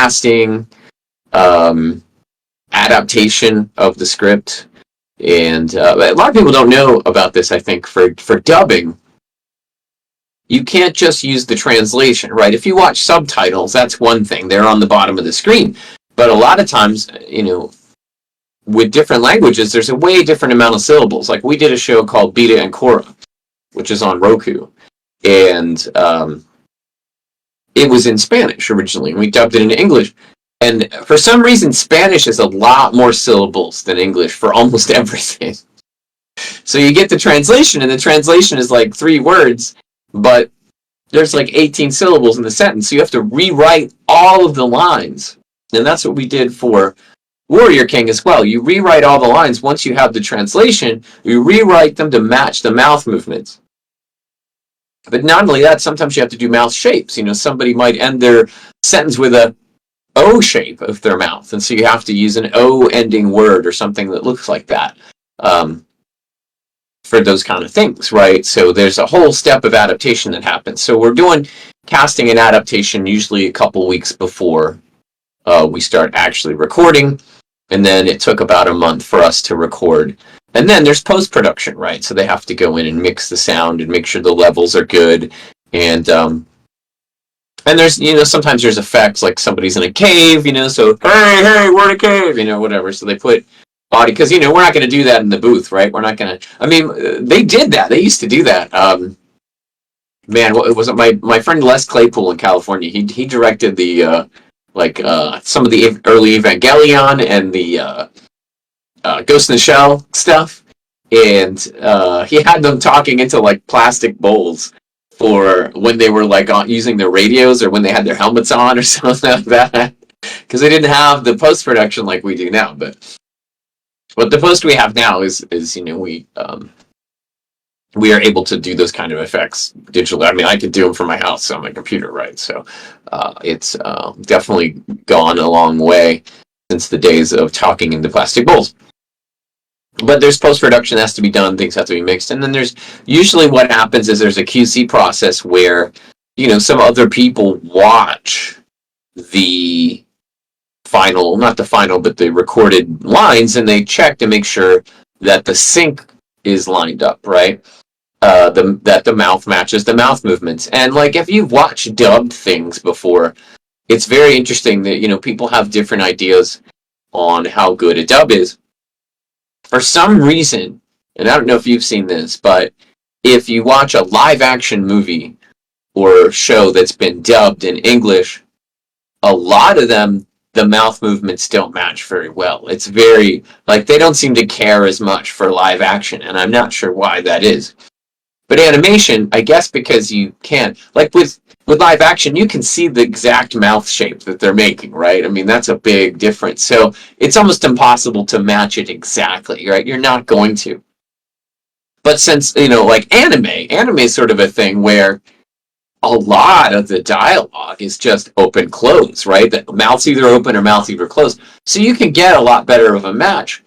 casting, adaptation of the script. And a lot of people don't know about this, I think, for dubbing. You can't just use the translation, right? If you watch subtitles, that's one thing. They're on the bottom of the screen. But a lot of times, with different languages, there's a way different amount of syllables. Like we did a show called Beta and Korra, which is on Roku. And it was in Spanish originally. We dubbed it into English. And for some reason, Spanish is a lot more syllables than English for almost everything. So you get the translation, and the translation is like 3 words, but there's like 18 syllables in the sentence. So you have to rewrite all of the lines. And that's what we did for Warrior King as well. You rewrite all the lines. Once you have the translation, you rewrite them to match the mouth movements. But not only that, sometimes you have to do mouth shapes. Somebody might end their sentence with a O shape of their mouth, and so you have to use an O ending word or something that looks like that for those kind of things, right? So there's a whole step of adaptation that happens. So we're doing casting and adaptation usually a couple weeks before we start actually recording, and then it took about a month for us to record. And then there's post-production, right? So they have to go in and mix the sound and make sure the levels are good. And there's, sometimes there's effects, like somebody's in a cave, so, hey, we're in a cave, whatever. So they put audio, because, we're not going to do that in the booth, right? We're not going to, they did that. They used to do that. Man, what was it? My friend Les Claypool in California, he directed the, some of the early Evangelion and the Ghost in the Shell stuff. And he had them talking into, plastic bowls for when they were using their radios or when they had their helmets on or something like that, because they didn't have the post-production like we do now. But what the post we have now is we are able to do those kind of effects digitally. I mean, I could do them from my house on my computer, right? So it's definitely gone a long way since the days of talking into plastic bowls. But there's post-production that has to be done, things have to be mixed. And then there's usually what happens is there's a QC process where, some other people watch the final, not the final, but the recorded lines, and they check to make sure that the sync is lined up, right? That the mouth matches the mouth movements. And if you've watched dubbed things before, it's very interesting that, people have different ideas on how good a dub is. For some reason, and I don't know if you've seen this, but if you watch a live action movie or show that's been dubbed in English, a lot of them, the mouth movements don't match very well. It's very, they don't seem to care as much for live action, and I'm not sure why that is. But animation, I guess because you can't, with live action, you can see the exact mouth shape that they're making, right? I mean, that's a big difference. So it's almost impossible to match it exactly, right? You're not going to. But since, anime is sort of a thing where a lot of the dialogue is just open-close, right? The mouth's either open or mouth's either closed. So you can get a lot better of a match.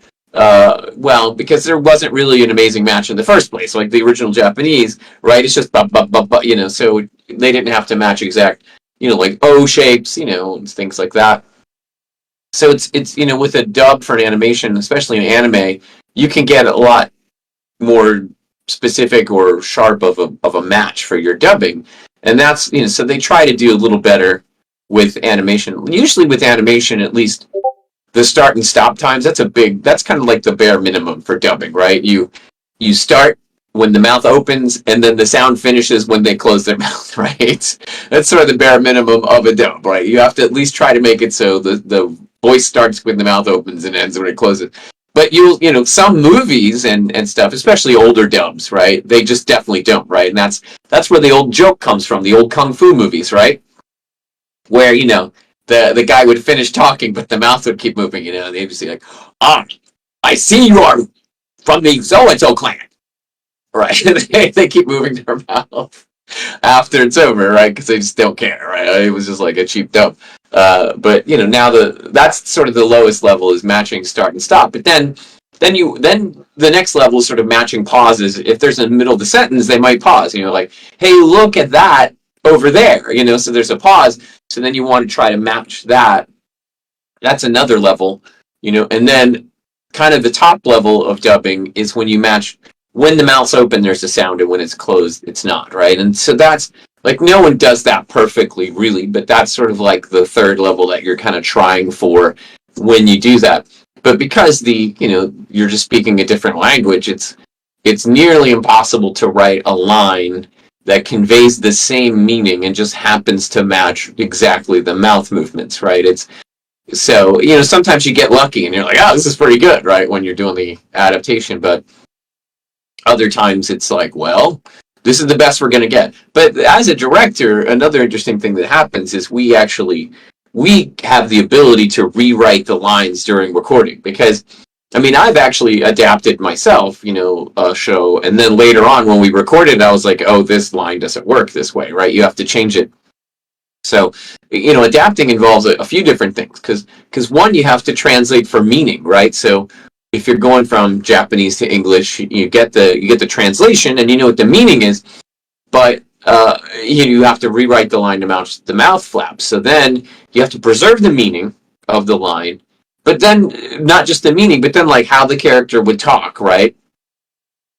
Because there wasn't really an amazing match in the first place, like the original Japanese, right? It's just so they didn't have to match exact, O shapes, and things like that. So it's with a dub for an animation, especially in anime, you can get a lot more specific or sharp of a match for your dubbing, and that's so they try to do a little better with animation. Usually with animation, at least, the start and stop times, that's kind of like the bare minimum for dubbing, right? You start when the mouth opens, and then the sound finishes when they close their mouth, right? That's sort of the bare minimum of a dub, right? You have to at least try to make it so the voice starts when the mouth opens and ends when it closes. But some movies and stuff, especially older dubs, right? They just definitely don't, right? And that's where the old joke comes from, the old kung fu movies, right? Where, the guy would finish talking, but the mouth would keep moving, and they'd be like, I see you are from the so-and-so clan. Right? They keep moving their mouth after it's over, right? Because they just don't care, right? It was just like a cheap dub. But, now that's sort of the lowest level is matching start and stop. But then the next level is sort of matching pauses. If there's in the middle of the sentence, they might pause, hey, look at that. over there, so there's a pause. So then you want to try to match that. That's another level, and then kind of the top level of dubbing is when you match when the mouth's open, there's a sound, and when it's closed, it's not, right? And so that's like, no one does that perfectly, really, but that's sort of like the third level that you're kind of trying for when you do that. But because you're just speaking a different language, it's nearly impossible to write a line that conveys the same meaning and just happens to match exactly the mouth movements, right? So sometimes you get lucky and you're like, oh, this is pretty good, right, when you're doing the adaptation. But other times it's like, well, this is the best we're going to get. But as a director, another interesting thing that happens is we have the ability to rewrite the lines during recording, because I've actually adapted myself, a show, and then later on when we recorded, I was like, oh, this line doesn't work this way, right? You have to change it. So, adapting involves a few different things, because one, you have to translate for meaning, right? So if you're going from Japanese to English, you get the translation and you know what the meaning is, but you have to rewrite the line to match the mouth flaps. So then you have to preserve the meaning of the line, but then not just the meaning, but then like how the character would talk, right?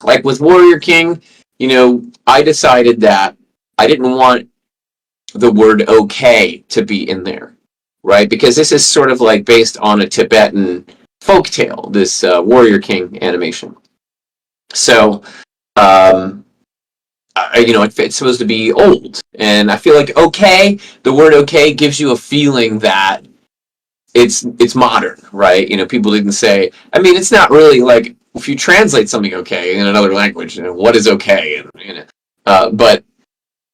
Like with Warrior King, I decided that I didn't want the word okay to be in there, right? Because this is sort of like based on a Tibetan folktale, this Warrior King animation. So, it's supposed to be old, and I feel like okay, the word okay gives you a feeling that it's modern, right? People didn't say. It's not really like if you translate something okay in another language, what is okay, but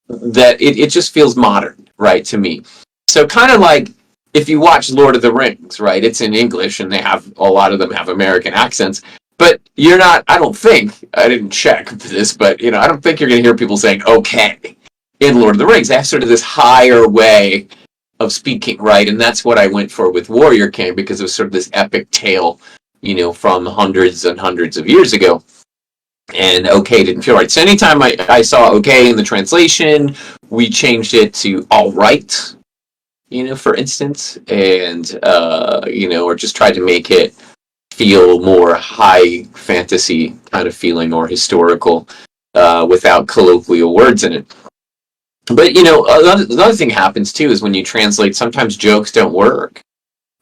that it just feels modern, right, to me. So kind of like if you watch Lord of the Rings, right, it's in English and a lot of them have American accents, but you're not, I don't think, I didn't check this, but I don't think you're going to hear people saying okay in Lord of the Rings. They have sort of this higher way of speaking, right? And that's what I went for with Warrior King, because it was sort of this epic tale, from hundreds and hundreds of years ago. And okay didn't feel right. So anytime I saw okay in the translation, we changed it to all right, for instance, and, or just tried to make it feel more high fantasy kind of feeling, or historical, without colloquial words in it. But, another thing happens too is when you translate, sometimes jokes don't work,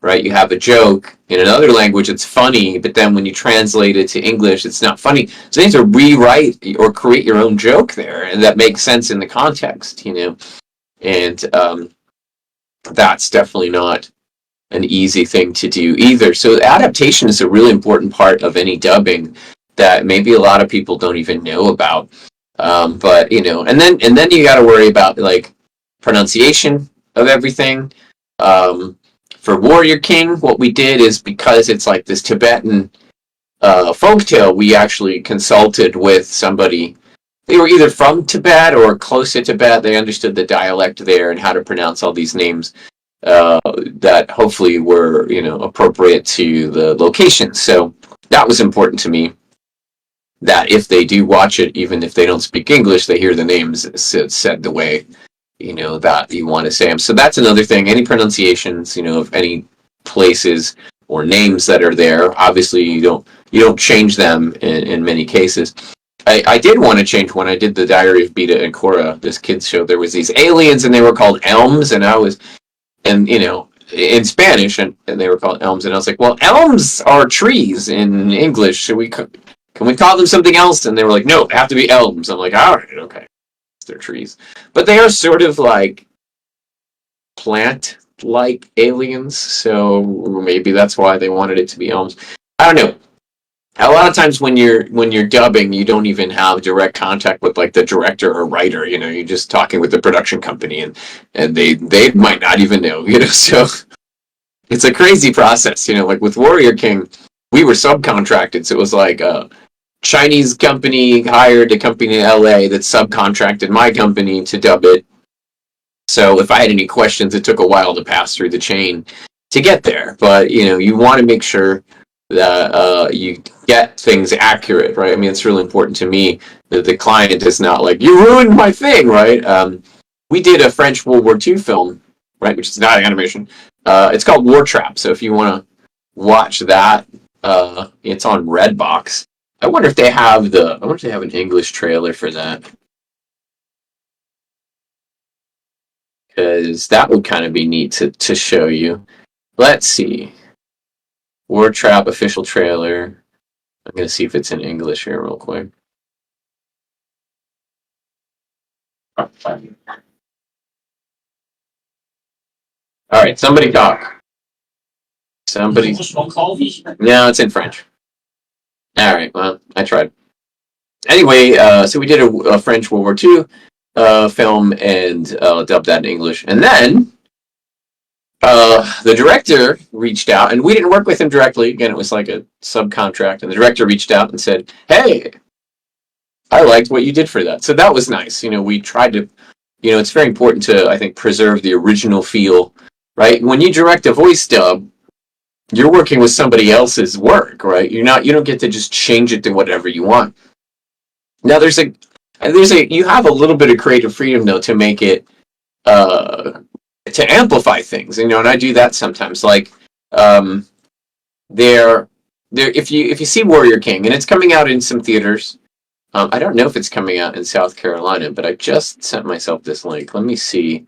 right? You have a joke in another language, it's funny, but then when you translate it to English, it's not funny. So you have to rewrite or create your own joke there, and that makes sense in the context, and that's definitely not an easy thing to do either. So adaptation is a really important part of any dubbing that maybe a lot of people don't even know about. But and then you got to worry about like pronunciation of everything. For Warrior King, what we did is, because it's like this Tibetan folktale, we actually consulted with somebody. They were either from Tibet or close to Tibet. They understood the dialect there and how to pronounce all these names that hopefully were, appropriate to the location. So that was important to me, that if they do watch it, even if they don't speak English, they hear the names said the way, that you want to say them. So that's another thing. Any pronunciations, of any places or names that are there, obviously you don't change them in many cases. I did want to change when I did the Diary of Beta and Cora, this kids show. There was these aliens and they were called elms, and in Spanish, and they were called elms, and I was like, well, elms are trees in English. Can we call them something else? And they were like, no, they have to be elms. I'm like, all right, okay, they're trees, but they are sort of like plant-like aliens, so maybe that's why they wanted it to be elms. I don't know. A lot of times when you're dubbing, you don't even have direct contact with like the director or writer. You're just talking with the production company, and they might not even know. So it's a crazy process. Like with Warrior King, we were subcontracted, so it was like a Chinese company hired a company in LA that subcontracted my company to dub it. So if I had any questions, it took a while to pass through the chain to get there. But you want to make sure that you get things accurate, right? It's really important to me that the client is not like, you ruined my thing, right? we did a French World War II film, right, which is not animation. It's called War Trap. So if you want to watch that, it's on Redbox. I wonder if they have an English trailer for that, because that would kind of be neat to show you. Let's see. War Trap official trailer. I'm gonna see if it's in English here real quick. All right, somebody talk. Somebody. No, it's in French. All right, well, I tried. Anyway, so we did a French World War II film and dubbed that in English, and then the director reached out, and we didn't work with him directly. Again, it was like a subcontract, and the director reached out and said, "Hey, I liked what you did for that." So that was nice. We tried to, it's very important to, I think, preserve the original feel, right? When you direct a voice dub, you're working with somebody else's work, right? You don't get to just change it to whatever you want. Now you have a little bit of creative freedom though to make it to amplify things, and I do that sometimes. Like there if you see Warrior King, and it's coming out in some theaters. I don't know if it's coming out in South Carolina, but I just sent myself this link. Let me see,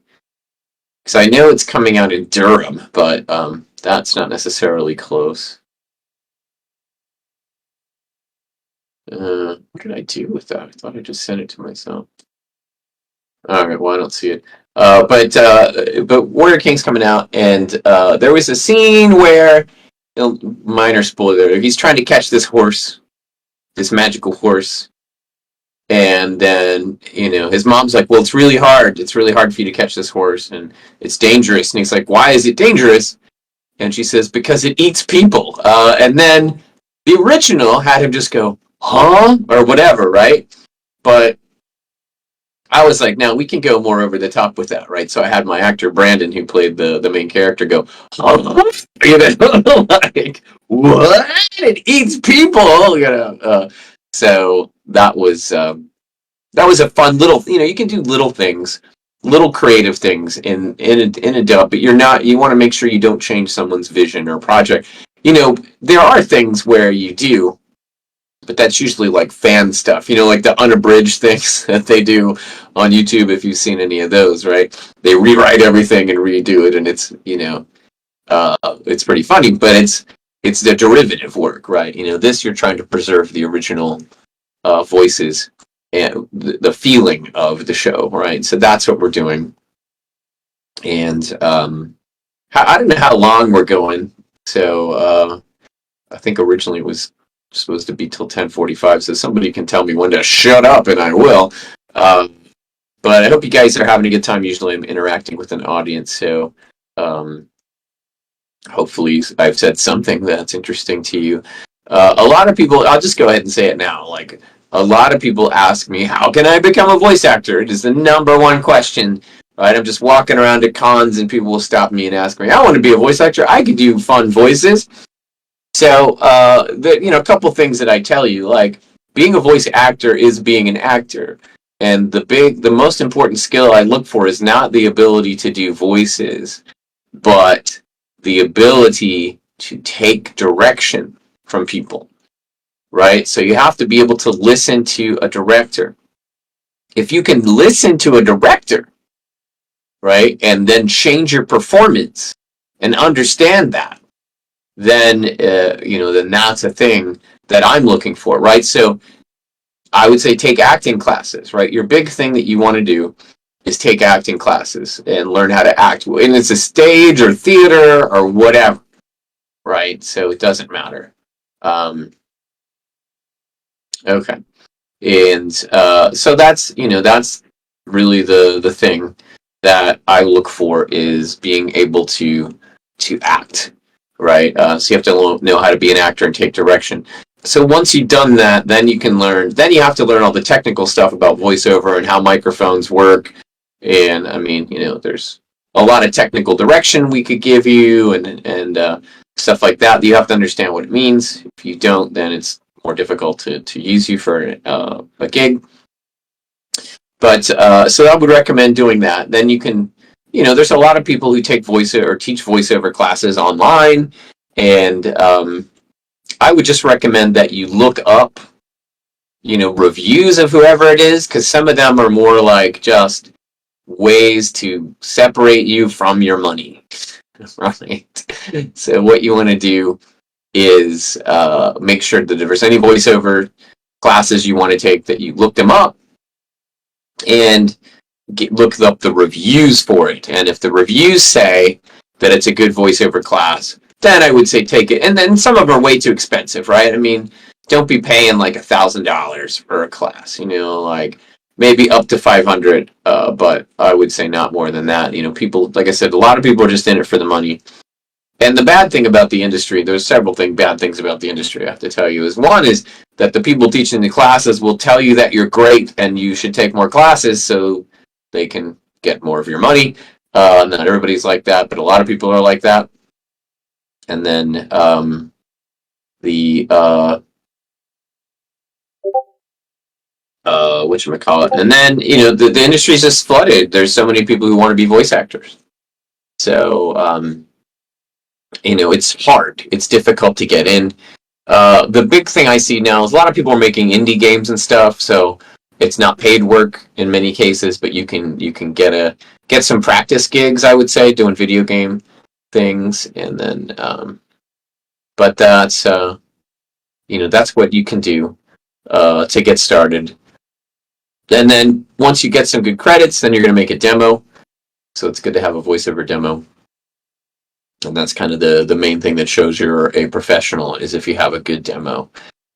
because I know it's coming out in Durham, but that's not necessarily close. What did I do with that? I thought I just sent it to myself. All right, well, I don't see it. But Warrior King's coming out, and there was a scene where, minor spoiler, he's trying to catch this horse, this magical horse, and then his mom's like, "Well, it's really hard. It's really hard for you to catch this horse, and it's dangerous." And he's like, "Why is it dangerous?" And she says, "Because it eats people." And then the original had him just go, "Huh?" or whatever, right? But I was like, "Now we can go more over the top with that," right? So I had my actor Brandon, who played the main character, go, "Huh?" like, "What? It eats people?" So that was a fun little. You can do little things, little creative things in a dub, but you want to make sure you don't change someone's vision or project. There are things where you do, but that's usually like fan stuff, like the unabridged things that they do on YouTube, if you've seen any of those, right? They rewrite everything and redo it, and it's, it's pretty funny, but it's the derivative work, right? This, you're trying to preserve the original voices and the feeling of the show, right? So that's what we're doing. And I don't know how long we're going. So I think originally it was supposed to be till 10:45. So somebody can tell me when to shut up, and I will. But I hope you guys are having a good time. Usually I'm interacting with an audience, so hopefully I've said something that's interesting to you. A lot of people, I'll just go ahead and say it now, like, a lot of people ask me, how can I become a voice actor? It is the number one question, right? I'm just walking around at cons and people will stop me and ask me, I want to be a voice actor. I could do fun voices. So, a couple things that I tell you, like, being a voice actor is being an actor. And the most important skill I look for is not the ability to do voices, but the ability to take direction from people. Right? So you have to be able to listen to a director. If you can listen to a director, right, and then change your performance and understand that, then then that's a thing that I'm looking for, right? So I would say take acting classes, right? Your big thing that you want to do is take acting classes and learn how to act. And it's a stage or theater or whatever, right? So it doesn't matter. Okay. And so that's really the thing that I look for, is being able to act, right? So you have to know how to be an actor and take direction. So once you've done that, then you have to learn all the technical stuff about voiceover and how microphones work. And I mean, there's a lot of technical direction we could give you, and stuff like that. You have to understand what it means. If you don't, then it's more difficult to use you for a gig. But so I would recommend doing that. Then you can, there's a lot of people who take voiceover or teach voiceover classes online, and I would just recommend that you look up, reviews of whoever it is, because some of them are more like just ways to separate you from your money, right? So what you want to do is make sure that if there's any voiceover classes you want to take, that you look them up and look up the reviews for it. And if the reviews say that it's a good voiceover class, then I would say take it. And then some of them are way too expensive, right? I mean, don't be paying like $1,000 for a class, like maybe up to 500, but I would say not more than that. People, like I said, a lot of people are just in it for the money. And the bad thing about the industry, there's several bad things about the industry I have to tell you, is one is that the people teaching the classes will tell you that you're great and you should take more classes so they can get more of your money. Not everybody's like that, but a lot of people are like that. And then whatchamacallit. And then, the industry's just flooded. There's so many people who want to be voice actors. So, it's hard. It's difficult to get in. The big thing I see now is a lot of people are making indie games and stuff, so it's not paid work in many cases, but you can get some practice gigs, I would say, doing video game things, and then but that's that's what you can do to get started. And then once you get some good credits, then you're going to make a demo. So it's good to have a voiceover demo. And that's kind of the main thing that shows you're a professional, is if you have a good demo.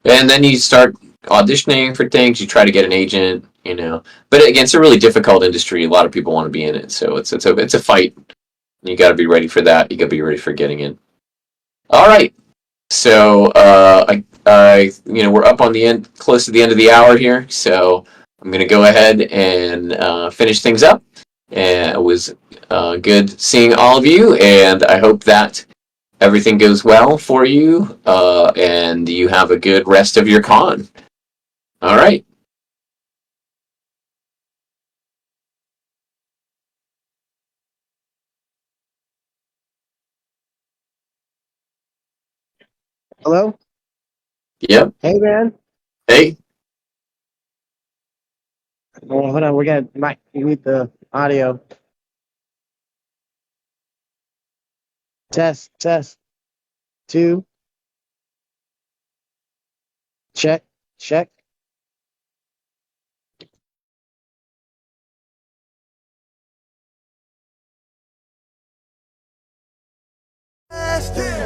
And then you start auditioning for things. You try to get an agent, But again, it's a really difficult industry. A lot of people want to be in it. So it's a fight. You got to be ready for that. You got to be ready for getting in. All right. So we're up on the end, close to the end of the hour here. So I'm going to go ahead and finish things up. And it was good seeing all of you, and I hope that everything goes well for you, and you have a good rest of your con. All right. Hello? Yep. Hey, man. Hey. Oh, hold on. We got mic. You need the audio. Test. 2. Check.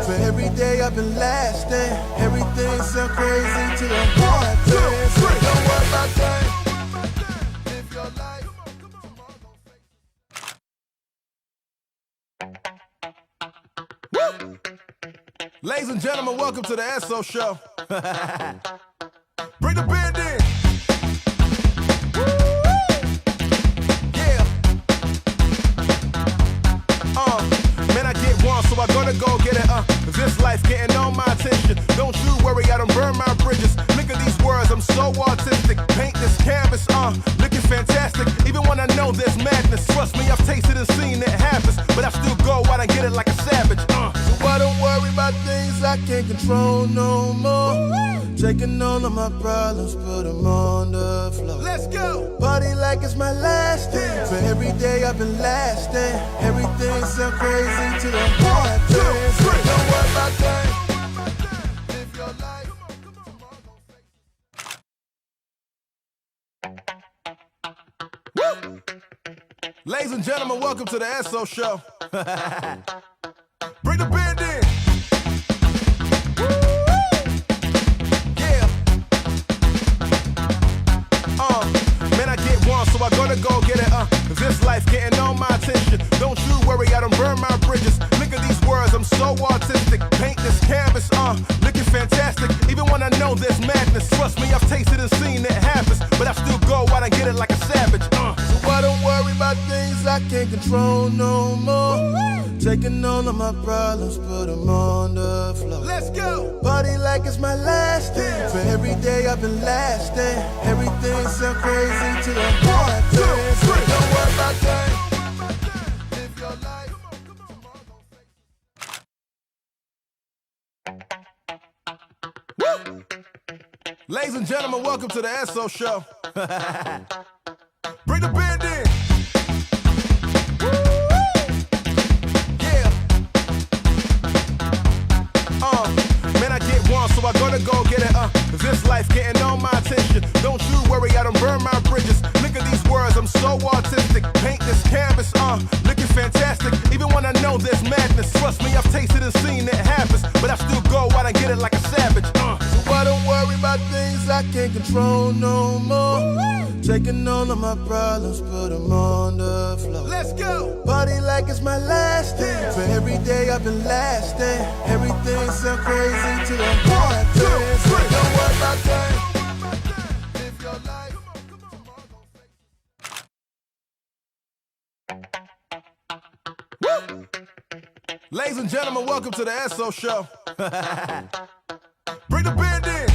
For every day I've been lasting, everything so crazy to the heart. Don't worry about that. Live your life. Ladies and gentlemen, welcome to the SO Show. Bring the band in. Man, I get one, so I gotta go get it. This life getting on my attention. Don't you worry, I don't burn my bridges. Look at these words, I'm so artistic. Paint this canvas, looking fantastic. Even when I know there's madness, trust me, I've tasted and seen it happens. But I still go out and get it like a savage. So I don't worry about things I can't control no more. Taking all of my problems, put them on the floor. Let's go! Party like it's my last day. For every day I've been lasting. Everything so crazy to the heart. Don't worry about that. Live your life. Woo! Ladies and gentlemen, welcome to the SO Show. Bring the band in. So I gotta go get it, this life getting on my attention. Don't you worry, I don't burn my bridges. Look at these words, I'm so artistic. Paint this canvas, looking fantastic. Even when I know there's madness, trust me, I've tasted and seen it happens. But I still go out and get it like a savage, So I don't worry about things I can't can't control no more. Taking all of my problems, put them on the floor. Let's go! Party like it's my last day. For every day I've been lasting. Everything sound crazy to the heart. 1, 2, 3. Don't worry about that. Live your life. Woo! Ladies and gentlemen, welcome to the SO Show. Bring the band in. Yeah. Man, I get one, so I gotta go get it. This life getting all my attention. Don't you worry, I don't burn my bridges. Look at these words, I'm so artistic. Paint this canvas, looking fantastic. Even when I know there's madness, trust me, I've tasted and seen it happens. But I still go out and get it like a savage. So I don't worry about things I can't control no more. Taking all of my problems, put them on the floor. Let's go! Party like it's my last day. For every day I've been lasting. Everything sound crazy to the heart. 1, 2, 3. Don't worry about that. Live your life. Woo! Ladies and gentlemen, welcome to the SO Show. Bring the band in.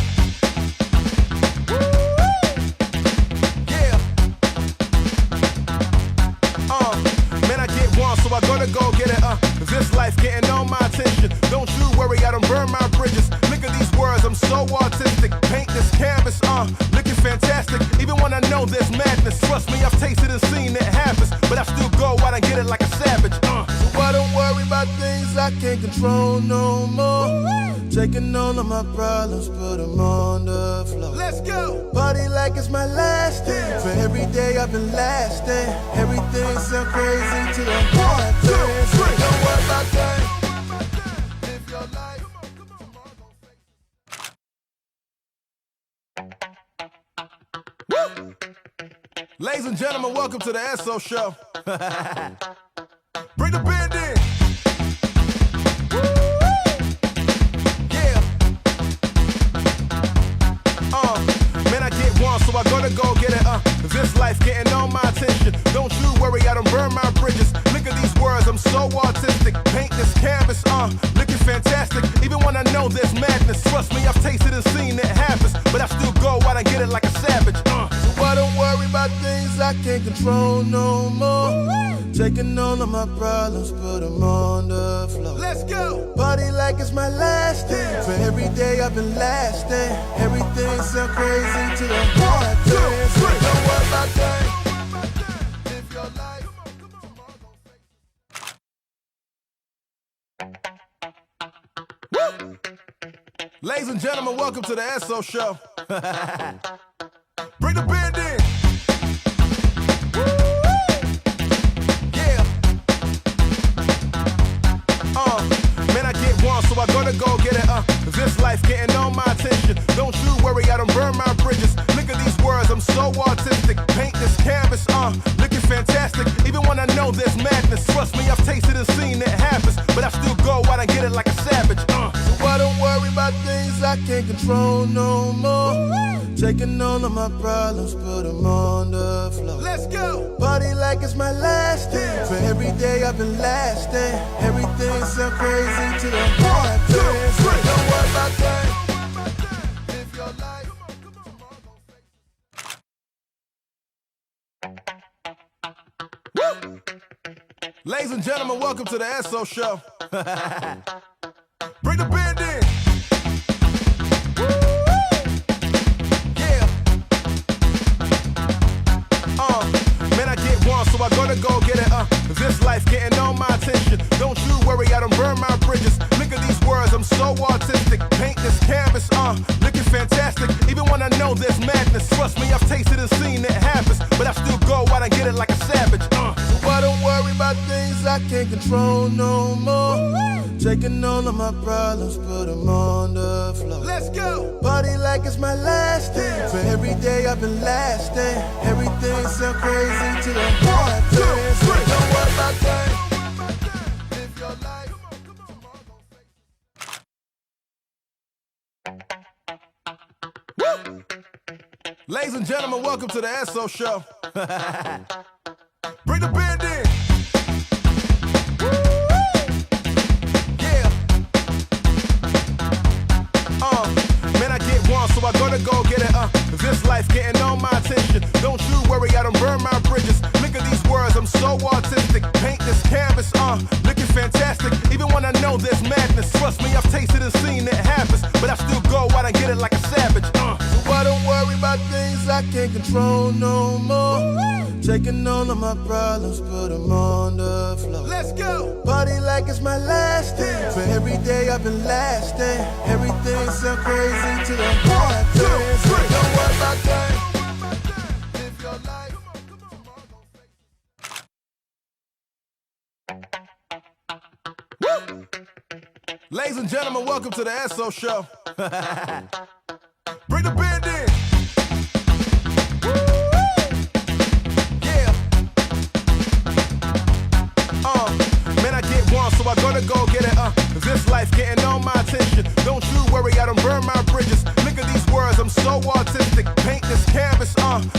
Man, I get one, so I gotta go get it. This life getting all my attention. Don't you worry, I don't burn my bridges. Look at these words, I'm so artistic. Paint this canvas, looking fantastic. Even when I know there's madness, trust me, I've tasted and seen it happens. But I still go out and get it like a savage. So I don't worry about things I can't control no more. Taking all of my problems, put them on the floor. Let's go! Party like it's my last day. For every day I've been lasting. Everything sound crazy to the heart. 1, 2, 3. Don't worry about that. Live your life. Woo! Ladies and gentlemen, welcome to the SO Show. Bring the band in. Man, I get one, so I gotta go get it. This life getting all my attention. Don't you worry, I don't burn my bridges. Look at these words, I'm so artistic. Paint this canvas, looking fantastic. Even when I know there's madness, trust me, I've tasted and seen it happens. But I still go out and get it like a savage. So I don't worry about things I can't control no more. Taking all of my problems, put them on the floor. Let's go! Party like it's my last day. For every day I've been lasting. Everything sound crazy to the heart. 1, 2, 3. Don't worry about that. Live your life. Woo! Ladies and gentlemen, welcome to the SO Show. Bring the band in. Man, I get one, so I gotta go get it. This life getting all my attention. Don't you worry, I don't burn my bridges. Look at these words, I'm so artistic. Paint this canvas, looking fantastic. Even when I know there's madness, trust me, I've tasted and seen it happens. But I still go out and get it like a savage. So I don't worry about things I can't control no more. Taking all of my problems, put them on the floor. Let's go! Party like it's my last day. For every day I've been lasting. Everything sound crazy to the heart. 1, 2, 3. Don't worry about that. Live your life. Woo! Ladies and gentlemen, welcome to the SO Show. Bring the band in. Man, I get one, so I gotta go get it. This life getting all my attention. Don't you worry, I don't burn my bridges. Look at these words, I'm so artistic. Paint this canvas, looking fantastic. Even when I know there's madness, trust me, I've tasted and seen it happens. But I still go out and get it like a savage. So I don't worry about things I can't control no more. Taking all of my problems, put them on the floor. Let's go! Party like it's my last day. For every day I've been lasting. Everything sound crazy to the heart. 1, 2, 3. Don't worry about that. Live your life. Woo! Ladies and gentlemen, welcome to the SO Show. Bring the band in. gonna go get it, this life getting all my attention. Don't you worry, I don't burn my bridges. Look at these words, I'm so artistic. Paint this canvas, looking fantastic. Even when I know there's madness, trust me, I've tasted and seen it happens. But I still go out and get it like a savage, So I don't worry about things I can't control no more. Taking all of my problems, put them on the floor. Let's go! Party like it's my last day. For every day I've been lasting. Everything sound crazy to the heart. Don't worry about that. Live your life. Woo! Ladies and gentlemen, welcome to the SO Show. Bring the band in. Man, I get one, so I gotta go get it, This life getting all my attention. Don't you worry, I don't burn my bridges. Look at these words, I'm so artistic. Paint this canvas,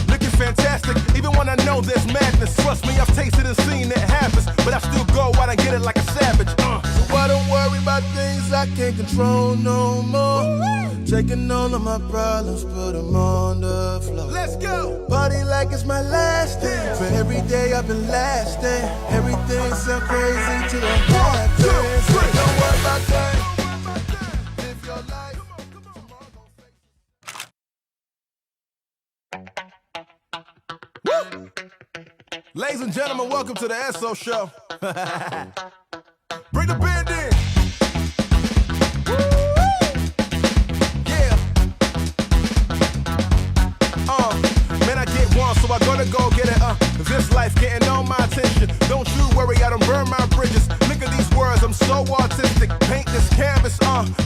looking fantastic. Even when I know there's madness, trust me, I've tasted and seen it happens. But I still go out and get it like a savage, So I don't worry about things I can't control no more. Taking all of my problems, put them on the floor. Let's go! Party like it's my last day. For every day I've been lasting. Everything sound crazy to the heart. Don't worry about that. Live your life. Woo! Ladies and gentlemen, welcome to the SO Show. Bring the band in. Man, I get one, so I gotta go get it, This life getting all my attention. Don't you worry, I don't burn my bridges. Look at these words, I'm so artistic. Paint this canvas,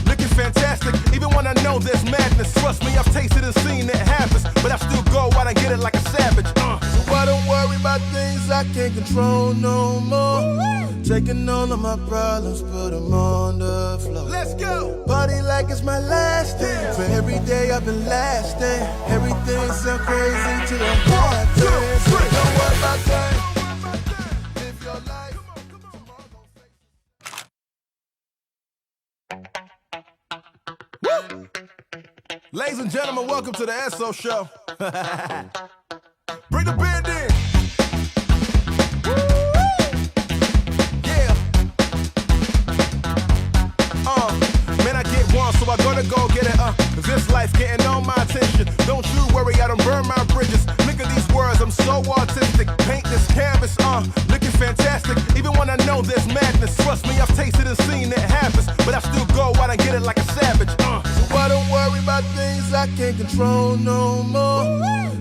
looking fantastic. Even when I know there's madness, trust me, I've tasted and seen it happens. But I still go out and get it like a savage, So I don't worry about things I can't control no more. Taking all of my problems, put them on the floor. Let's go! Party like it's my last day. For every day I've been lasting. Everything sound crazy to the heart. Don't worry about that. Live your life. Woo! Ladies and gentlemen, welcome to the SO Show. Bring the band in. Man, I get one, so I gotta go get it, This life getting all my attention. Don't you worry, I don't burn my bridges. Look at these words, I'm so artistic. Paint this canvas, looking fantastic. Even when I know there's madness, trust me, I've tasted and seen it happens. But I still go out and get it like a savage, So I don't worry about things I can't control no more.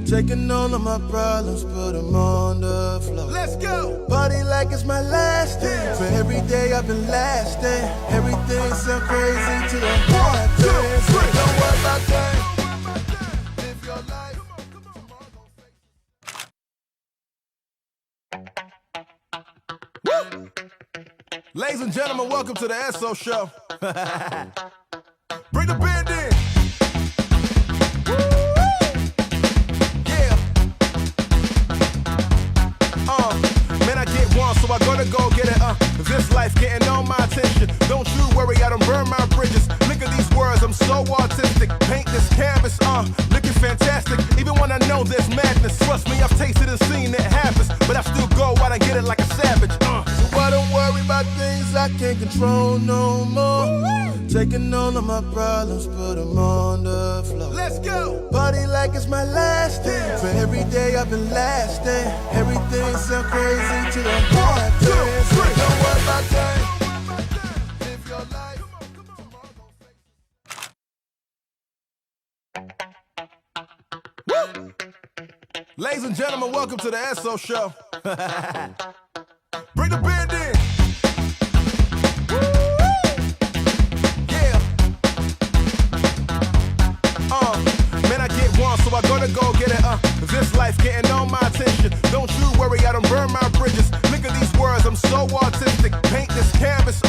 Taking all of my problems, put them on the floor. Let's go! Party like it's my last day. For every day I've been lasting. Everything sound crazy to the heart. Don't worry about that. Live your life. Woo! Ladies and gentlemen, welcome to the SO Show. Bring the band in. Man, I get one, so I gotta go get it, This life getting all my attention. Don't you worry, I don't burn my bridges. Look at these words, I'm so artistic. Paint this canvas, looking fantastic. Even when I know there's madness, trust me, I've tasted and seen it happens. But I still go out and get it like a savage, So I don't worry about things I can't control no more. Taking all of my problems, put them on the floor. Let's go! Party like it's my last day. For every day I've been lasting. Everything sound crazy to the heart. Don't worry about that. Live your life. Woo! Ladies and gentlemen, welcome to the SO Show. Bring the band in. Man, I get one, so I gotta go get it, This life getting all my attention. Don't you worry, I don't burn my bridges. Look at these words, I'm so artistic. Paint this canvas,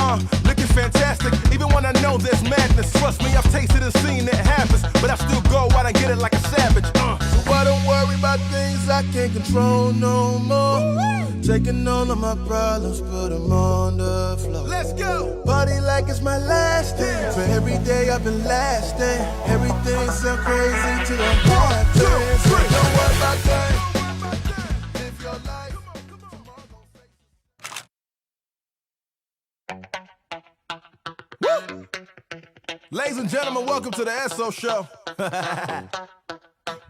looking fantastic. Even when I know there's madness, trust me, I've tasted and seen it happens. But I still go out and get it like a savage, So I don't worry about things I I can't control no more. Taking all of my problems, put them on the floor. Let's go! Party like it's my last day. For every day I've been lasting. Everything so crazy to the heart. Don't worry about that. Live your life. Ladies and gentlemen, welcome to the SO Show.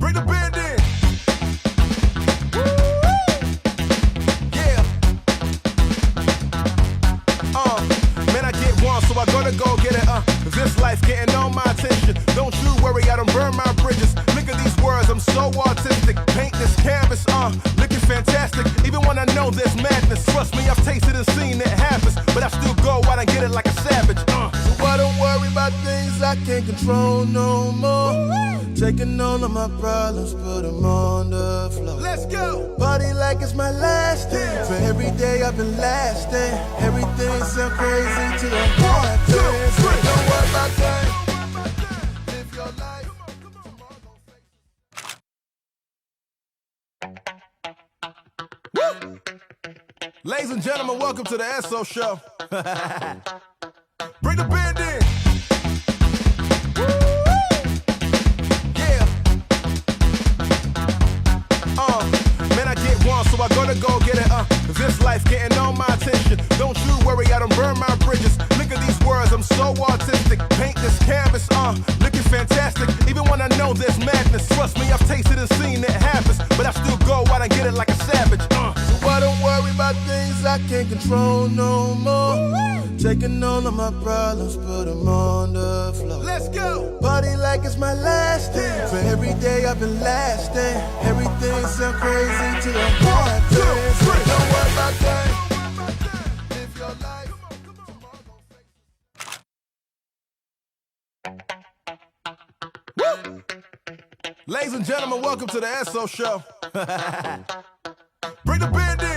Bring the band in. Yeah. Man, I get one, so I gotta go get it. This life getting all my attention. Don't you worry, I don't burn my bridges. Look at these words, I'm so artistic. Paint this canvas, looking fantastic. Even when I know there's madness, trust me, I've tasted and seen it happens. But I still go out and get it like a savage. So I don't worry about things I can't control no more. Taking all of my problems, put them on the floor. Let's go! Party like it's my last day. For every day I've been lasting. Everything so crazy to the heart. Don't worry about that. Live your life. Ladies and gentlemen, welcome to the SO Show. Bring the band in. Yeah. Man, I get one, so I gotta go get it. This life getting all my attention. Don't you worry, I don't burn my bridges. Look at these words, I'm so artistic. Paint this canvas, looking fantastic. Even when I know there's madness, trust me, I've tasted and seen it happens. But I still go out and get it like a savage. So I don't worry about things I can't control no more. Taking all of my problems, put them on the floor. Let's go! Party like it's my last day. For every day I've been lasting. Everything so crazy to the heart. Don't worry about that. Live your life. Ladies and gentlemen, welcome to the SO Show. Bring the band in.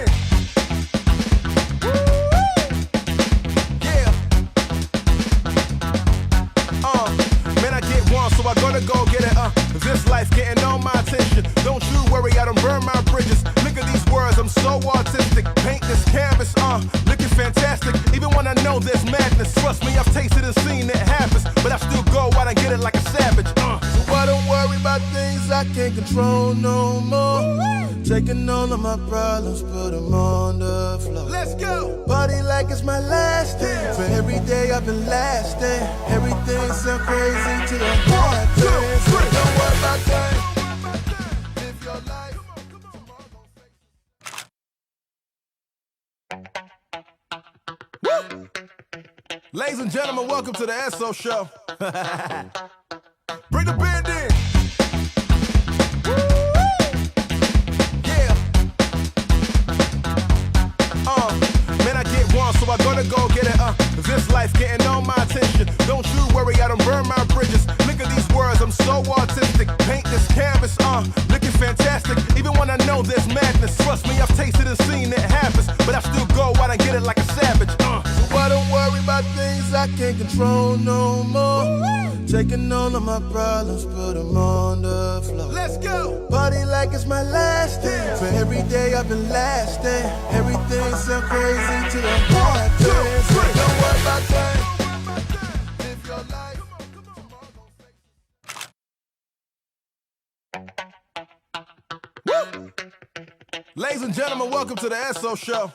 Man, I get one, so I gotta go get it. This life getting all my attention. Don't you worry, I don't burn my bridges. Look at these words, I'm so artistic. Paint this canvas, looking fantastic. Even when I know there's madness, trust me, I've tasted and seen it happens. But I still go out and get it like a savage. So I don't worry about things I can't control no more. Taking all of my problems, put them on the floor. Let's go! Party like it's my last day. For every day I've been lasting. Everything so crazy to the heart. Don't worry about that. Live your life. Ladies and gentlemen, welcome to the SO Show. Bring the band in. Man, I get one, so I gotta go get it. This life getting all my attention. Don't you worry, I don't burn my bridges. Look at these words, I'm so artistic. Paint this canvas, looking fantastic. Even when I know there's madness, trust me, I've tasted and seen it happens. But I still go out and get it like a savage. So I don't worry about things I can't control no more. Taking all of my problems, put them on the floor. Let's go! Party like it's my last day. For every day I've been lasting. Everything so crazy to the heart. Don't worry about that. Live your life. Ladies and gentlemen, welcome to the SO Show.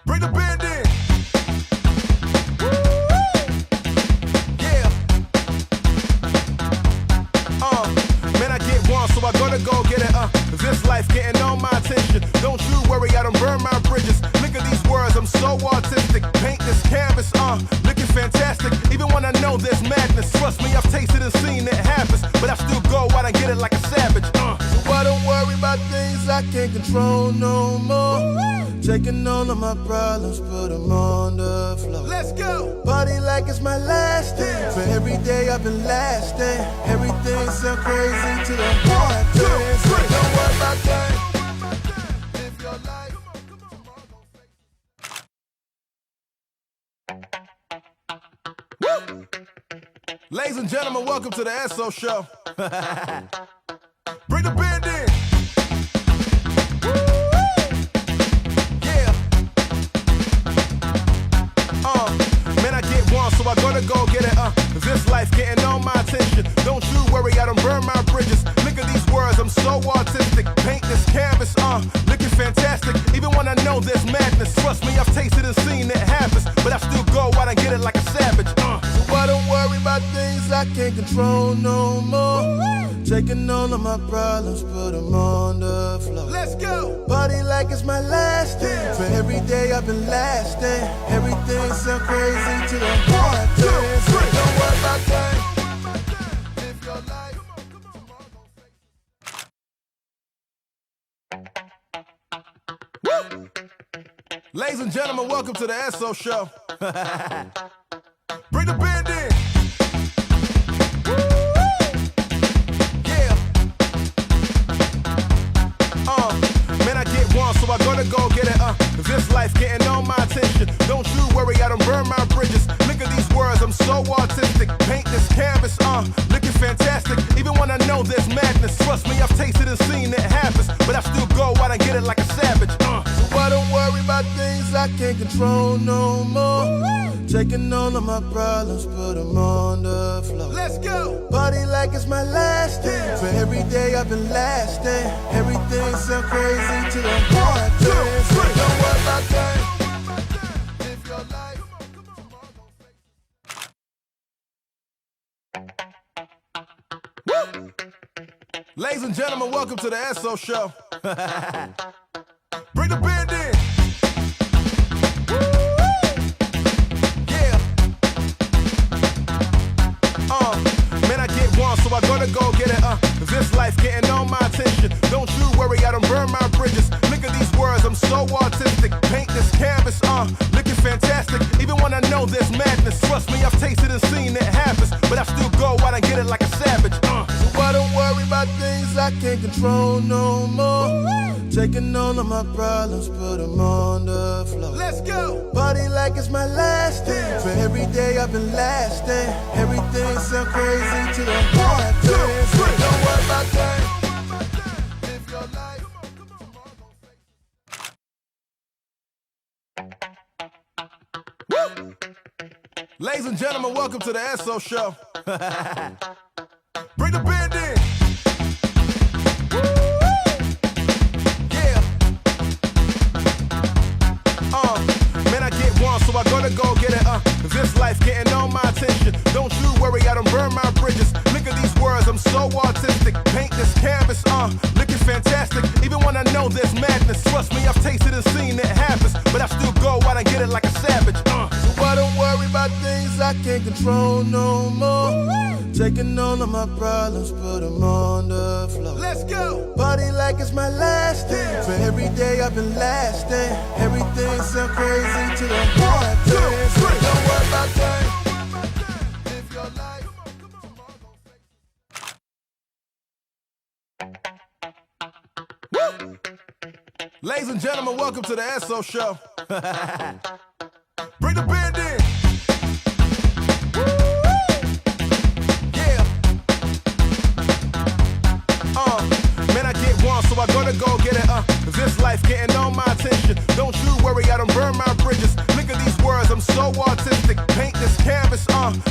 Bring the band in. Man, I get one, so I gotta go get it. This life getting all my attention. Don't you worry, I don't burn my bridges. Look at these words, I'm so artistic. Paint this canvas, looking fantastic. Even when I know there's madness, trust me, I've tasted and seen it happens. But I still go out and get it like a savage. So I don't worry about things I can't control no more. Taking all of my problems, put them on the floor. Let's go! Party like it's my last day. For every day I've been lasting. Everything so crazy to the heart. Don't worry about that. Live your life. Ladies and gentlemen, welcome to the SO Show. Bring the band in. get one, so I gotta go get it. This life getting all my attention. Don't you worry, I don't burn my bridges. Look at these words, I'm so artistic. Paint this canvas, looking fantastic. Even when I know there's madness, trust me, I've tasted and seen it happens. But I still go out and get it like a savage. So I don't worry about things I can't control no more. Taking all of my problems, put them on the floor. Let's go! Party like it's my last day. For every day I've been lasting. Everything sound crazy to the heart. Don't worry about that. Live your life. Woo! Ladies and gentlemen, welcome to the SO Show. Bring the band in. Man, I get one, so I gotta go get it. This life getting all my attention. Don't you worry, I don't burn my bridges. Look at these words, I'm so artistic. Paint this canvas, looking fantastic. Even when I know there's madness, trust me, I've tasted and seen it happens. But I still go out and get it like a savage. So I don't worry about things I can't control no more. Taking all of my problems, put them on the floor. Let's go! Party like it's my last day. For every day I've been lasting. Everything sound crazy to the heart. Don't worry about that. Live your life. Woo! Ladies and gentlemen, welcome to the SO Show. Bring the band in. Man, I get one, so I gotta go get it. This life getting all my attention. Don't you worry, I don't burn my bridges. Look at these words, I'm so artistic. Paint this canvas, looking fantastic. Even when I know there's madness, trust me, I've tasted and seen it happens. But I still go out and get it like a savage. So I don't worry about things I can't control no more. Taking all of my problems, put them on the floor. Let's go! Party like it's my last day. For every day I've been lasting. Everything sound crazy to the heart. Don't worry about that. Live your life. Woo! Ladies and gentlemen, welcome to the SO Show. Bring the band in. Man, I get one, so I gotta go get it. This life getting all my attention. Don't you worry, I don't burn my bridges. Look at these words, I'm so artistic. Paint this canvas, looking fantastic. Even when I know there's madness, trust me, I've tasted and seen it happens. But I still go out and get it like a savage. So I don't worry about things I can't control no more. Taking all of my problems, put them on the floor. Let's go! Party like it's my last day. For every day I've been lasting. Everything sound crazy to the heart. Don't worry about that. Live your life. Woo! Ladies and gentlemen, welcome to the SO Show. Bring the band in. Man, I get one, so I gotta go get it. This life getting all my attention. Don't you worry, I don't burn my bridges. Look at these words, I'm so artistic. Paint this canvas,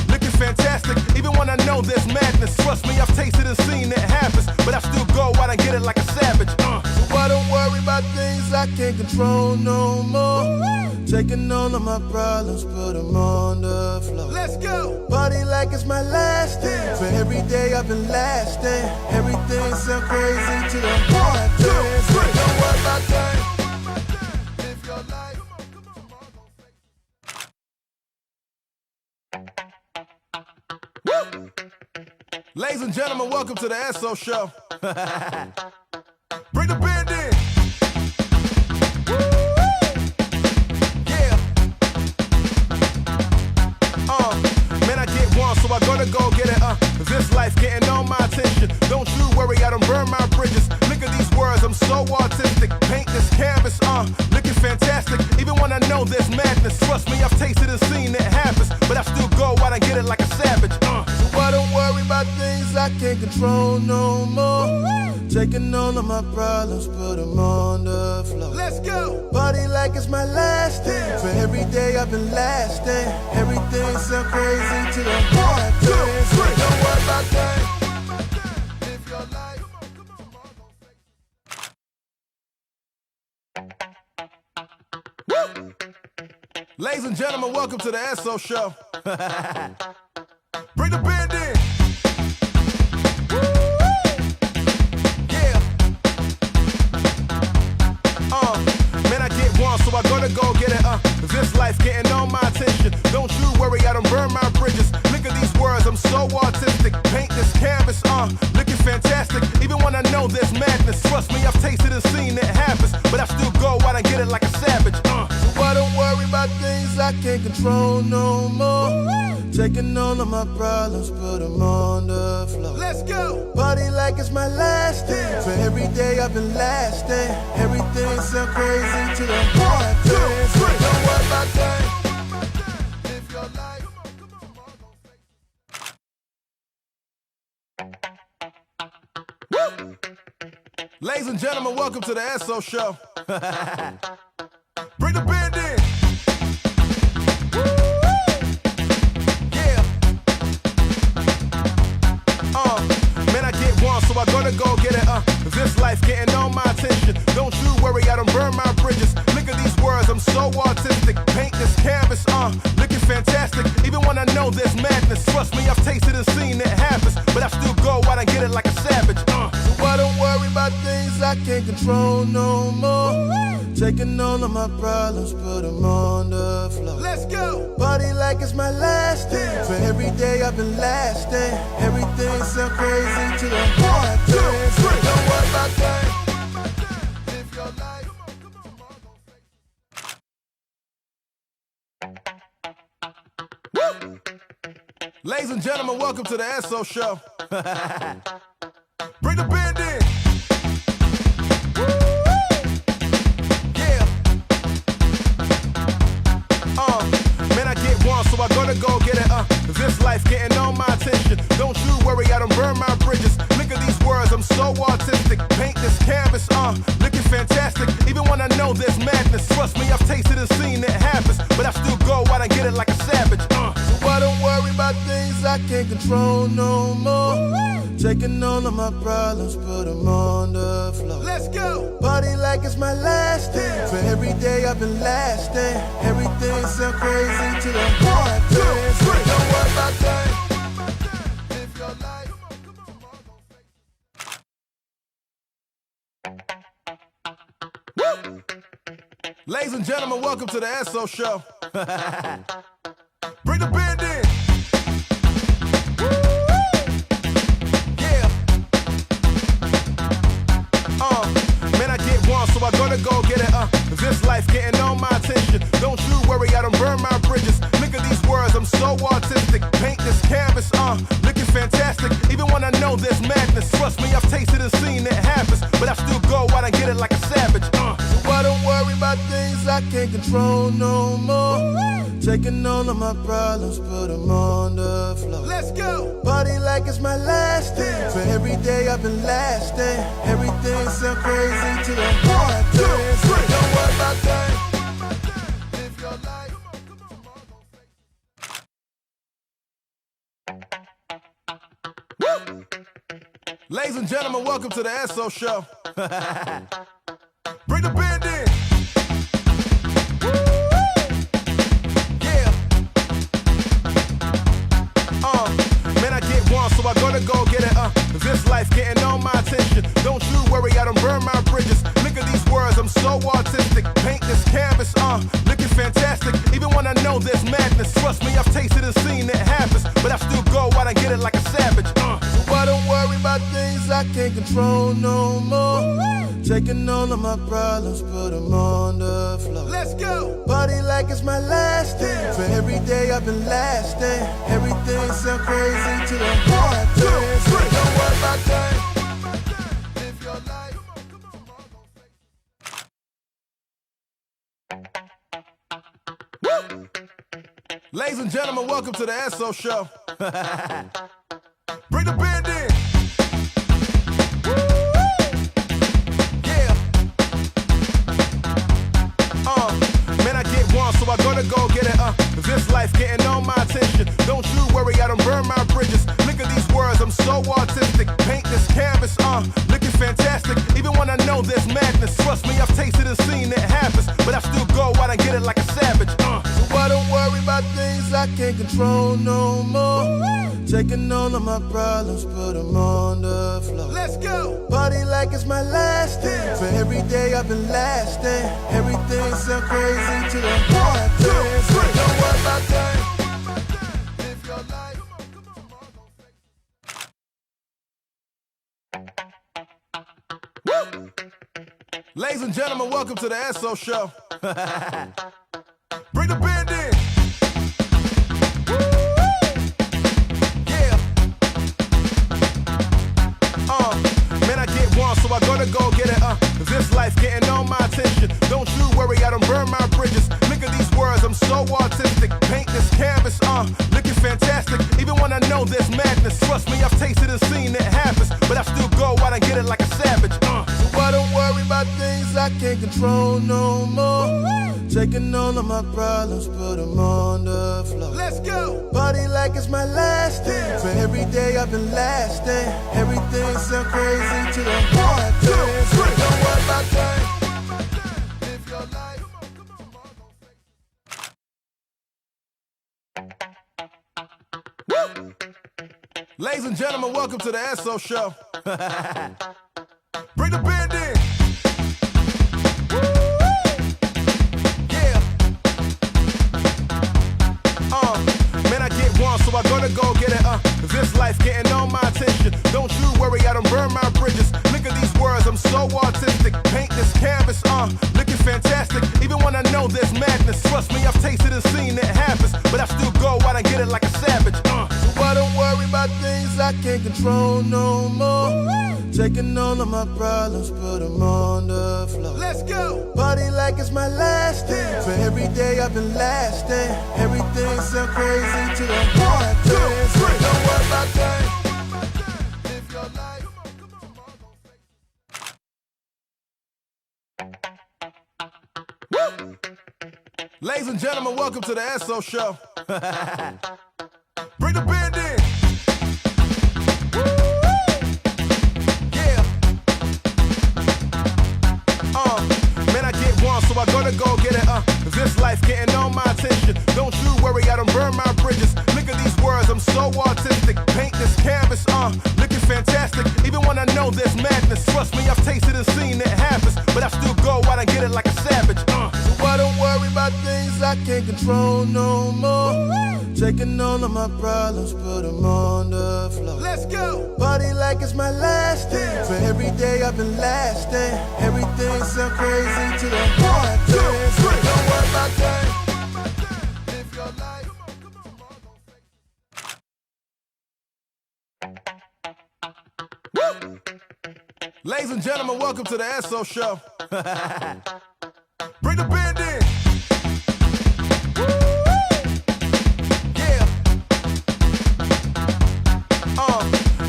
looking fantastic. Even when I know there's madness, trust me, I've tasted and seen it happens. But I still go out and get it like a savage. So I don't worry about things I can't control no more. Taking all of my problems, put them on the floor. Let's go! Party like it's my last day. For every day I've been lasting. Everything sound crazy to the heart. Don't worry about that. Live your life. Woo! Ladies and gentlemen, welcome to the SO Show. Bring the band in. Man, I get one, so I gotta go get it. This life getting all my attention. Don't you worry, I don't burn my bridges. Look at these words, I'm so artistic. Paint this canvas, looking fantastic. Even when I know there's madness, trust me, I've tasted and seen it happens. But I still go out and get it like a savage. So I don't worry about things I can't can't control no more. Taking all of my problems, put them on the floor. Let's go! Party like it's my last day. For every day I've been lasting. Everything so crazy till I'm hard. Don't worry about that. Live your life. Ladies and gentlemen, welcome to the SO Show. Bring the band in. Yeah. Man, I get one, so I gotta go get it. This life getting all my attention. Don't you worry, I don't burn my bridges. Look at these words, I'm so artistic. Paint this canvas, looking fantastic. Even when I know there's madness, trust me, I've tasted and seen it happens. But I still go out and get it like a savage. So I don't worry about things I can't control no more. Taking all of my problems, put them on the floor. Let's go! Party like it's my last day. For every day I've been lasting. Everything so crazy till I'm hard. Don't worry about that. Live your life. Woo! Ladies and gentlemen, welcome to the SO Show. Bring the band in. Man, I get one, so I gotta go get it. This life getting all my attention. Don't you worry, I don't burn my bridges. Look at these words, I'm so artistic. Paint this canvas, looking fantastic. Even when I know there's madness, trust me, I've tasted and seen it happens. But I still go out and get it like a savage. So I don't worry about things I can't control no more. Taking all of my problems, put them on the floor. Let's go! Party like it's my last day. For every day I've been lasting. Everything so crazy till I'm hard. Don't worry about that. Live your life. Woo! Ladies and gentlemen, welcome to the SO Show. Bring the band in. Man, I get one, so I gotta go get it. This life getting all my attention. Don't you worry, I don't burn my bridges. Look at these words, I'm so artistic. Paint this canvas, looking fantastic. Even when I know there's madness, trust me, I've tasted and seen it happens. But I still go out and get it like a savage. So I don't worry about things I can't control no more. Taking all of my problems, put them on the floor. Let's go! Party like it's my last day. For every day I've been lasting. Everything so crazy till I'm hard. Don't worry about that. Live your life. Woo! Ladies and gentlemen, welcome to the SO Show. Bring the band in. Man, I get one, so I gotta go get it. This life getting all my attention. Don't you worry, I don't burn my bridges. Look at these words, I'm so artistic. Paint this canvas, looking fantastic. Even when I know there's madness, trust me, I've tasted and seen it happens. But I still go out and get it like a savage. So I don't worry about things I can't control no more. Taking all of my problems, put them on the floor. Let's go! Party like it's my last day. For every day I've been lasting. Everything so crazy till I'm hard. Don't worry about that. Live your life. Woo! Ladies and gentlemen, welcome to the SO Show. Bring the band in. Man, I get one, so I gotta go get it. This life getting all my attention. Don't you worry, I don't burn my bridges. Look at these words, I'm so artistic. Paint this canvas, looking fantastic. Even when I know there's madness, trust me, I've tasted and seen it happens. But I still go out and get it like a savage. So I don't worry about things I can't control no more. Taking all of my problems, put them on the floor. Let's go! Party like it's my last day. For every day I've been lasting. Everything so crazy till I'm hard. Don't worry about that. Live your life. Woo! Ladies and gentlemen, welcome to the SO Show. Bring the band in. I gotta go get it, this life getting on my attention. Don't you worry, I don't burn my bridges. Look at these words, I'm so artistic. Paint this canvas, looking fantastic. Even when I know there's madness, trust me, I've tasted and seen it happens. But I still go out and get it like a savage, So I don't worry about things I can't control no more. Taking all of my problems, put them on the floor. Let's go! Party like it's my last day. For every day I've been lasting. Everything so crazy to the heart. Don't worry about things. Live your life. Ladies and gentlemen, welcome to the SO Show. Bring the band in. Yeah. Man, I get one, so I gotta go get it. This life getting on my attention. Don't you worry, I don't burn my bridges. Look at these words, I'm so artistic. Paint this canvas, looking fantastic. Even when I know there's madness, trust me, I've tasted and seen it happens. But I still go out and get it like a savage. So I don't worry about things I can't control no more. Taking all of my problems, put them on the floor. Let's go! Party like it's my last day. For every day I've been lasting. Everything so crazy to the heart. Don't worry about things. Live your life. Ladies and gentlemen, welcome to the SO Show. Bring the band in. Yeah. Man, I get one, so I gotta go get it. This life getting on my attention. Don't you worry, I don't burn my bridges. Look at these words, I'm so artistic. Paint this canvas, looking fantastic. Even when I know there's madness, trust me, I've tasted and seen it happens. But I still go out and get it like a savage. So I don't worry about things I can't control no more. Taking all of my problems, put them on the floor. Let's go! Party like it's my last day. For every day I've been lasting. Everything so crazy to the heart. Don't worry about things. Live your life. Ladies and gentlemen, welcome to the SO Show. Bring the band in. Yeah. Man, I get one, so I gotta go get it. This life getting on my attention. Don't you worry, I don't burn my bridges. Look at these words, I'm so artistic. Paint this canvas, looking fantastic. Even when I know there's madness, trust me, I've tasted and seen it happens. But I still go out and get it like a savage. So I don't worry about things I can't control no more. Taking all of my problems, put them on the floor. Let's go! Party like it's my last day. For every day I've been lasting. Everything so crazy to the heart. Don't worry about things. Live your life. Ladies and gentlemen, welcome to the SO Show. Bring the band in. Yeah.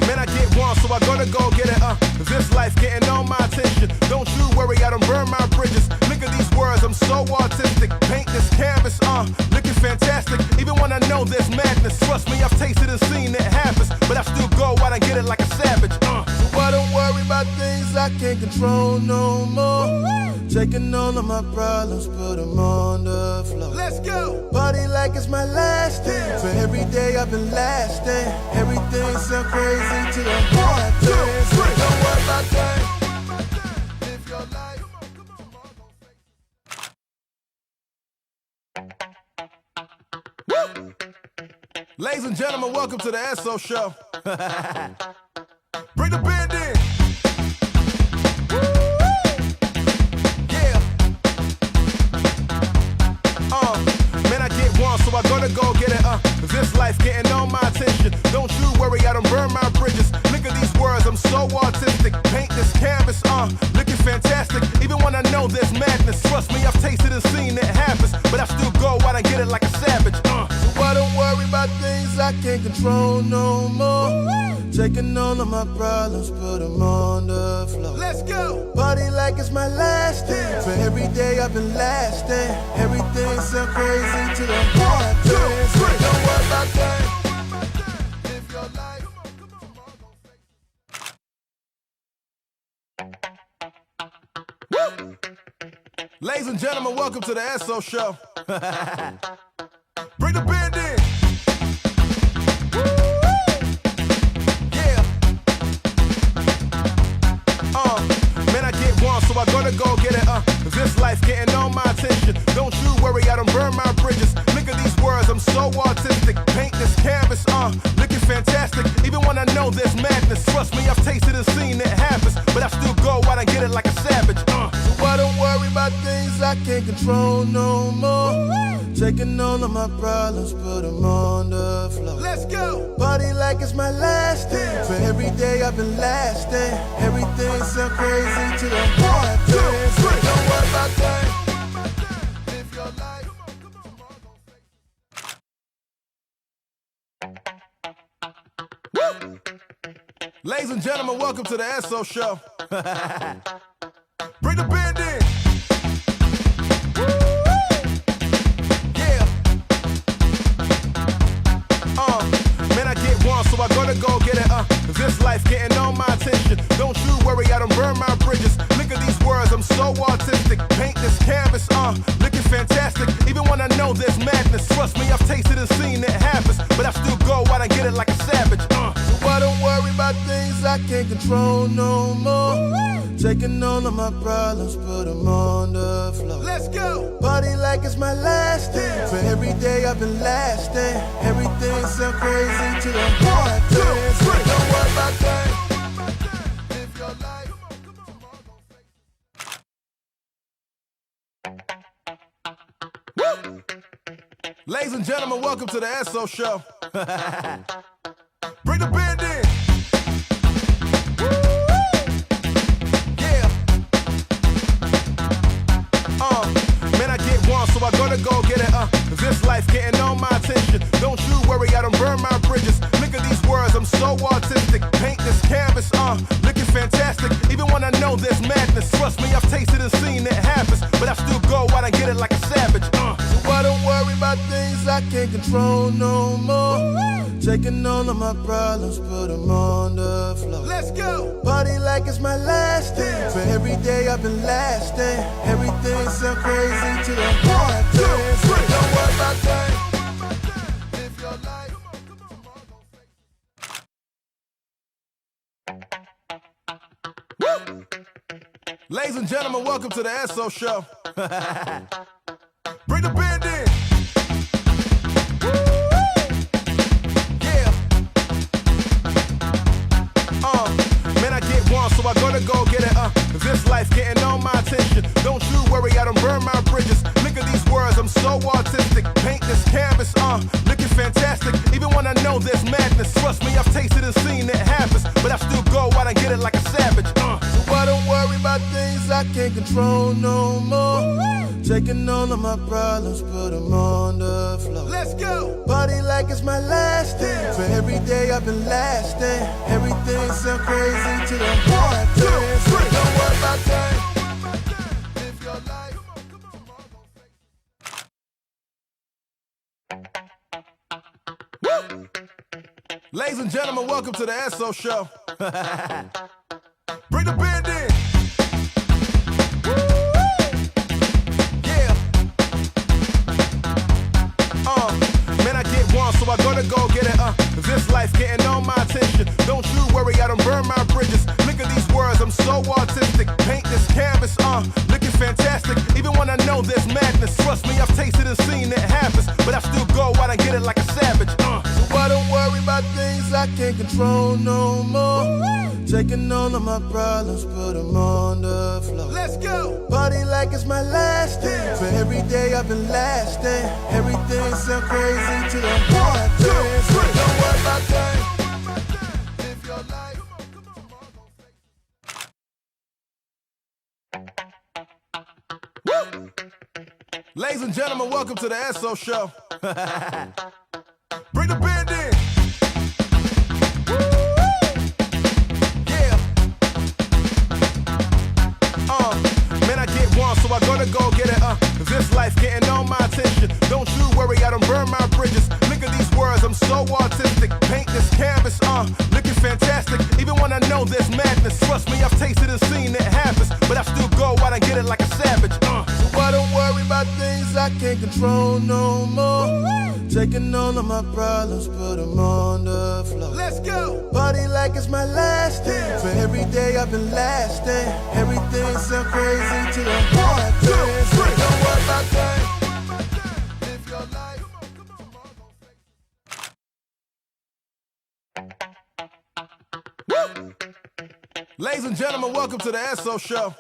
Man, I get one, so I gotta go get it. This life getting on my attention. Don't you worry, I don't burn my bridges. Look at these words, I'm so artistic. Paint this canvas, looking fantastic. Even when I know there's madness, trust me, I've tasted and seen it happens. But I still go out and get it like a savage. So I don't worry about things I can't control no more. Taking all of my problems, put them on the floor. Let's go! Party like it's my last day. For every day I've been lasting. Everything so crazy to the heart. Don't worry about things. Live your life. Ladies and gentlemen, welcome to the SO Show. Bring the band in. Yeah. Man, I get one, so I gotta go get it. This life getting on my attention. Don't you worry, I don't burn my bridges. Look at these words, I'm so artistic. Paint this canvas, looking fantastic. Even when I know there's madness, trust me, I've tasted and seen it happens. But I still go out and get it like a savage. So I don't worry about things things I can't control no more. Taking all of my problems, put them on the floor. Let's go! Party like it's my last day. For every day I've been lasting. Everything sound crazy to the heart. Don't worry about that. Live your life. Ladies and gentlemen, welcome to the Esso Show. Bring the band in. Yeah. Man, I get one, so I gotta go get it. This life getting all my attention. Don't you worry, I don't burn my bridges. Look at these words, I'm so artistic. Paint this canvas, looking fantastic. Even when I know there's madness, trust me, I've tasted and seen it happens. But I still go out and get it like a savage. So I don't worry about things I can't control no more. Taking all of my problems, put them on the floor. Let's go! Party like it's my last day. For every day I've been lasting. Everything sound crazy to the heart. Don't worry about that. Live your life. Woo! Ladies and gentlemen, welcome to the Esso Show. Bring the band in. Man, I get one, so I gotta go get it. This life getting all my attention. Don't you worry, I don't burn my bridges. Look at these words, I'm so artistic. Paint this canvas, looking fantastic. Even when I know there's madness, trust me, I've tasted and seen it happens. But I still go out and get it like a savage. So I don't worry about things I can't control no more. Taking all of my problems, put them on the floor. Let's go! Party like it's my last day. For every day I've been lasting. Everything sound crazy to the heart. Don't worry about that. Live your life. Woo! Ladies and gentlemen, welcome to the Esso Show. Bring the band in. Man, I get one, so I gotta go get it. This life getting all my attention. Don't you worry, I don't burn my bridges. Look at these words, I'm so artistic. Paint this canvas, looking fantastic. Even when I know there's madness, trust me, I've tasted and seen it happens. But I still go out and get it like a savage. So I don't worry about things I can't control no more. Taking all of my problems, put them on the floor. Let's go! Party like it's my last day. For every day I've been lasting. Everything sound crazy to the heart. Don't worry about that. Live your life. Woo! Ladies and gentlemen, welcome to the Esso Show. Bring the band in. Man, I get one, so I gotta go get it. This life getting all my attention. Don't you worry, I don't burn my bridges. Look at these words, I'm so artistic. Paint this canvas, looking fantastic. Even when I know there's madness, trust me, I've tasted and seen it happens. But I still go out and get it like a savage. So I don't worry about things I can't control no more. Taking all of my problems, put them on the floor. Let's go! Party like it's my last day. For every day I've been lasting. Everything sound crazy to the heart. Don't worry about that. Live your life. Woo! Ladies and gentlemen, welcome to the Esso Show. Bring the band in. Man, I get one, so I gotta go get it. This life getting all my attention. Don't you worry, I don't burn my bridges. Look at these words, I'm so artistic. Paint this canvas, looking fantastic. Even when I know there's madness, trust me, I've tasted and seen it happens. But I still go out and get it like a savage. So I don't worry about things I can't control no more. Taking all of my problems, put them on the floor. Let's go! Party like it's my last day. For every day I've been lasting. Everything sound crazy to the heart. Don't worry about that. Live your life. Woo! Ladies and gentlemen, welcome to the Esso Show. Bring the band in. This life getting all my attention. Don't you worry, I don't burn my bridges. Look at these words, I'm so artistic. Paint this canvas, looking fantastic. Even when I know there's madness, trust me, I've tasted and seen it happens. But I still go out and get it like a savage, So I don't worry about things I can't control no more. Taking all of my problems, put them on the floor. Let's go! Party like it's my last day. For every day I've been lasting. Everything sound crazy till the heart turns. Don't worry about things. Live your life. Ladies and gentlemen, welcome to the SO Show.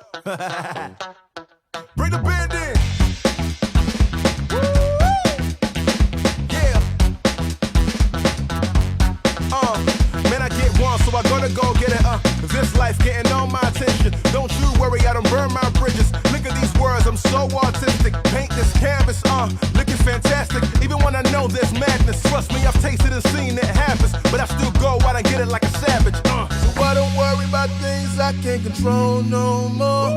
Bring the band in. Yeah. Man, I get one, so I gotta go get it. This life getting all my attention. Don't you worry, I don't burn my bridges. Look at these words, I'm so artistic. Paint this canvas, looking fantastic. Even when I know there's madness, trust me, I've tasted and seen it happens. But I still go out and get it like a savage. So I don't worry about things I can't control no more.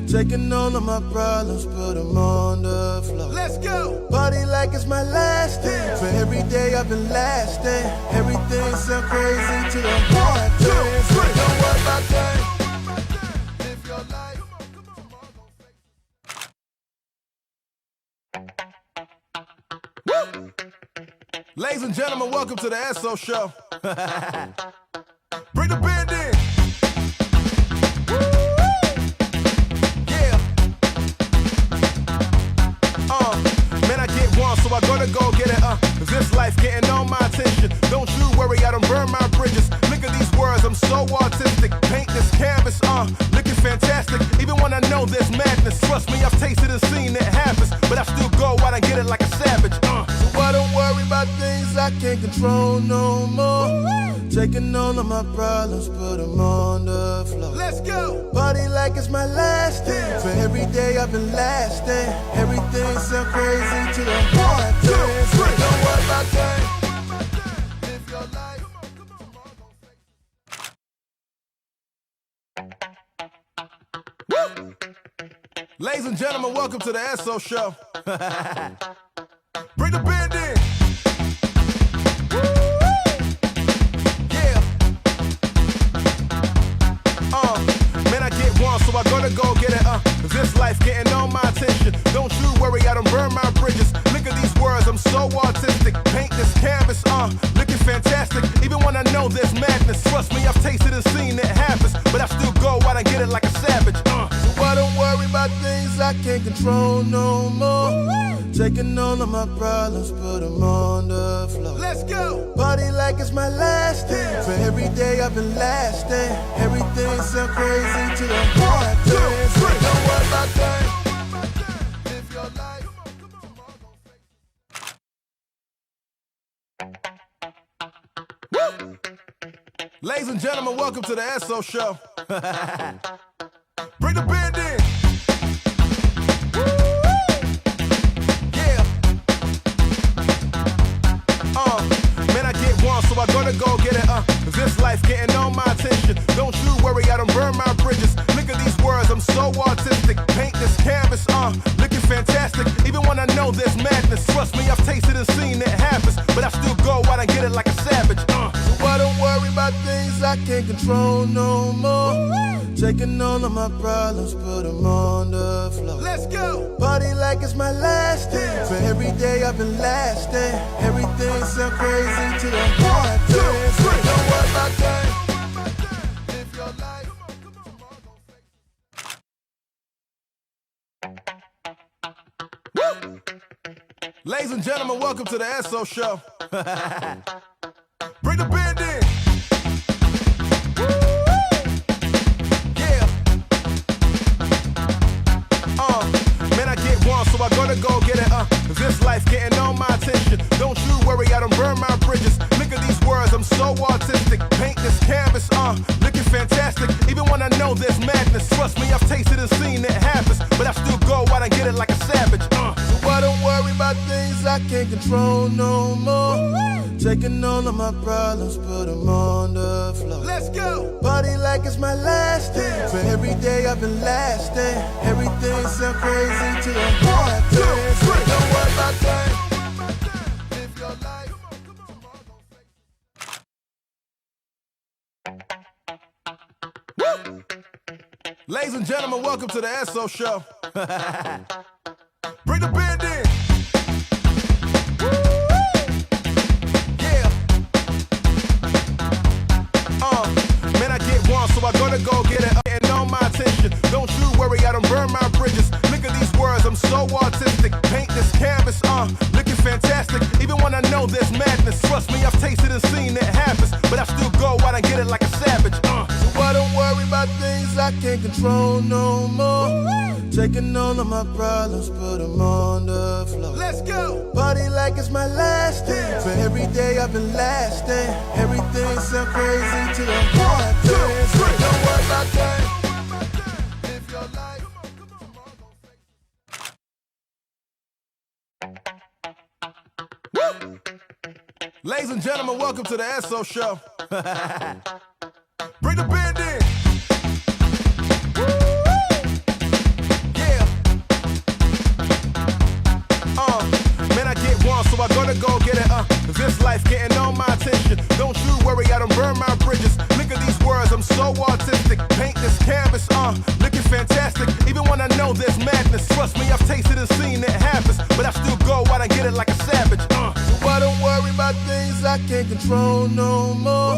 Taking all of my problems, put them on the floor. Let's go! Party like it's my last day. For every day I've been lasting. Everything sound crazy till the heart turns. Don't worry about things. Live your life. Woo! Ladies and gentlemen, welcome to the SO Show. Bring the band in. Man, I get one, so I gotta go get it. This life getting all my attention. Don't you worry, I don't burn my bridges. Look at these words, I'm so artistic. Paint this canvas, looking fantastic. Even when I know there's madness, trust me, I've tasted and seen it happens. But I still go out and get it like a savage. So I don't worry about things I can't control no more. Taking all of my problems, put them on the floor. Let's go! Party like it's my last day. For every day I've been lasting. Everything sound crazy till the heart turns. Don't worry about things. Live your life. Woo! Ladies and gentlemen, welcome to the SO Show. Bring the band in. Man, I get one, so I gotta go get it. This life getting all my attention. Don't you worry, I don't burn my bridges. Look at these words, I'm so artistic. Paint this canvas, looking fantastic. Even when I know there's madness, trust me, I've tasted and seen it happens. But I still go out and get it like a savage. So I don't worry about things I can't control no more. Taking all of my problems, put them on the floor. Let's go! Party like it's my last day. For every day I've been lasting. Everything sound crazy till the heart turns. Don't worry about things. Live your life. Woo! Ladies and gentlemen, welcome to the SO Show. Bring the band in. Man, I get one, so I gotta go get it. This life getting all my attention. Don't you worry, I don't burn my bridges. Look at these words, I'm so artistic. Paint this canvas, looking fantastic. Even when I know there's madness, trust me, I've tasted and seen it happens. But I still go out and get it like a savage. So I don't worry about things I can't control no more. Taking all of my problems, put them on the floor. Let's go! Party like it's my last day. For every day I've been lasting. Everything sound crazy till the heart turns. Don't worry about things. Live your life. Woo! Ladies and gentlemen, welcome to the SO Show. Bring the band in. Man, I get one, so I gotta go get it. This life getting all my attention. Don't you worry, I don't burn my bridges. Look at these words, I'm so artistic. Paint this canvas, looking fantastic. Even when I know there's madness, trust me, I've tasted and seen it happens. But I still go out and get it like a savage. So I don't worry about things I can't control no more. Taking all of my problems, put them on the floor. Let's go! Party like it's my last day. For every day I've been lasting. Everything sound crazy till I'm hard. Don't worry about that. Live your life. Woo! Ladies and gentlemen, welcome to the SO Show. Bring the band in. Man, I get one, so I gotta go get it. And all my attention. Don't you worry, I don't burn my bridges. Look at these words, I'm so artistic. Paint this canvas, looking fantastic. Even when I know there's madness. Trust me, I've tasted and seen it happens. But I still go out and get it like a savage, So I don't worry about things I can't control no more. Taking all of my problems, put them on the floor. Let's go! Party like it's my last day. For every day I've been lasting. Everything sound crazy till I'm hard. Don't worry about that. Live your life. Woo! Ladies and gentlemen, welcome to the SO Show. Bring the band in. Man, I get one, so I gotta go get it, This life getting all my attention. Don't you worry, I don't burn my bridges. Look at these words, I'm so artistic. Paint this canvas, looking fantastic. Even when I know there's madness. Trust me, I've tasted and seen it happens. But I still go out and get it like a savage, So I don't worry about things I can't control no more.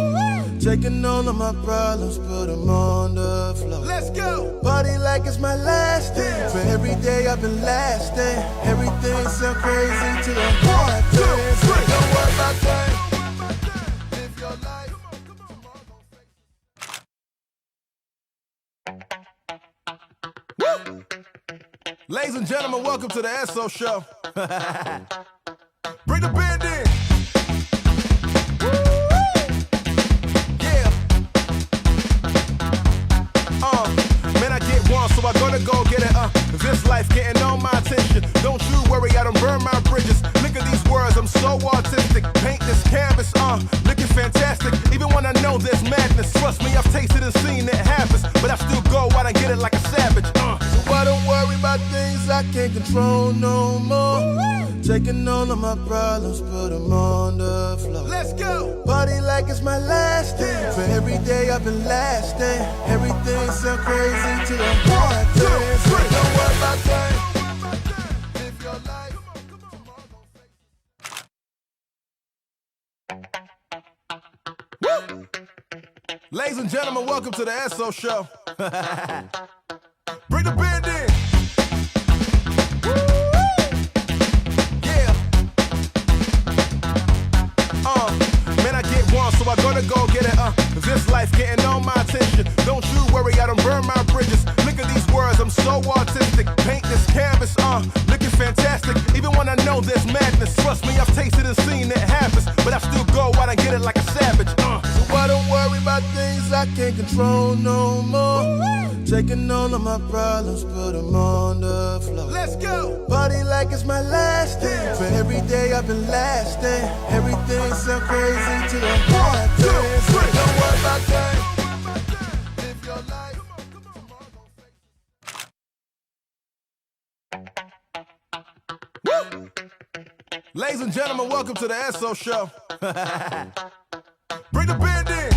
Taking all of my problems, put them on the floor. Let's go! Party like it's my last day. For every day I've been lasting. Everything sound crazy till I'm hard. Don't worry about that. Live your life. Woo! Ladies and gentlemen, welcome to the SO Show. Bring the band in. Man, I get one, so I gotta go get it, This life getting all my attention. Don't you worry, I don't burn my bridges. Look at these words, I'm so artistic. Paint this canvas, looking fantastic. Even when I know there's madness. Trust me, I've tasted and seen it happens. But I still go out and get it like a savage, So I don't worry about things I can't control no more. Taking all of my problems, put them on the floor. Let's go! Party like it's my last day. For every day I've been lasting. Everything sound crazy till I'm hard. Don't worry about that. Live your life. Woo! Ladies and gentlemen, welcome to the SO Show. Bring the band in. Man, I get one, so I gotta go get it, This life getting all my attention. Don't you worry, I don't burn my bridges. Look at these words, I'm so artistic. Paint this canvas, looking fantastic. Even when I know there's madness. Trust me, I've tasted and seen it happens. But I still go out and get it like a savage, So I don't worry about things I can't control no more. Taking all of my problems, put them on the floor. Let's go! Party like it's my last day. For every day I've been lasting. Everything sound crazy till I'm hard. Don't worry about that. Live your life. Woo! Ladies and gentlemen, welcome to the SO Show. Bring the band in.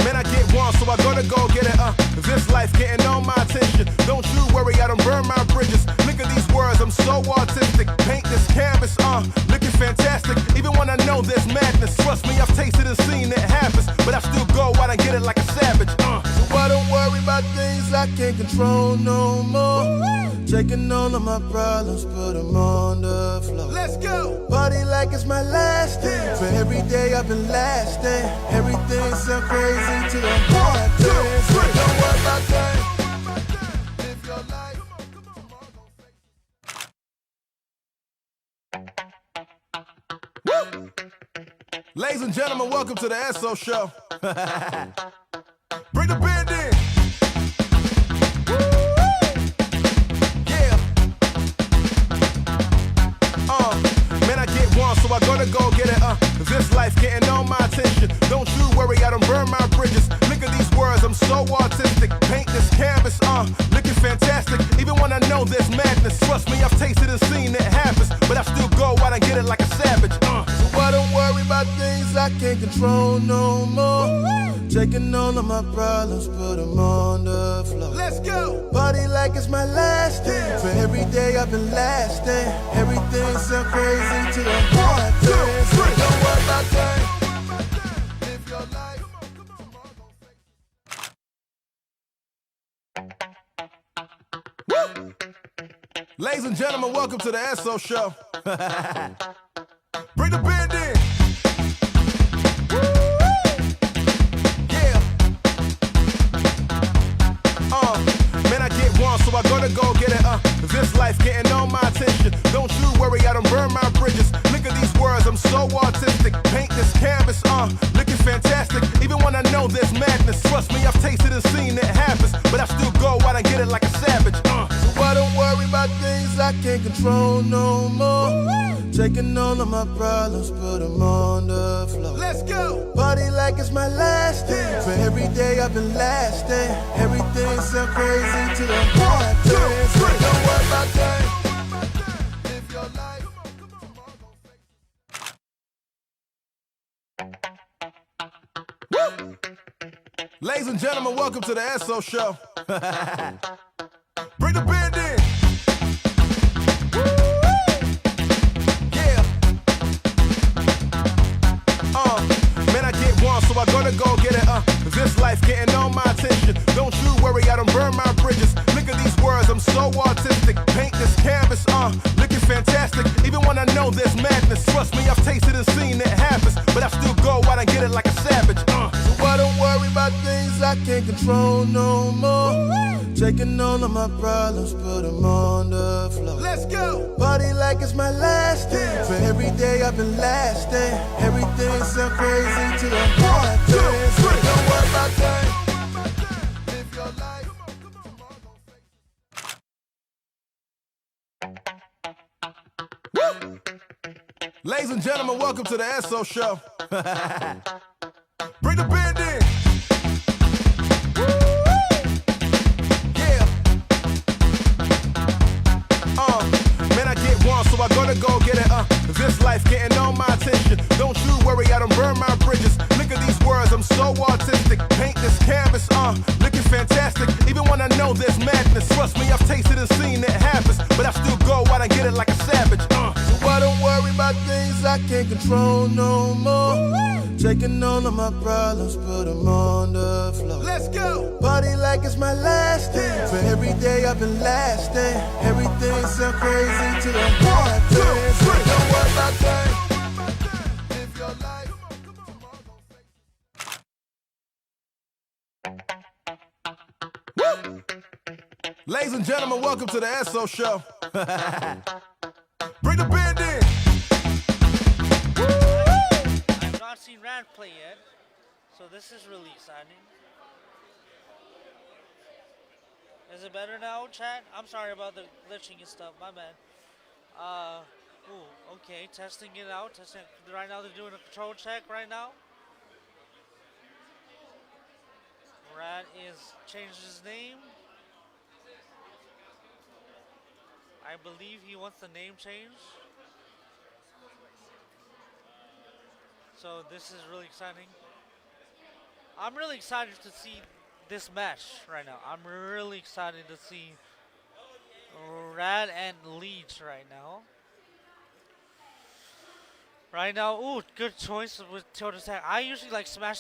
Man, I get one, so I gotta go get it, This life getting all my attention. Don't you worry, I don't burn my bridges. Look at these words, I'm so artistic. Paint this canvas, looking fantastic. Even when I know there's madness. Trust me, I've tasted and seen it happens. But I still go out and get it like a savage, So I don't worry about things I can't control no more. Taking all of my problems, put them on the floor. Let's go! Party like it's my last day. For every day I've been lasting. Everything sound crazy till I'm hard. Don't worry about that. Live your life. Woo! Ladies and gentlemen, welcome to the SO Show. Bring the band in. Don't you worry, I don't burn my bridges. Look at these words, I'm so artistic. Paint this canvas, looking fantastic. Even when I know there's madness, trust me, I've tasted and seen it happens. But I still go out and get it like a savage. So I don't worry about things I can't control no more. Taking all of my problems, put them on the floor. Let's go! Party like it's my last day. For every day I've been lasting. Everything sound crazy to the heart. Don't worry about things. Live your life. Woo! Ladies and gentlemen, welcome to the SO Show. Bring the band in. Man, I get one, so I gotta go get it, This life getting all my attention. Don't you worry, I don't burn my bridges. Look at these words, I'm so artistic. Paint this canvas, looking fantastic. Even when I know there's madness, trust me, I've tasted and seen it happens. But I still go out and get it like a savage, So I don't worry about things I can't control no more. Taking all of my problems, put them on the floor. Let's go! Party like it's my last day. For every day I've been lasting. Everything sound crazy to the heart. Don't worry about things. Live your life. Woo! Ladies and gentlemen, welcome to the SO Show. Bring the band in. Man, I get one, so I gotta go get it, This life getting all my attention. Don't you worry, I don't burn my bridges. Look at these words, I'm so artistic. Paint this canvas, looking fantastic. Even when I know there's madness, trust me, I've tasted and seen it happens. But I still go out and get it like a savage, So I don't worry about things I can't control no more. Taking all of my problems, put them on the floor. Let's go! Party like it's my last day. For every day I've been lasting. Everything sound crazy to the heart. Don't worry about things. Live your life. Woo! Ladies and gentlemen, welcome to the SO Show. Bring the band in. Man, I get one, so I gotta go get it, This life getting all my attention. Don't you worry, I don't burn my bridges. Look at these words, I'm so artistic. Paint this canvas, looking fantastic. Even when I know there's madness, trust me, I've tasted and seen it happens. But I still go out and get it like a savage, So I don't worry about things I can't control no more. Taking all of my problems, put them on the floor. Let's go! Party like it's my last day. For every day I've been lasting. Everything sound crazy to the heart. Don't worry about things. Live your life. Woo! Ladies and gentlemen, welcome to the SO Show. Bring the band in. I've not seen Rad play yet, so this is really exciting. Is it better now, chat? I'm sorry about the glitching and stuff, my bad. Okay, testing it out. Testing. Right now they're doing a control check right now. Rad is changed his name. I believe he wants the name changed. So this is really exciting. I'm really excited to see this match right now. I'm really excited to see Rad and Leech right now. Right now, ooh, good choice with tilt attack. I usually like smash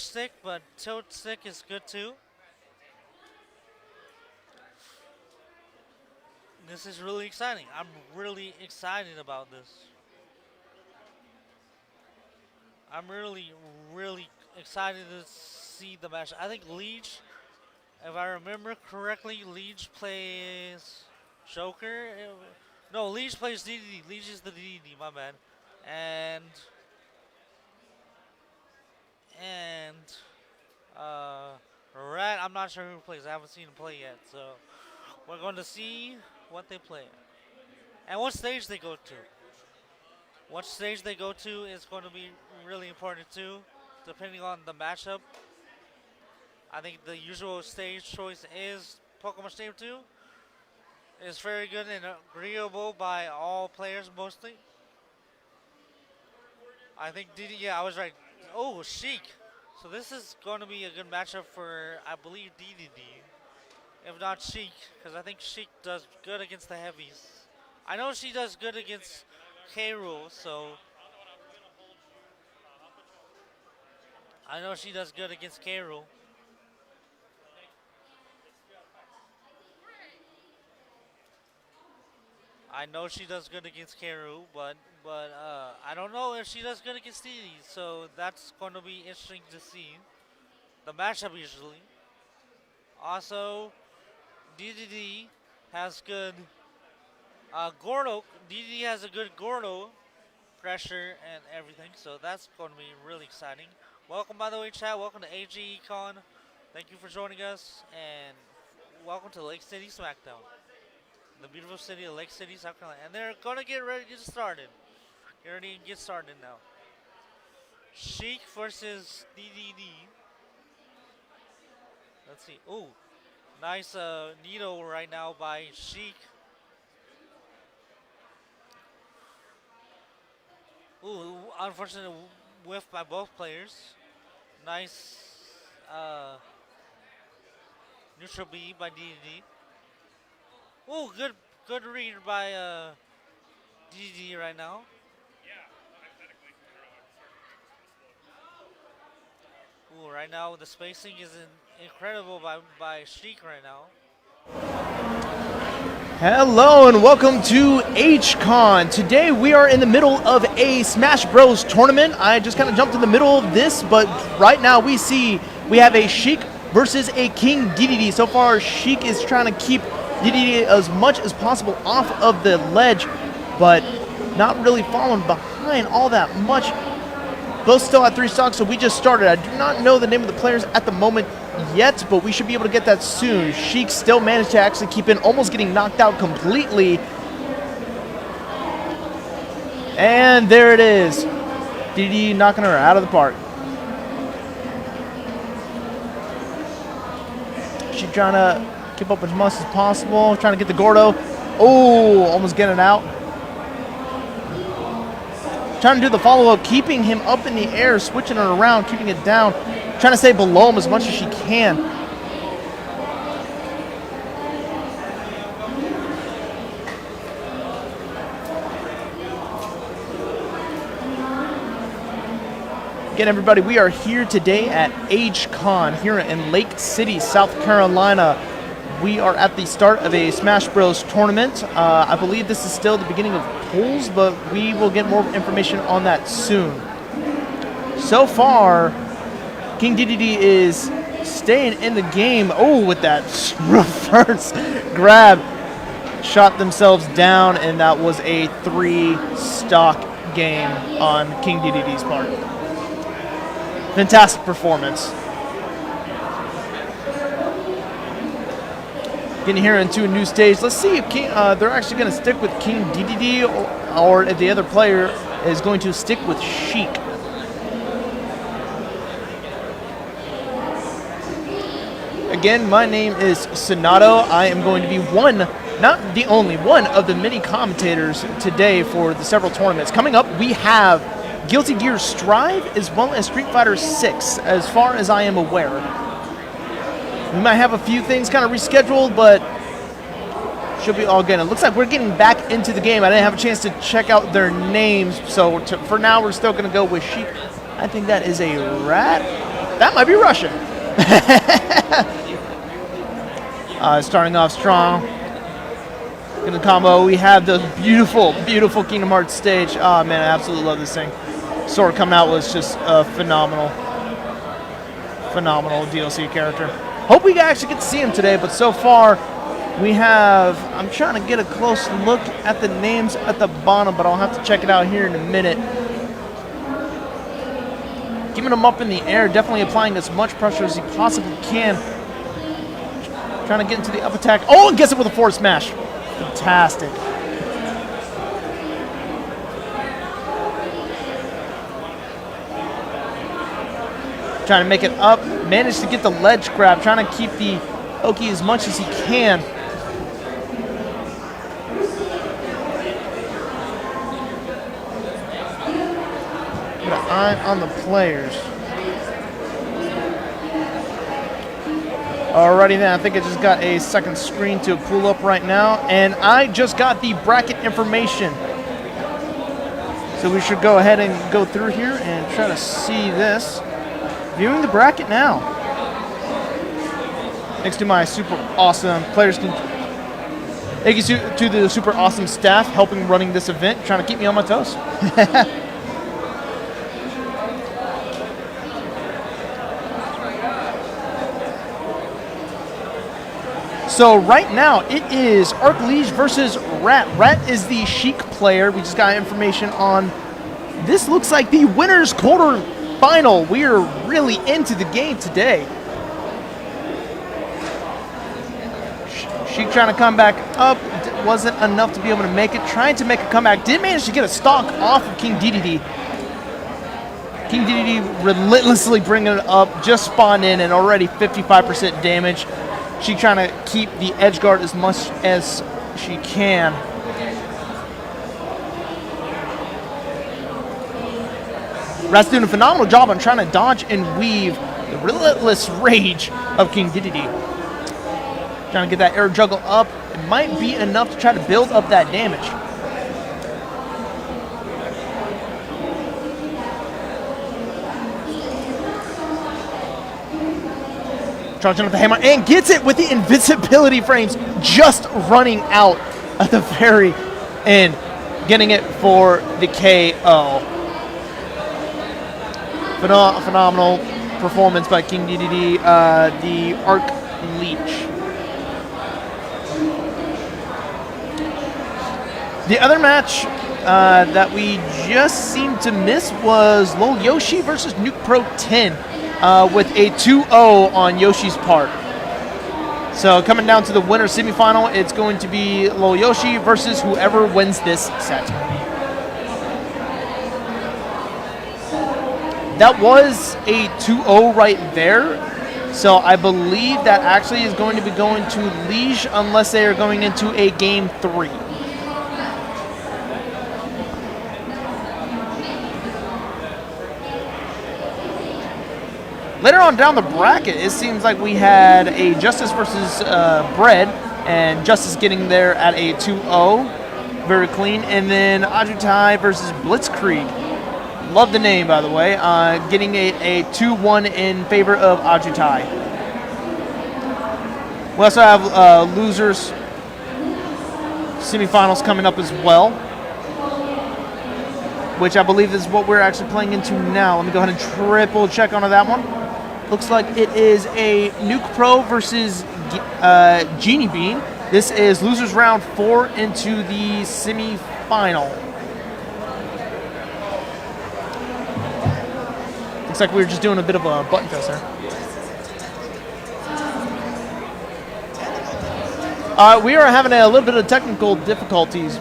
stick, but tilt stick is good too. This is really exciting. I'm really excited about this. I'm really, really excited to see the match. I think Leech, if I remember correctly, Leech plays Joker. No, Leech plays DDD. Leech is the DDD, my bad. And Rat, I'm not sure who plays. I haven't seen him play yet, so we're going to see what they play and what stage they go to. What stage they go to is going to be really important too. depending on the matchup. I think the usual stage choice is Pokemon Stadium 2. It's very good and agreeable by all players mostly. I think yeah, I was right. Oh, Sheik. So this is going to be a good matchup for, I believe, DDD. If not Sheik, because I think Sheik does good against the heavies. I know she does good against K-Rool, so I know she does good against K-Rool. I know she does good against K-Rool, but I don't know if she does good against DD, so that's going to be interesting to see. The matchup usually. Also, DDD has good Gordo. DDD has a good Gordo pressure and everything, so that's going to be really exciting. Welcome, by the way, chat. Welcome to AG Econ. Thank you for joining us, and welcome to Lake City SmackDown, the beautiful city of Lake City, South Carolina. And they're going to get ready to get started. Get ready to get started now. Sheik versus DDD. Let's see. Ooh, nice needle right now by Sheik. Ooh, unfortunate whiff by both players. Nice neutral B by DDD. Ooh, good read by DDD right now. Ooh, right now the spacing is incredible by Sheik right now. Hello and welcome to HCon. Today we are in the middle of a Smash Bros tournament. I just kind of jumped in the middle of this, but right now we have a Sheik versus a King DDD. So far, Sheik is trying to keep DDD as much as possible off of the ledge, but not really falling behind all that much. Both still at 3 stocks, so we just started. I do not know the name of the players at the moment yet, but we should be able to get that soon. Sheik still managed to actually keep in, almost getting knocked out completely. And there it is. DD knocking her out of the park. She's trying to keep up as much as possible, trying to get the Gordo. Oh, almost getting out. Trying to do the follow-up, keeping him up in the air, switching it around, keeping it down, trying to stay below him as much as she can. Again, everybody, we are here today at HCon here in Lake City, South Carolina. We are at the start of a Smash Bros tournament. I believe this is still the beginning of pools, but we will get more information on that soon. So far, King DDD is staying in the game. Oh, with that reverse grab, shot themselves down, and that was a 3-stock game on King DDD's part. Fantastic performance. Getting here into a new stage. Let's see if they're actually going to stick with King DDD or if the other player is going to stick with Sheik. Again, my name is Sonato. I am going to be one, not the only one, of the many commentators today for the several tournaments. Coming up, we have Guilty Gear Strive as well as Street Fighter 6, as far as I am aware. We might have a few things kind of rescheduled, but should be all good. It looks like we're getting back into the game. I didn't have a chance to check out their names, so for now we're still going to go with Sheik. I think that is a rat. That might be Russian. Starting off strong. In the combo, we have the beautiful, beautiful Kingdom Hearts stage. Oh man, I absolutely love this thing. Sora coming out was just a phenomenal DLC character. Hope we actually get to see him today, but so far we have, I'm trying to get a close look at the names at the bottom, but I'll have to check it out here in a minute. Keeping him up in the air, definitely applying as much pressure as he possibly can. Trying to get into the up attack. Oh, and gets it with a forward smash. Fantastic. trying to make it up. Managed to get the ledge grab, trying to keep the Oki as much as he can. Put an eye on the players. Alrighty then, I think I just got a second screen to pull up right now, and I just got the bracket information. So we should go ahead and go through here and try to see this. Viewing the bracket now. Thanks to my super awesome players. Thank you to the super awesome staff helping running this event, trying to keep me on my toes. So right now it is Arc Liege versus Rat. Rat is the Sheik player. We just got information on. This looks like the winners quarter final. We are really into the game today. Sheik trying to come back up. Wasn't enough to be able to make it. Trying to make a comeback. Did manage to get a stock off of King Dedede. King Dedede relentlessly bringing it up. Just spawned in and already 55% damage. Sheik trying to keep the edge guard as much as she can. Rat's doing a phenomenal job on trying to dodge and weave the relentless rage of King Dedede. Trying to get that air juggle up. It might be enough to try to build up that damage. Charging up the hammer and gets it with the invincibility frames just running out at the very end. Getting it for the KO. Phenomenal performance by King Dedede, the Arc Liege. The other match that we just seemed to miss was Lil Yoshi versus Nuke Pro 10. With a 2-0 on Yoshi's part. So coming down to the winner semifinal, it's going to be Lil Yoshi versus whoever wins this set. That was a 2-0 right there. So I believe that actually is going to be going to Liege unless they are going into a game 3. Later on down the bracket, it seems like we had a Justice versus Bread, and Justice getting there at a 2-0, very clean, and then Ajutai versus Blitzkrieg. Love the name, by the way, getting a 2-1 in favor of Ajutai. We also have losers semifinals coming up as well, which I believe is what we're actually playing into now. Let me go ahead and triple check onto that one. Looks like it is a Nuke Pro versus Genie Bean. This is losers round 4 into the semi-final. Looks like we were just doing a bit of a button press there. We are having a little bit of technical difficulties.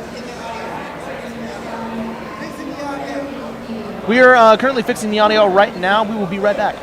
We are currently fixing the audio right now. We will be right back.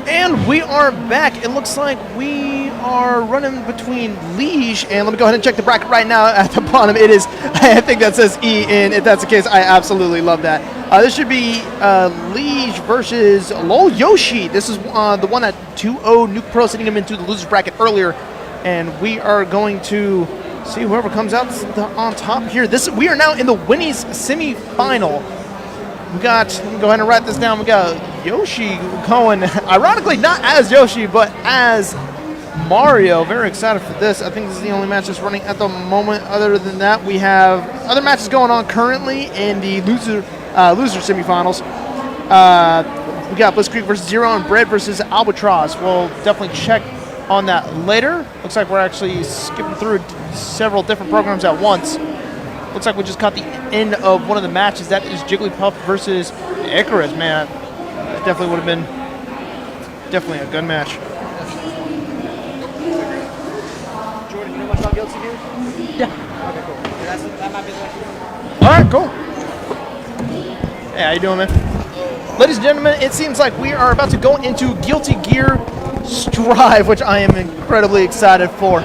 And we are back. It looks like we are running between Liege, and let me go ahead and check the bracket right now. At the bottom, it is, I think that says E, and if that's the case, I absolutely love that. This should be Liege versus Lol Yoshi. This is the one at 2-0 Nuke Pro, sending him into the loser's bracket earlier, and we are going to see whoever comes out on top here. We are now in the Winnie's semifinal. We got, let me go ahead and write this down. We got Yoshi going, ironically, not as Yoshi, but as Mario. Very excited for this. I think this is the only match that's running at the moment. Other than that, we have other matches going on currently in the loser semifinals. We got Blitzkrieg versus Zero and Bread versus Albatross. We'll definitely check on that later. Looks like we're actually skipping through several different programs at once. Looks like we just caught the end of one of the matches. That is Jigglypuff versus Icarus. Man, that definitely would have been definitely a good match. Jordan, you know much about Guilty Gear? Yeah. Okay, cool. That might be the one. All right, cool. Hey, how you doing, man? Ladies and gentlemen, it seems like we are about to go into Guilty Gear Strive, which I am incredibly excited for.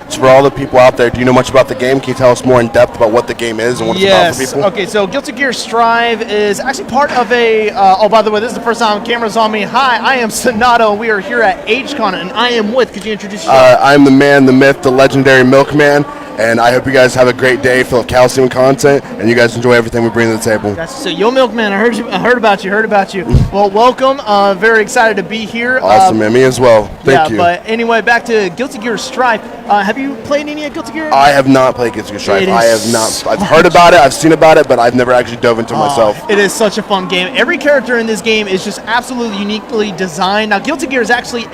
So for all the people out there, do you know much about the game? Can you tell us more in depth about what the game is and what it's about for people? Okay, so Guilty Gear Strive is actually part of a, oh, by the way, this is the first time camera's on me. Hi, I am Sonato, and we are here at HCon, and I am with, could you introduce yourself? I'm the man, the myth, the legendary Milkman, and I hope you guys have a great day full of calcium content, and you guys enjoy everything we bring to the table. So, Yo Milkman, I heard about you. Well, welcome. Very excited to be here. Awesome, man. Me as well. Thank you. But anyway, back to Guilty Gear Strive. Have you played any of Guilty Gear? I have not played Guilty Gear Strive. It I have is not. I've heard about it. I've seen about it, but I've never actually dove into it myself. It is such a fun game. Every character in this game is just absolutely uniquely designed. Now, Guilty Gear is actually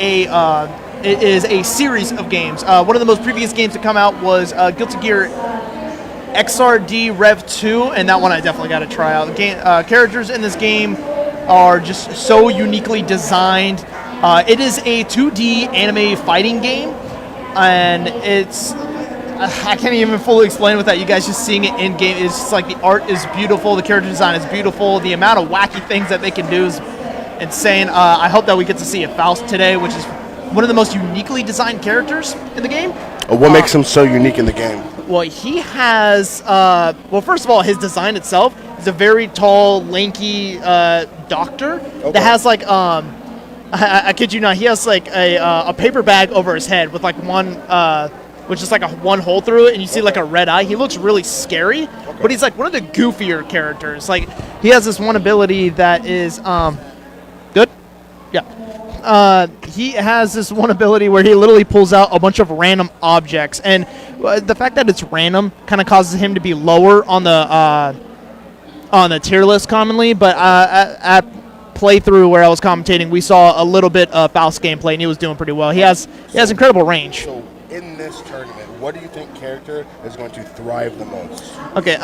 it is a series of games. One of the most previous games to come out was Guilty Gear XRD Rev 2, and that one I definitely got to try out. The game, characters in this game are just so uniquely designed. It is a 2D anime fighting game, and it's, I can't even fully explain without you guys just seeing it in game. It's just like the art is beautiful, the character design is beautiful, the amount of wacky things that they can do is insane. I hope that we get to see a Faust today, which is one of the most uniquely designed characters in the game. What makes him so unique in the game? Well, he has, well, first of all, his design itself is a very tall, lanky doctor that has like, I kid you not, he has like a paper bag over his head with like one, which is like one hole through it, and you see like a red eye. He looks really scary, but he's like one of the goofier characters. Like, he has this one ability that is, good? Yeah. He has this one ability where he literally pulls out a bunch of random objects, and the fact that it's random kind of causes him to be lower on the tier list commonly. But at playthrough where I was commentating, we saw a little bit of Faust gameplay, and he was doing pretty well. He has incredible range. So in this tournament, what do you think character is going to thrive the most? Okay,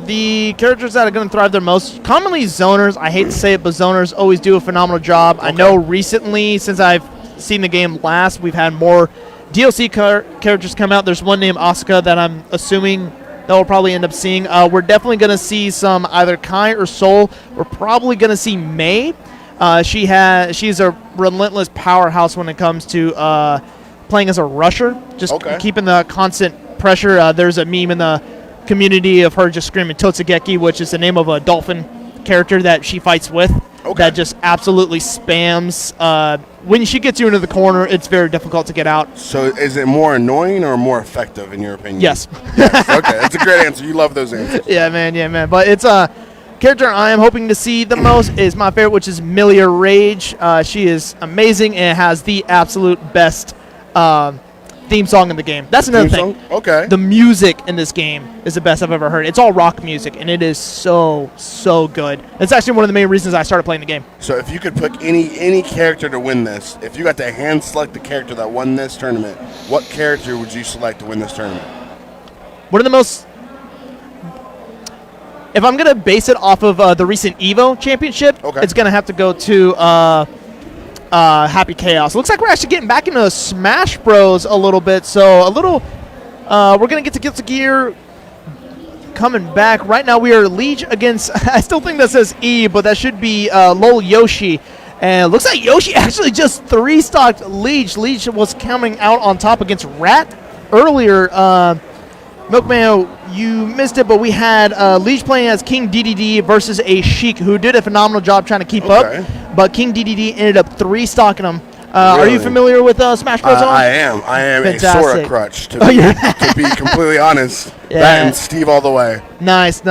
the characters that are going to thrive the most, commonly zoners. I hate to say it, but zoners always do a phenomenal job. Okay. I know recently, since I've seen the game last, we've had more DLC characters come out. There's one named Asuka that I'm assuming that we'll probably end up seeing. We're definitely going to see some either Kai or Soul. We're probably going to see Mei. She's a relentless powerhouse when it comes to playing as a rusher, just keeping the constant pressure. There's a meme in the community of her just screaming Totsugeki, which is the name of a dolphin character that she fights with, that just absolutely spams. When she gets you into the corner, it's very difficult to get out. So is it more annoying or more effective in your opinion? Yes. Yes. Okay, that's a great answer. You love those answers. Yeah, man. But it's a character I am hoping to see the most is my favorite, which is Milia Rage. She is amazing and has the absolute best theme song in the game. That's another thing. Okay. The music in this game is the best I've ever heard. It's all rock music, and it is so good. It's actually one of the main reasons I started playing the game. So if you could pick any character to win this, if you got to hand select the character that won this tournament, what character would you select to win this tournament? One of the most... If I'm going to base it off of the recent EVO championship, it's going to have to go to... Happy Chaos. Looks like we're actually getting back into Smash Bros. A little bit, so we're going to get to Guilty Gear coming back. Right now we are Liege against, I still think that says E, but that should be Lol Yoshi. And it looks like Yoshi actually just 3-stocked Leech. Leech was coming out on top against Rat earlier. Milkman, you missed it, but we had Leech playing as King DDD versus a Sheik who did a phenomenal job trying to keep Okay. up. But King DDD ended up 3-stocking him. Are you Really? familiar with Smash Bros? I am a Sora Fantastic. crutch, Oh, you're- to be completely honest. Yeah. That and Steve all the way. Nice.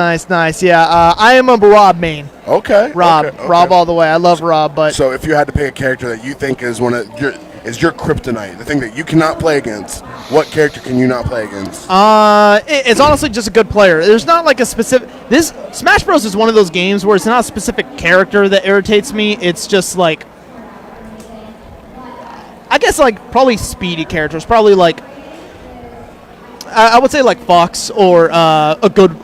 Yeah, I am a Rob main. Okay. Rob. okay. Rob all the way. I love Rob, but So if you had to pick a character that you think is your kryptonite, the thing that you cannot play against, what character can you not play against? it's honestly just a good player. There's not like a specific. This Smash Bros is one of those games where it's not a specific character that irritates me. It's just like, I guess like probably speedy characters. Probably like I would say like Fox or a good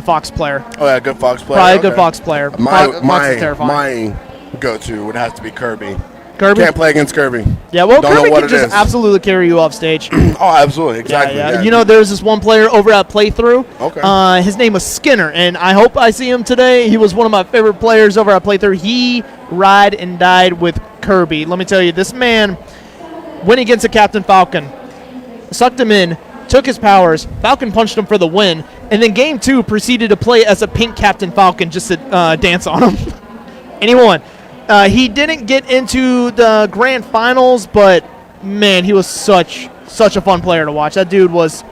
Fox player. Oh yeah, good Fox player. Probably a good Okay. Fox player. Fox is terrifying. My go-to would have to be Kirby. Kirby. Can't play against Kirby. Yeah, well, Don't know Kirby what can it just is. absolutely carry you off stage. Oh, absolutely, exactly. Yeah. You know, there's this one player over at Playthrough. Okay. His name was Skinner, and I hope I see him today. He was one of my favorite players over at Playthrough. He ride and died with Kirby. Let me tell you, this man went against a Captain Falcon, sucked him in, took his powers. Falcon punched him for the win, and then Game 2 proceeded to play as a pink Captain Falcon just to dance on him. And he won. He didn't get into the grand finals, but man, he was such a fun player to watch. That dude was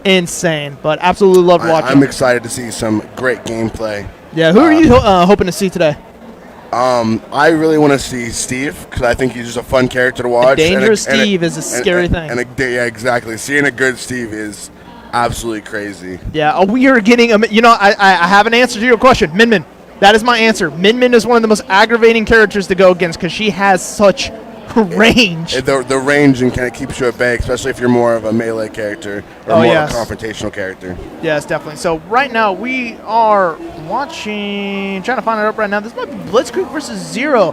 insane, but absolutely loved watching I'm him. excited to see some great gameplay. Yeah, who are you hoping to see today? I really want to see Steve because I think he's just a fun character to watch. dangerous Steve is a scary thing. Yeah, exactly. Seeing a good Steve is absolutely crazy. Yeah, we are getting I have an answer to your question. Min Min. That is my answer. Min Min is one of the most aggravating characters to go against because she has such range. The range and kind of keeps you at bay, especially if you're more of a melee character or Oh, more yes. of a confrontational character. Yes, definitely. So right now we are trying to find it up right now. This might be Blitzkrieg versus Zero.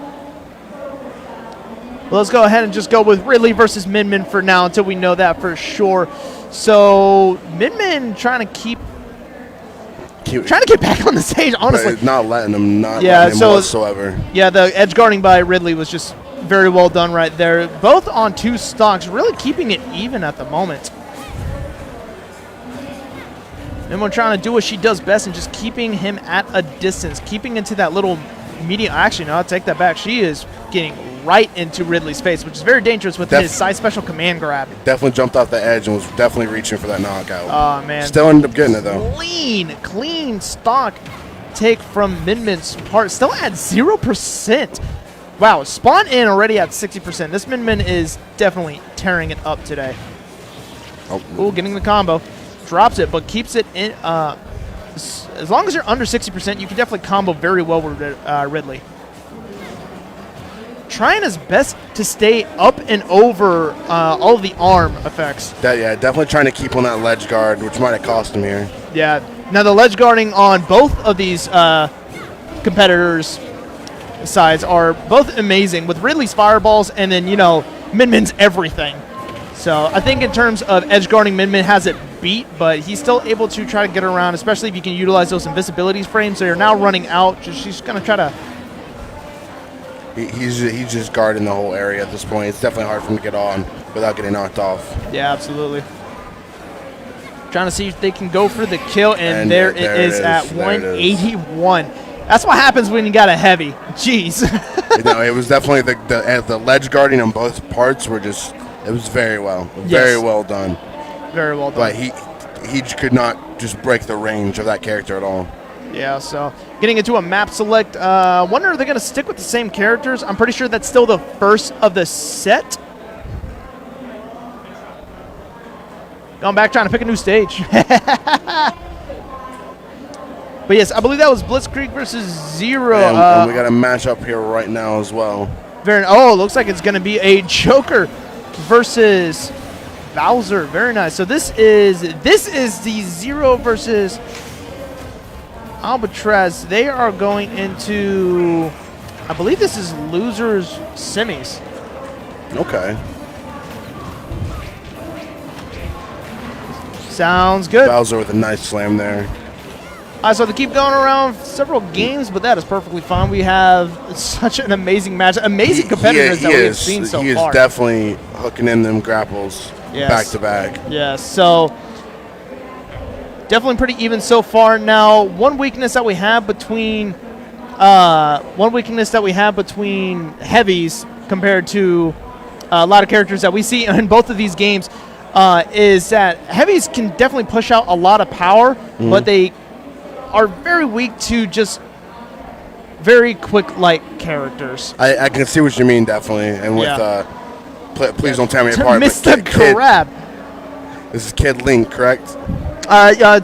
Well, let's go ahead and just go with Ridley versus Min Min for now until we know that for sure. So Min Min trying to get back on the stage, honestly. But not letting him, letting him so whatsoever. Yeah, the edge guarding by Ridley was just very well done right there. Both on 2 stocks, really keeping it even at the moment. And we're trying to do what she does best and just keeping him at a distance, keeping into that little medium. Actually, no, I'll take that back. She is getting right into Ridley's face, which is very dangerous with his side special command grab. Definitely jumped off the edge and was definitely reaching for that knockout. Oh, man. Still ended up getting it, though. Clean stock take from Min Min's part. Still at 0%. Wow, Spawn in already at 60%. This Min Min is definitely tearing it up today. Ooh, getting the combo. Drops it, but keeps it in. As long as you're under 60%, you can definitely combo very well with Ridley. Trying his best to stay up and over all of the arm effects. Definitely trying to keep on that ledge guard, which might have cost him here. Yeah. Now the ledge guarding on both of these competitors' sides are both amazing with Ridley's fireballs and then, Min Min's everything. So I think in terms of edge guarding, Min Min has it beat, but he's still able to try to get around, especially if you can utilize those invisibility frames. So you're now running out. She's going to try to... He's just guarding the whole area at this point. It's definitely hard for him to get on without getting knocked off. Yeah, absolutely. Trying to see if they can go for the kill, and there it is at 181. That's what happens when you got a heavy. Jeez. It was definitely the ledge guarding on both parts were just, it was very well done. Very well done. But he could not just break the range of that character at all. Yeah, so getting into a map select. Wonder if they're going to stick with the same characters. I'm pretty sure that's still the first of the set. Going back, trying to pick a new stage. But yes, I believe that was Blitzkrieg versus Zero. And we got a matchup here right now as well. Looks like it's going to be a Joker versus Bowser. Very nice. So this is the Zero versus Albatross. They are going into, I believe this is losers semis. Okay. Sounds good. Bowser with a nice slam there. So they keep going around several games, but that is perfectly fine. We have such an amazing match, amazing competitors that we've seen so he far. is definitely hooking in them grapples Yes. back to back. Yeah, so definitely pretty even so far. Now, one weakness that we have between heavies compared to a lot of characters that we see in both of these games is that heavies can definitely push out a lot of power, but they are very weak to just very quick light characters. I can see what you mean, definitely. And with please don't tear me apart. Mr. Crab. This is Kid Link, correct?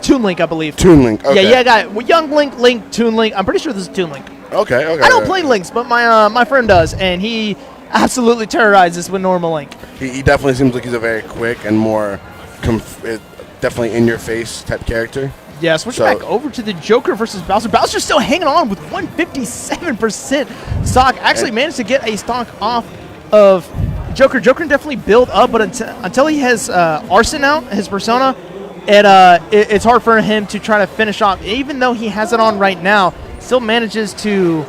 Toon Link, I believe. Toon Link. Okay. Yeah, got it. Young Link, Toon Link. I'm pretty sure this is Toon Link. Okay. I don't play Links, but my friend does, and he absolutely terrorizes with normal Link. He definitely seems like he's a very quick and more definitely in your face type character. Yeah, switching back over to the Joker versus Bowser. Bowser's still hanging on with 157% stock. Actually managed to get a stock off of Joker. Joker can definitely build up, but until he has Arson out, his persona, it's hard for him to try to finish off. Even though he has it on right now, still manages to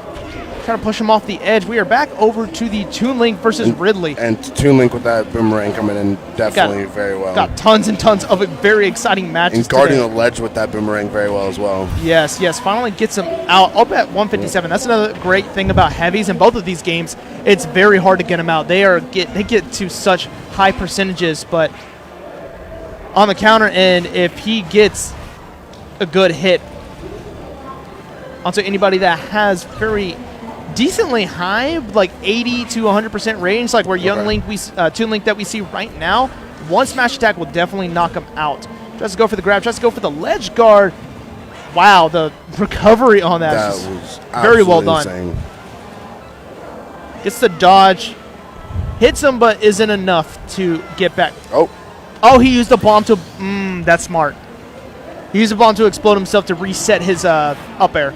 try to push him off the edge. We are back over to the Toon Link versus Ridley. And Toon Link with that boomerang coming in definitely very well. Got tons and tons of very exciting matches. And guarding today. the ledge with that boomerang very well as well. Yes, finally gets him out up at 157. That's another great thing about heavies in both of these games. It's very hard to get them out. They get to such high percentages, but on the counter end, if he gets a good hit onto anybody that has very decently high, like 80 to 100% range, like where Young Link, Toon Link that we see right now, one smash attack will definitely knock him out. Tries to go for the grab, tries to go for the ledge guard. Wow, the recovery on that was very well done. insane. Gets the dodge, hits him, but isn't enough to get back. Oh, he used the bomb to. That's smart. He used the bomb to explode himself to reset his up air.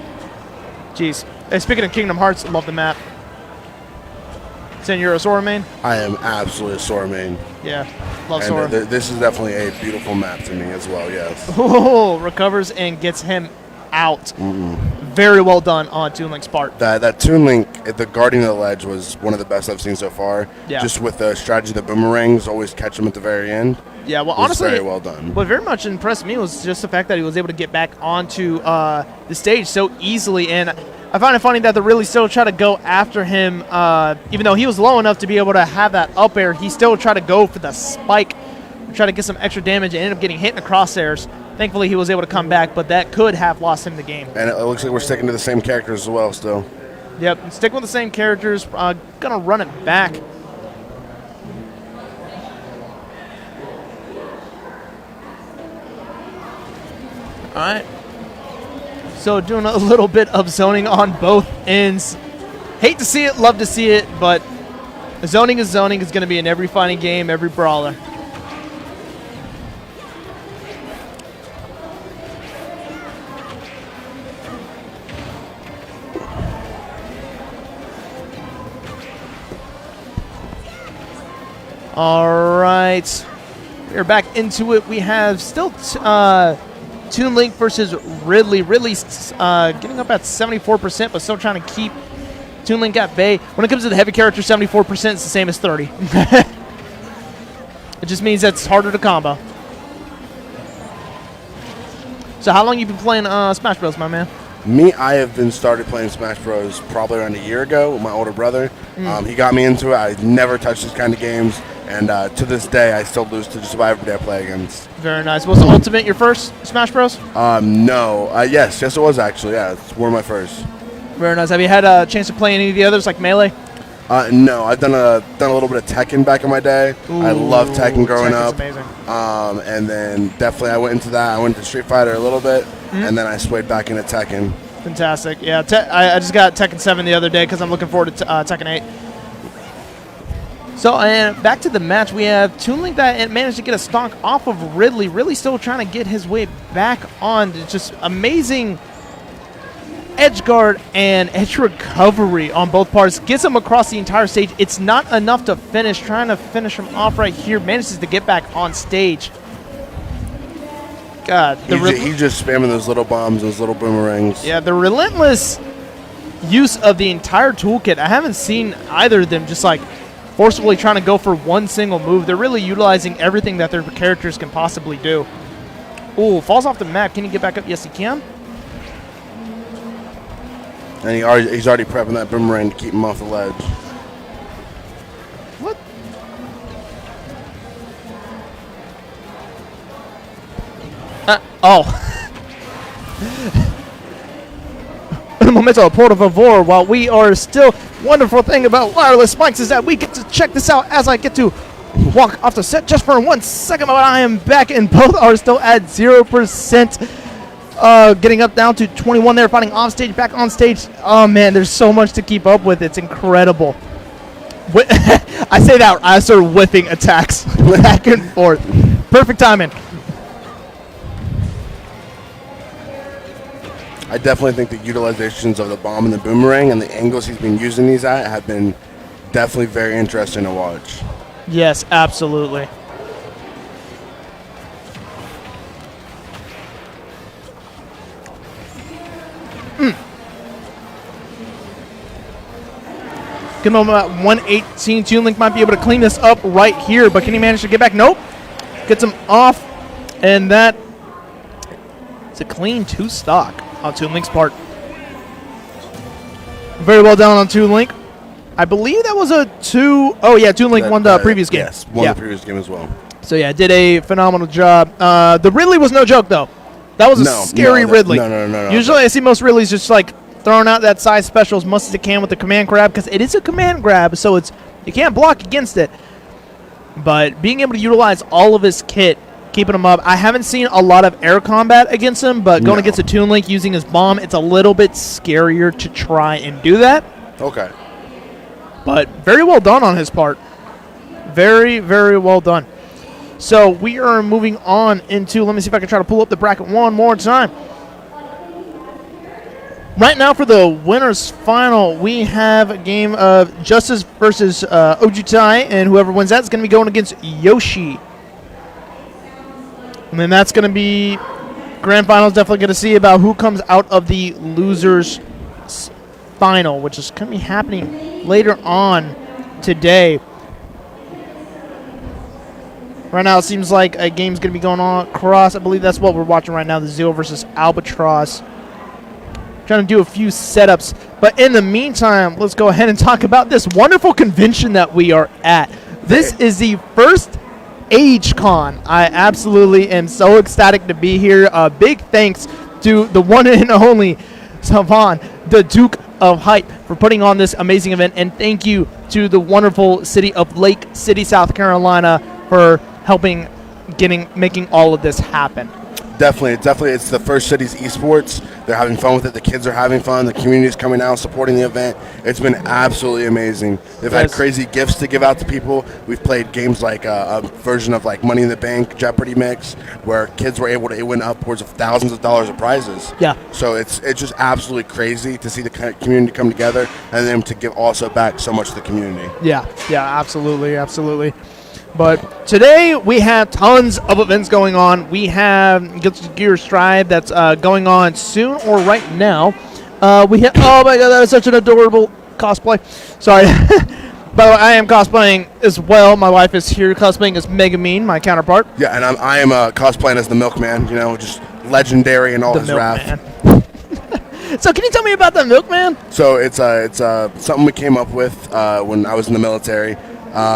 Jeez. Hey, speaking of Kingdom Hearts, love the map. Saying you're a Sora main? I am absolutely a Sora main. Yeah, love And Sora. this is definitely a beautiful map to me as well, yes. Oh, recovers and gets him out. Very well done on Toon Link's part. That Toon Link, the guarding of the ledge, was one of the best I've seen so far. Yeah. Just with the strategy of the boomerangs, always catch him at the very end. Yeah, well, was honestly, very well done. What very much impressed me was just the fact that he was able to get back onto the stage so easily. And I find it funny that they really still try to go after him, even though he was low enough to be able to have that up air. He still tried to go for the spike, try to get some extra damage, and ended up getting hit in the crosshairs. Thankfully, he was able to come back, but that could have lost him the game. And it looks like we're sticking to the same characters as well still. Yep, sticking with the same characters. Gonna run it back. All right. So doing a little bit of zoning on both ends. Hate to see it, love to see it, but zoning is zoning. It's going to be in every fighting game, every brawler. All right. We're back into it. We have still Toon Link versus Ridley. Ridley's getting up at 74%, but still trying to keep Toon Link at bay. When it comes to the heavy character, 74% is the same as 30. It just means that's harder to combo. So how long you been playing Smash Bros, my man? Me, I have been started playing Smash Bros. Probably around a year ago with my older brother. He got me into it. I never touched these kind of games. And to this day, I still lose to just about everybody I play against. Very nice. Was Ultimate your first Smash Bros? No. Yes, it was actually. Yeah, it's one of my first. Very nice. Have you had a chance to play any of the others, like Melee? No, I've done a little bit of Tekken back in my day. I loved Tekken growing up. Amazing. And then definitely I went into that. I went to Street Fighter a little bit, and then I swayed back into Tekken. Fantastic. Yeah, I just got Tekken 7 the other day because I'm looking forward to Tekken 8. So, and back to the match, we have Toon Link that managed to get a stock off of Ridley. Really still trying to get his way back on. Just amazing edge guard and edge recovery on both parts. Gets him across the entire stage. It's not enough to finish. Trying to finish him off right here. Manages to get back on stage. God, He's just spamming those little bombs, those little boomerangs. yeah, the relentless use of the entire toolkit. I haven't seen either of them just like forcibly trying to go for one single move. They're really utilizing everything that their characters can possibly do. Ooh, falls off the map. Can he get back up? Yes, he can. And he's already prepping that boomerang to keep him off the ledge. What? Oh. Momento, por favor, while we are still, wonderful thing about wireless mics is that we get to check this out as I get to walk off the set just for 1 second, but I am back and both are still at 0%. Getting up down to 21 there, fighting off stage, back on stage. Oh man, there's so much to keep up with. It's incredible. I say that, I start whiffing attacks back and forth. Perfect timing. I definitely think the utilizations of the bomb and the boomerang and the angles he's been using these at have been definitely very interesting to watch. Yes, absolutely. Good moment at 118. Toon Link might be able to clean this up right here, but can he manage to get back? Nope. Gets him off, and that is a clean 2 stock on Toon Link's part. Very well done on Toon Link. I believe that was a 2. Oh, yeah, Toon Link won the previous game. Yes, won the previous game as well. So, yeah, did a phenomenal job. The Ridley was no joke, though. That was a scary Ridley. No. Usually I see most Ridleys just, like, throwing out that side special as much as it can with the command grab, because it is a command grab, so it's you can't block against it. But being able to utilize all of his kit, keeping him up. I haven't seen a lot of air combat against him, but going against a Toon Link using his bomb, it's a little bit scarier to try and do that. Okay. But very well done on his part. Very, very well done. So we are moving on into, let me see if I can try to pull up the bracket one more time. Right now for the winners final, we have a game of Justice versus Ojutai, and whoever wins that is going to be going against Yoshi. And then that's going to be grand finals. Definitely going to see about who comes out of the losers final, which is going to be happening later on today. Right now it seems like a game's going to be going on across. I believe that's what we're watching right now, the Zero versus Albatross. Trying to do a few setups. But in the meantime, let's go ahead and talk about this wonderful convention that we are at. This is the first AgeCon. I absolutely am so ecstatic to be here. Big thanks to the one and only Savan, the Duke of Hype, for putting on this amazing event. And thank you to the wonderful city of Lake City, South Carolina, for helping making all of this happen. Definitely. It's the first city's esports. They're having fun with it. The kids are having fun. The community's coming out, supporting the event. It's been absolutely amazing. They've had crazy gifts to give out to people. We've played games like a version of like Money in the Bank, Jeopardy mix, where kids were able to win upwards of thousands of dollars of prizes. Yeah. So it's just absolutely crazy to see the community come together and then to give also back so much to the community. Yeah, absolutely. But today we have tons of events going on. We have Guilty Gear Strive that's going on soon or right now. We have, oh my god, that is such an adorable cosplay. Sorry. By the way, I am cosplaying as well. My wife is here cosplaying as Megamine, my counterpart. Yeah, and I am cosplaying as the Milkman, just legendary in all his wrath. So can you tell me about the Milkman? So it's something we came up with when I was in the military.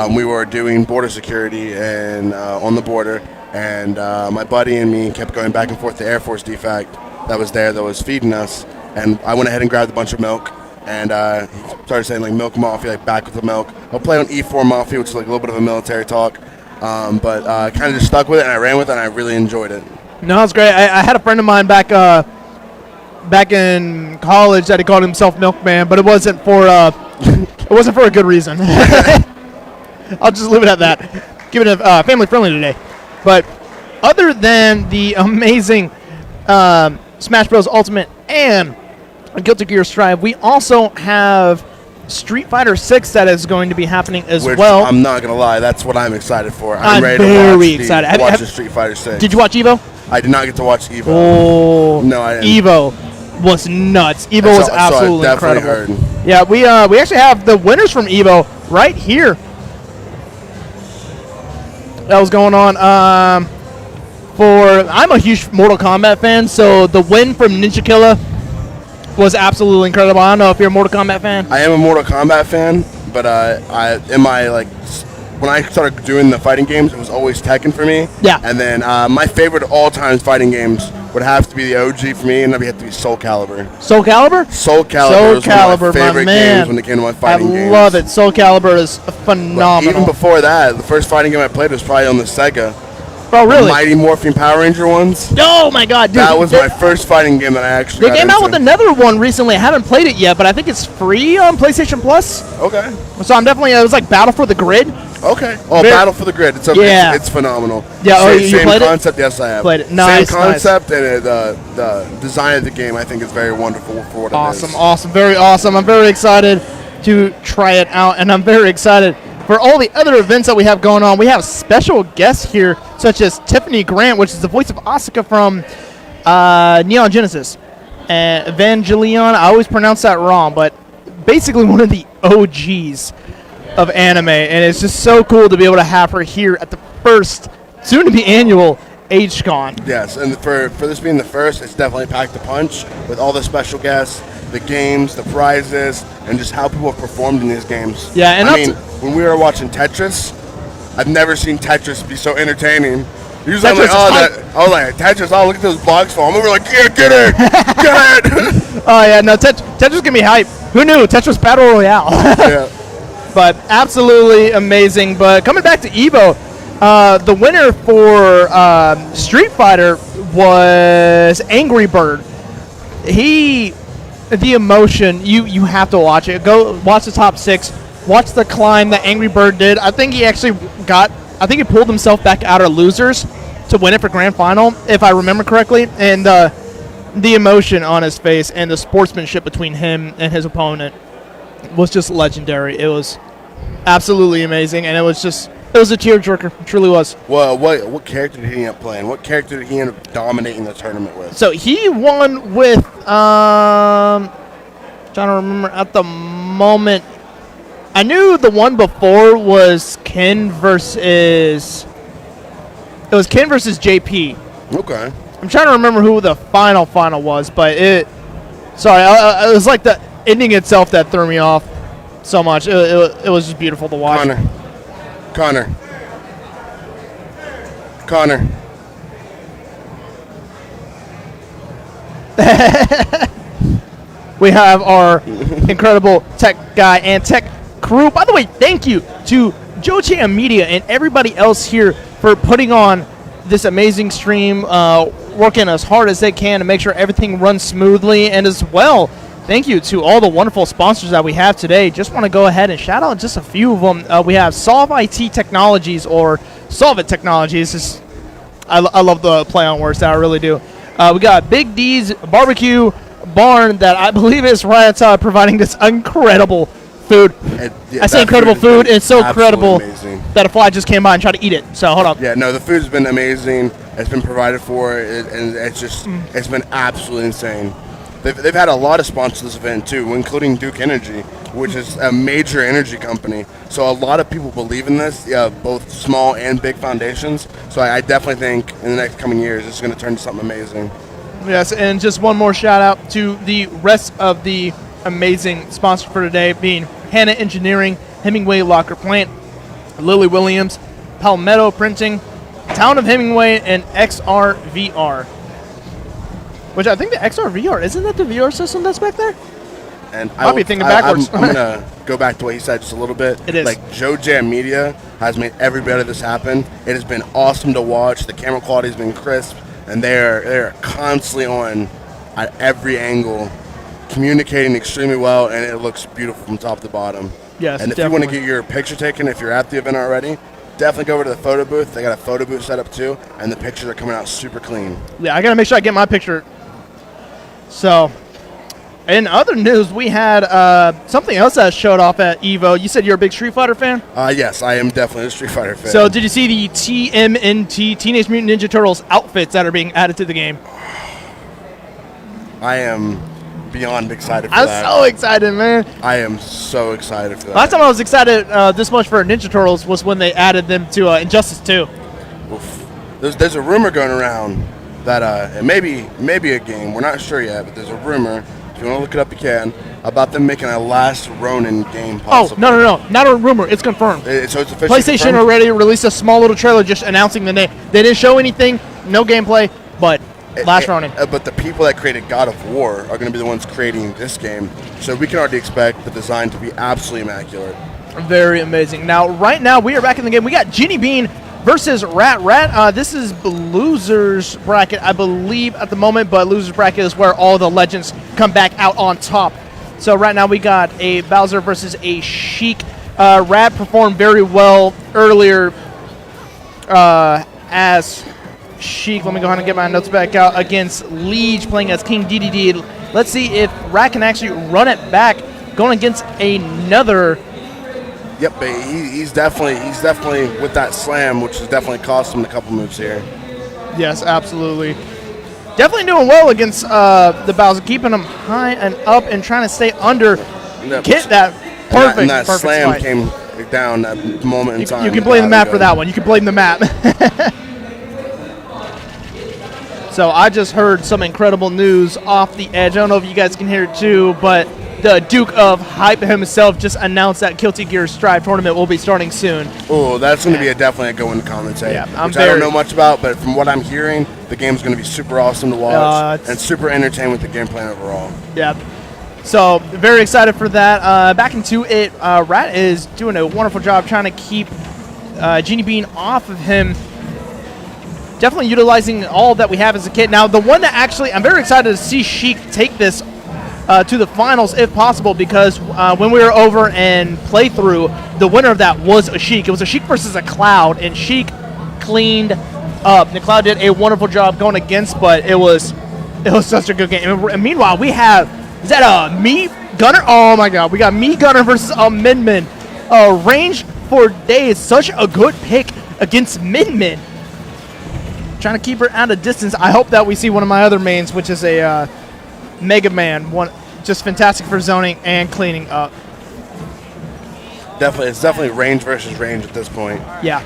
We were doing border security and on the border, and my buddy and me kept going back and forth to Air Force DFAC that was there that was feeding us, and I went ahead and grabbed a bunch of milk, and he started saying like Milk Mafia, like back with the milk. I'll play on E4 Mafia, which is like a little bit of a military talk, but kind of just stuck with it, and I ran with it, and I really enjoyed it. No, it's great. I had a friend of mine back in college that he called himself Milkman, but it wasn't for a good reason. I'll just leave it at that. Keep it family friendly today. But other than the amazing Smash Bros. Ultimate and Guilty Gear Strive, we also have Street Fighter 6 that is going to be happening as well. I'm not gonna lie, that's what I'm excited for. I'm ready very to excited. watch the Street Fighter 6. Did you watch Evo? I did not get to watch Evo. Oh, No, I didn't. Evo was nuts. Evo was So I absolutely definitely incredible. heard. Yeah, we actually have the winners from Evo right here. That was going on. I'm a huge Mortal Kombat fan, so the win from Ninja Killa was absolutely incredible. I don't know if you're a Mortal Kombat fan. I am a Mortal Kombat fan, but when I started doing the fighting games, it was always Tekken for me. Yeah. And then my favorite of all time fighting games would have to be the OG for me, and that'd have to be Soul Calibur. Soul Calibur? Soul Calibur Soul is one of Calibur, my my favorite man. games when it came to my fighting games. I love it. Soul Calibur is But phenomenal. even before that, the first fighting game I played was probably on the Sega. Oh, really? The Mighty Morphin Power Ranger ones. Oh, my God, dude. That was my first fighting game that I actually They got came out into. with another one recently. I haven't played it yet, but I think it's free on PlayStation Plus. Okay. So I'm definitely, it was like Battle for the Grid. Okay. Oh, Very- Battle for the Grid. It's it's phenomenal. Yeah, oh, you Same played it? concept. Yes, I have. Played it. Nice, Same concept, and the design of the game I think is very wonderful for what it is. Awesome. Very awesome. I'm very excited to try it out, and I'm very excited for all the other events that we have going on. We have special guests here, such as Tiffany Grant, which is the voice of Asuka from Neon Genesis. And Evangelion, I always pronounce that wrong, but basically one of the OGs of anime, and it's just so cool to be able to have her here at the first, soon-to-be annual HCon. Yes, and for this being the first, it's definitely packed a punch with all the special guests, the games, the prizes, and just how people have performed in these games. Yeah, and I that's- mean, when we were watching Tetris, I've never seen Tetris be so entertaining. Usually I'm Tetris like, is Tetris, oh, look at those blocks fall. And we're like, yeah, get it, get it. Oh, yeah, no, Tetris can be hype. Who knew? Tetris Battle Royale. Yeah. But absolutely amazing. But coming back to Evo, the winner for Street Fighter was Angry Bird. The emotion, you have to watch it. Go watch the top 6. Watch the climb that Angry Bird did. I think he he pulled himself back out of losers to win it for grand final, if I remember correctly. And the emotion on his face and the sportsmanship between him and his opponent was just legendary. It was absolutely amazing, and it was a tearjerker. It truly was. Well, what character did he end up playing? What character did he end up dominating the tournament with? So he won with trying to remember at the moment. I knew the one before was Ken versus JP. Okay. I'm trying to remember who the final was, but it was like the ending itself that threw me off so much. It was just beautiful to watch. Connor. We have our incredible tech guy and tech crew. By the way, thank you to Joe Chan Media and everybody else here for putting on this amazing stream, working as hard as they can to make sure everything runs smoothly. And as well, thank you to all the wonderful sponsors that we have today. Just want to go ahead and shout out just a few of them. We have Solve IT Technologies, or Solve It Technologies. I love the play on words, that I really do. We got Big D's Barbecue Barn, that I believe is Riot providing this incredible food. I say incredible food, and it's so incredible that a fly just came by and tried to eat it. So hold up. Yeah, no, the food's been amazing. It's been provided for, and it's been absolutely insane. They've had a lot of sponsors this event too, including Duke Energy, which is a major energy company. So a lot of people believe in this, both small and big foundations. So I definitely think in the next coming years, it's going to turn into something amazing. Yes, and just one more shout out to the rest of the amazing sponsors for today, being Hanna Engineering, Hemingway Locker Plant, Lily Williams, Palmetto Printing, Town of Hemingway, and XRVR. Which I think the XRVR, isn't that the VR system that's back there? And I'll be thinking backwards. I'm going to go back to what he said just a little bit. It is. Like, Joe Jam Media has made every bit of this happen. It has been awesome to watch. The camera quality has been crisp, and they're constantly on at every angle, communicating extremely well, and it looks beautiful from top to bottom. Yes, and if definitely. you want to get your picture taken, if you're at the event already, definitely go over to the photo booth. They got a photo booth set up too, and the pictures are coming out super clean. Yeah, I got to make sure I get my picture. So, In other news, we had something else that showed off at EVO. You said you're a big Street Fighter fan? Yes, I am definitely a Street Fighter fan. So did you see the TMNT, Teenage Mutant Ninja Turtles outfits that are being added to the game? I am beyond excited for I'm that. so excited, man. I am so excited for that. Last time I was excited this much for Ninja Turtles was when they added them to Injustice 2. Oof. There's a rumor going around that it may be a game. We're not sure yet, but there's a rumor. If you want to look it up, you can. About them making a Last Ronin game possible. Oh, no. Not a rumor. It's confirmed. So it's officially PlayStation confirmed? already released a small little trailer just announcing the name. They didn't show anything, no gameplay, but Last Ronin. But the people that created God of War are going to be the ones creating this game. So we can already expect the design to be absolutely immaculate. Very amazing. Now, right now, we are back in the game. We got Ginny Bean versus Rat Rat. This is losers bracket, I believe, at the moment, but losers bracket is where all the legends come back out on top. So right now we got a Bowser versus a Sheik. Rat performed very well earlier as Sheik. Let me go ahead and get my notes back out against Liege playing as King DDD. Let's see if Rat can actually run it back going against another. Yep, but he's definitely with that slam, which has definitely cost him a couple moves here. Yes, absolutely. Definitely doing well against the Bowser, keeping him high and up and trying to stay under. Yep. Get that perfect, And that perfect slam slide. came down at the moment in time. You can blame the map for that one. You can blame the map. So I just heard some incredible news off the edge. I don't know if you guys can hear it too, but the Duke of Hype himself just announced that Guilty Gear Strive tournament will be starting soon. Oh, that's going to be definitely a good one to commentate. Yeah, which I don't know much about, but from what I'm hearing, the game's going to be super awesome to watch and super entertaining with the gameplay overall. Yeah. So very excited for that. Back into it, Rat is doing a wonderful job trying to keep Genie Bean off of him. Definitely utilizing all that we have as a kit. Now, the one that actually, I'm very excited to see Sheik take this to the finals if possible, because when we were over in playthrough, the winner of that was a Sheik. It was a Sheik versus a Cloud, and Sheik cleaned up. The Cloud did a wonderful job going against, but it was such a good game. And meanwhile, we have, is that a Me Gunner? Oh my God, we got Me Gunner versus Min Min. Range for days, such a good pick against Min Min. Trying to keep her out of distance. I hope that we see one of my other mains, which is a Mega Man. One just fantastic for zoning and cleaning up. It's definitely range versus range at this point. Yeah.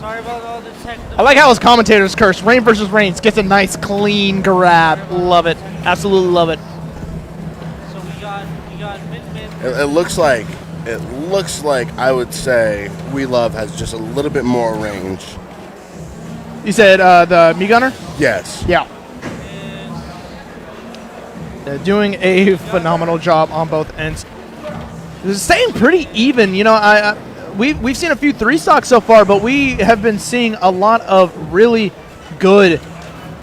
Sorry about all the technical. I like how his commentators curse. Rain versus Reigns gets a nice clean grab. Love it. Absolutely love it. So we got Min Min. It looks like I would say We Love has just a little bit more range. You said the Me Gunner? Yes. Yeah. Doing a phenomenal job on both ends. It's staying pretty even. You know, we've seen a few 3-stocks so far, but we have been seeing a lot of really good,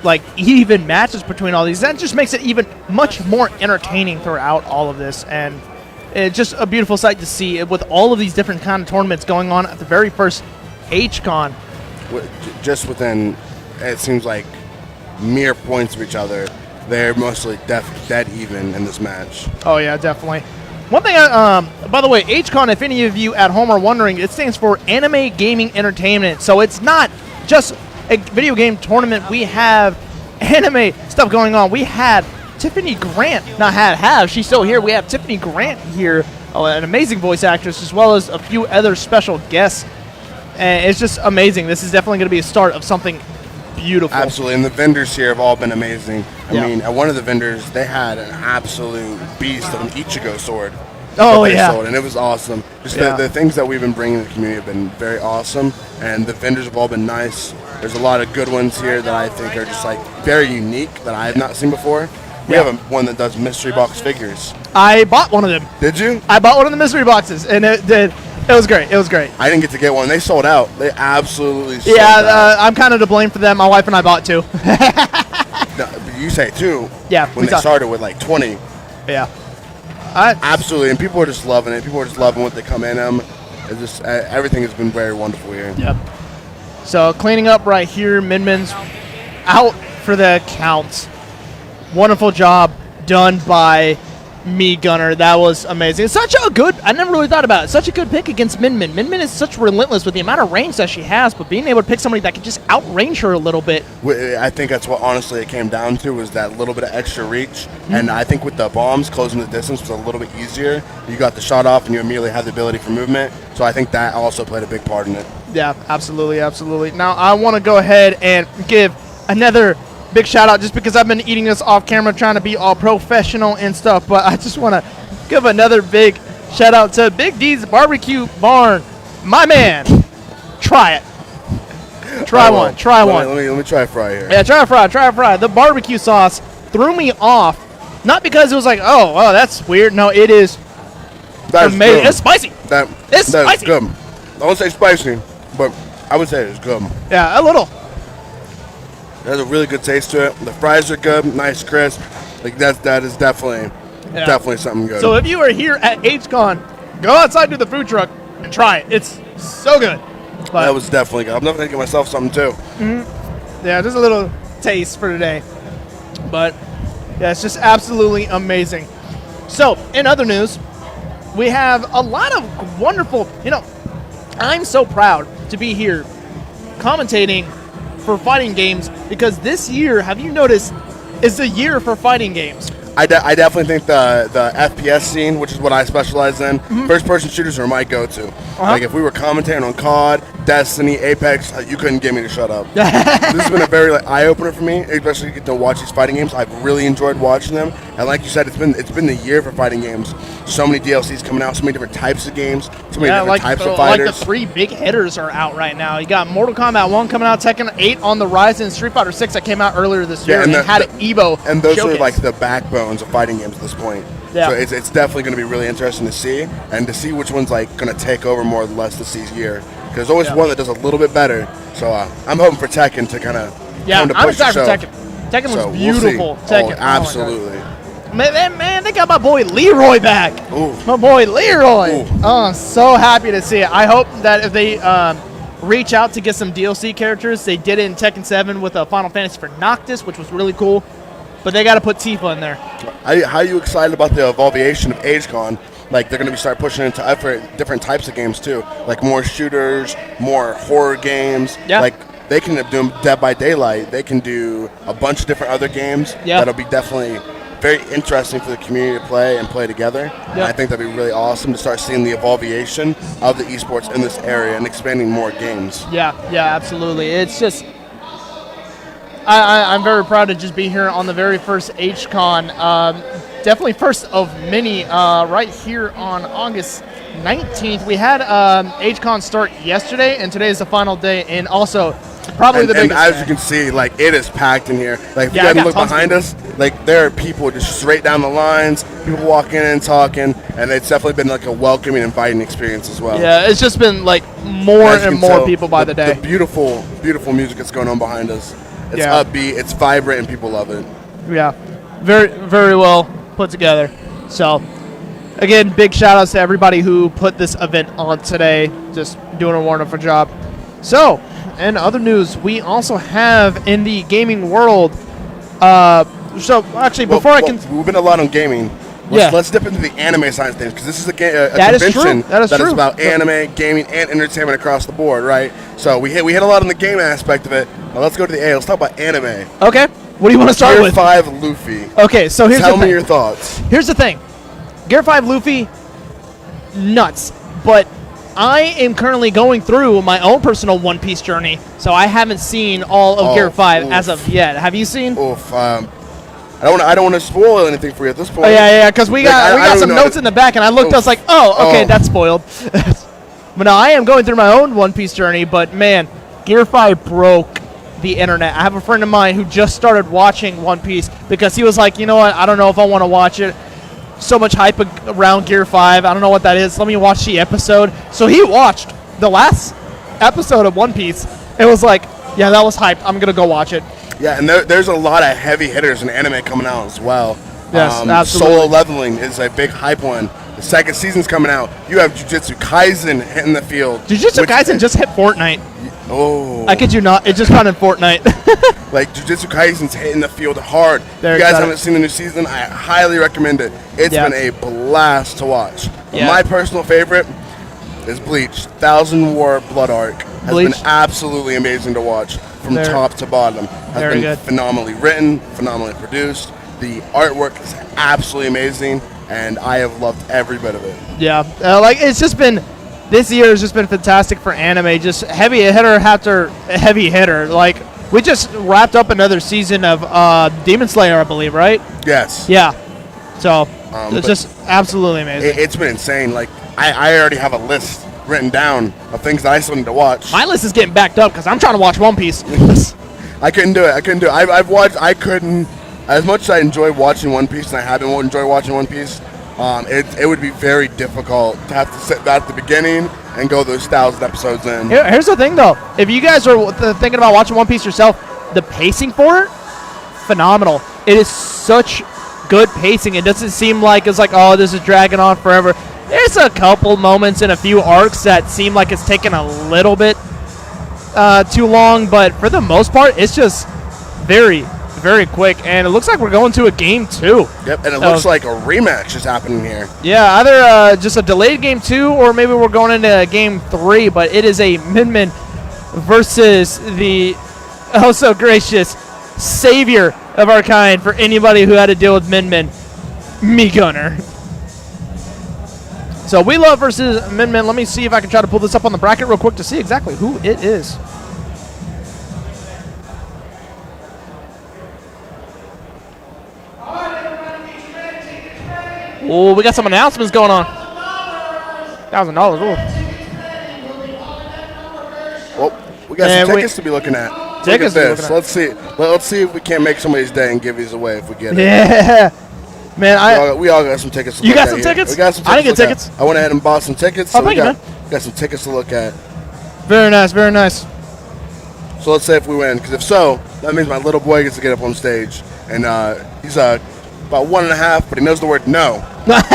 like, even matches between all these. That just makes it even much more entertaining throughout all of this, and it's just a beautiful sight to see with all of these different kind of tournaments going on at the very first HCon. Just within, it seems like, mere points of each other, they're mostly dead even in this match. Oh yeah, definitely. One thing, by the way, HCon, if any of you at home are wondering, it stands for Anime Gaming Entertainment. So it's not just a video game tournament. We have anime stuff going on. We had Tiffany Grant, she's still here. We have Tiffany Grant here, an amazing voice actress, as well as a few other special guests. And it's just amazing. This is definitely going to be a start of something beautiful. Absolutely, and the vendors here have all been amazing. Yeah. I mean, at one of the vendors, they had an absolute beast of an Ichigo sword. Oh, that they yeah. sold, and it was awesome. Just Yeah. the things that we've been bringing to the community have been very awesome, and the vendors have all been nice. There's a lot of good ones here that I think are just like very unique that I have not seen before. We Yeah. have one that does mystery box figures. I bought one of them. Did you? I bought one of the mystery boxes, and it was great. It was great. I didn't get to get one. They sold out. They absolutely sold Yeah, out. I'm kind of to blame for that. My wife and I bought two. No, but you say two. Yeah, When we they saw- started with like 20. Yeah. Absolutely, and people are just loving it. People are just loving what they come in them. It's just everything has been very wonderful here. Yep. So cleaning up right here. Min Min's out for the count. Wonderful job done by me, Gunner. That was amazing. Such a good, I never really thought about it, such a good pick against Min Min. Min Min is such relentless with the amount of range that she has, but being able to pick somebody that can just outrange her a little bit. I think that's what honestly it came down to, was that little bit of extra reach. And I think with the bombs, closing the distance was a little bit easier. You got the shot off and you immediately have the ability for movement. So I think that also played a big part in it. Yeah, absolutely, absolutely. Now, I want to go ahead and give another big shout out, just because I've been eating this off camera trying to be all professional and stuff, but I just want to give another big shout out to Big D's Barbecue Barn. My man, try it. Try one. Let me try a fry here. Yeah, try a fry. The barbecue sauce threw me off, not because it was like, oh, that's weird. No, it is That's amazing. good. It's spicy. It's That's spicy. good. I won't say spicy, but I would say it's good. Yeah, a little. It has a really good taste to it. The fries are good, nice, crisp. Like that is definitely something good. So if you are here at HCon, go outside to the food truck and try it. It's so good. But that was definitely good. I'm definitely gonna get myself something too. yeah, just a little taste for today. But yeah, it's just absolutely amazing. So in other news, we have a lot of wonderful, I'm so proud to be here commentating for fighting games, because this year, have you noticed, is the year for fighting games. I definitely think the FPS scene, which is what I specialize in, first-person shooters are my go-to. Like, if we were commentating on COD, Destiny, Apex, you couldn't get me to shut up. This has been a very eye-opener for me, especially to watch these fighting games. I've really enjoyed watching them, and like you said, it's been the year for fighting games. So many DLCs coming out, so many different types of games, so many different types of fighters. Like the 3 big hitters are out right now. You got Mortal Kombat 1 coming out, Tekken 8 on the rise, and Street Fighter 6 that came out earlier this year, and had an Evo and those showcase. are like the backbones of fighting games at this point. Yeah. So it's definitely going to be really interesting to see, and to see which one's like going to take over more or less this year. Because there's always one that does a little bit better. So I'm hoping for Tekken to kind of I'm push the excited show. for Tekken. Tekken So looks we'll see. beautiful. Tekken, Oh, absolutely. Man, they got my boy Leroy back. Ooh. My boy Leroy. Ooh. Oh, I'm so happy to see it. I hope that if they reach out to get some DLC characters, they did it in Tekken 7 with a Final Fantasy for Noctis, which was really cool. But they got to put Tifa in there. How are you excited about the evolution of AgeCon? Like, they're going to start pushing into different types of games too, like more shooters, more horror games. Yeah. Like, they can do Dead by Daylight. They can do a bunch of different other games. Yeah. That'll be definitely very interesting for the community to play and play together. And I think that'd be really awesome to start seeing the evolution of the esports in this area and expanding more games. Yeah, absolutely. It's just, I'm very proud to just be here on the very first HCon. Definitely first of many right here on August 19th. We had HCon start yesterday, and today is the final day, and also probably the biggest. And as you can see, like, it is packed in here. Like, if you I guys got look tons of behind us, like, there are people just straight down the lines, people walking in and talking, and it's definitely been like a welcoming, inviting experience as well. Yeah, it's just been like more As you and can more tell, people by the day. The beautiful, beautiful music that's going on behind us. It's Yeah. upbeat, it's vibrant, and people love it. Yeah, very, very well put together. So, again, big shout outs to everybody who put this event on today. Just doing a wonderful job. So, in other news, we also have in the gaming world. So, actually, before I can. We've been a lot on gaming. Let's dip into the anime side of things, because this is a That is convention true. That is true. about anime, gaming, and entertainment across the board, right? So we hit a lot on the game aspect of it. Now let's go to the A. Let's talk about anime. Okay, what do you want to start Gear with? 5 Luffy. Okay, so here's Tell the me thing. your thoughts. Here's the thing. Gear 5 Luffy, nuts. But I am currently going through my own personal One Piece journey, so I haven't seen all of Gear 5 as of yet. Have you seen? Oof. I don't want to spoil anything for you at this point. Oh, yeah, because we got I don't some know notes that- in the back, and I looked, I was like, okay, that's spoiled. But no, I am going through my own One Piece journey, but man, Gear 5 broke the internet. I have a friend of mine who just started watching One Piece because he was like, you know what, I don't know if I want to watch it. So much hype around Gear 5. I don't know what that is. Let me watch the episode. So he watched the last episode of One Piece. It was like, yeah, that was hype. I'm going to go watch it. Yeah, and there's a lot of heavy hitters in anime coming out as well. Yes, absolutely. Solo Leveling is a big hype one. The second season's coming out. You have Jujutsu Kaisen hitting the field. Jujutsu which- Kaisen just hit Fortnite. Oh. I kid you not. It just found in Fortnite. Like, Jujutsu Kaisen's hitting the field hard. There, If you guys got it. haven't seen the new season, I highly recommend it. It's Yeah. been a blast to watch. But Yeah. my personal favorite is Bleach. Thousand War Blood Arc has Bleach. been absolutely amazing to watch from Very- top to bottom. Has very been good. phenomenally written, phenomenally produced. The artwork is absolutely amazing, and I have loved every bit of it. Yeah, like it's just been this year has just been fantastic for anime. Just heavy hitter after heavy hitter. Like we just wrapped up another season of Demon Slayer, I believe, right? Yes. Yeah. So but it's just absolutely amazing. It's been insane. Like, I already have a list written down of things that I still need to watch. My list is getting backed up because I'm trying to watch One Piece. I couldn't do it. I've watched. I couldn't. As much as I enjoy watching One Piece, and I haven't enjoyed watching One Piece, it would be very difficult to have to sit back at the beginning and go those 1,000 episodes in. Here's the thing, though. If you guys are thinking about watching One Piece yourself, the pacing for it, phenomenal. It is such good pacing. It doesn't seem like it's like, oh, this is dragging on forever. There's a couple moments in a few arcs that seem like it's taking a little bit too long, but for the most part, it's just very, very quick. And it looks like we're going to a game 2. Yep, and it looks like a rematch is happening here. Yeah, either just a delayed game 2 or maybe we're going into game 3, but it is a Min Min versus the oh so gracious savior of our kind for anybody who had to deal with Min Min, Me Gunner. So We Love versus Min Min. Let me see if I can try to pull this up on the bracket real quick to see exactly who it is. Oh, we got some announcements going on. $1,000. Ooh. Well, we got And some tickets to be looking at. Tickets Look to be at this. looking Let's see if we can't make somebody's day and give these away if we get it. Yeah, man. We all got some tickets to You look got at some here. tickets? We got some I didn't tickets to get look tickets. at. I went ahead and bought some tickets. Oh, So thank we you, got some tickets to look at. Very nice, very nice. So let's say if we win, because if so, that means my little boy gets to get up on stage, and he's about 1.5, but he knows the word no,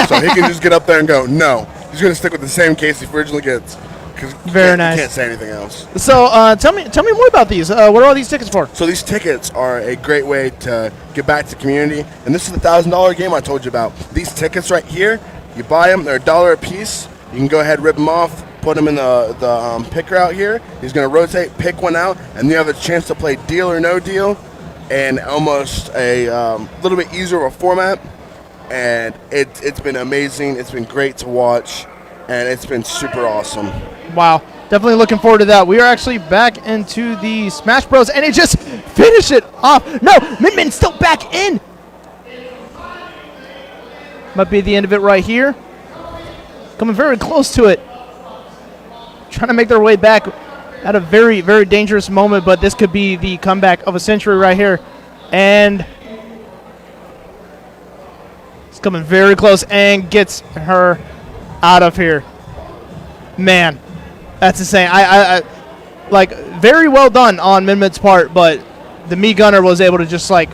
so he can just get up there and go no. He's gonna stick with the same case he originally gets, because Very nice. He can't say anything else. So tell me more about these. What are all these tickets for? So these tickets are a great way to get back to the community, and this is the $1,000 game I told you about. These tickets right here, you buy them, they're $1 a piece. You can go ahead, rip them off, put them in the picker out here. He's going to rotate, pick one out, and you have a chance to play Deal or No Deal in almost a little bit easier of a format. And it's been amazing. It's been great to watch, and it's been super awesome. Wow, definitely looking forward to that. We are actually back into the Smash Bros. And it just finished it off. No, Min Min's still back in. Might be the end of it right here. Coming very close to it. Trying to make their way back at a very, very dangerous moment, but this could be the comeback of a century right here. And it's coming very close and gets her out of here. Man, that's insane. I like, very well done on Min Min's part, but the Me Gunner was able to just like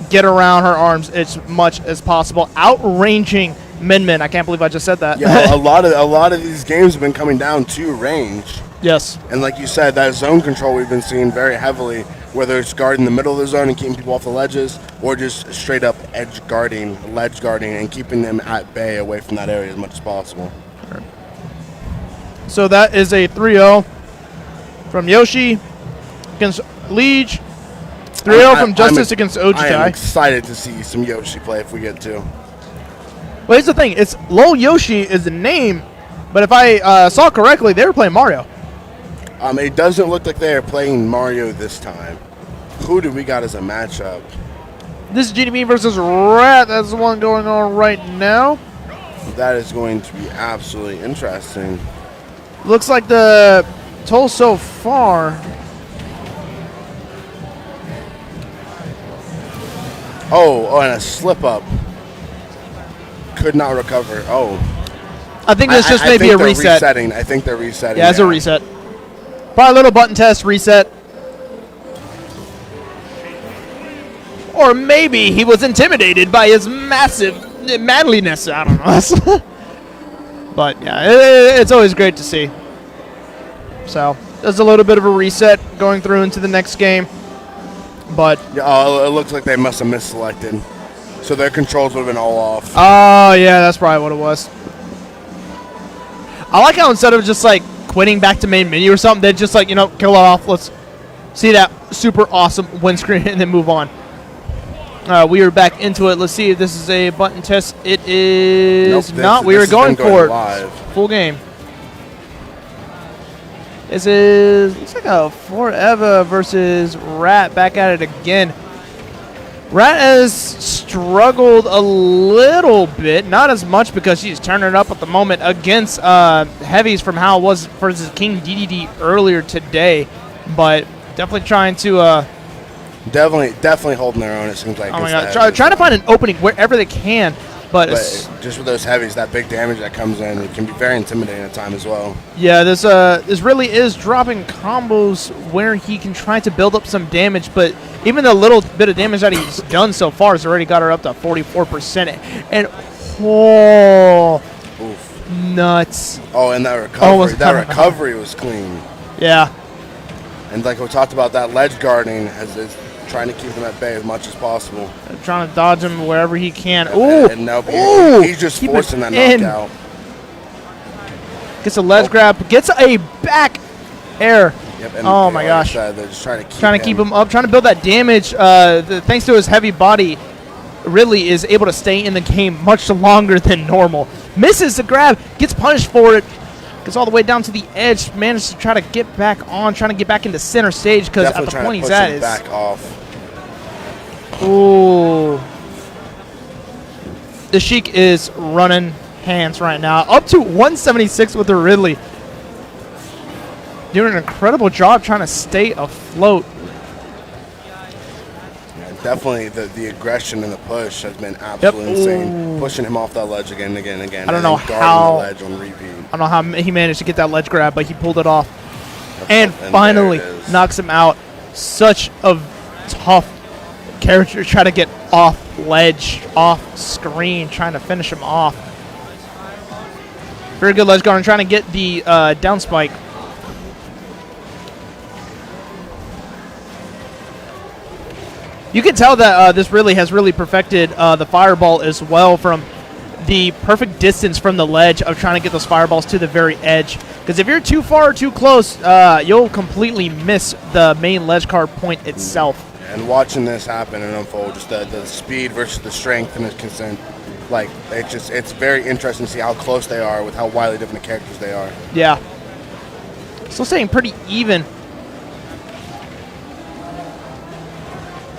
get around her arms as much as possible, outranging Min Min. I can't believe I just said that. Yeah, a lot of these games have been coming down to range. Yes. And like you said, that zone control we've been seeing very heavily, whether it's guarding the middle of the zone and keeping people off the ledges, or just straight up ledge guarding, and keeping them at bay away from that area as much as possible. So that is a 3-0 from Yoshi against Liege. 3-0 from Justice against I am Ojitai. excited to see some Yoshi play if we get to. Well, here's the thing. It's Lol Yoshi is the name, but if I saw correctly, they were playing Mario. It doesn't look like they are playing Mario this time. Who do we got as a matchup? This is GDB versus Rat. That's the one going on right now. That is going to be absolutely interesting. Looks like the toll so far. Oh, and a slip up. Could not recover. Oh. I think this just I may be think a they're reset. Resetting. I think they're resetting. Yeah, it's a reset. Probably a little button test reset. Or maybe he was intimidated by his massive manliness. I don't know. But yeah, it's always great to see. So does a little bit of a reset going through into the next game. But Yeah, it looks like they must have misselected. So their controls would have been all off. oh yeah, that's probably what it was. I like how instead of just like quitting back to main menu or something, they just like, you know, kill it off. Let's see that super awesome win screen and then move on. We are back into it. Let's see if this is a button test. It is Nope, not. We this were has going been for it. live. Full game. This is looks like a Forever versus Rat back at it again. Rat has struggled a little bit, not as much because she's turning it up at the moment against heavies from how it was versus King DDD earlier today, but definitely trying to. Definitely holding their own. It seems like. Oh my against God! the heavies. Trying to find an opening wherever they can, but Just with those heavies, that big damage that comes in, it can be very intimidating at times as well. yeah, this really is dropping combos where he can try to build up some damage, but even the little bit of damage that he's done so far has already got her up to 44%. And oh, Oof. nuts! Oh, and that Almost recovery, got him. recovery was clean. Yeah, And like we talked about, that ledge guarding is trying to keep them at bay as much as possible. trying to dodge him wherever he can. Ooh, And now ooh, he's just keep it forcing that in. knockout. Gets a ledge grab, gets a back air. Yep, and Oh my like I gosh. said, they're just trying to Keep him up, trying to build that damage. Thanks to his heavy body, Ridley is able to stay in the game much longer than normal. Misses the grab, gets punished for it, gets all the way down to the edge, manages to try to get back on, trying to get back into center stage because at Definitely the trying point to he's push at him is. back off. Ooh. The Sheik is running hands right now. Up to 176 with the Ridley. Doing an incredible job trying to stay afloat. Yeah, definitely the aggression and the push has been absolutely insane. Ooh. Pushing him off that ledge again and again and again. I don't and know guarding how- the ledge on repeat. I don't know how he managed to get that ledge grab, but he pulled it off. And there finally it is. knocks him out. Such a tough character trying to get off ledge, off screen, trying to finish him off. Very good ledge guard, trying to get the down spike. You can tell that this really has perfected the fireball as well, from the perfect distance from the ledge of trying to get those fireballs to the very edge. Because if you're too far or too close, you'll completely miss the main ledge guard point itself. And watching this happen and unfold, just the speed versus the strength and the consent, like it's very interesting to see how close they are with how wildly different characters they are. Yeah. Still staying pretty even.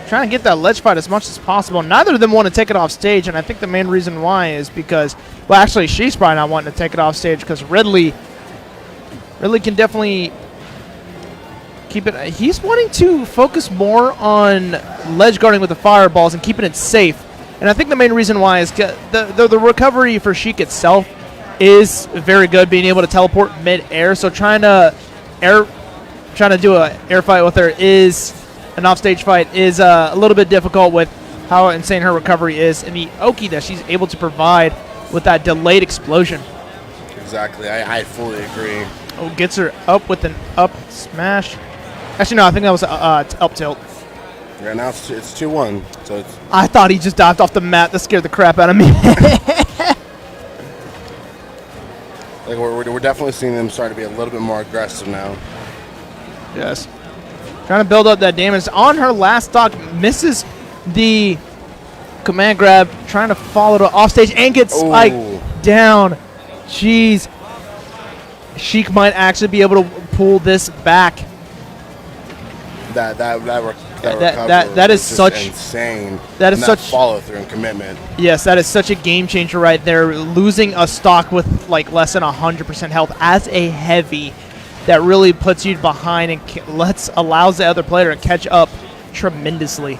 Trying to get that ledge fight as much as possible. Neither of them want to take it off stage, and I think the main reason why is because, well, actually, she's probably not wanting to take it off stage because Ridley can definitely keep it. He's wanting to focus more on ledge guarding with the fireballs and keeping it safe. And I think the main reason why is the recovery for Sheik itself is very good, being able to teleport mid-air. So trying to do a air fight with her is an offstage fight is a little bit difficult with how insane her recovery is and the Oki that she's able to provide with that delayed explosion. Exactly, I fully agree. Oh, gets her up with an up smash. Actually, no, I think that was up tilt. Yeah, now it's 2-1, so it's I thought he just dived off the mat. That scared the crap out of me. like we're definitely seeing them start to be a little bit more aggressive now. Yes. Trying to build up that damage. On her last stock, misses the command grab, trying to follow to offstage and gets spiked Ooh. down. Jeez. Sheik might actually be able to pull this back. That recovery that is was just such- insane. that is And such- follow through and commitment. Yes, that is such a game changer right there. Losing a stock with like less than 100% health as a heavy, that really puts you behind and allows the other player to catch up tremendously.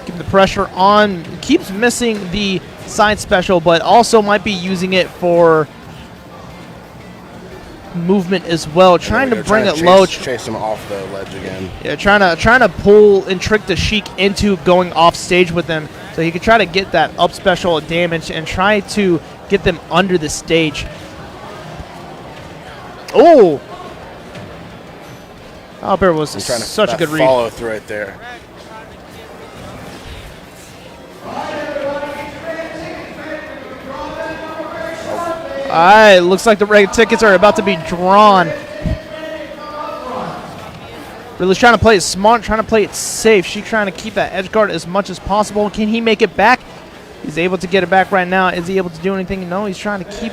Keep the pressure on. Keeps missing the side special, but also might be using it for movement as well. Trying to bring it low. Chase him off the ledge again. Yeah, trying to pull and trick the Sheik into going off stage with them So he could try to get that up special damage and try to get them under the stage. Oh! Albert was I'm trying to such a good read. follow through right there. All right, looks like the red tickets are about to be drawn. Really trying to play it smart, trying to play it safe. She's trying to keep that edge guard as much as possible. Can he make it back? He's able to get it back right now. Is he able to do anything? No, he's trying to keep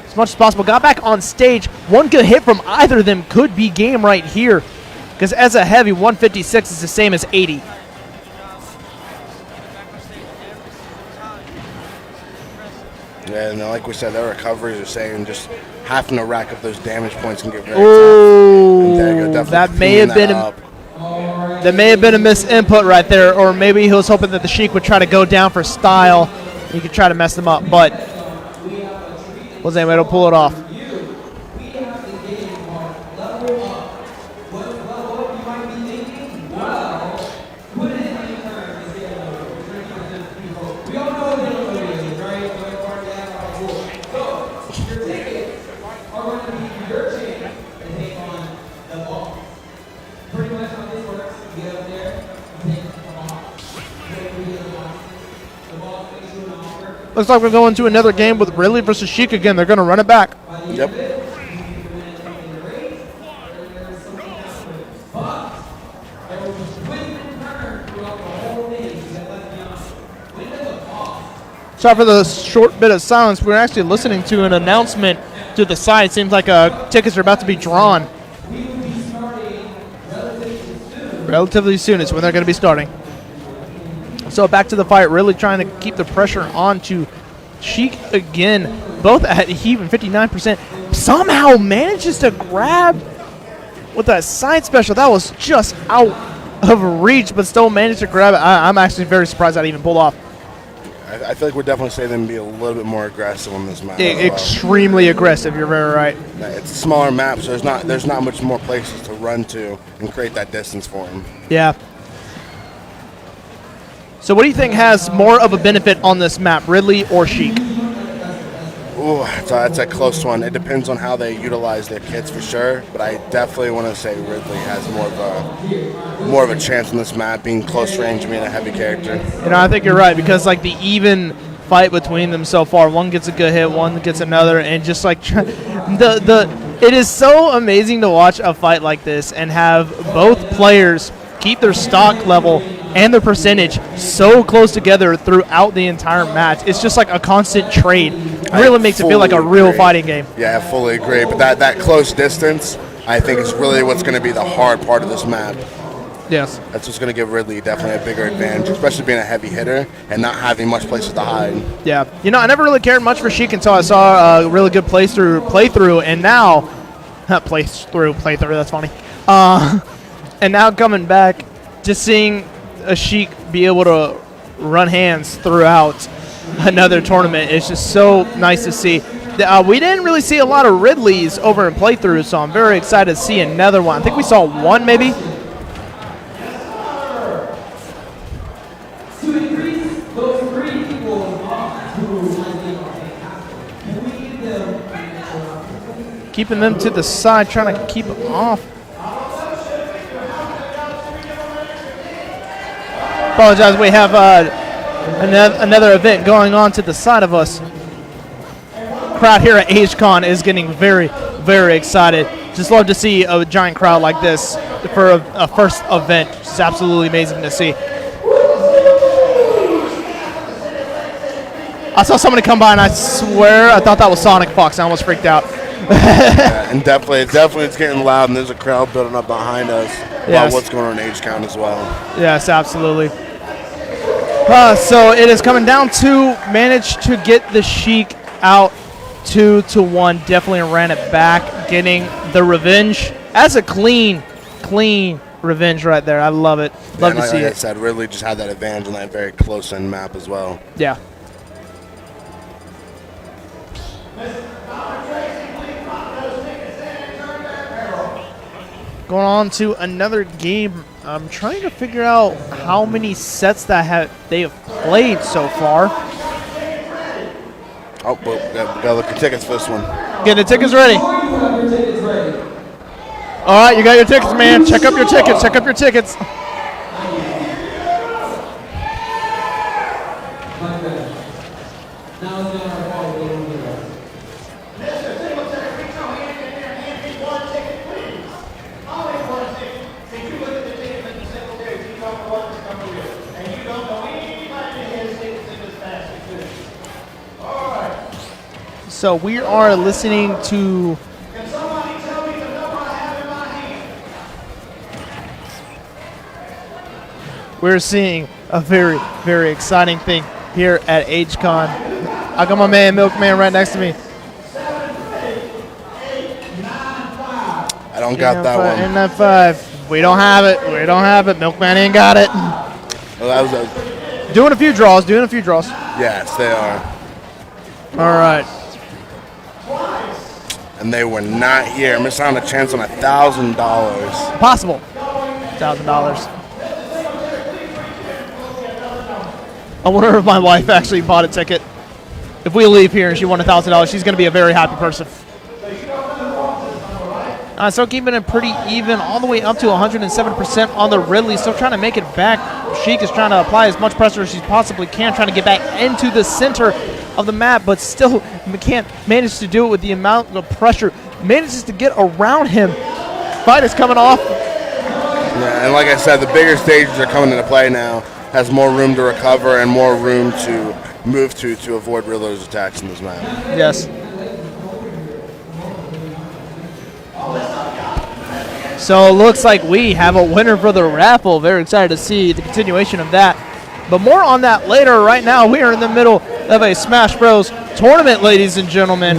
as much as possible. Got back on stage. One good hit from either of them could be game right here. Because as a heavy, 156 is the same as 80. Yeah, and like we said, their recoveries are saying just having to rack up those damage points can get very tough. Oh, There you go, definitely that may have clean been that up. that may have been a misinput right there, or maybe he was hoping that the Sheik would try to go down for style. He could try to mess them up, but wasn't able to pull it off. Looks like we're going to another game with Ridley versus Sheik again. They're going to run it back. Yep. Sorry for the short bit of silence. We're actually listening to an announcement to the side. Seems like tickets are about to be drawn. Relatively soon is when they're going to be starting. So back to the fight, really trying to keep the pressure on to Sheik again. Both at even 59%. Somehow manages to grab with that side special. That was just out of reach, but still managed to grab it. I'm actually very surprised that even pulled off. I feel like we're definitely saying them to be a little bit more aggressive on this map. as well. Extremely aggressive, you're very right. It's a smaller map, so there's not much more places to run to and create that distance for them. Yeah. So what do you think has more of a benefit on this map, Ridley or Sheik? Ooh, that's a close one. It depends on how they utilize their kits for sure, but I definitely want to say Ridley has more of a chance on this map, being close range and being a heavy character. You know, I think you're right, because like the even fight between them so far, one gets a good hit, one gets another, and just like it is so amazing to watch a fight like this and have both players keep their stock level and their percentage so close together throughout the entire match. It's just like a constant trade. It really makes it feel like a real fighting game. Yeah, I fully agree. But that close distance, I think, is really what's going to be the hard part of this map. Yes. That's what's going to give Ridley definitely a bigger advantage, especially being a heavy hitter and not having much places to hide. Yeah. You know, I never really cared much for Sheik until I saw a really good playthrough, and now playthrough, that's funny. And now coming back, just seeing a Sheik be able to run hands throughout another tournament is just so nice to see. We didn't really see a lot of Ridleys over in playthroughs, so I'm very excited to see another one. I think we saw one maybe. Keeping them to the side, trying to keep them off. Apologize, we have another event going on to the side of us. Crowd here at HCon is getting very, very excited. Just love to see a giant crowd like this for a first event. It's absolutely amazing to see. I saw somebody come by and I swear I thought that was Sonic Fox. I almost freaked out. Yeah, and definitely it's getting loud, and there's a crowd building up behind us about what's going on in HCon as well. Yes, absolutely. So it is coming down to manage to get the Sheik out 2-1. Definitely ran it back, getting the revenge as a clean revenge right there. I love it. Love to see it. Like I said, Ridley just had that advantage on that very close-in map as well. Yeah. Going on to another game. I'm trying to figure out how many sets that they have played so far. Oh, but we gotta look at tickets for this one. Get the tickets ready. All right, you got your tickets, man. Check up your tickets. Check up your tickets. So we are listening to we're seeing a very, very exciting thing here at HCon. I got my man Milkman right next to me. I don't got that one. 895. We don't have it. We don't have it. Milkman ain't got it. Well, that was Doing a few draws. Doing a few draws. yes, they are. All right. And they were not here. Missed out on a chance on $1,000. Possible. $1,000. I wonder if my wife actually bought a ticket. If we leave here and she won $1,000, she's going to be a very happy person. Still keeping it pretty even, all the way up to 107% on the Ridley. Still trying to make it back. Sheik is trying to apply as much pressure as she possibly can, trying to get back into the center of the map, but still can't manage to do it with the amount of pressure. Manages to get around him. Fight is coming off. Yeah, and like I said, the bigger stages are coming into play now. Has more room to recover and more room to move to avoid Riddler's attacks in this map. Yes. So it looks like we have a winner for the raffle. Very excited to see the continuation of that. But more on that later. Right now, we are in the middle of a Smash Bros. Tournament, ladies and gentlemen.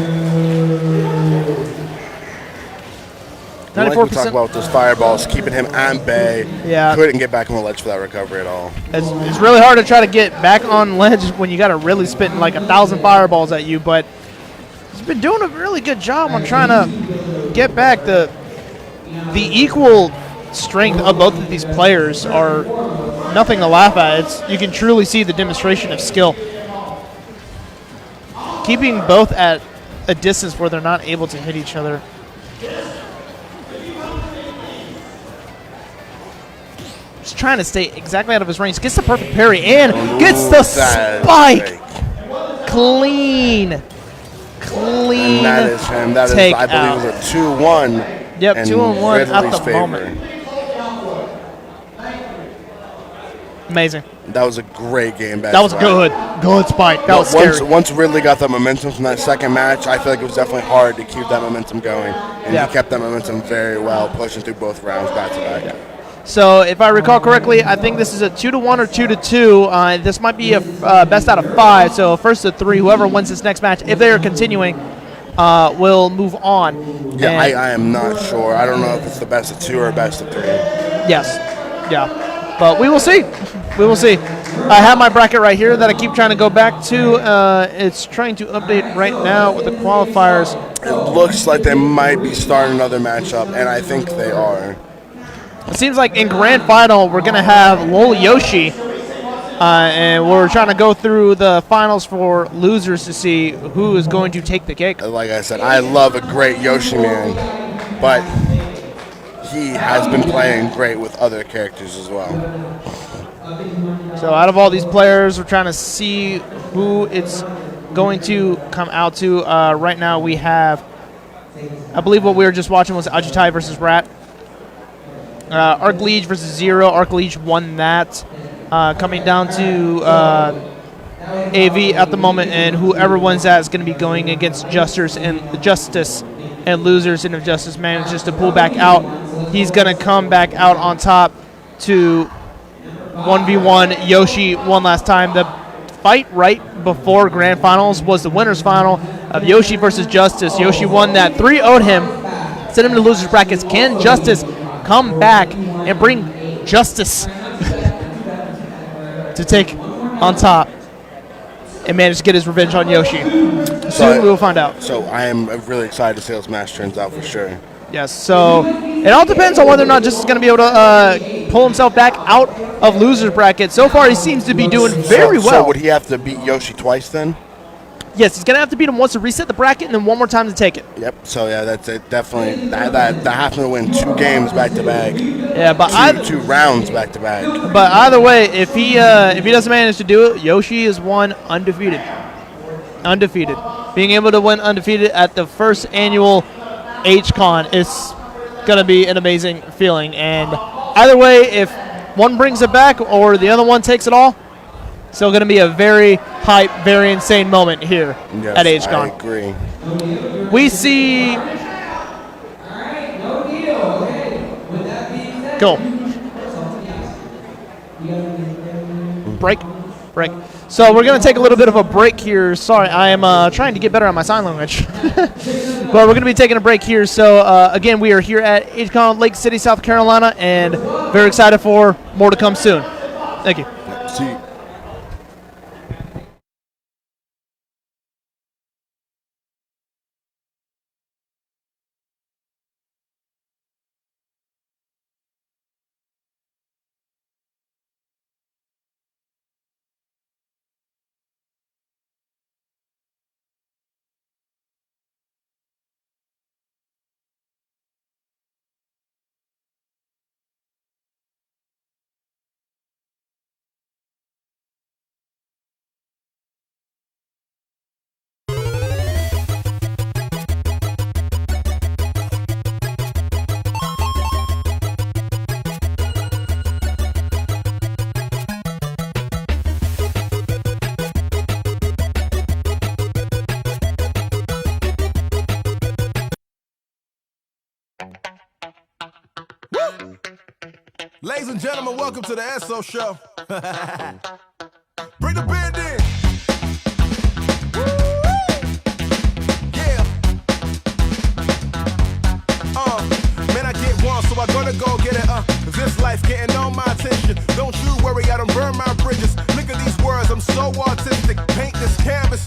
Like we talked 94%. about with those fireballs, keeping him at bay. Yeah. Couldn't get back on the ledge for that recovery at all. It's really hard to try to get back on ledge when you got to really spitting like 1,000 fireballs at you, but he's been doing a really good job on trying to get back. The equal strength of both of these players are nothing to laugh at. You can truly see the demonstration of skill. Keeping both at a distance where they're not able to hit each other. Just trying to stay exactly out of his range. Gets the perfect parry and gets the spike. Clean. Clean. And that is him. That is, I believe, it was a 2-1. Yep, 2-1 at the favor. moment. Amazing. That was a great game back. That was good. Good spike. That was scary. Once Ridley got that momentum from that second match, I feel like it was definitely hard to keep that momentum going. And he kept that momentum very well, pushing through both rounds back to back. So if I recall correctly, I think this is a 2-1 or 2-2. This might be a best out of 5. So first to 3, whoever wins this next match, if they are continuing, will move on. Yeah, I am not sure. I don't know if it's the best of 2 or best of 3. Yes. Yeah. But we will see. We will see. I have my bracket right here that I keep trying to go back to. It's trying to update right now with the qualifiers. It looks like they might be starting another matchup, and I think they are. It seems like in Grand Final, we're going to have Lol Yoshi. And we're trying to go through the finals for losers to see who is going to take the cake. Like I said, I love a great Yoshi man, but he has been playing great with other characters as well. So out of all these players, we're trying to see who it's going to come out to. Right now we have, I believe what we were just watching was Ajitai versus Rat. Arc Liege versus Zero. Arc Liege won that. Coming down to AV at the moment, and whoever wins that is going to be going against Justice and losers. And if Justice manages to pull back out, he's going to come back out on top to 1v1 Yoshi one last time. The fight right before Grand Finals was the winner's final of Yoshi versus Justice. Yoshi won that, 3-0'd him, sent him to losers brackets. Can Justice come back and bring Justice to take on top and manage to get his revenge on Yoshi? Soon we will find out. So I am really excited to see how this match turns out for sure. Yes, so it all depends on whether or not Justice is going to be able to pull himself back out of loser's bracket. So far, he seems to be doing very well. So would he have to beat Yoshi twice then? Yes, he's going to have to beat him once to reset the bracket and then one more time to take it. Yep. So yeah, that's it. Definitely. That happened to win 2 games back to back. Yeah, but two rounds back to back. But either way, if he doesn't manage to do it, Yoshi is one undefeated. Undefeated. Being able to win undefeated at the first annual HCon is going to be an amazing feeling. And either way, if one brings it back or the other one takes it all, still going to be a very hype, very insane moment here at HCon. I agree. We see. Cool. Break. So we're going to take a little bit of a break here. Sorry, I am trying to get better at my sign language. But we're going to be taking a break here. So, again, we are here at HCon Lake City, South Carolina, and very excited for more to come soon. Thank you. See you. Ladies and gentlemen, welcome to the SO Show. Bring the band in. Yeah. Man, I get one, so I gotta go get it. This life getting on my attention. Don't you worry, I done burn my bridges. Look at these words, I'm so artistic. Paint this canvas,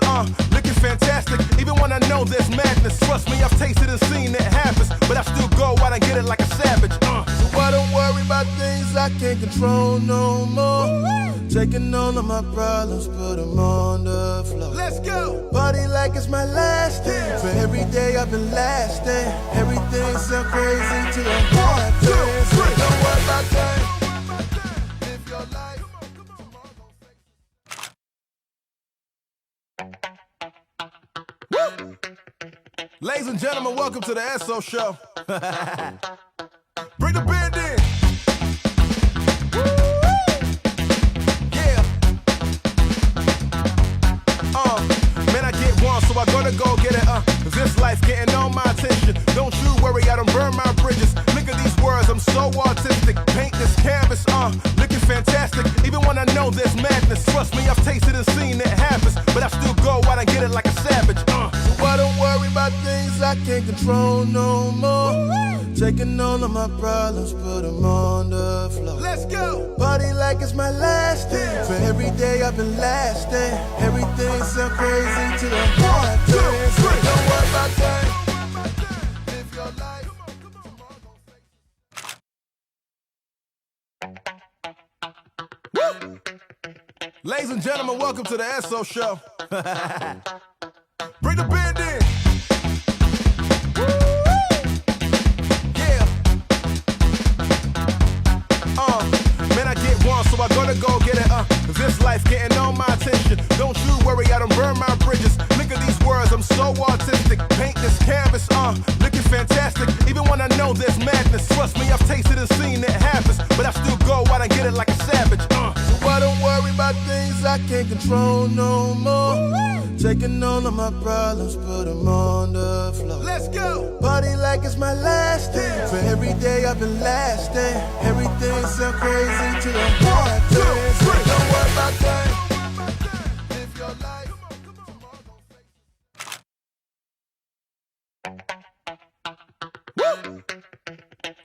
looking fantastic. Even when I know there's madness, trust me, I've tasted and seen it happens. But I still go out and get it like a savage. So I don't worry about things I can't control no more. Taking all of my problems, put them on the floor. Let's go! Party like it's my last day. For every day I've been lasting. Everything sound crazy till I'm hard. Don't worry about that. Live your life. Ladies and gentlemen, welcome to the SO Show. Bring the band in. Yeah. Man, I get one, so I gotta go get it. This life getting on my attention. Don't you worry, I done burn my bridges. Look at these words, I'm so artistic. Paint this canvas, looking fantastic. Even when I know there's madness, trust me, I've tasted and seen it happens. But I still go out and get it like a savage. So I don't worry about things I can't control no more. Taking all of my problems, put them on the floor. Let's go! Party like it's my last day. For every day I've been lasting. Everything sound crazy till I'm hard. Don't worry about that. Live your life. Ladies and gentlemen, welcome to the SO Show. Bring the band in. Yeah. Man, I get one, so I gotta go get it. This life getting on my attention. Don't you worry, I done burn my bridges. Look at these words, I'm so artistic. Paint this canvas, looking fantastic. Even when I know there's madness, trust me, I've tasted and seen it happens. But I still go out and get it like a savage. So I don't worry about things I can't control no more. Taking all of my problems, put them on the floor. Let's go! Party like it's my last day. For every day I've been lasting. Everything sound crazy till I'm hard. Don't worry about that. Live your life.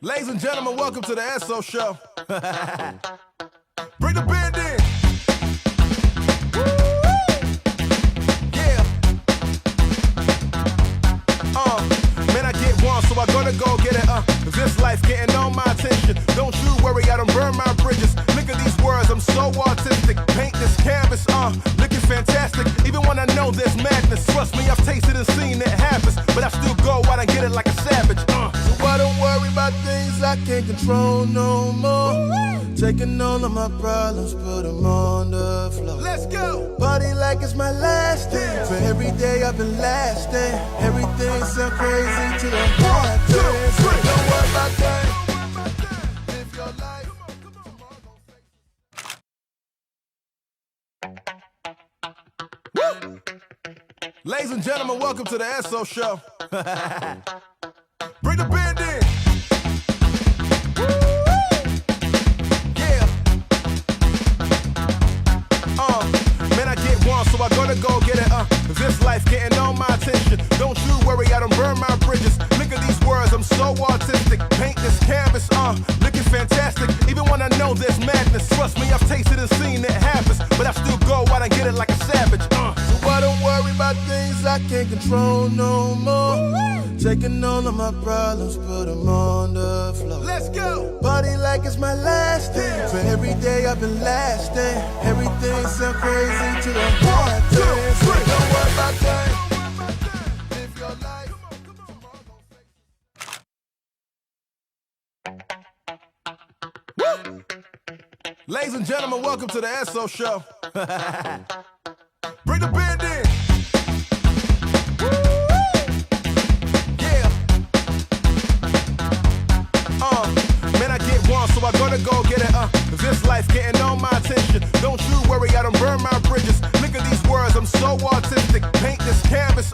Ladies and gentlemen, welcome to the SO Show. Bring the band in. Yeah. Man, I get one, so I gotta go get it. so artistic. Paint this canvas, looking fantastic. Even when I know there's madness, trust me, I've tasted and seen it happens. But I still go out and get it like a savage, So I don't worry about things I can't control no more. Taking all of my problems, put them on the floor. Let's go! Party like it's my last day. For every day I've been lasting. Everything sound crazy to the heart. 1, 2, 3. Don't worry about that. Live your life. Woo! Ladies and gentlemen, welcome to the SO Show. Bring the band in. Man, I get one, so I gotta go get it, This life getting all my attention. Don't you worry, I don't burn my bridges. Look at these words, I'm so artistic. Paint this canvas, looking fantastic. Even when I know there's madness, trust me, I've tasted and seen it happens. But I still go out and get it like a savage, So I don't worry about things I can't control no more. Taking all of my problems, put them on the floor. Let's go! Party like it's my last day. For every day I've been lasting. Everything sound crazy to the heart. 1, 2, 3. Don't worry about that. Live your life. Woo! Ladies and gentlemen, welcome to the SO Show. Bring the band in. Man, I get one, so I gotta go get it, This life getting all my attention. Don't you worry, I don't burn my bridges. Look at these words, I'm so artistic. Paint this canvas,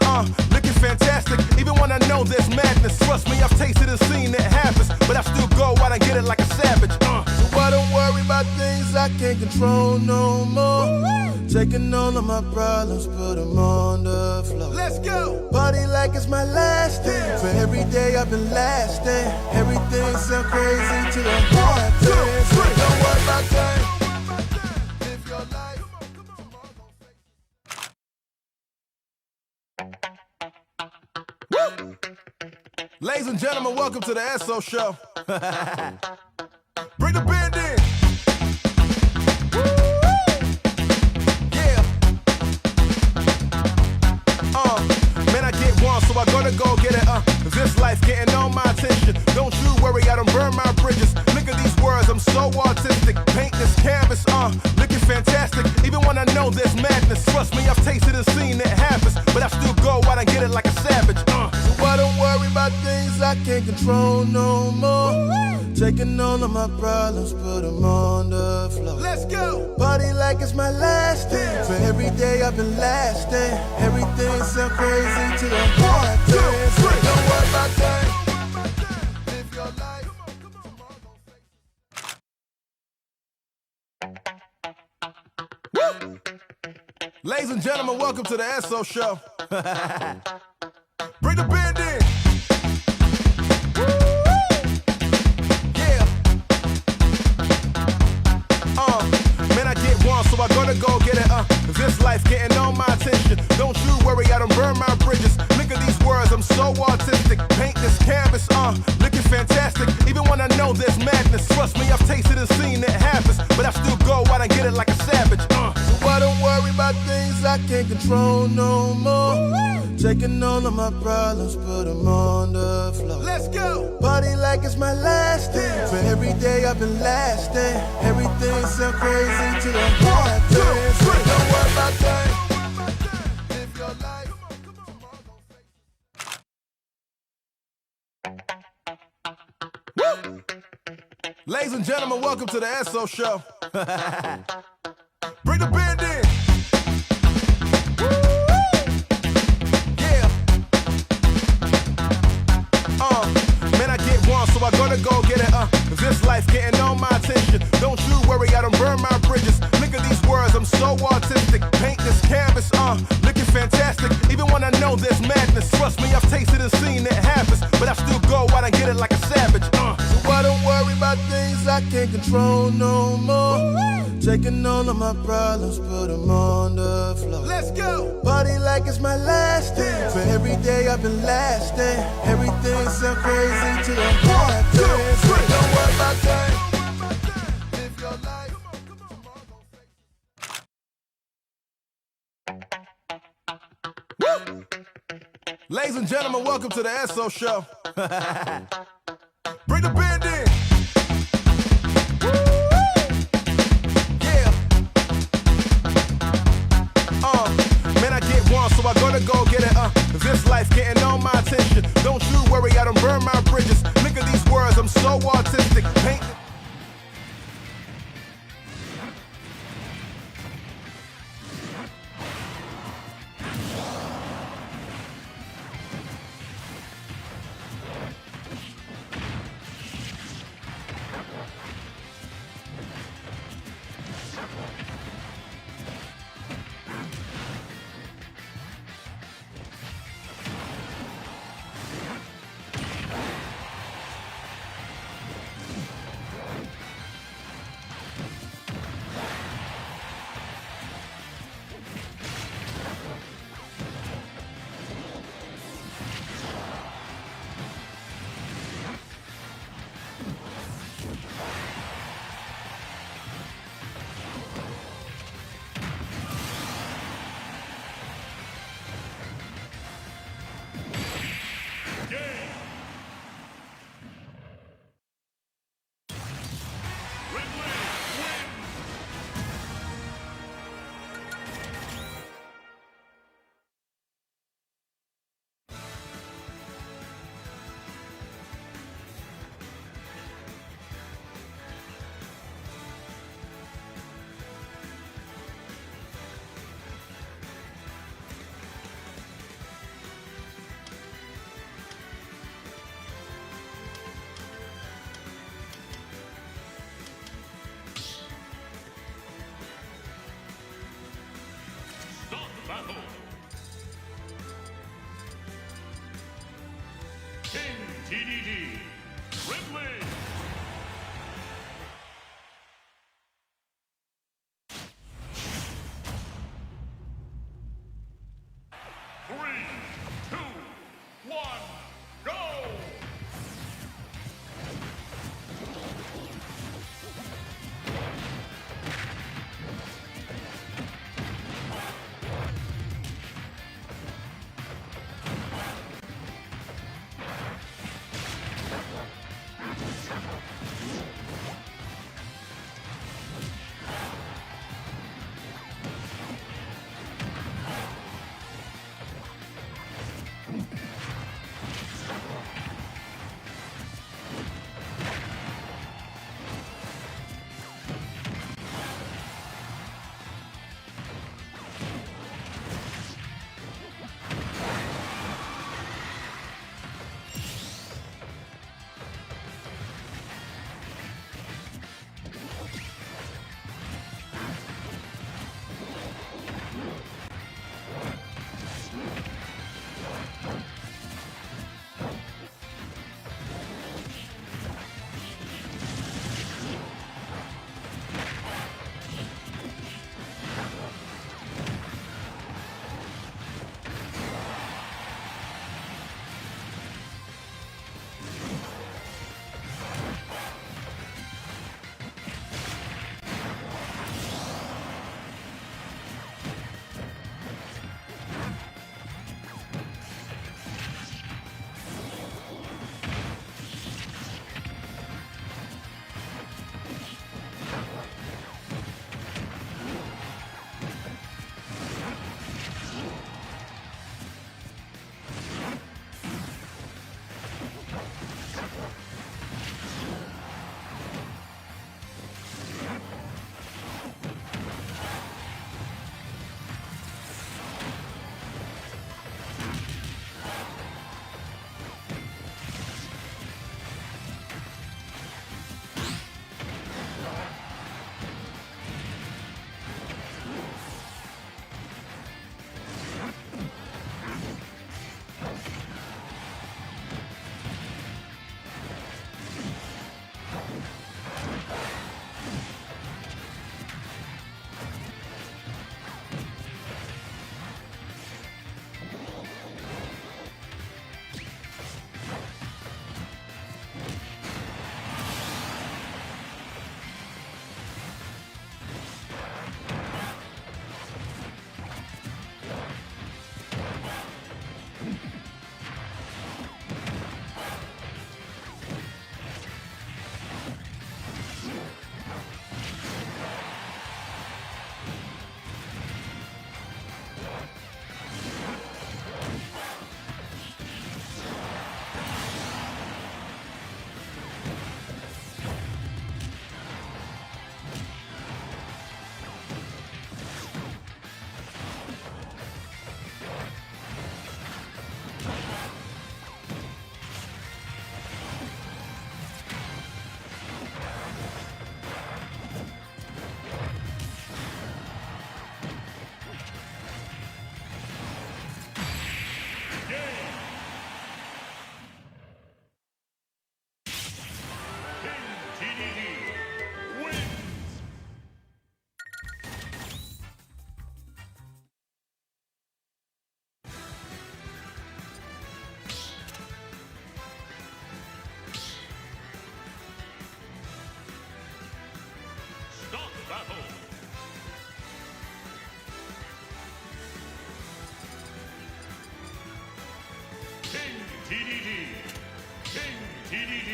looking fantastic. Even when I know there's madness, trust me, I've tasted and seen it happens. But I still go out and get it like a savage, So I don't worry about things I can't control no more. Taking all of my problems, put them on the floor. Let's go! Party like it's my last day. For every day I've been lasting. Everything sound crazy to the heart. 1, 2, 3. Don't worry about that. Live your life. Woo! Ladies and gentlemen, welcome to the SO Show. Bring the band in. Man, I get one, so I gotta go get it, This life getting all my attention. Don't you worry, I don't burn my bridges. Look at these words, I'm so artistic. Paint this canvas, looking fantastic. Even when I know there's madness, trust me, I've tasted and seen it happens. But I still go out and get it like a savage, So I don't worry about things I can't control no more. Taking all of my problems, put them on the floor. Let's go! Party like it's my last day. For every day I've been lasting. Everything sound crazy to the heart. 1, 2, 3. Don't worry about that. Live your life. Woo! Ladies and gentlemen, welcome to the SO Show. Bring the band in. Man, I get one, so I gotta go get it, This life getting all my attention. Don't you worry, I don't burn my bridges. Look at these words, I'm so artistic. Paint this canvas, looking fantastic. Even when I know there's madness, trust me, I've tasted and seen it happens. But I still go out and get it like a savage, So I don't worry about things I can't control no more. Taking all of my problems, put them on the floor. Let's go! Party like it's my last day. For every day I've been lasting. Everything sound crazy to the heart. 1, 2, 3. Don't worry about that. Live your life. Woo! Ladies and gentlemen, welcome to the SO Show. Bring the band in. Man, I get one, so I gotta go get it, This life getting all my attention. Don't you worry, I don't burn my bridges. Look at these words, I'm so artistic. Paint this canvas, looking fantastic. Even when I know there's madness, trust me, I've tasted and seen it happens. But I still go out and get it like a savage, So I don't worry about things I can't control no more. Taking all of my problems, put them on the floor. Let's go! Party like it's my last day. For every day I've been lasting. Everything sound crazy to the heart. 1, 2, 3. Don't worry about that. Live your life. Ladies and gentlemen, welcome to the ESO show. Bring the band in. Yeah. Man, I get one, so I gotta go get it. This life getting all my attention. Don't you worry, I don't burn my bridges. Look at these words, I'm so artistic. Paint. DDD. King DDD.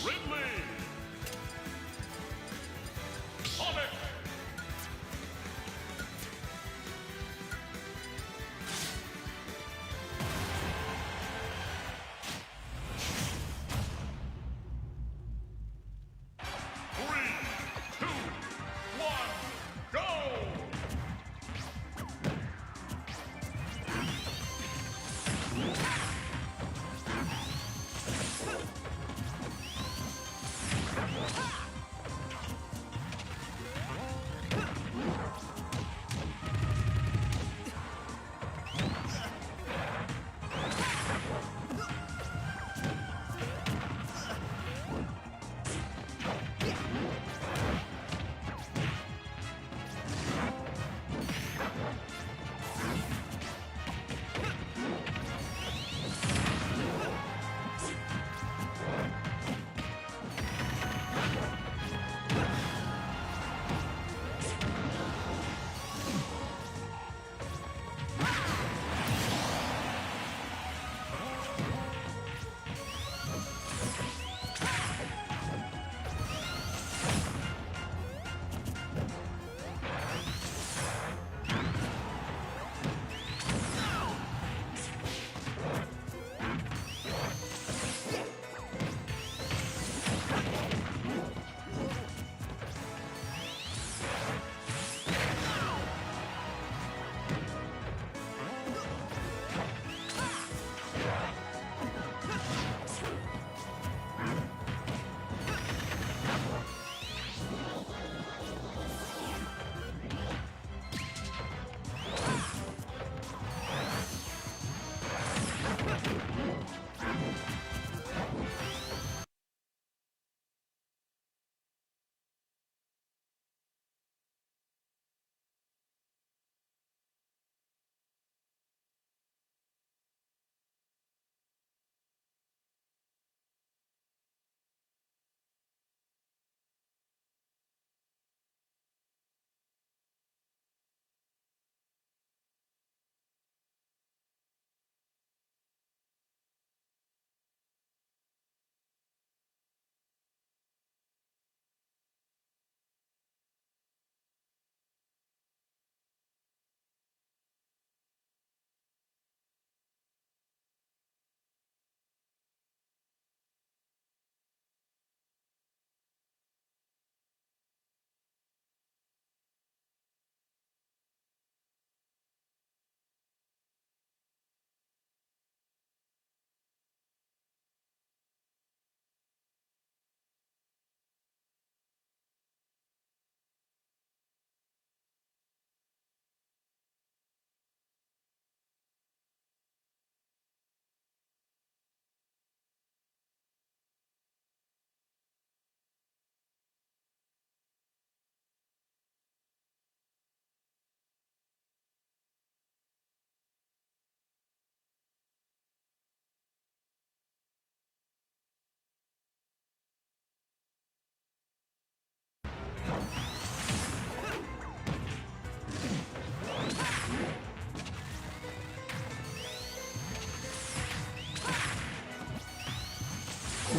Ridley. Sonic. Three, two, one, go!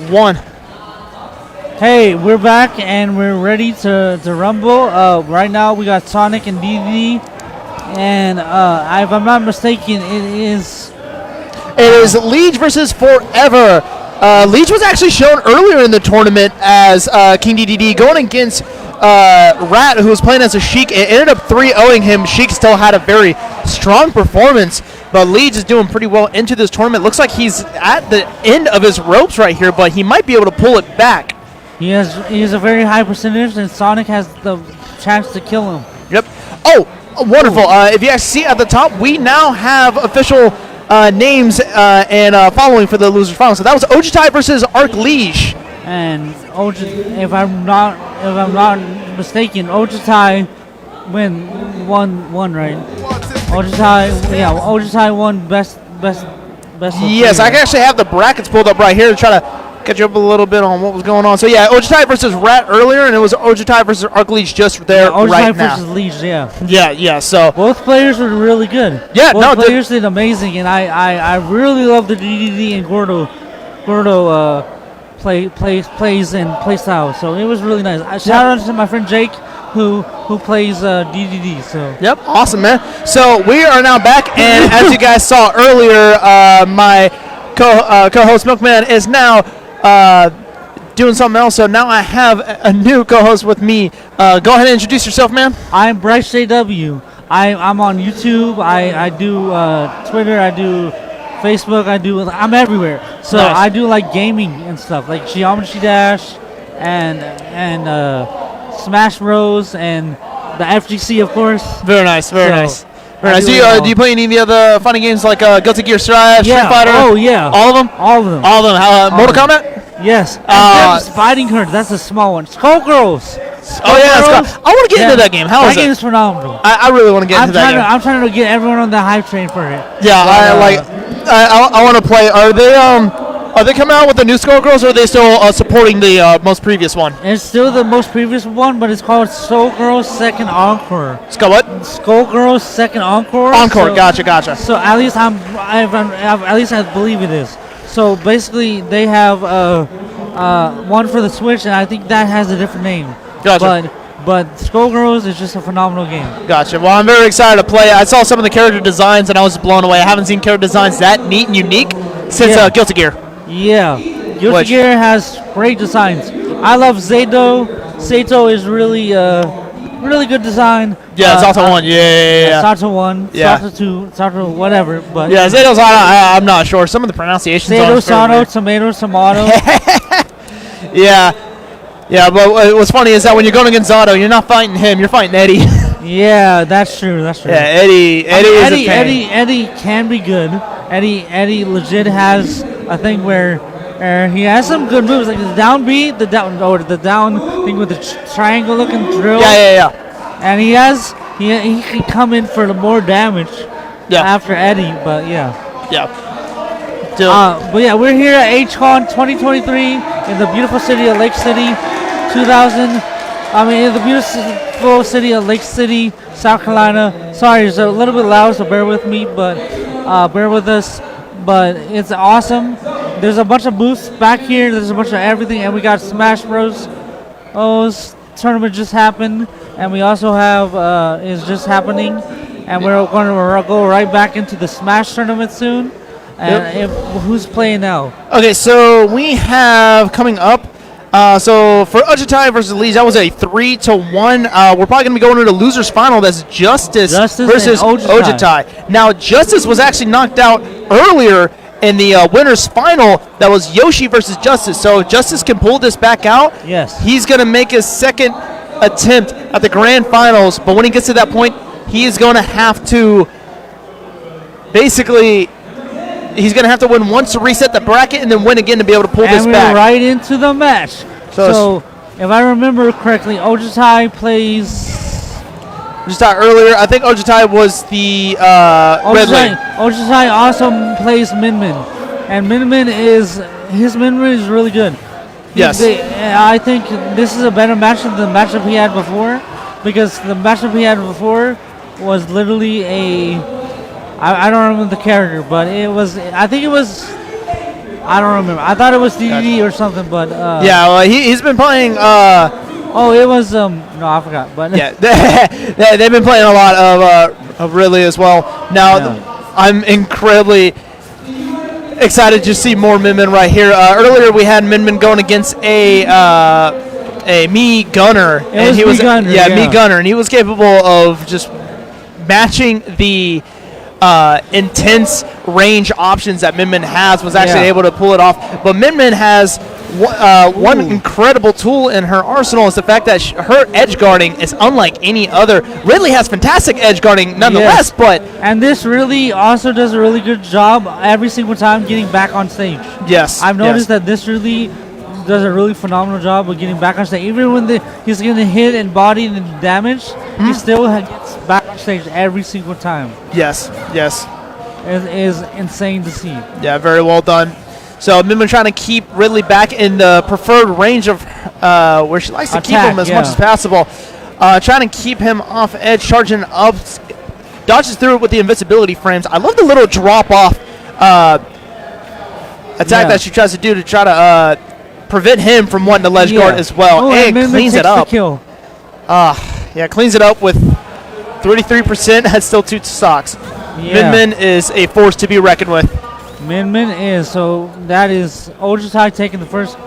One. Hey, we're back and we're ready to rumble. Right now we got Sonic and DD, and if I'm not mistaken, It is Liege versus Forever. Liege was actually shown earlier in the tournament as King DDD going against Rat, who was playing as a Sheik. It ended up 3-0ing him. Sheik still had a very strong performance, but Liege is doing pretty well into this tournament. Looks like he's at the end of his ropes right here, but he might be able to pull it back. He has a very high percentage, and Sonic has the chance to kill him. Yep. Oh, wonderful. If you guys see at the top, we now have official names and following for the losers final. So that was Ojitai versus Arc Liege. And if I'm not mistaken, Ojitai won right? Ojitai won best best of Yes, three. I actually have the brackets pulled up right here to try to catch you up a little bit on what was going on. So yeah, Ojutai versus Rat earlier, and it was Ojutai versus Arcleage just there Ojutai right now. versus Leech, yeah. Yeah. So Both players were really good. Yeah, Both no, players did amazing, and I really love the DDD and Gordo plays and play style. So it was really nice. Shout out to my friend Jake who plays DDD. So yep, awesome, man. So we are now back, and as you guys saw earlier, my co-host Milkman is now doing something else. So now I have a new co-host with me. Go ahead and introduce yourself, man. I'm Bryce JW. I'm on YouTube. I do Twitter. I do Facebook. I'm everywhere. So Nice. I do like gaming and stuff, like Geometry Dash and Smash Bros and the FGC, of course. Very nice, very So, nice. I Very nice. do Do it all. you play any of the other funny games like Guilty Gear Strive, Street Yeah. Fighter? Oh yeah. All of them? All of them. All of them. Mortal of them. Kombat? Yes. Uh, And Fighting Herd. That's a small one. Skullgirls. Oh yeah, Skullgirls. I want to get into that game. How is that game it? is phenomenal. I really want to get into that game. I'm trying to get everyone on the hype train for it. Yeah, I want to play. Are they coming out with the new Skullgirls, or are they still supporting the most previous one? It's still the most previous one, but it's called Skullgirls Second Encore. What? Skullgirls Second Encore. Encore. So- Gotcha. So at least at least I believe it is. So basically, they have one for the Switch, and I think that has a different name. Gotcha. But Skullgirls is just a phenomenal game. Gotcha. Well, I'm very excited to play. I saw some of the character designs, and I was blown away. I haven't seen character designs that neat and unique since Yeah. Guilty Gear. Yeah, Guilty Which- Gear has great designs. I love Zato. Sato is really good design. Yeah, Sato 1. Yeah. Sato 1, Yeah. Sato 2, Sato whatever. But Yeah, Zato's, I'm not sure. Some of the pronunciations on Sato, it's very Sato, weird. Tomato, Tomato. Yeah, but what's funny is that when you're going against Zato, you're not fighting him, you're fighting Eddie. Yeah, that's true. That's true. Yeah, Eddie is a pain. Eddie can be good. Eddie legit has a thing where he has some good moves, like the down B, the down thing with the triangle looking drill. Yeah. And he can come in for the more damage after Eddie, but yeah. But yeah, we're here at HCon 2023 in the beautiful city of Lake City, in the beautiful city of Lake City, South Carolina. Sorry, it's a little bit loud, so bear with me, but bear with us. But it's awesome. There's a bunch of booths back here. There's a bunch of everything, and we got Smash Bros. Tournament just happened, and we also have is just happening, and we're going to go right back into the Smash tournament soon. And who's playing now? Okay, so we have coming up. So for Ojutai versus Leeds, that was a 3-1. We're probably going to be going to the losers final. That's Justice versus and Ojutai. Now, Justice was actually knocked out earlier in the winners final. That was Yoshi versus Justice. So if Justice can pull this back out, Yes. he's going to make his second attempt at the grand finals. But when he gets to that point, he is going to have to basically. He's going to have to win once to reset the bracket and then win again to be able to pull this And we're back. right into the match. So So, if I remember correctly, Ojutai plays. Ojutai earlier, I think Ojutai was the red lane. Ojutai also plays Min Min, and Min Min is really good. Yes. I think this is a better match than the matchup he had before, because the matchup he had before was literally I don't remember the character, but I don't remember. I thought it was DDD or something, but Yeah, well, he's been playing. it was no, I forgot. But Yeah, they've been playing a lot of Ridley as well. Now, I'm incredibly excited to see more Min Min right here. Earlier, we had Min Min going against a Me Gunner, was he was Me Gunner, Me yeah. Gunner, and he was capable of just matching the intense range options that Min Min has. Was actually Yeah. able to pull it off. But Min Min has one incredible tool in her arsenal is the fact that her edge guarding is unlike any other. Ridley has fantastic edge guarding nonetheless, but and this really also does a really good job every single time getting back on stage. yes, I've noticed that this really does a really phenomenal job of getting back on stage. Even when he's getting hit and body and damage, he still gets back on stage every single time. Yes. is insane to see. Yeah, very well done. So Minmin trying to keep Ridley back in the preferred range of where she likes to keep Attack, him as yeah. much as possible. Trying to keep him off edge, charging up, dodges through it with the invincibility frames. I love the little drop off attack that she tries to do to try to prevent him from wanting to ledge guard as well, Oh, and Min Min cleans it takes the up. kill. Yeah, cleans it up with 33%. Has still 2 stocks. Yeah. Min Min is a force to be reckoned with. Min Min is, so that is Ojutai taking the first.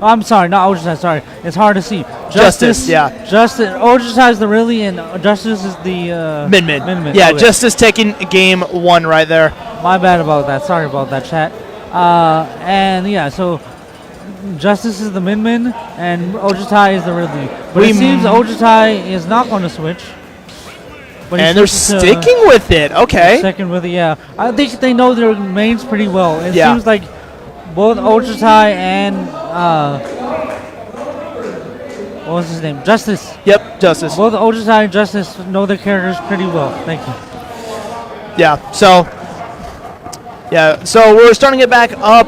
I'm sorry, not Ojutai, sorry. It's hard to see. Justice, yeah. Justice. Ojutai is the Ridley, and Justice is the Min Min. Min Min. Yeah, okay. Justice taking game 1 right there. My bad about that. Sorry about that, chat. And yeah, so Justice is the Min Min, and Ojutai is the Ridley. But We it seems Ojutai is not going to switch. But he And they're switches to- sticking with it. Okay. Second with it, yeah. I think they know their mains pretty well. It Yeah. seems like both Ojutai and what was his name? Justice. Yep, Justice. Both Ojutai and Justice know their characters pretty well. Thank you. Yeah, so we're starting to get back up.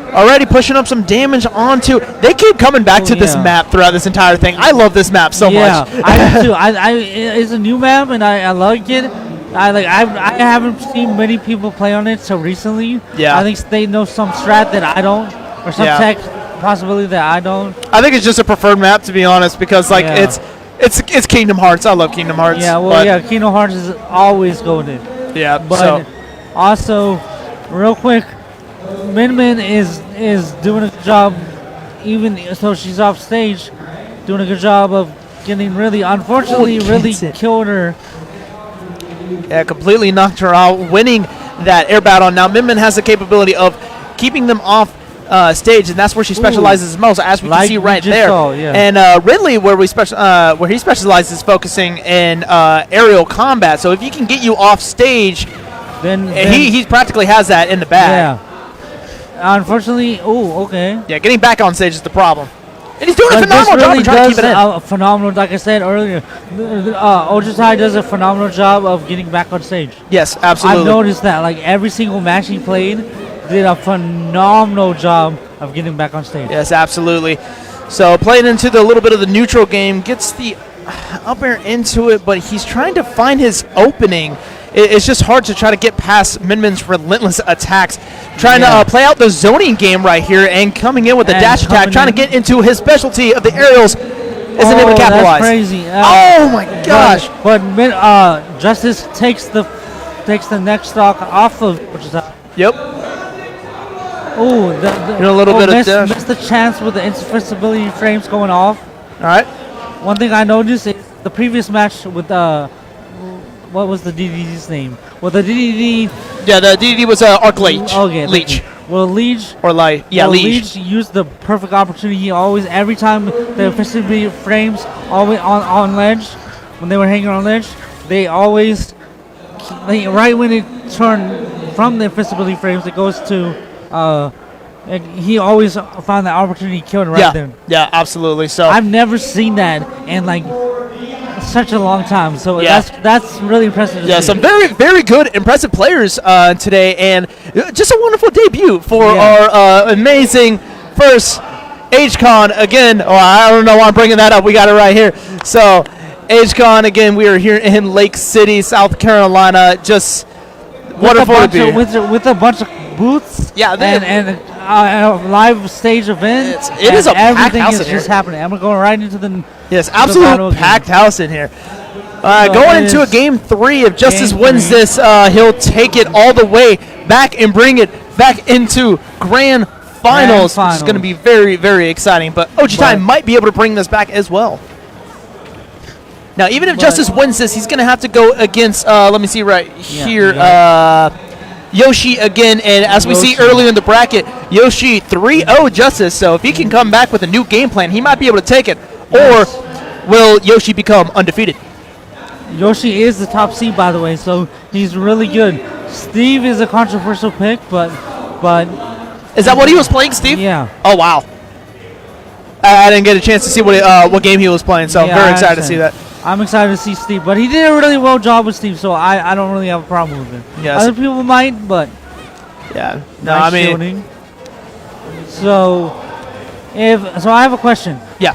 Already pushing up some damage onto. They keep coming back to this yeah. map throughout this entire thing. I love this map so Yeah, much. I do too. It's a new map and I like it. I haven't seen many people play on it so recently. Yeah. I think they know some strat that I don't, or some Yeah. tech possibility that I don't. I think it's just a preferred map, to be honest, because like Yeah. it's Kingdom Hearts. I love Kingdom Hearts. Yeah, well, but yeah, Kingdom Hearts is always golden. yeah. But So also, real quick, Min Min is doing a good job, even so she's off stage, doing a good job of getting really. Unfortunately, really gets it. killed her. yeah, completely knocked her out, winning that air battle. Now Min Min has the capability of keeping them off stage, and that's where she specializes most, as we can Like see we right just there. saw, yeah. And Ridley, where he specializes, focusing in aerial combat. So if he can get you off stage, Then he practically has that in the bag. yeah. Unfortunately, okay. Yeah, getting back on stage is the problem. And he's doing a But this phenomenal job really of trying to does keep it in. a phenomenal, like I said earlier, Ojutai does a phenomenal job of getting back on stage. Yes, I've absolutely. noticed that, like every single match he played, did a phenomenal job of getting back on stage. Yes, absolutely. So playing into the little bit of the neutral game, gets the up air into it, but he's trying to find his opening. It's just hard to try to get past Min Min's relentless attacks. Trying Yeah. to play out the zoning game right here and coming in with a And dash attack, coming trying to in. get into his specialty of the aerials. Isn't able to capitalize. That's crazy. Oh my gosh. But Justice takes the next stock off of Ojutai. Yep. Oh, a little bit of dash. missed the chance with the invincibility frames going off. All right. One thing I noticed is the previous match with what was the DDD's name? Well, the DDD. Yeah, the DDD was Arc Leech. Okay, Leech. Well, Leech. Or Light. Yeah, well, Leech. used the perfect opportunity. He always, every time the invincibility frames always on ledge, when they were hanging on ledge, they always, right when it turned from the invincibility frames, it goes to. And he always found that opportunity killing right Yeah. there. Yeah, absolutely. So I've never seen that in like such a long time. So Yeah. that's really impressive. To yeah, see. some very, very good, impressive players today, and just a wonderful debut for Yeah. our amazing first HCon again. Oh, I don't know why I'm bringing that up. We got it right here. So, HCon again. We are here in Lake City, South Carolina. Just wonderful to be. With a bunch of booths. Yeah, and a live stage event. It is and a packed everything house is in just here. happening. I'm going right into the Yes, battle absolute again. packed house in here. So Going it into a is game 3. If Justice game wins 3. this, he'll take it all the way back and bring it back into grand finals, which is going to be very, very exciting. But Ojutai But- might be able to bring this back as well. Now, even if But- Justice wins this, he's going to have to go against, let me see right Yeah, here, yeah. Yoshi again. And as we see Yoshi. earlier in the bracket, Yoshi 3-0 Justice. So if he can come back with a new game plan, he might be able to take it. Yes. Or will Yoshi become undefeated? Yoshi is the top seed, by the way, so he's really good. Steve is a controversial pick, but Is that what he was playing, Steve? yeah. Oh, wow. I didn't get a chance to see what game he was playing, so I'm Yeah, very I excited to see understand. that. I'm excited to see Steve, but he did a really well job with Steve, so I don't really have a problem with it. Yes. Other people might, but Yeah. No, nice I mean, shielding. So I have a question. yeah.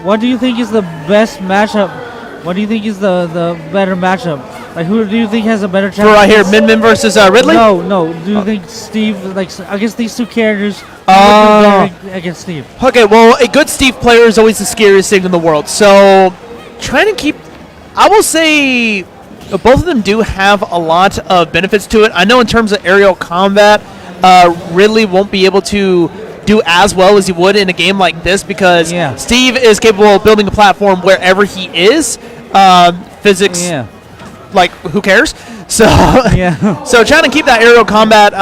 What do you think is the best matchup? What do you think is the better matchup? Like, who do you think has a better chance? For right here, against- Min Min versus Ridley. No. Do you think Steve, like, against these two characters, who would Oh. do better against Steve? Okay, well, a good Steve player is always the scariest thing in the world. So, trying to keep, I will say, both of them do have a lot of benefits to it. I know in terms of aerial combat, Ridley won't be able to do as well as he would in a game like this because Yeah. Steve is capable of building a platform wherever he is. Physics, Yeah. like, who cares? So, Yeah. so trying to keep that aerial combat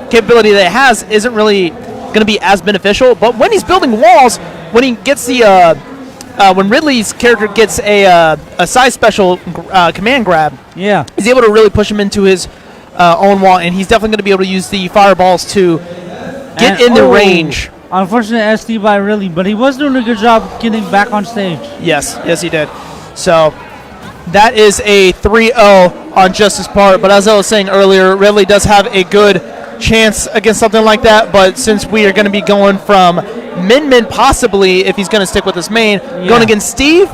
capability that it has isn't really going to be as beneficial. But when he's building walls, when he gets the when Ridley's character gets a side special command grab, Yeah. he's able to really push him into his own wall, and he's definitely going to be able to use the fireballs to get And- in the oh, range. Unfortunate SD by Ridley, but he was doing a good job getting back on stage. Yes, he did. So that is a 3-0 on Justice's part. But as I was saying earlier, Ridley does have a good chance against something like that. But since we are going to be going from Min Min, possibly, if he's going to stick with his main, going against Steve,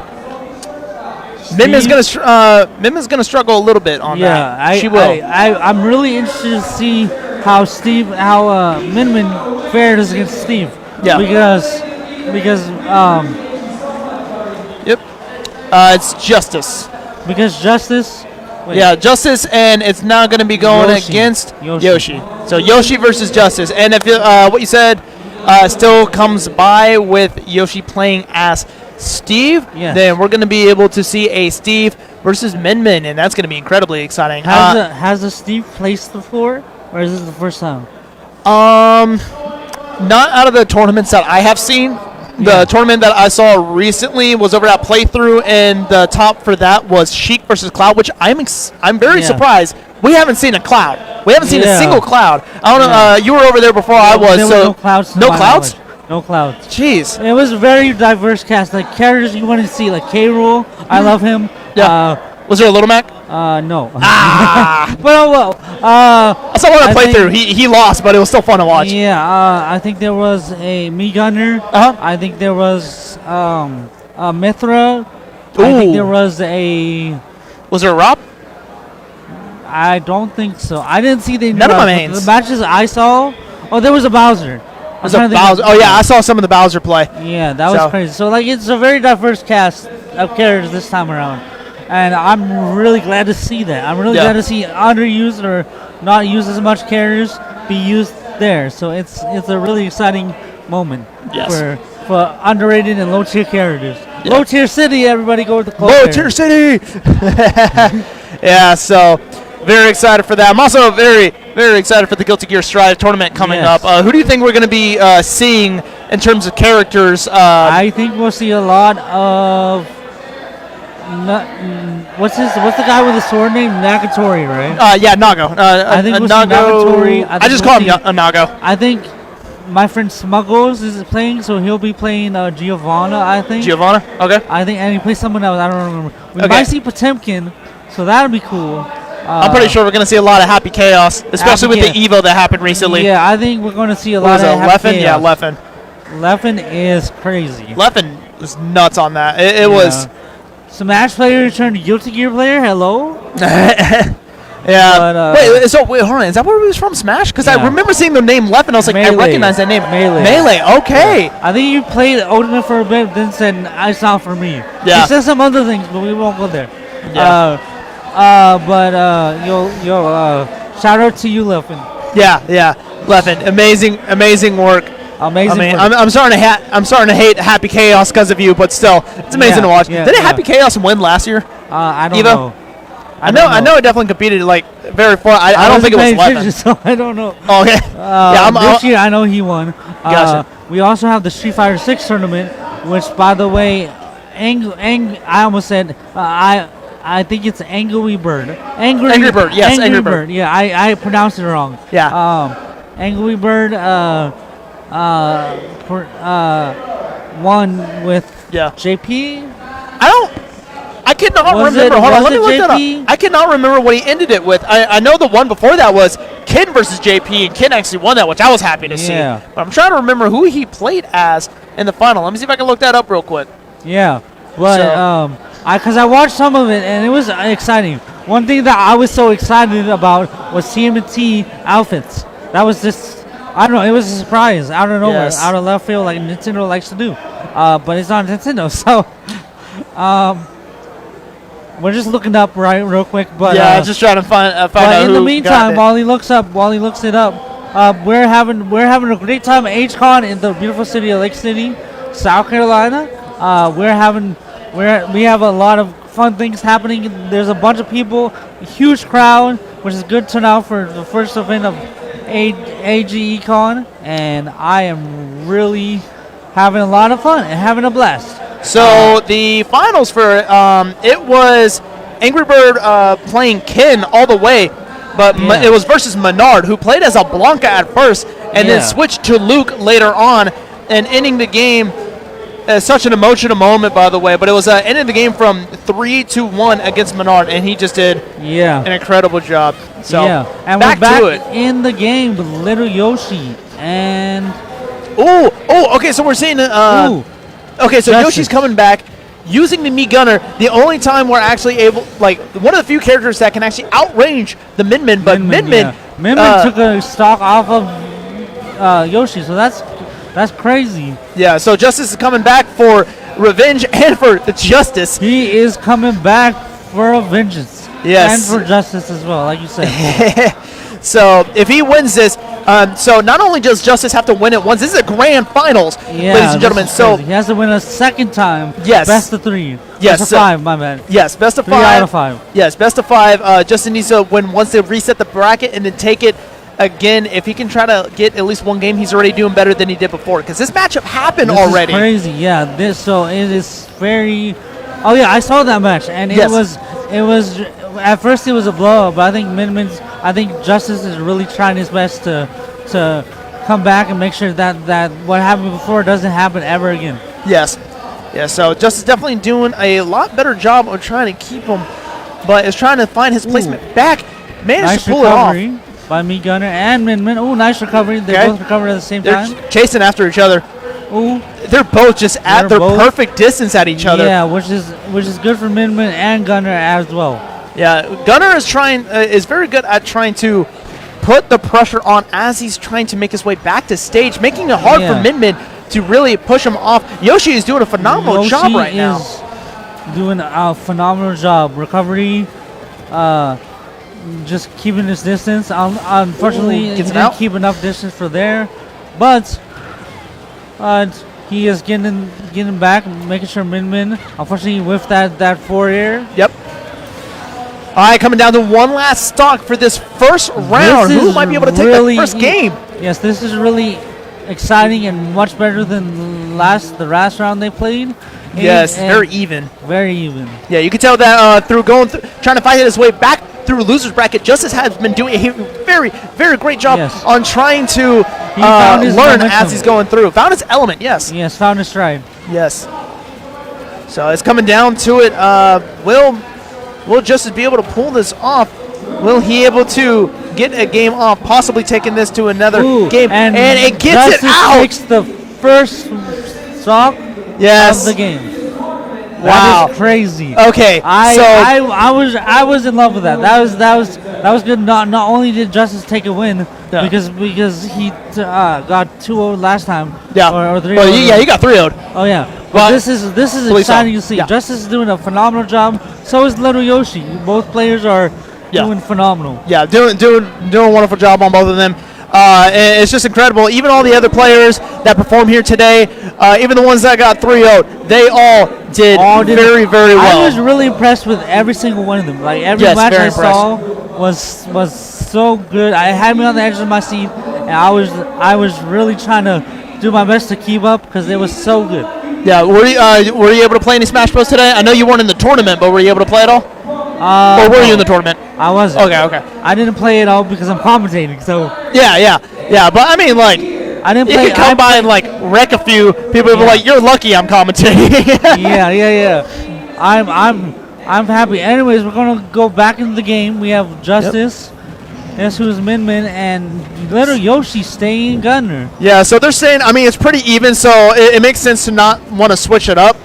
Min Min's going to struggle a little bit on that. She will. I'm really interested to see how Min Min fares against Steve. Yeah. Because Yep. It's Justice. Because Justice. Wait, Yeah, Justice, and it's now going to be going Yoshi. against Yoshi. Yoshi. So Yoshi versus Justice, and if what you said still comes by with Yoshi playing as Steve, Yes. then we're going to be able to see a Steve versus Min Min, and that's going to be incredibly exciting. Has the Steve placed before, or is this the first time? Not out of the tournaments that I have seen. The Yeah. tournament that I saw recently was over at Playthrough, and the top for that was Sheik versus Cloud, which I'm very Yeah. surprised. We haven't seen a Cloud. We haven't seen a Yeah. single Cloud. I don't know. Yeah. You were over there before I was. There So was no clouds. to no my clouds. knowledge. No clouds. Jeez. It was a very diverse cast. Like characters you want to see, like K. Rool. I love him. Yeah. Was there a Little Mac? No. Ah. But oh well. I saw one I at think- Playthrough. He lost, but it was still fun to watch. Yeah. I think there was a Me Gunner. Uh-huh. I think there was a Mithra. I think Ooh. there was a. Was there a Rob? I don't think so. I didn't see the None of my but mains. The matches I saw. Oh, there was a Bowser. I'm Was a trying to think of- Bowser? Oh yeah, I saw some of the Bowser play. Yeah, that was So- crazy. So like, it's a very diverse cast of characters this time around, and I'm really glad to see that. I'm really Yeah. glad to see underused or not used as much characters be used there. So it's a really exciting moment Yes. for underrated and low tier characters. Yeah. Low tier city, everybody go with the close Low there. tier city. Yeah, so very excited for that. I'm also very, very excited for the Guilty Gear Strive tournament coming Yes. up. Who do you think we're going to be seeing in terms of characters? I think we'll see a lot of. What's the guy with the sword name? Nagatori, right? Yeah, Nago. I think we'll see Nago. Nagatori. I I think just we'll call him see- Nago. I think my friend Smuggles is playing, so he'll be playing Giovanna, I think. Giovanna. Okay. I think, and he plays someone else. I don't remember. We Okay. might see Potemkin, so that'll be cool. I'm pretty sure we're going to see a lot of Happy Chaos, especially with the Happy Evo that happened recently. Yeah, I think we're going to see a What lot was it, of Happy Leffen? Yeah, Chaos. Leffen. Leffen is crazy. Leffen was nuts on that. It was. Smash player turned Guilty Gear player. Hello. Yeah. But, wait, hold on. Is that where he was from, Smash? Because I Yeah. remember seeing the name Leffen. I was like, I Melee. recognize that name. Melee. Melee. Okay. I think you played Ultimate for a bit, then said it's not for me. Yeah. He said some other things, but we won't go there. Yeah. You'll shout out to you, Leffen. Yeah. Leffen. Amazing work. Amazing. I mean, work. I'm starting to hate Happy Chaos because of you, but still, it's amazing Yeah, to watch. yeah, Didn't yeah. Happy Chaos win last year? I don't Evo? know. I know it definitely competed like very far. I don't think it was wasn't paying 11. attention, so I don't know. Oh, okay. Yeah, This year I know he won. Gotcha. We also have the Street Fighter 6 tournament, which, by the way, I almost said I think it's Angry Bird. Angry Bird, yes, Angry Bird. Yeah, I pronounced it wrong. Yeah. Angry Bird won with Yeah. JP. I cannot Was remember. it- Hold on, was let me it look that JP? up. I cannot remember what he ended it with. I know the one before that was Ken versus JP, and Ken actually won that, which I was happy to see. Yeah. But I'm trying to remember who he played as in the final. Let me see if I can look that up real quick. Yeah, but So- because I watched some of it and it was exciting. One thing that I was so excited about was TMNT outfits. That was just, I don't know, it was a surprise out of nowhere, Yes. out of left field, like Nintendo likes to do. But it's not Nintendo, so we're just looking up real quick. But Yeah, just trying to find out but in who the got meantime, it. while he looks it up, we're having a great time at HCon in the beautiful city of Lake City, South Carolina. We have a lot of fun things happening. There's a bunch of people, a huge crowd, which is good turnout for the first event of AGECon, and I am really having a lot of fun and having a blast. So the finals for it was Angry Bird playing Ken all the way, but Yeah. it was versus Menard, who played as a Blanca at first and then Yeah. switched to Luke later on, and ending the game. Such an emotional moment, by the way, but it was ending the game from 3-1 against Menard, and he just did Yeah. an incredible job. So yeah, and back, we're back to it. in the game with Little Yoshi and Oh, okay. So we're seeing. ooh, Okay, so Justice. Yoshi's coming back using the Mii Gunner. The only time we're actually able, like, one of the few characters that can actually outrange the Min Min, but Min Min, Took a stock off of Yoshi, so that's crazy. yeah. So Justice is coming back for revenge and for justice. He is coming back for a vengeance. Yes. And for justice as well, like you said. So if he wins this, so not only does Justice have to win it once, this is a grand finals, Yeah, ladies and this gentlemen. is So crazy. He has to win a second time. Yes. Best of 3. Yes, Best of so- 5, my bad. yes, best of 3 five. out of 5. Yes, best of 5. Justin needs to win once they reset the bracket and then take it again. If he can try to get at least one game, he's already doing better than he did before. Because this matchup happened This already. is crazy, yeah. So it is very. Oh yeah, I saw that match, and Yes. it was. At first, it was a blowout, but I think Justice is really trying his best to come back and make sure that what happened before doesn't happen ever again. Yes. Yeah, so Justice definitely doing a lot better job of trying to keep him, but is trying to find his placement back. Managed Nice to pull it off. recovery by Mii Gunner and Min Min. Oh, nice recovery. They Okay. both recovered at the same They're time. chasing after each other. Ooh, They're both just at They're their both- perfect distance at each other. yeah, which is good for Min Min and Gunner as well. Yeah, Gunner is very good at trying to put the pressure on as he's trying to make his way back to stage, making it hard for Yeah. Min Min to really push him off. Yoshi is doing a phenomenal job Yoshi right now. is doing a phenomenal job. Recovery, just keeping his distance. Unfortunately, Ooh, he gets him didn't out. keep enough distance for there, but he is getting back, making sure Min Min. Unfortunately, with that four air. Yep. All right, coming down to one last stock for this first round. This Who is might be able to take really the first game? Yes, this is really exciting and much better than the last round they played. Yes, And very even. very even. Yeah, you can tell that trying to fight his way back through losers bracket. Justice has been doing a very, very great job Yes. on trying to He found his learn momentum. as he's going through. Found his element, yes. Yes, found his stride. Yes. So it's coming down to it. Will Justice be able to pull this off? Will he able to get a game off, possibly taking this to another Ooh, game? And it gets Justice it out. takes the first stock Yes. of the game. Wow. That is crazy. Okay. so I was in love with that. That was good. Not only did Justice take a win Yeah. because he got 2-0 last time. yeah. Or 3-0. Well, yeah, you got 3-0'd. Oh yeah. Well, But this is believe so. exciting to see. Yeah. Justice is doing a phenomenal job. So is Little Yoshi. Both players are Yeah. doing phenomenal. Yeah, doing a wonderful job on both of them. And it's just incredible. Even all the other players that performed here today, even the ones that got 3-0, they all did very, very well. I was really impressed with every single one of them. Like every Yes, match very I saw was so good. I had me on the edge of my seat, and I was really trying to do my best to keep up because it was so good. Yeah, were you able to play any Smash Bros today? I know you weren't in the tournament, but were you able to play at all? Or were you in the tournament? I wasn't. Okay. I didn't play it all because I'm commentating. So Yeah. But I mean, like, I didn't you play. can come I by and like wreck a few people. And be Yeah. like, you're lucky I'm commentating. yeah. I'm happy. Anyways, we're gonna go back into the game. We have Justice. That's who's Min Min and little Yoshi staying Gunner. Yeah, so they're saying, I mean, it's pretty even, so it makes sense to not want to switch it up.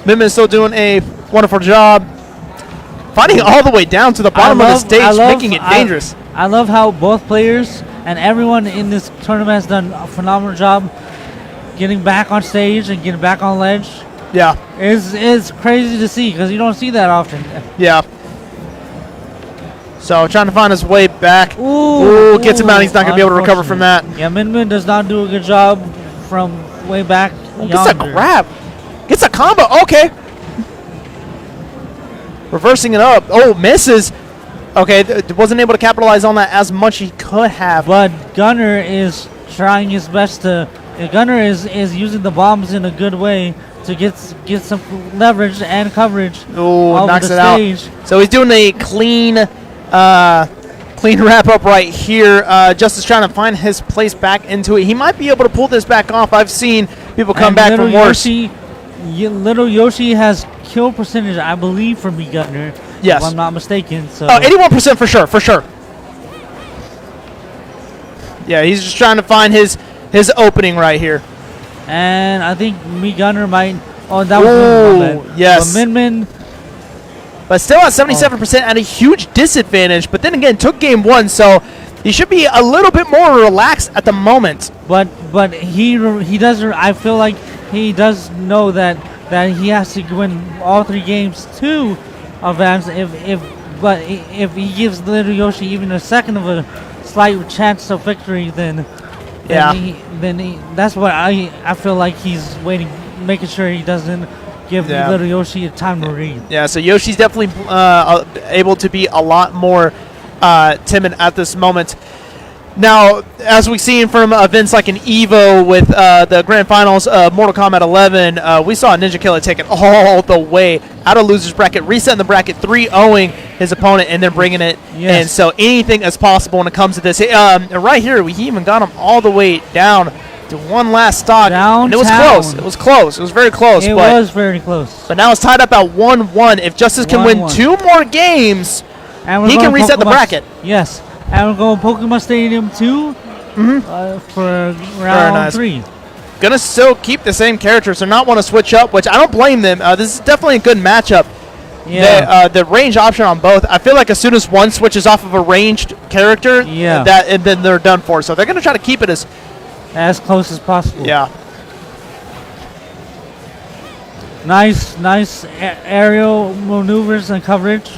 Min Min's still doing a wonderful job. Fighting all the way down to the bottom of the stage, making it dangerous. I love how both players and everyone in this tournament has done a phenomenal job getting back on stage and getting back on ledge. Yeah. It's crazy to see because you don't see that often. Yeah. So trying to find his way back. Ooh, Gets him out. He's not going to be able to recover from that. Yeah, Min Min does not do a good job from way back. Gets a grab. Gets a combo. Okay. Reversing it up. Oh, misses. Okay, wasn't able to capitalize on that as much he could have. But Gunner is trying his best to. Gunner is using the bombs in a good way to get some leverage and coverage. Oh, knocks it stage. out. So he's doing a clean wrap up right here. Justice trying to find his place back into it. He might be able to pull this back off. I've seen people come back from worse. Little Yoshi has kill percentage, I believe, from me, Gunner. Yes. If I'm not mistaken. So. Oh, 81% for sure. Yeah, he's just trying to find his opening right here. And I think me Gunner might. Oh, that was Min Min. Yes. But Min Min. But still at 77% at a huge disadvantage. But then again, took game one, so he should be a little bit more relaxed at the moment. But he does. I feel like he does know that he has to win all 3 games to advance. If he gives Little Yoshi even a second of a slight chance of victory, then that's what I feel like he's waiting, making sure he doesn't give Little Yoshi a time to read. Yeah, so Yoshi's definitely able to be a lot more timid at this moment. Now, as we've seen from events like an EVO with the grand finals of Mortal Kombat 11, we saw Ninja Killer take it all the way out of loser's bracket, resetting the bracket, 3-0ing his opponent, and then bringing it in. So anything is possible when it comes to this. Right here, he even got him all the way down to one last stock. And it was close. It was close. It was very close. It was very close. But now it's tied up at 1-1. If Justice can win 2 more games, he can reset the bracket. Yes. And we're going Pokemon Stadium 2 for round 3. Gonna still keep the same characters. They're not want to switch up, which I don't blame them. This is definitely a good matchup. Yeah. The range option on both. I feel like as soon as one switches off of a ranged character, and then they're done for. So they're gonna try to keep it as close as possible. Yeah. Nice aerial maneuvers and coverage.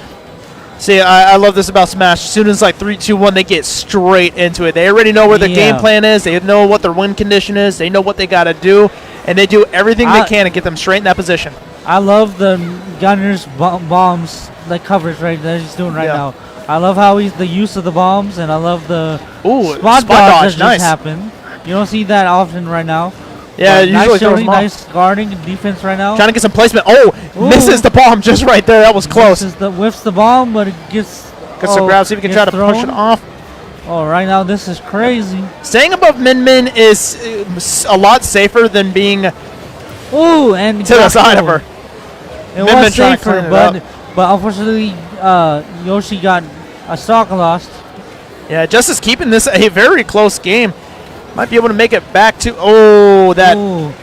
See, I love this about Smash. As soon as like 3, 2, 1, they get straight into it. They already know where their game plan is. They know what their win condition is. They know what they got to do, and they do everything they can to get them straight in that position. I love the Gunner's bombs, the coverage right that he's doing right now. I love how the use of the bombs, and I love the spot dodge that just happened. You don't see that often right now. Yeah, usually nice nice guarding and defense right now. Trying to get some placement. Oh, misses the bomb just right there. That was close. Whiffs the bomb, but it gets some grab. See if we can try to push it off. Oh, right now this is crazy. Staying above Min Min is a lot safer than being and to the side of her. It was safer, but unfortunately Yoshi got a stock lost. Yeah, Justice keeping this a very close game. Might be able to make it back to that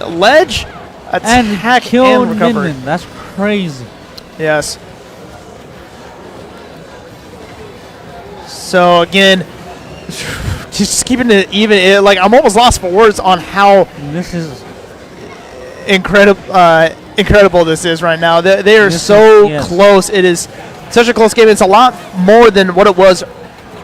ledge attack and recovery. Min Min. That's crazy. Yes. So again, just keeping it even. Like I'm almost lost for words on how this is incredible this is right now. They are so close. It is such a close game. It's a lot more than what it was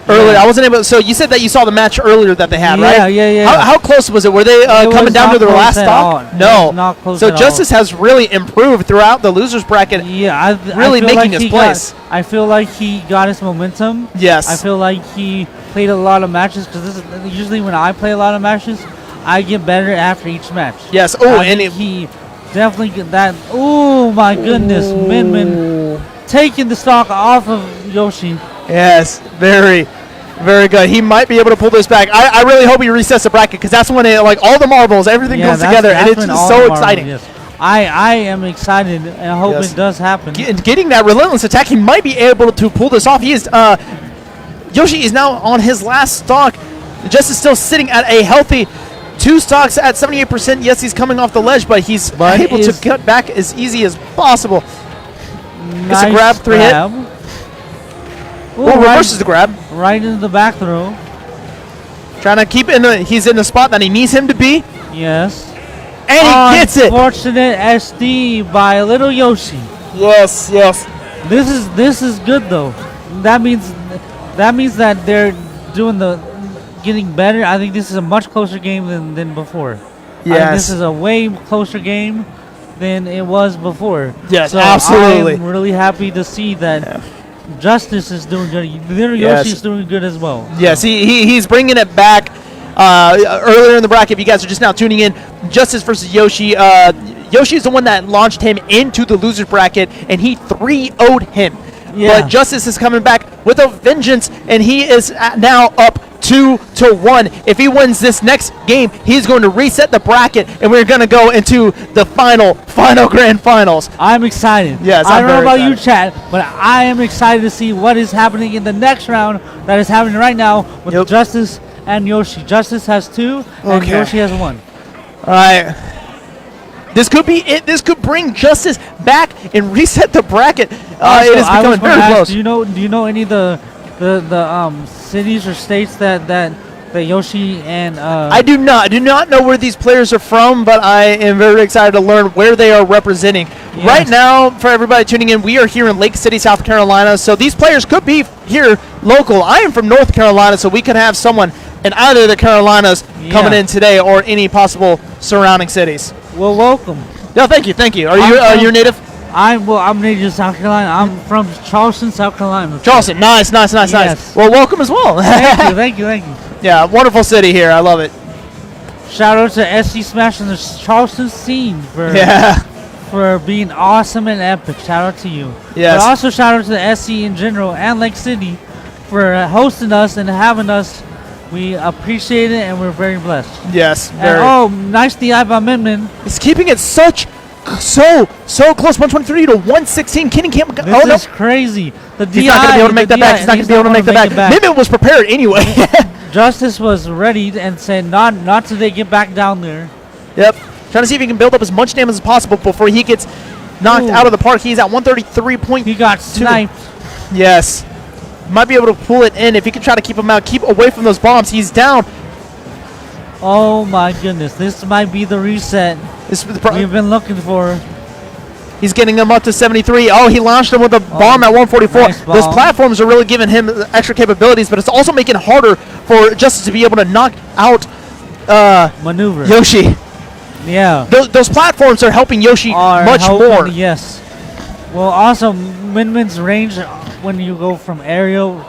earlier. I wasn't able. So you said that you saw the match earlier that they had, right? Yeah. How close was it? Were they coming down to their last stop? No. Not close so at Justice has really improved throughout the losers bracket. Yeah, really making his place. I feel like he got his momentum. Yes. I feel like he played a lot of matches because this is usually when I play a lot of matches, I get better after each match. Yes. Oh, and he definitely get that. Oh my goodness, Min Min taking the stock off of Yoshi. Yes, very good. He might be able to pull this back. I really hope he resets the bracket because that's when all the marbles, everything comes together, and it's just so exciting. I am excited and I hope Yes. it does happen. Getting that relentless attack, he might be able to pull this off. He is Yoshi is now on his last stock. Justice still sitting at a healthy 2 stocks at 78%. Yes, he's coming off the ledge, but he's But able to is- cut back as easy as possible. Nice a grab, 3 hit. Ooh, Oh, right, reverses the grab. right into the back throw. Trying to keep he's in the spot that he needs him to be. Yes. And he gets it. Unfortunate SD by little Yoshi. Yes, yes. This is good though. That means that they're getting better. I think this is a much closer game than before. I think Yes. this is a way closer game than it was before. Yes, so absolutely. I'm really happy to see that Justice is doing good. Little Yes. Yoshi is doing good as well. Yes, he's bringing it back. Earlier in the bracket, if you guys are just now tuning in, Justice versus Yoshi. Yoshi is the one that launched him into the losers bracket, and he 3-0'd him. Yeah. But Justice is coming back with a vengeance, and he is now up 2-1. If he wins this next game, he's going to reset the bracket, and we're going to go into the final grand finals. I'm excited. Yes, I I'm don't know very about you, excited. chat, but I am excited to see what is happening in the next round that is happening right now with Yep. Justice and Yoshi. Justice has 2, and Okay. Yoshi has 1. All right. This could be it. This could bring Justice back and reset the bracket. Also, It is I was becoming gonna very ask, close. Do you know any of the cities or states that Yoshi and I do not know where these players are from, but I am very excited to learn where they are representing. Yes. Right now, for everybody tuning in, we are here in Lake City, South Carolina, so these players could be here local. I am from North Carolina, so we could have someone in either of the Carolinas coming Yeah. in today or any possible surrounding cities. well, welcome. No, thank you. Are I'm you from- you're native? I'm native to South Carolina. I'm from Charleston, South Carolina. Charleston, nice. Yes. Well, welcome as well. Thank you. Yeah, wonderful city here. I love it. Shout out to SC Smash and the Charleston scene for being awesome and epic. Shout out to you. Yes. But also shout out to the SC in general and Lake City for hosting us and having us. We appreciate it and we're very blessed. Yes, And, very. oh, nice DI by Minmin. He's keeping it so close, 123 to 116. Kenny can't. This Oh no, is crazy. The DI, he's not gonna be able to make the that back. DI He's not gonna be able to make that back. Mimit was prepared anyway. Justice was ready and said not till they get back down there. Yep. Trying to see if he can build up as much damage as possible before he gets knocked Ooh. out of the park. He's at 133.2. He got sniped. Yes. Might be able to pull it in if he can try to keep him out. Keep away from those bombs. He's down. Oh my goodness, this might be the reset we've been looking for. He's getting him up to 73. Oh, he launched him with a bomb at 144. nice Those bomb. platforms are really giving him extra capabilities, but it's also making it harder for Justice to be able to knock out Maneuver. Yoshi. Yeah. Those platforms are helping Yoshi Are much helping, more. Yes. Well, also, Minmin's range when you go from aerial.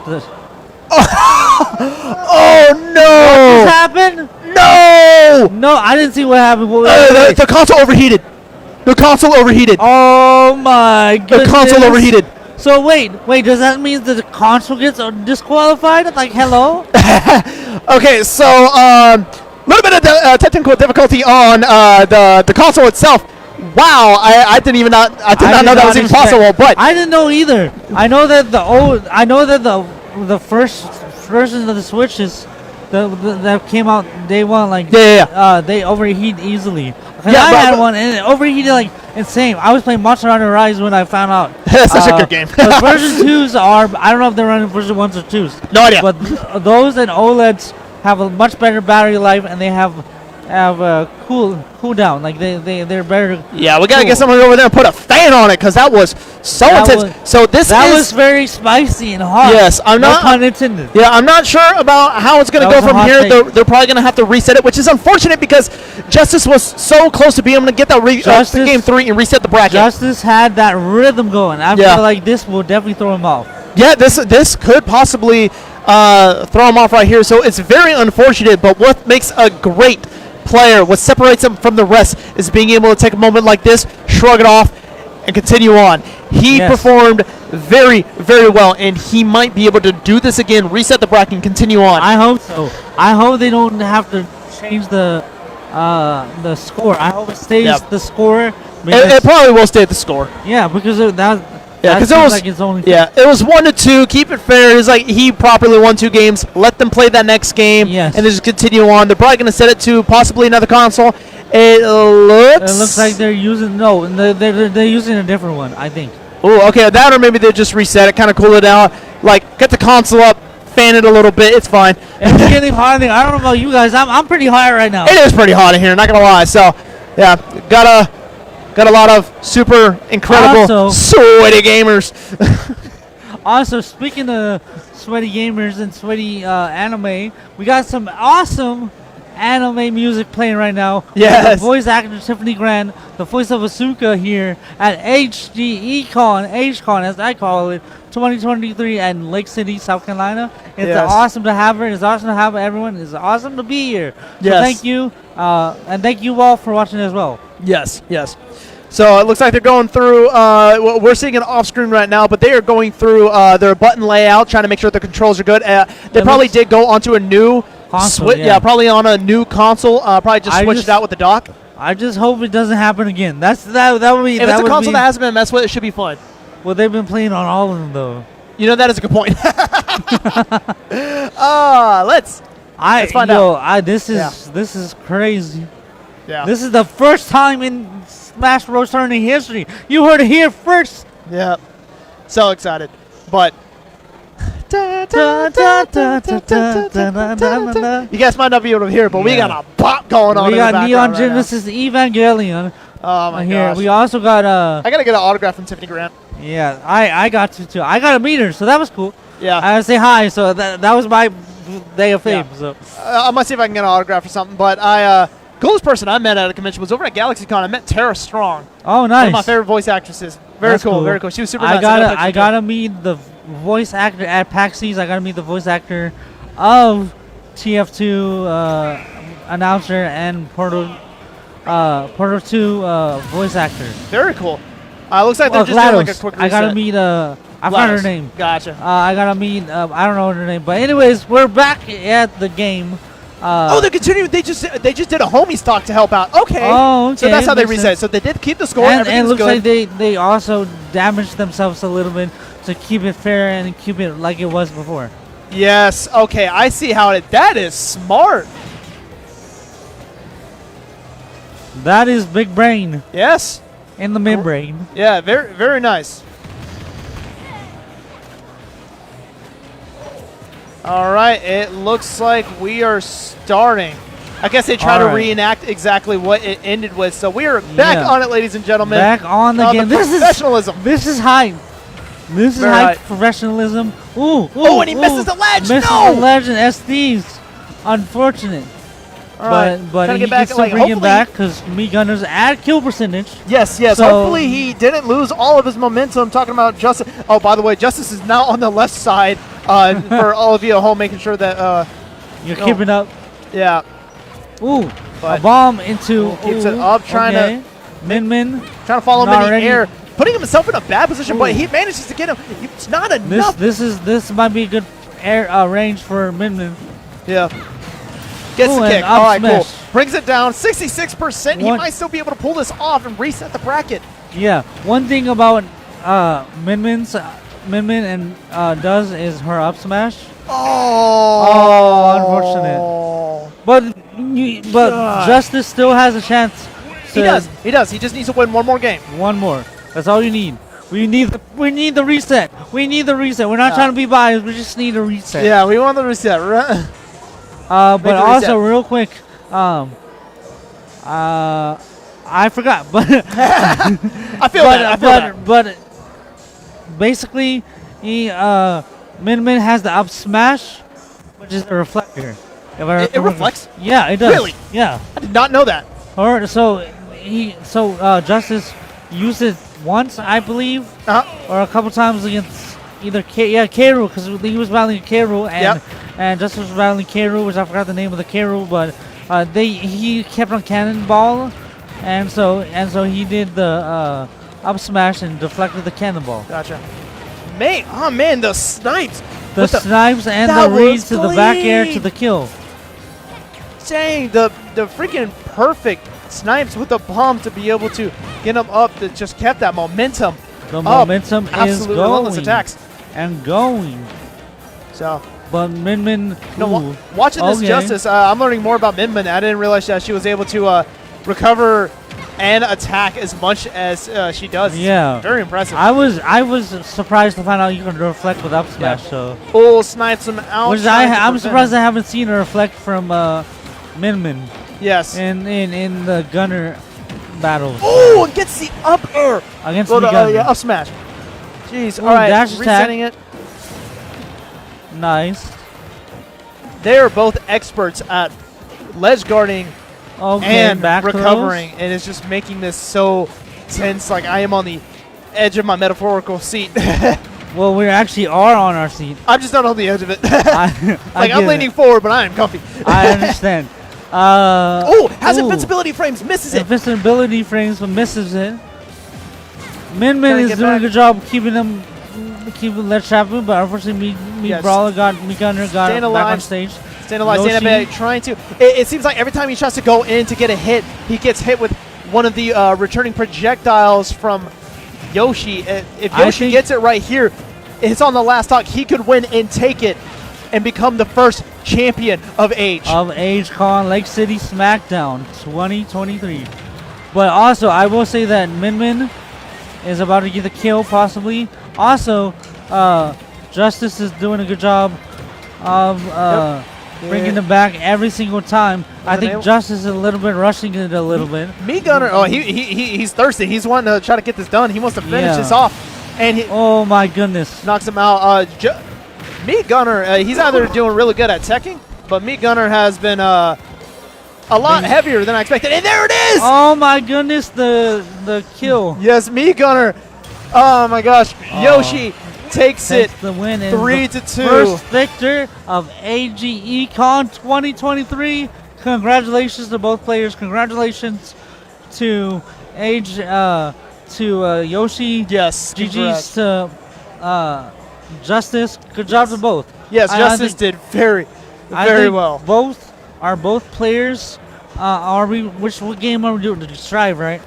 Oh What no! happened? No! No, I didn't see what happened. What- The console overheated. The console overheated. oh my The goodness. console overheated. So wait, does that mean that the console gets disqualified? Like, hello? Okay, so little bit of technical difficulty on the console itself. Wow, I did not know that was even possible. But I didn't know either. I know that the first version of the Switches that came out day one, like they overheat easily. 'Cause Yeah, I but- had one and it overheated like insane. I was playing Monster Hunter Rise when I found out. That's such a good game. But version 2s are, I don't know if they're running version 1s or 2s. No idea. But those and OLEDs have a much better battery life and they have a cool down. Like they're better. yeah, we gotta Cool. get someone over there and put a fan on it because that was so That intense. was- So this That is was very spicy and hot. Yes, I'm no not- pun intended. Yeah, I'm not sure about how it's going That to go was a from hot here. take. They're probably going to have to reset it, which is unfortunate because Justice was so close to being able to get that Justice- game 3 and reset the bracket. Justice had that rhythm going. I Yeah. feel like this will definitely throw him off. Yeah, this could possibly throw him off right here. So it's very unfortunate, but what makes a great player, what separates him from the rest, is being able to take a moment like this, shrug it off, and continue on. He Yes. performed very, very well, and he might be able to do this again, reset the bracket, and continue on. I hope so. I hope they don't have to change the the score. I hope it stays Yep. the score. It Because, probably will stay at the score. yeah, because Yeah, that 'cause it seems was- like it's only Yeah, it was 1-2. Keep it fair. It's like he properly won 2 games. Let them play that next game, Yes. and then just continue on. They're probably going to set it to possibly another console. It looks. It looks like they're using they're using a different one. I think. Oh, okay, that or maybe they just reset it, kind of cool it out. Like get the console up, fan it a little bit. It's fine. It's getting hot in there. I don't know about you guys. I'm pretty hot right now. It is pretty hot in here, not gonna lie. So, yeah, got a lot of super incredible Also- sweaty gamers. Also, speaking of sweaty gamers and sweaty anime, we got some awesome anime music playing right now. Yes. The voice actor Tiffany Grant, the voice of Asuka here at HGECon, as I call it, 2023 at Lake City, South Carolina. It's Yes. awesome to have her. It's awesome to have everyone. It's awesome to be here. So Yes. thank you, and thank you all for watching as well. Yes, yes. So it looks like they're going through. Well, we're seeing it off screen right now, but they are going through their button layout, trying to make sure the controls are good. They It probably looks- did go onto a new Console, yeah. yeah. Probably on a new console. Probably just I switched just- it out with the dock. I just hope it doesn't happen again. That would be. If that it's a would console be, that hasn't been messed with, it should be fun. well, they've been playing on all of them though. You know, that is a good point. Let's find out. This is crazy. Yeah. This is the first time in Smash Bros. Tournament history. You heard it here first. Yeah. So excited. But you guys might not be able to hear it, but we Yeah. got a pop going on. We in got the Neon background right Genesis Evangelion now. Oh my here. gosh. We also got I gotta get an autograph from Tiffany Grant. yeah. I got to too. I got to meet her, so that was cool. Yeah. I had to say hi, so that was my day of fame. Yeah. So I might see if I can get an autograph or something. But coolest person I met at a convention was over at GalaxyCon. I met Tara Strong, oh one nice. of my favorite voice actresses. Very That's cool, cool. very cool. She was super nice. I got a gotta picture I too. gotta meet the voice actor at PAX East. I gotta meet the voice actor of TF2 announcer and Portal 2 voice actor. Very cool. Looks like they're just doing like a GLaDOS. quick reset. I gotta meet I forgot her GLaDOS. name. Gotcha. I gotta meet I don't know her name, but anyways, we're back at the game. Oh, they're continuing. They just did a homies talk to help out. Okay. Oh, So okay, that's how they makes reset. sense. So they did keep the score. and it Everything's looks good. like they also damaged themselves a little bit to keep it fair and keep it like it was before. Yes. Okay. I see how it. That is smart. That is big brain Yes. in the membrane. Yeah. Very very nice. All right. It looks like we are starting. I guess they try All to right. reenact exactly what it ended with. So we are back Yeah. on it, ladies and gentlemen. Back on the game. This is professionalism. This is high. This is Very high high. professionalism. Ooh, Oh, and he misses the ledge. Misses No! the ledge and SDs. Unfortunate. All right. But Trying to he get back, can still like, bring it hopefully- back because Meat Gunner's at kill percentage. Yes, yes. So- Hopefully he didn't lose all of his momentum. Talking about Justice. Oh, by the way, Justice is now on the left side for all of you at home, making sure that, You're No. keeping up. yeah. Ooh, But a bomb into. keeps it ooh, up, trying to- okay. Min. Trying to follow him in the Already- air. Putting himself in a bad position, but Ooh. he manages to get him. It's not This enough. this might be a good air range for Min. Yeah. Gets Ooh, the and kick. up All right, cool. smash. Brings it down 66%. He One- might still be able to pull this off and reset the bracket. Yeah. One thing about Min and does is her up smash. Oh, unfortunate. But Gosh. Justice still has a chance. He does. He does. He just needs to win one more game. One more. That's all you need. We need the reset. We need the reset. We're not trying to be biased. We just need a reset. Yeah, we want the reset. Right? But the also reset. real quick, I forgot, but I feel that. I feel that. but basically, he Min has the up smash, which is a reflector. If I It remember- reflects? Yeah, it does. Really? Yeah. I did not know that. Or so Justice used it once, I believe, or a couple times against either K-Rool, because he was battling K-Rool and Justice was battling K-Rool, which I forgot the name of the K-Rool, but he kept on cannonball, and so he did the up smash and deflected the cannonball. Gotcha. Man, the snipes. The With snipes and that the reads was to the back air to clean. the kill. Dang, the freaking perfect snipes with the bomb to be able to get him up. That just kept that momentum. The up. momentum is Absolute relentless going attacks. and going. So, But Min Min, ooh, watching this okay. Justice, I'm learning more about Min Min. I didn't realize that she was able to recover and attack as much as she does. Yeah. Very impressive. I was surprised to find out you can reflect with up smash. So, Bull snipes him out. which trying to I'm prevent surprised him. I haven't seen a reflect from Min Min Yes. in the Gunner battles Oh, and gets the up air. against Well, the the, Gunner. yeah, up smash. Jeez. Ooh, All right. dash attack. Resetting it. Nice. They are both experts at ledge guarding Okay, and back recovering, and it's just making this so tense. Like I am on the edge of my metaphorical seat. throws. Well, we actually are on our seat. I'm just not on the edge of it. I Like I'm get leaning it. forward, but I am comfy. I understand. Oh, has ooh. invincibility frames, misses it. Invincibility frames, but misses it. Min Min Trying to is get doing back. a good job keeping Let's Travel, but unfortunately, me Yes. Brawler me Gunner got Staying back alive. on stage. Staying alive, Yoshi. staying alive, trying to. It seems like every time he tries to go in to get a hit, he gets hit with one of the returning projectiles from Yoshi. If I Yoshi think- gets it right here, it's on the last stock. He could win and take it and become the first champion of Age. Of Age Con Lake City SmackDown 2023. But also, I will say that Min Min is about to get the kill, possibly. Also, Justice is doing a good job of bringing Yeah. them back every single time. I Wasn't think able- Justice is a little bit rushing it a little bit. Me Gunner, oh, he's thirsty. He's wanting to try to get this done. He wants to finish Yeah. this off. And he Oh my goodness. knocks him out. Meat Gunner, he's either doing really good at teching, but Meat Gunner has been a lot heavier than I expected. And there it is! Oh my goodness, the kill. Yes, Meat Gunner. Oh my gosh. Yoshi takes it. Takes the win and 3-2. First victor of AGE Con 2023. Congratulations to both players. Congratulations to Yoshi. Yes. GG's to Justice. Good job to both. Yes, I Justice think- did very I very think well. Both players. Are we? What game are we doing? Strive, right?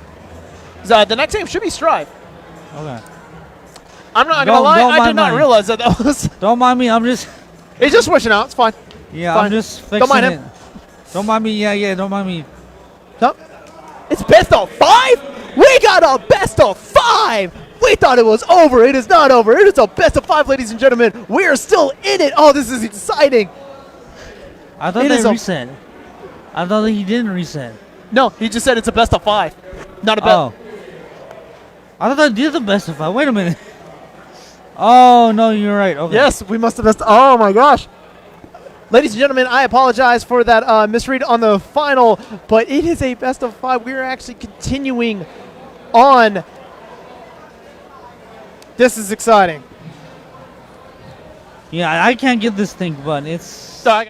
The next game should be Strive. Okay. I'm not going to Don't lie. I mind did not mine. realize that was. Don't mind me. I'm just. It's just switching out. It's fine. Yeah, Fine. I'm just fixing Don't mind it. him. Don't mind me. Yeah. Don't mind me. No. It's best of 5. We got a best of 5. We thought it was over. It is not over. It is a best of 5, ladies and gentlemen. We are still in it. Oh, this is exciting. I thought It they is a- reset. I thought that he didn't reset. No, he just said it's a best of 5. Not a best. Oh. I thought I did the best of 5. Wait a minute. Oh, no, you're right. Okay. Yes, we must have missed. Oh my gosh. Ladies and gentlemen, I apologize for that misread on the final, but it is a best of 5. We are actually continuing on. This is exciting. Yeah, I can't get this thing, but it's. So I-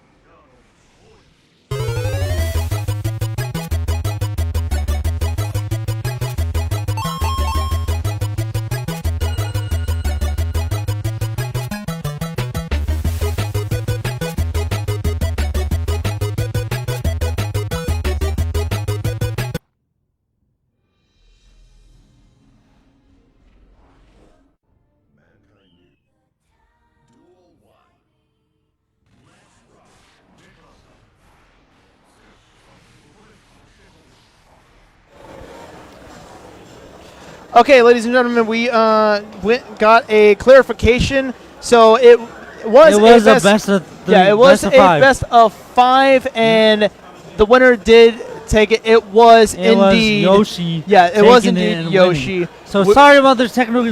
Okay, ladies and gentlemen, we got a clarification. So it was, a best of three. yeah, it was best of a 5. best of 5, and the winner did take it. It was It was indeed Yoshi. Yeah, it was taking indeed and Yoshi. winning. So We- sorry about the technical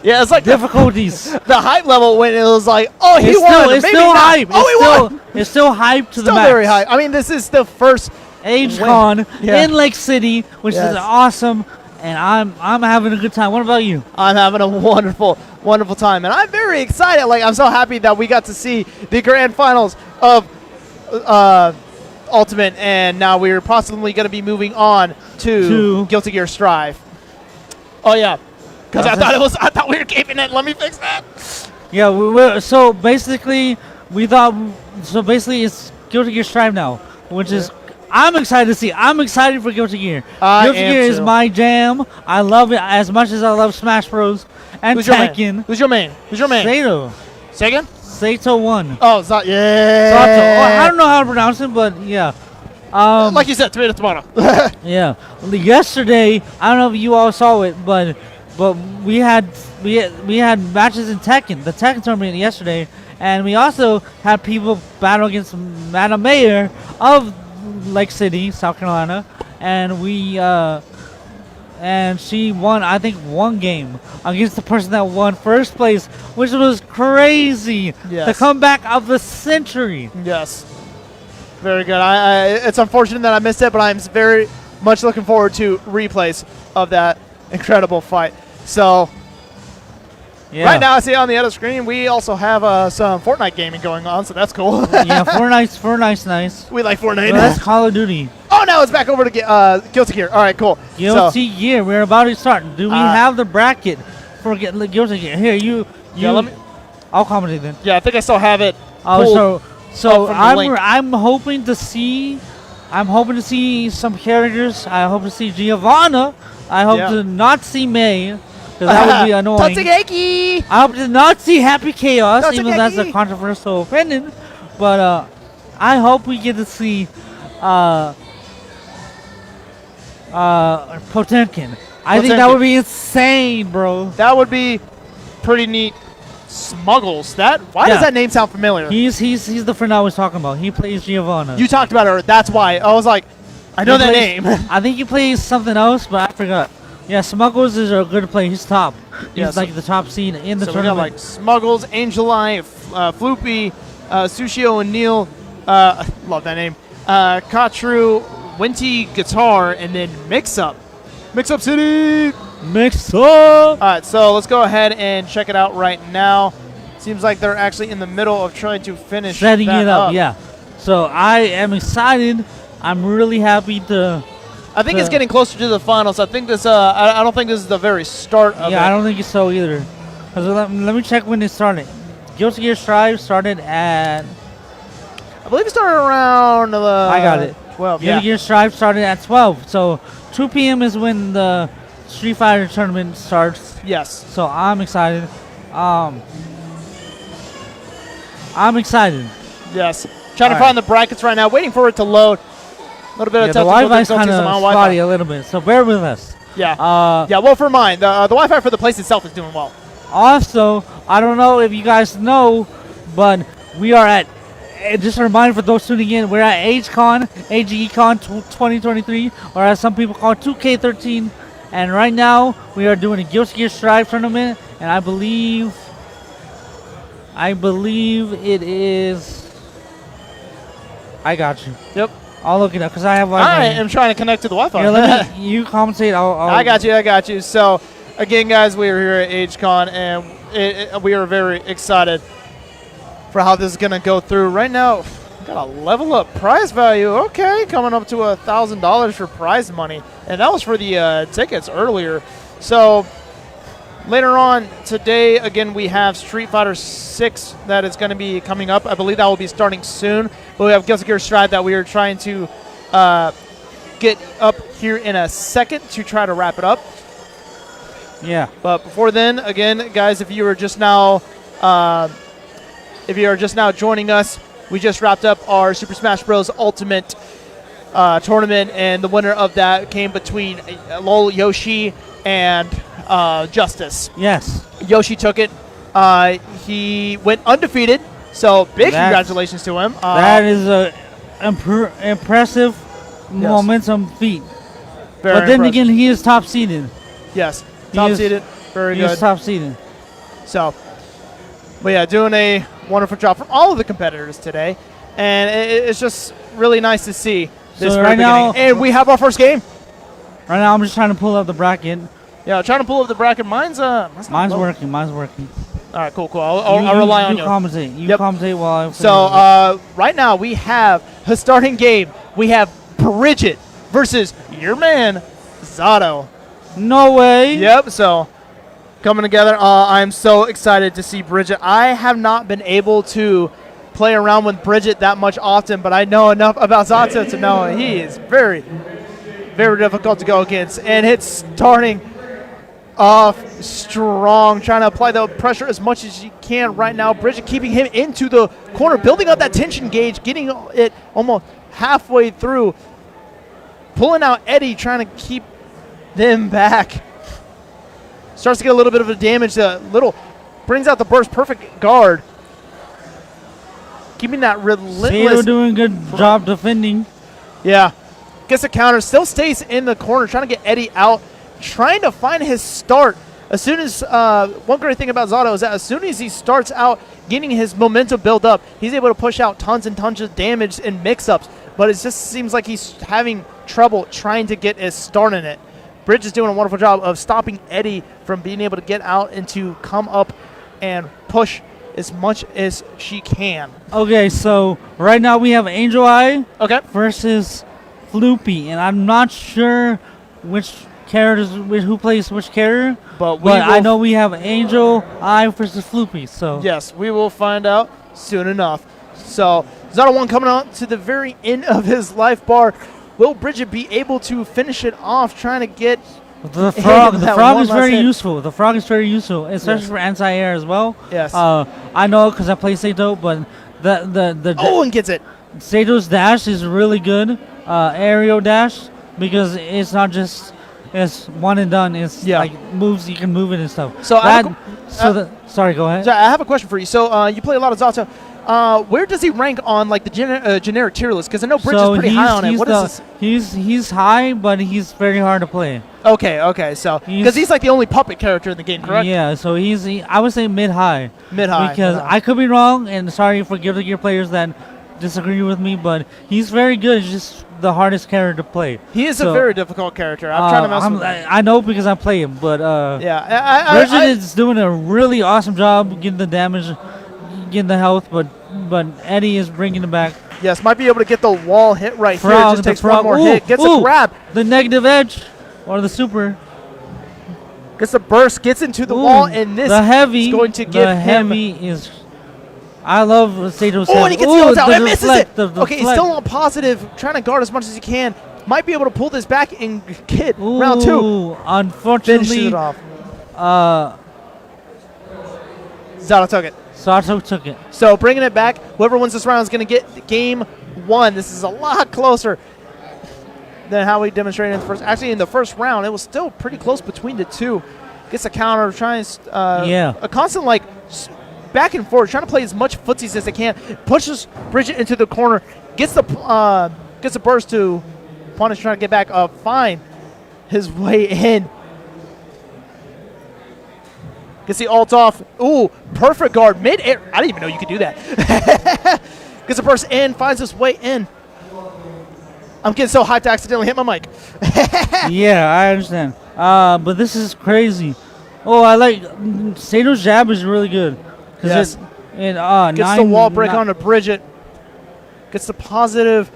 Yeah, it's like difficulties. the hype level when it was like, oh, he It's won. still, it's maybe still not. hype. Oh, he won. It's still hype to the Still max. very high. I mean, this is the first. Age Win. Con Yeah. in Lake City, which Yes. is awesome, and I'm having a good time. What about you? I'm having a wonderful, wonderful time, and I'm very excited. Like, I'm so happy that we got to see the grand finals of Ultimate, and now we're possibly going to be moving on to Guilty Gear Strive. Oh yeah, because I thought we were keeping it. Let me fix that. Yeah, so basically it's Guilty Gear Strive now, which is I'm excited to see. I'm excited for Guilty Gear. I Guilty am Gear is too. my jam. I love it as much as I love Smash Bros. And Who's your main? Tekken. Who's your main? Who's your main? Sato. Say again? Sato 1. Oh, Zato. Yeah. Sato. Oh, I don't know how to pronounce it, but yeah. Like you said, tomato. Yeah. Yesterday, I don't know if you all saw it, but we had matches in Tekken, the Tekken tournament yesterday, and we also had people battle against Madam Mayor of Lake City, South Carolina, and and she won, I think, one game against the person that won first place, which was crazy. Yes. The comeback of the century. Yes. Very good. It's unfortunate that I missed it, but I'm very much looking forward to replays of that incredible fight. So, Yeah. right now, I see on the other screen, we also have some Fortnite gaming going on, so that's cool. Yeah, Fortnite's nice. We like Fortnite. Well, that's Call of Duty. Oh, now it's back over to Guilty Gear. All right, cool. Guilty Gear, we're about to start. Do we have the bracket for Guilty Gear? Here, you. Yeah, let me. I'll comment then. Yeah, I think I still have it. Oh, pulled so up from the link. I'm hoping to see some characters. I hope to see Giovanna. I hope Yeah. to not see May, because that would be annoying. Totsugeki! I hope to not see Happy Chaos, even though that's a Totsugeki! controversial opinion. But I hope we get to see Potemkin. I think that Potemkin. would be insane, bro. That would be pretty neat. Smuggles. Why Yeah. does that name sound familiar? He's the friend I was talking about. He plays Giovanna. You talked about her. That's why. I was like, I know He that plays- name. I think he plays something else, but I forgot. Yeah, Smuggles is a good play. He's top. He's Yeah, so- like the top seed in the So we got like tournament. Smuggles, Angel Eye, Floopy, Sushio and Neil. Love that name. Katru, Winty Guitar, and then Mix Up. Mix Up City! Mix up. All right, so let's go ahead and check it out right now. Seems like they're actually in the middle of trying to finish Setting that it up, yeah. So I am excited. I'm really happy to. I think it's getting closer to the finals. I think this. I don't think this is the very start of Yeah, I it. don't think it's so either. 'Cause let me check when it started. Guilty Gear Strive started at. I believe it started around. I got it. 12. Guilty Yeah. Gear Strive started at 12. So 2 p.m. is when the Street Fighter tournament starts. Yes. So I'm excited. I'm excited. Yes. Trying to All find the brackets right now. Waiting for it to load. A little bit Yeah, of the technical Wi-Fi's difficulties kind on my of Wi-Fi. spotty a little bit, so bear with us. Yeah. Yeah. Well, for mine, the Wi-Fi for the place itself is doing well. Also, I don't know if you guys know, but we are at. Just a reminder for those tuning in, we're at AgeCon, AGECon 2023, or as some people call it, 2K13. And right now, we are doing a Guilty Gear Strive tournament, and I believe it is. I got you. Yep. I'll look it up because I have Wi-Fi. I am trying to connect to the Wi-Fi. Here, let me. You commentate. I'll I got you. I got you. So, again, guys, we are here at AgeCon, and we are very excited for how this is going to go through. Right now, got a level up prize value. Okay, coming up to $1,000 for prize money, and that was for the tickets earlier. So, later on today, again, we have Street Fighter 6 that is going to be coming up. I believe that will be starting soon. But we have Guilty Gear Strive that we are trying to get up here in a second to try to wrap it up. Yeah. But before then, again, guys, if you are just now joining us, we just wrapped up our Super Smash Bros. Ultimate tournament, and the winner of that came between Lol Yoshi and Justice. Yes. Yoshi took it. He went undefeated, so big That's- congratulations to him. That is a impressive momentum feat. very But then impressive. again, he is top seeded. Yes, He top is- seeded, very He good. is top seeded. So, but yeah, doing a wonderful job from all of the competitors today, and it's just really nice to see this So very right now- beginning. And we have our first game. Right now, I'm just trying to pull up the bracket. Yeah, trying to pull up the bracket. Mine's not Mine's loading. working. Mine's working. All right, cool. I'll rely on you. Commentate. You Yep. commentate while I. So right now we have a starting game. We have Bridget versus your man Zato. No way. Yep. So coming together. I'm so excited to see Bridget. I have not been able to play around with Bridget that much often, but I know enough about Zato to know he is very, very difficult to go against. And it's starting off strong, trying to apply the pressure as much as you can right now. Bridget keeping him into the corner, building up that tension gauge, getting it almost halfway through, pulling out Eddie, trying to keep them back. Starts to get a little bit of a damage. Brings out the burst, perfect guard. Keeping that relentless. Sato doing a good job defending. Yeah. Gets a counter, still stays in the corner, trying to get Eddie out, trying to find his start. As soon as, one great thing about Zato is that as soon as he starts out getting his momentum build up, he's able to push out tons and tons of damage and mix-ups. But it just seems like he's having trouble trying to get his start in it. Bridge is doing a wonderful job of stopping Eddie from being able to get out and to come up and push as much as she can. Okay, so right now we have Angel Eye Okay. versus Floopy, and I'm not sure which characters, who plays which character, But I know we have Angel Eye versus Floopy, so. Yes, we will find out soon enough. So, Zato 1 coming out to the very end of his life bar. Will Bridget be able to finish it off, trying to get The frog, that frog one is last very hit? useful. The frog is very useful, especially Yes. for anti-air as well. Yes. I know because I play Sato, but the Oh, and gets it. Sato's dash is really good. Aerial dash, because it's not just it's one and done. It's Yeah. like moves you can move it and stuff. So I have sorry, go ahead. So I have a question for you. So you play a lot of Zato. Where does he rank on like the generic tier list? Because I know Bridge is pretty high on it. What is this? He's high, but he's very hard to play. Okay. So because he's like the only puppet character in the game, correct? Yeah, so I would say mid-high. Mid-high. Because mid-high. I could be wrong, and sorry for Guilty Gear players that disagree with me, but he's very good. It's just the hardest character to play. He is So, a very difficult character. I'm trying to mess with him. I know because I play him, but Yeah, Bridget is doing a really awesome job getting the damage, getting the health, but Eddie is bringing it back. yes, might be able to get the wall hit right here. Frog, Just the takes frog. one more Ooh, hit. Gets ooh. a grab. The negative edge, or the super. Gets the burst. Gets into the Ooh, wall, and this the heavy is going to give the him. heavy is. I love Sato's. Oh, and he gets the ult out. the And misses deflect, it. the Okay, he's deflect. still on positive, trying to guard as much as he can. Might be able to pull this back and get round 2. Ooh, Finishes unfortunately, it off. uh, Zato took it. Sato took it. So bringing it back, whoever wins this round is going to get game 1. This is a lot closer than how we demonstrated in the first. Actually, in the first round, it was still pretty close between the two. Gets a counter, trying a constant like back and forth, trying to play as much footsies as they can. Pushes Bridget into the corner, gets the burst to punish, trying to get back. Find his way in. Gets the ult off. Ooh, perfect guard. Mid-air. I didn't even know you could do that. Gets a burst in, finds his way in. I'm getting so hyped I accidentally hit my mic. Yeah, I understand. But this is crazy. Oh, I like Sato's jab is really good. Yes. Gets the Gets wall break onto Bridget. Gets the positive.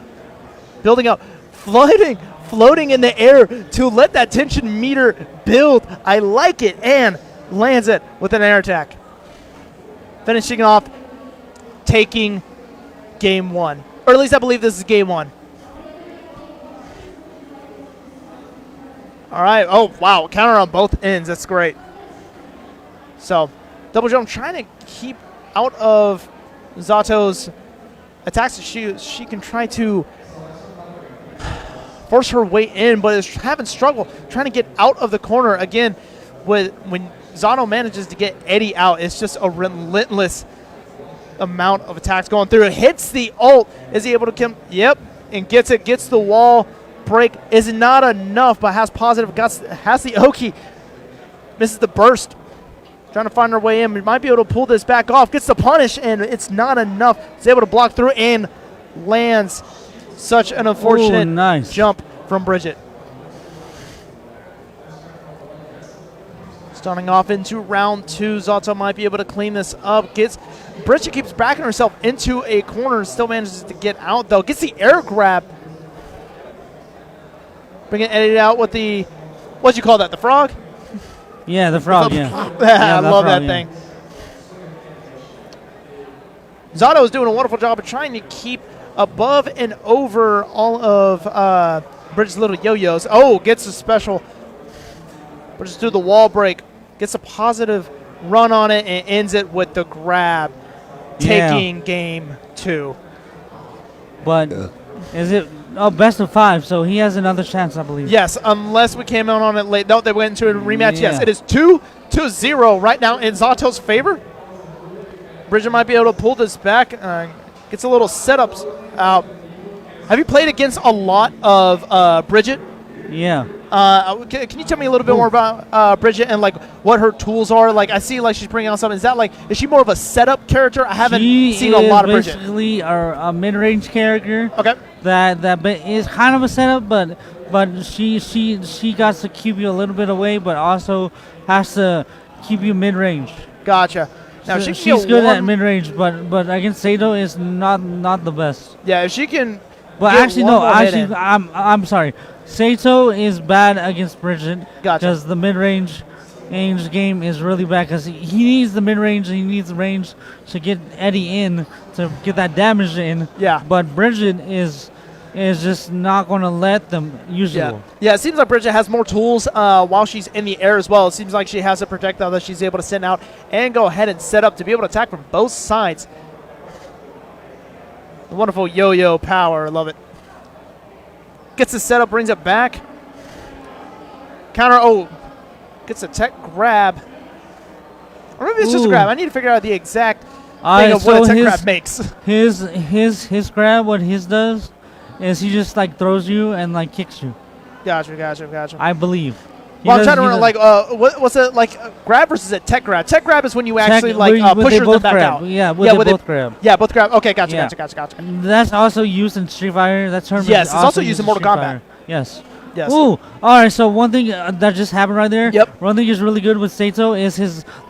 Building up. Floating in the air to let that tension meter build. I like it. And lands it with an air attack. Finishing off, taking game 1. Or at least I believe this is game 1. All right. Oh, wow. Counter on both ends. That's great. So, double jump trying to keep out of Zato's attacks. She can try to force her way in, but is having struggle trying to get out of the corner again. When Zato manages to get Eddie out, it's just a relentless amount of attacks going through. It hits the ult. Is he able to come? Yep, and gets it. Gets the wall break. Is not enough, but has positive. Has the Oki. Misses the burst. Trying to find her way in. We might be able to pull this back off. Gets the punish, and it's not enough. Is able to block through and lands. Such an unfortunate nice jump from Bridget. Starting off into round 2, Zato might be able to clean this up. Bridget keeps backing herself into a corner, still manages to get out though. Gets the air grab. Bringing Eddie out with the, what'd you call that, the frog? Yeah, the frog, yeah. I love that thing. Zato is doing a wonderful job of trying to keep above and over all of Bridget's little yo-yos. Oh, gets a special. Bridget's through the wall break. Gets a positive run on it and ends it with the grab. Yeah. Taking game 2. But is it best of 5? So he has another chance, I believe. Yes, unless we came out on it late. No, they went into a rematch. Yes, Yeah. it is 2-0 right now in Zato's favor. Bridget might be able to pull this back. Gets a little setups out. Have you played against a lot of Bridget? Yeah. Can you tell me a little bit more about Bridget and like what her tools are? Like I see like she's bringing out something. Is she more of a setup character? I haven't seen a lot of Bridget. Basically a mid-range character. Okay. That is kind of a setup, but she got to keep you a little bit away, but also has to keep you mid-range. Gotcha. Now So she can she's get good at one- mid-range, but against Sato is not the best. Yeah, if she can. But get actually, one no. more hit in. Actually, I'm sorry. Sato is bad against Bridget Gotcha. because the mid-range game is really bad because he needs the mid-range and he needs the range to get Eddie in to get that damage in. Yeah. But Bridget is just not going to let them use Yeah. it. Yeah, it seems like Bridget has more tools while she's in the air as well. It seems like she has a projectile that she's able to send out and go ahead and set up to be able to attack from both sides. Wonderful yo-yo power. Love it. Gets the setup, brings it back. Counter. Oh, gets a tech grab. Or maybe it's just a Ooh. grab. I need to figure out the exact thing Alright, of what so a tech his- grab makes. His grab, what his does is he just like throws you and like kicks you. Gotcha. I believe. He Well, I'm does- trying to he remember, does- like, what's it like? Grab versus a tech grab. Tech grab is when you actually Tech- like where push they them both back grab. out. Yeah, where they where both grab. Yeah, both grab. Okay, gotcha. Yeah. That's That's also used in Street Fighter. That term Yes, is it's also used in Mortal Street Kombat. Fighter. Yes. yes. Ooh, all right. So one thing that just happened right there. Yep. One thing is really good with Sato is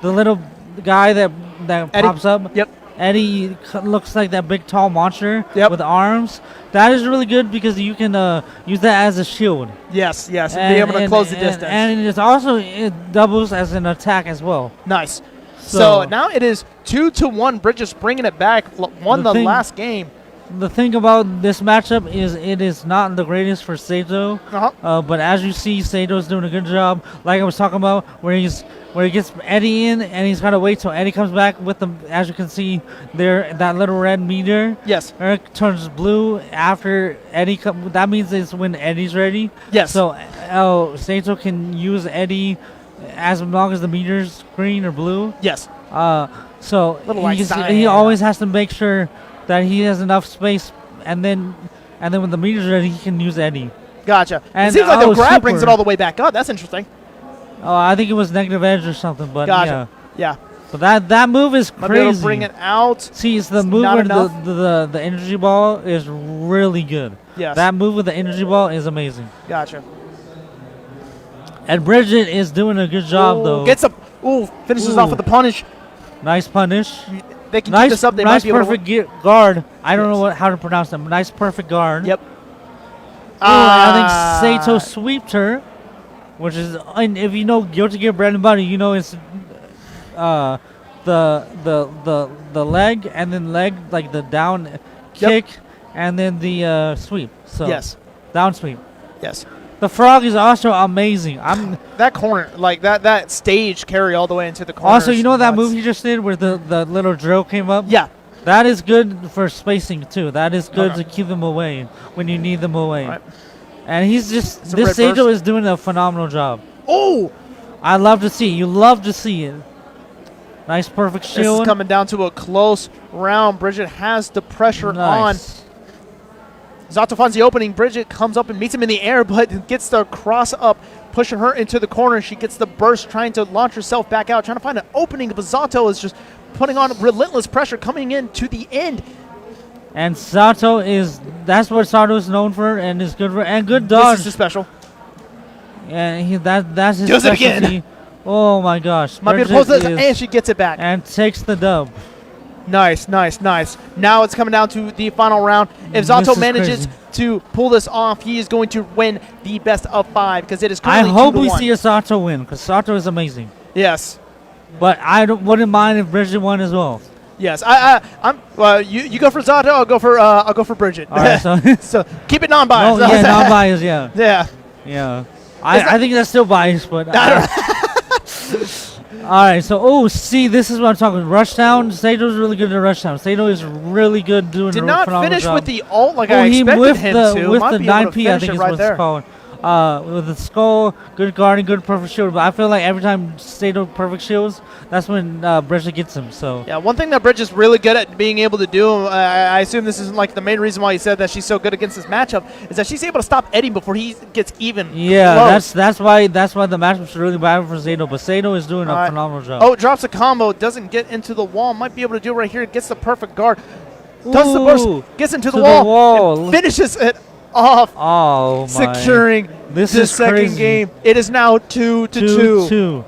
the little guy that Eddie. pops up. Yep. Eddie looks like that big tall monster Yep. with arms. That is really good because you can use that as a shield. Yes. Be able to close the distance. And it's also it doubles as an attack as well. Nice. So So- now it is 2-1. Bridges bringing it back. Won The the thing- last game. The thing about this matchup is it is not the greatest for Sato. Uh-huh. But as you see, Sato's doing a good job. Like I was talking about, where he gets Eddie in, and he's got to wait till Eddie comes back with them. As you can see, there that little red meter. Yes. Eric turns blue after Eddie. That means it's when Eddie's ready. Yes. So Sato can use Eddie as long as the meter's green or blue. Yes. So Little like he cyan. always has to make sure that he has enough space, and then when the meter's ready, he can use Eddie. Gotcha. And- it seems like the oh, grab brings it super. all the way back up. That's interesting. Oh, I think it was negative edge or something, but Gotcha. yeah. Yeah. But that move is Might be able crazy. to bring it out. See, it's the It's move not where enough. the energy ball is really good. Yes. That move with the energy ball is amazing. Gotcha. And Bridget is doing a good job, Ooh, though. Gets a. Ooh, finishes Ooh. off with the punish. Nice punish. They can keep Nice, this up. They nice might be able to. perfect guard. I don't Yes. know how to pronounce them. Nice perfect guard. Yep. Ooh, I think Sato sweeped her, which is, and if you know Guilty Gear bread and butter, you know it's the leg and then leg like the down kick and then the sweep. So Yes. down sweep. Yes. The frog is also amazing. That corner, like that stage carry all the way into the corner. Also, is you know that nuts. move you just did where the little drill came up? Yeah. That is good for spacing too. That is good Okay. to keep them away when you need them away. Right. And he's just It's a this red Sato burst. is doing a phenomenal job. Oh, I love to see. You love to see it. Nice, perfect this shield. is coming down to a close round. Bridget has the pressure Nice. on. Zato finds the opening. Bridget comes up and meets him in the air, but gets the cross up, pushing her into the corner. She gets the burst, trying to launch herself back out, trying to find an opening. But Zato is just putting on relentless pressure, coming in to the end. And Sato that's what Sato is known for and is good for, and good This dodge. is the special. And that's his Does it again. specialty. Oh my gosh. Might be able to pose Bridget this, is- and she gets it back. and takes the dub. Nice. Now it's coming down to the final round. If This Zato is manages crazy. to pull this off, he is going to win the best of 5 because it is I currently hope 2-1. we see a Sato win because Sato is amazing. Yes. But wouldn't mind if Bridget won as well. Yes, I'm. You go for Zato. I'll go for Bridget. All right, so So keep it non-biased. no, yeah, non-biased, yeah, Yeah. yeah. I think that's still biased, but. All right, so see, this is what I'm talking. Rushdown. Sato's really good at Rushdown. Sato is really good doing. Did a not phenomenal finish job. with the ult like I he expected with him the to. with Might the be able to 9P, I finish think it is right what there. it's called. With the skull, good guarding, good perfect shield. But I feel like every time Sato perfect shields, that's when Bridget gets him. So Yeah, one thing that Bridge is really good at being able to do, I assume this is like the main reason why he said that she's so good against this matchup, is that she's able to stop Eddie before he gets even yeah, close. that's why the matchup's really bad for Sato. But Sato is doing a All right. phenomenal job. Oh, drops a combo, doesn't get into the wall, might be able to do it right here, gets the perfect guard, does the Ooh, burst, gets into to the the wall, wall. and finishes it off, Oh my! securing This the is second crazy. game. It is now 2-2. 2-2,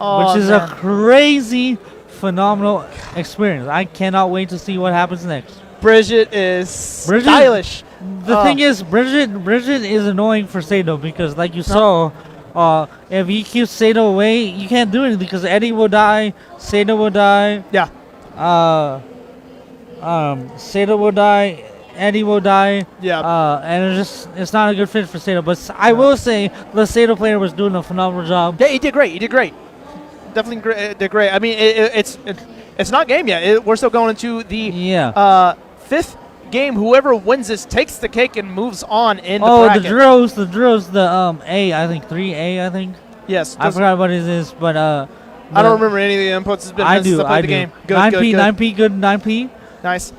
Oh, which is man. a crazy, phenomenal experience. I cannot wait to see what happens next. Bridget is Bridget- stylish. The thing is, Bridget is annoying for Sato because, like you saw, if he keeps Sato away, you can't do anything because Eddie will die, Sato will die, Yeah. Sato will die, Eddie will die. Yeah. And it's not a good fit for Sato. But I will say the Sato player was doing a phenomenal job. Yeah, he did great. He did great. Definitely did great. I mean, it's not game yet. We're still going into the Yeah. fifth game. Whoever wins this takes the cake and moves on in the Oh, bracket. the drills, the A, I think 3A, I think. Yes. I forgot what it is, but I don't remember any of the inputs. It's been I since do. I played I the do. game. Good, 9P, good, good. 9P, good 9P. Nice.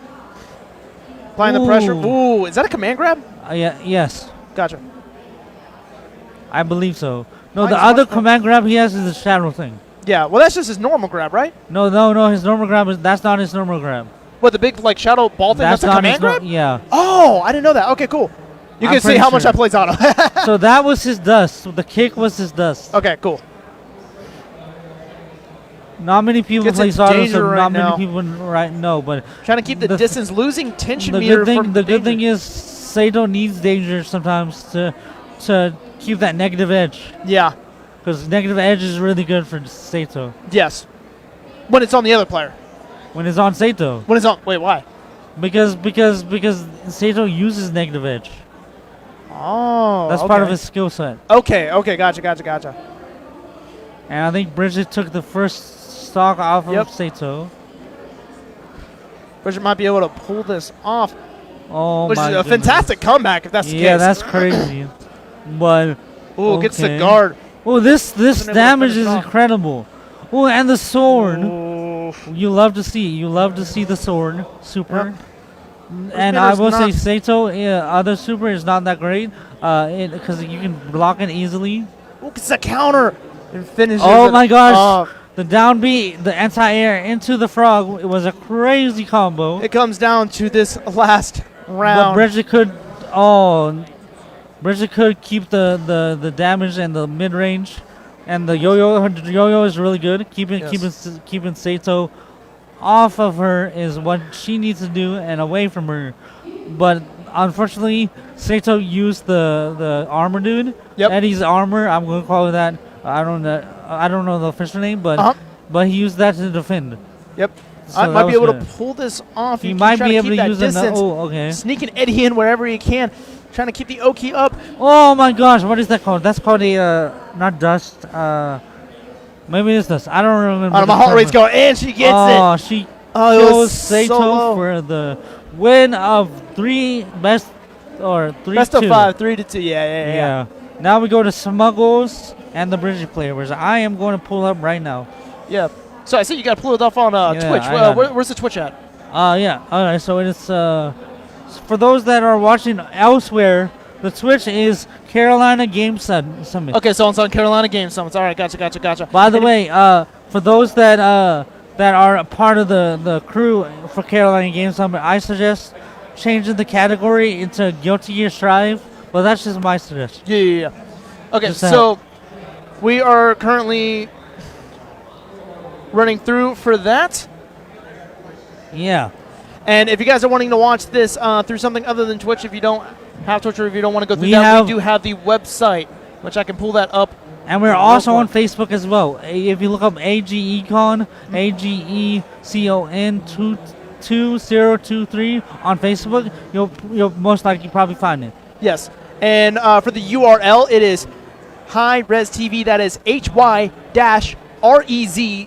Applying the pressure. Ooh. Ooh, is that a command grab? Yeah, yes, Gotcha. I believe so. No, Mine's the other much more- command grab he has is the shadow thing. Yeah. Well, that's just his normal grab, right? No, his normal grab that's not his normal grab. What, the big like shadow ball thing? That's a not command his grab. yeah. Oh, I didn't know that. Okay, cool. You I'm can see pretty how much sure. I play Zato. So that was his dust. So the kick was his dust. Okay, cool. Not many people Gets play in Zato, danger so right not now. many people know. But Trying to keep the The- distance, losing tension the meter good thing, from the good thing danger. is Sato needs danger sometimes to keep that negative edge. Yeah. Because negative edge is really good for Sato Yes. When it's on the other player. when it's on Sato. When it's on. Wait, why? Because Sato uses negative edge. Oh. That's part of his skill set. Okay, okay, gotcha. And I think Bridget took the first stock off Yep. of Sato. Bridget might be able to pull this off, Oh which is my a goodness. fantastic comeback if that's the Yeah, case. that's crazy. But Ooh, gets the okay. guard. oh, this Wasn't able to damage finish is off. incredible. Oh, and the sword. Ooh. You love to see. You love to see the sword super. And Spinner's I will say not- Sato, other super is not that great. Because you can block it easily. Ooh, gets the counter and finishes Oh it my gosh. off. The down B, the anti-air into the frog. It was a crazy combo. It comes down to this last But round. Bridget could keep the damage and the mid range, and the yo-yo is really good. Keeping Sato off of her is what she needs to do and away from her. But unfortunately, Sato used the armor dude. Yep. Eddie's armor. I'm gonna call it that. I don't know the official name, but Uh-huh. but he used that to defend. Yep. So I that might be was able good. to pull this off. He He's might trying be able keep to that use another. distance. Oh, okay. Sneaking Eddie in wherever he can. Trying to keep the Oki up. Oh my gosh, what is that called? That's called a not dust. Maybe it's dust. I don't remember. Oh, my the heart rate's term. going, and she gets Oh, it. she Oh, it kills was Sato so low. for the win of best of 5. 3-2. Yeah. Yeah. Now we go to Smuggles and the British player, which I am going to pull up right now. Yeah. So I see you got to pull it off on Yeah, Twitch. I got it. Where's the Twitch at? Yeah. All right. So it is. For those that are watching elsewhere, the Twitch is Carolina Game Summit. Okay, so it's on Carolina Game Summits. All right, gotcha. By the way, for those that are a part of the crew for Carolina Game Summit, I suggest changing the category into Guilty Gear Strive. But that's just my suggestion. Yeah. Okay, Just to so we are currently running through for that. Yeah. And if you guys are wanting to watch this through something other than Twitch, if you don't have Twitch or if you don't want to go through We that, have- we do have the website, which I can pull that up And we're also on Facebook as well. If you look up AGECon, AGECON 2023 on Facebook, you'll most likely probably find it. Yes. And for the URL, it is High Res TV. That is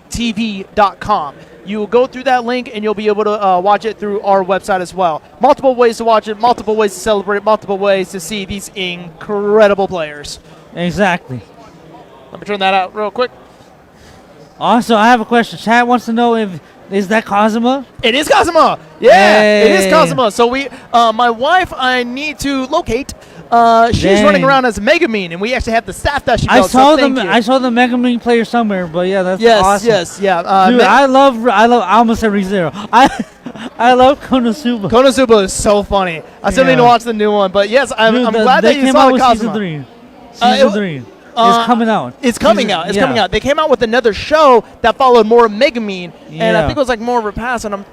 HYREZTV.com. You will go through that link and you'll be able to watch it through our website as well. Multiple ways to watch it, multiple ways to celebrate, multiple ways to see these incredible players. Exactly. Let me turn that out real quick. Also, I have a question. Chad wants to know is that Kazuma? It is Kazuma. Yeah, it is Hey. Kazuma. So my wife, I need to locate. She's Dang. running around as Megumin, and we actually have the staff that she I built. saw so thank you. I saw the Mega Man player somewhere, but yeah, that's Yes, awesome. yes, yeah. Dude, I almost said ReZero. I love Konosuba. Konosuba is so funny. I still need to Yeah. watch the new one, but yes, I'm Dude, glad they that you came saw out the with Kazuma. season 3. Season 3 is coming out. It's coming Season- out. It's yeah. coming out. They came out with another show that followed more of Megumin, and I Yeah. think it was like more of a pass, and I'm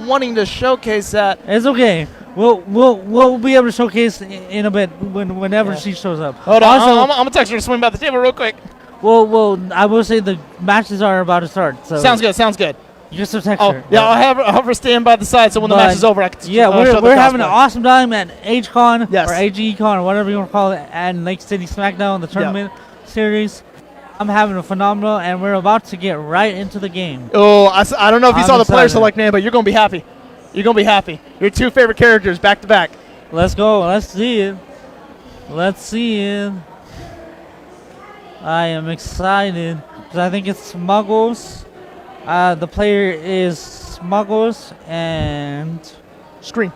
wanting to showcase that. It's okay. We'll be able to showcase in a bit whenever she shows up. Hold on, Also, I'm gonna text her to swing by the table real quick. well, I will say the matches are about to start. So Sounds good. Sounds good. Just a text Oh, her. yeah, I'll have her stand by the side so when the But match is over, I can Yeah, show we're the having an cosplay. awesome time at HCon Yes. or AGECon or whatever you want to call it at Lake City SmackDown, the tournament series. I'm having a phenomenal, and we're about to get right into the game. Oh, I don't know if you I'm saw the player excited. select name, but you're gonna be happy. You're gonna be happy. Your two favorite characters back to back. Let's go. Let's see it. Let's see it. I am excited because I think it's Smuggles. The player is Smuggles and Screen.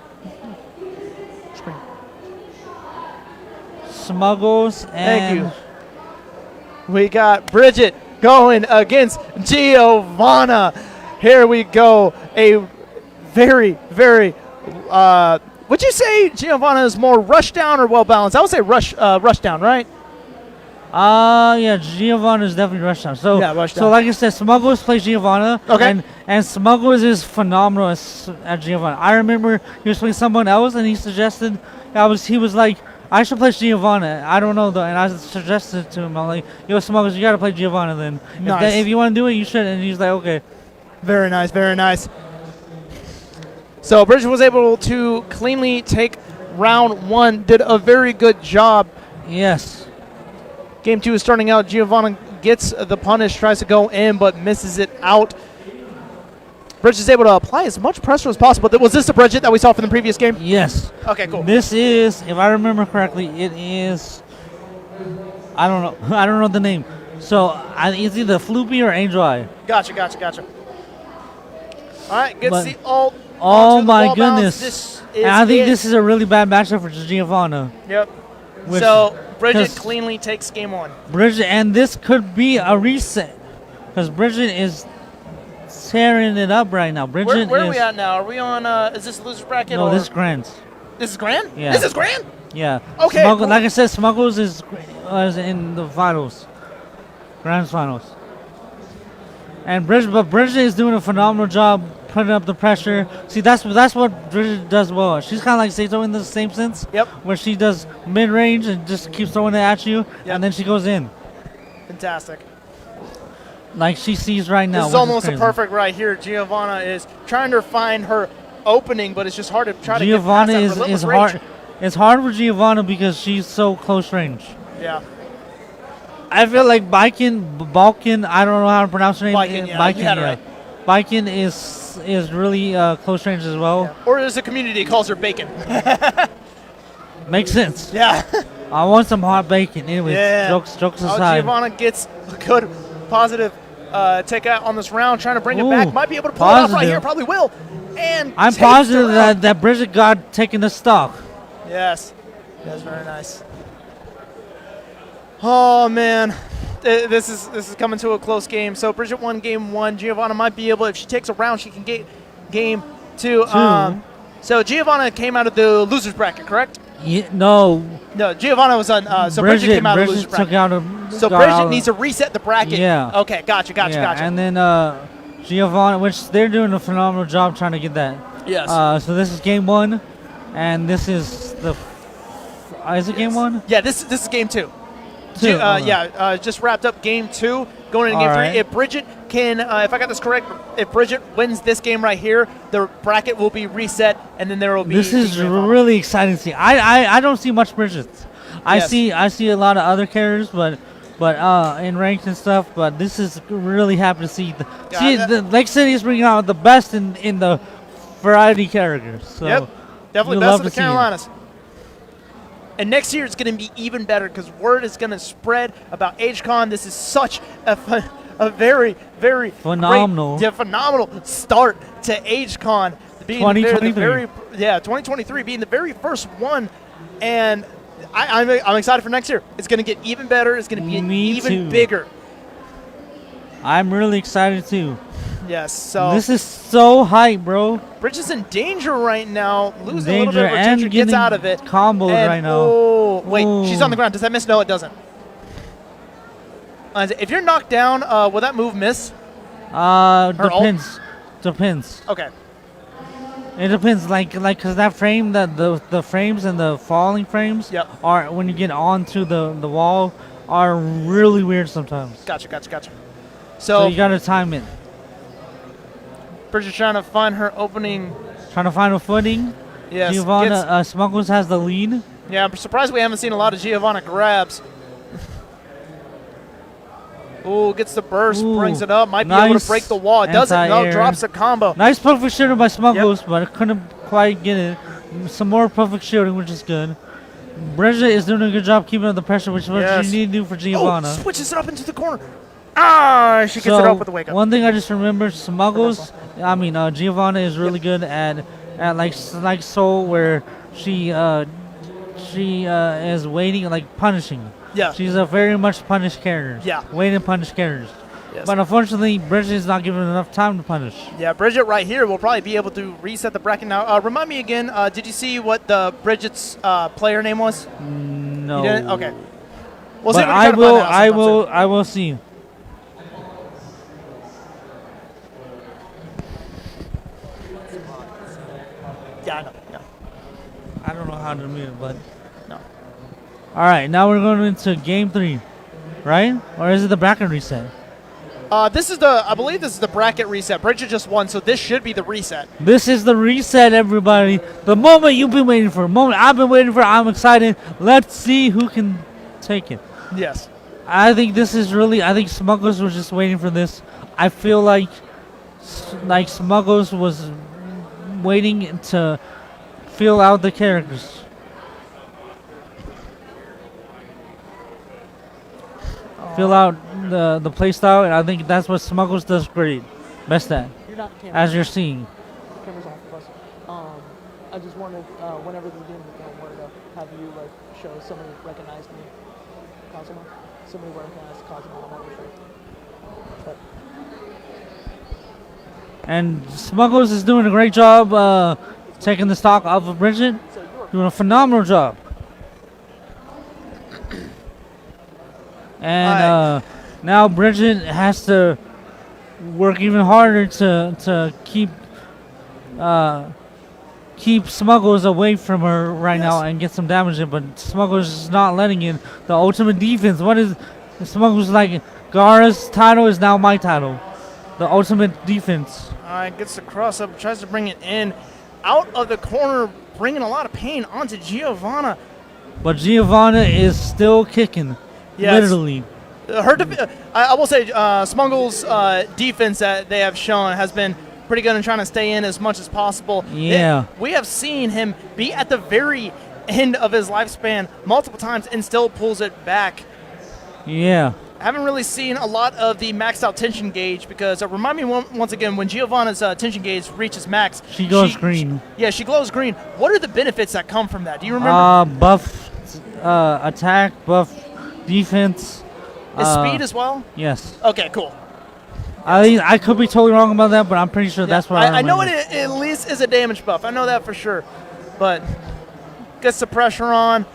Smuggles and Thank you. We got Bridget going against Giovanna. Here we go. A very, very. Would you say Giovanna is more rush down or well balanced? I would say rush down, right? Yeah, Giovanna is definitely rush down. So, Yeah, rush so down. like I said, Smuggles plays Giovanna. Okay. And Smuggles is phenomenal at Giovanna. I remember he was playing someone else, and he suggested, he was like, I should play Giovanna. I don't know though, and I suggested to him, I'm like, yo, Smuggles, you gotta play Giovanna then. Nice. If you want to do it, you should. And he's like, okay. Very nice, very nice. So Bridget was able to cleanly take round one. Did a very good job. Yes. Game two is starting out. Giovanna gets the punish, tries to go in, but misses it out. Bridget is able to apply as much pressure as possible. Was this the Bridget that we saw from the previous game? Yes. Okay, cool. This is, if I remember correctly, it is. I don't know. I don't know the name. So it's either Floopy or Angel Eye. Gotcha. All right, good to But- see all. Oh onto the my wall bounce. goodness! This And I think it. this is a really bad matchup for Giovanna. Yep. Which- So Bridget 'cause cleanly takes game one. Bridget, and this could be a reset because Bridget is tearing it up right now. Bridget Where are is. we at now? Are we on? Is this loser bracket? No, or this is Grant. This is Grand. Yeah. This is Grand. Yeah. Okay, Smuggles, cool. like I said, Smuggles is in the finals, Grand finals. And Bridget is doing a phenomenal job putting up the pressure. See, that's what Bridget does well. She's kind of like Sato in the same sense. Yep. Where she does mid range and just keeps throwing it at you, Yep. and then she goes in. Fantastic. Like she sees right now. This is which almost a crazy. perfect right here. Giovanna is trying to find her opening, but it's just hard to try to Giovanna get past that is relentless hard. rage. It's hard with Giovanna because she's so close range. Yeah. I feel like Balkan, I don't know how to pronounce her name. Balkan, yeah, you had it right. Balkan is really close range as well. Or as the community calls her bacon. Makes sense. Yeah. I want some hot bacon. Anyways, Yeah. jokes Oh, aside. Giovanna gets a good positive take out on this round, trying to bring it Ooh, back. Might be able to pull it off right positive. here. Probably will. And I'm takes the positive round. that Bridget got taken the stock. Yes. That's very nice. Oh man. This is coming to a close game. So Bridget won game one. Giovanna might be able, if she takes a round, she can get game two. So Giovanna came out of the losers bracket, correct? No, No, Giovanna was on. So Bridget came out of the losers Bridget took bracket. out a. So got Bridget out of- needs to reset the bracket. Yeah. Okay, gotcha. Yeah, and then Giovanna, which they're doing a phenomenal job trying to get that. Yes. So this is game one, and this is the. Is it game one? Yeah, this is game two. Two. Just wrapped up game 2, going into game All 3. right. If Bridget can, if I got this correct, if Bridget wins this game right here, the bracket will be reset, and then there will be. This is the final. really exciting to see. I don't see much Bridgets. I Yes. see a lot of other characters, but in ranked and stuff. But this is really happy to see. The Lake City is bringing out the best in the variety characters. So Yep, definitely you best love of the to see it. Carolinas. And next year it's going to be even better because word is going to spread about HCon. This is such a very, very Phenomenal. phenomenal start to HCon. Being 2023. 2023 being the very first one, and I'm excited for next year. It's going to get even better. It's going to be Me even too. bigger. I'm really excited too. Yes. So This is so hype, bro. Bridge is in danger right now, losing a little bit Danger of her and ginger, gets getting out of it. comboed And- right now. Oh, wait, she's on the Ooh. ground. Does that miss? No, it doesn't. If you're knocked down, will that move miss? ult? Depends. Depends. Okay. It depends. Like, cause that frame, the frames and the falling frames Yep. are when you get onto the wall are really weird sometimes. Gotcha. So So, you gotta time it. Bridget's trying to find her opening. Trying to find a footing. Yes. Giovanna Smuggles has the lead. Yeah, I'm surprised we haven't seen a lot of Giovanna grabs. Ooh, gets the burst, Ooh, brings it up. Might be able to nice break the wall. It doesn't. No, anti-air. drops a combo. Nice perfect shooting by Smuggles, but I couldn't quite get it. Some more perfect shooting, which is good. Bridget is doing a good job keeping up the pressure, which is what Yes. you need to do for Giovanna. Oh, switches it up into the corner. Ah, she gets it up with the wake up. One thing I just remember, Giovanna is really good at like Soul, where she is waiting, like punishing. Yeah. She's a very much punished character. Yeah. Wait and punish characters. Yes. But unfortunately, Bridget is not given enough time to punish. Yeah, Bridget right here will probably be able to reset the bracket now. Remind me again, did you see what the Bridget's player name was? No. You didn't? Okay. We'll see if But we can I try to will. find out sometime soon. I will see. Yeah, I know. Yeah. I don't know how to mute it, but No. all right. Now we're going into game 3, right? Or is it the bracket reset? I believe this is the bracket reset. Bridget just won, so this should be the reset. This is the reset, everybody. The moment you've been waiting for, the moment I've been waiting for. I'm excited. Let's see who can take it. Yes. I think this is really. I think Smuggles was just waiting for this. I feel like Smuggles was waiting to fill out the characters. Fill out the playstyle, and I think that's what Smuggles does great, best at, You're not the camera. as you're seeing. Camera's off of us. I just wanted, whenever the game is done, wanted to have you like show somebody recognized me, Cosmo. Somebody recognized Cosmo. I'm not sure. But And Smuggles is doing a great job taking the stock off of Bridget. Doing a phenomenal job. And now Bridget has to work even harder to keep Smuggles away from her right now and get some damage in, but Smuggles is not letting in. The ultimate defense. What is Smuggles like? Gara's title is now my title. The ultimate defense. All right, gets the cross up, tries to bring it in. Out of the corner, bringing a lot of pain onto Giovanna. But Giovanna is still kicking. Yes. Literally. I will say, Smuggles' defense that they have shown has been pretty good in trying to stay in as much as possible. Yeah. We have seen him be at the very end of his lifespan multiple times and still pulls it back. Yeah. I haven't really seen a lot of the maxed out tension gauge because remind me once again, when Giovanna's tension gauge reaches max, She goes green. She glows green. What are the benefits that come from that? Do you remember? Buff attack, buff defense. Is speed as well? Yes. Okay, cool. I could be totally wrong about that, but I'm pretty sure that's what I I know remember. it at least is a damage buff. I know that for sure. But gets the pressure on,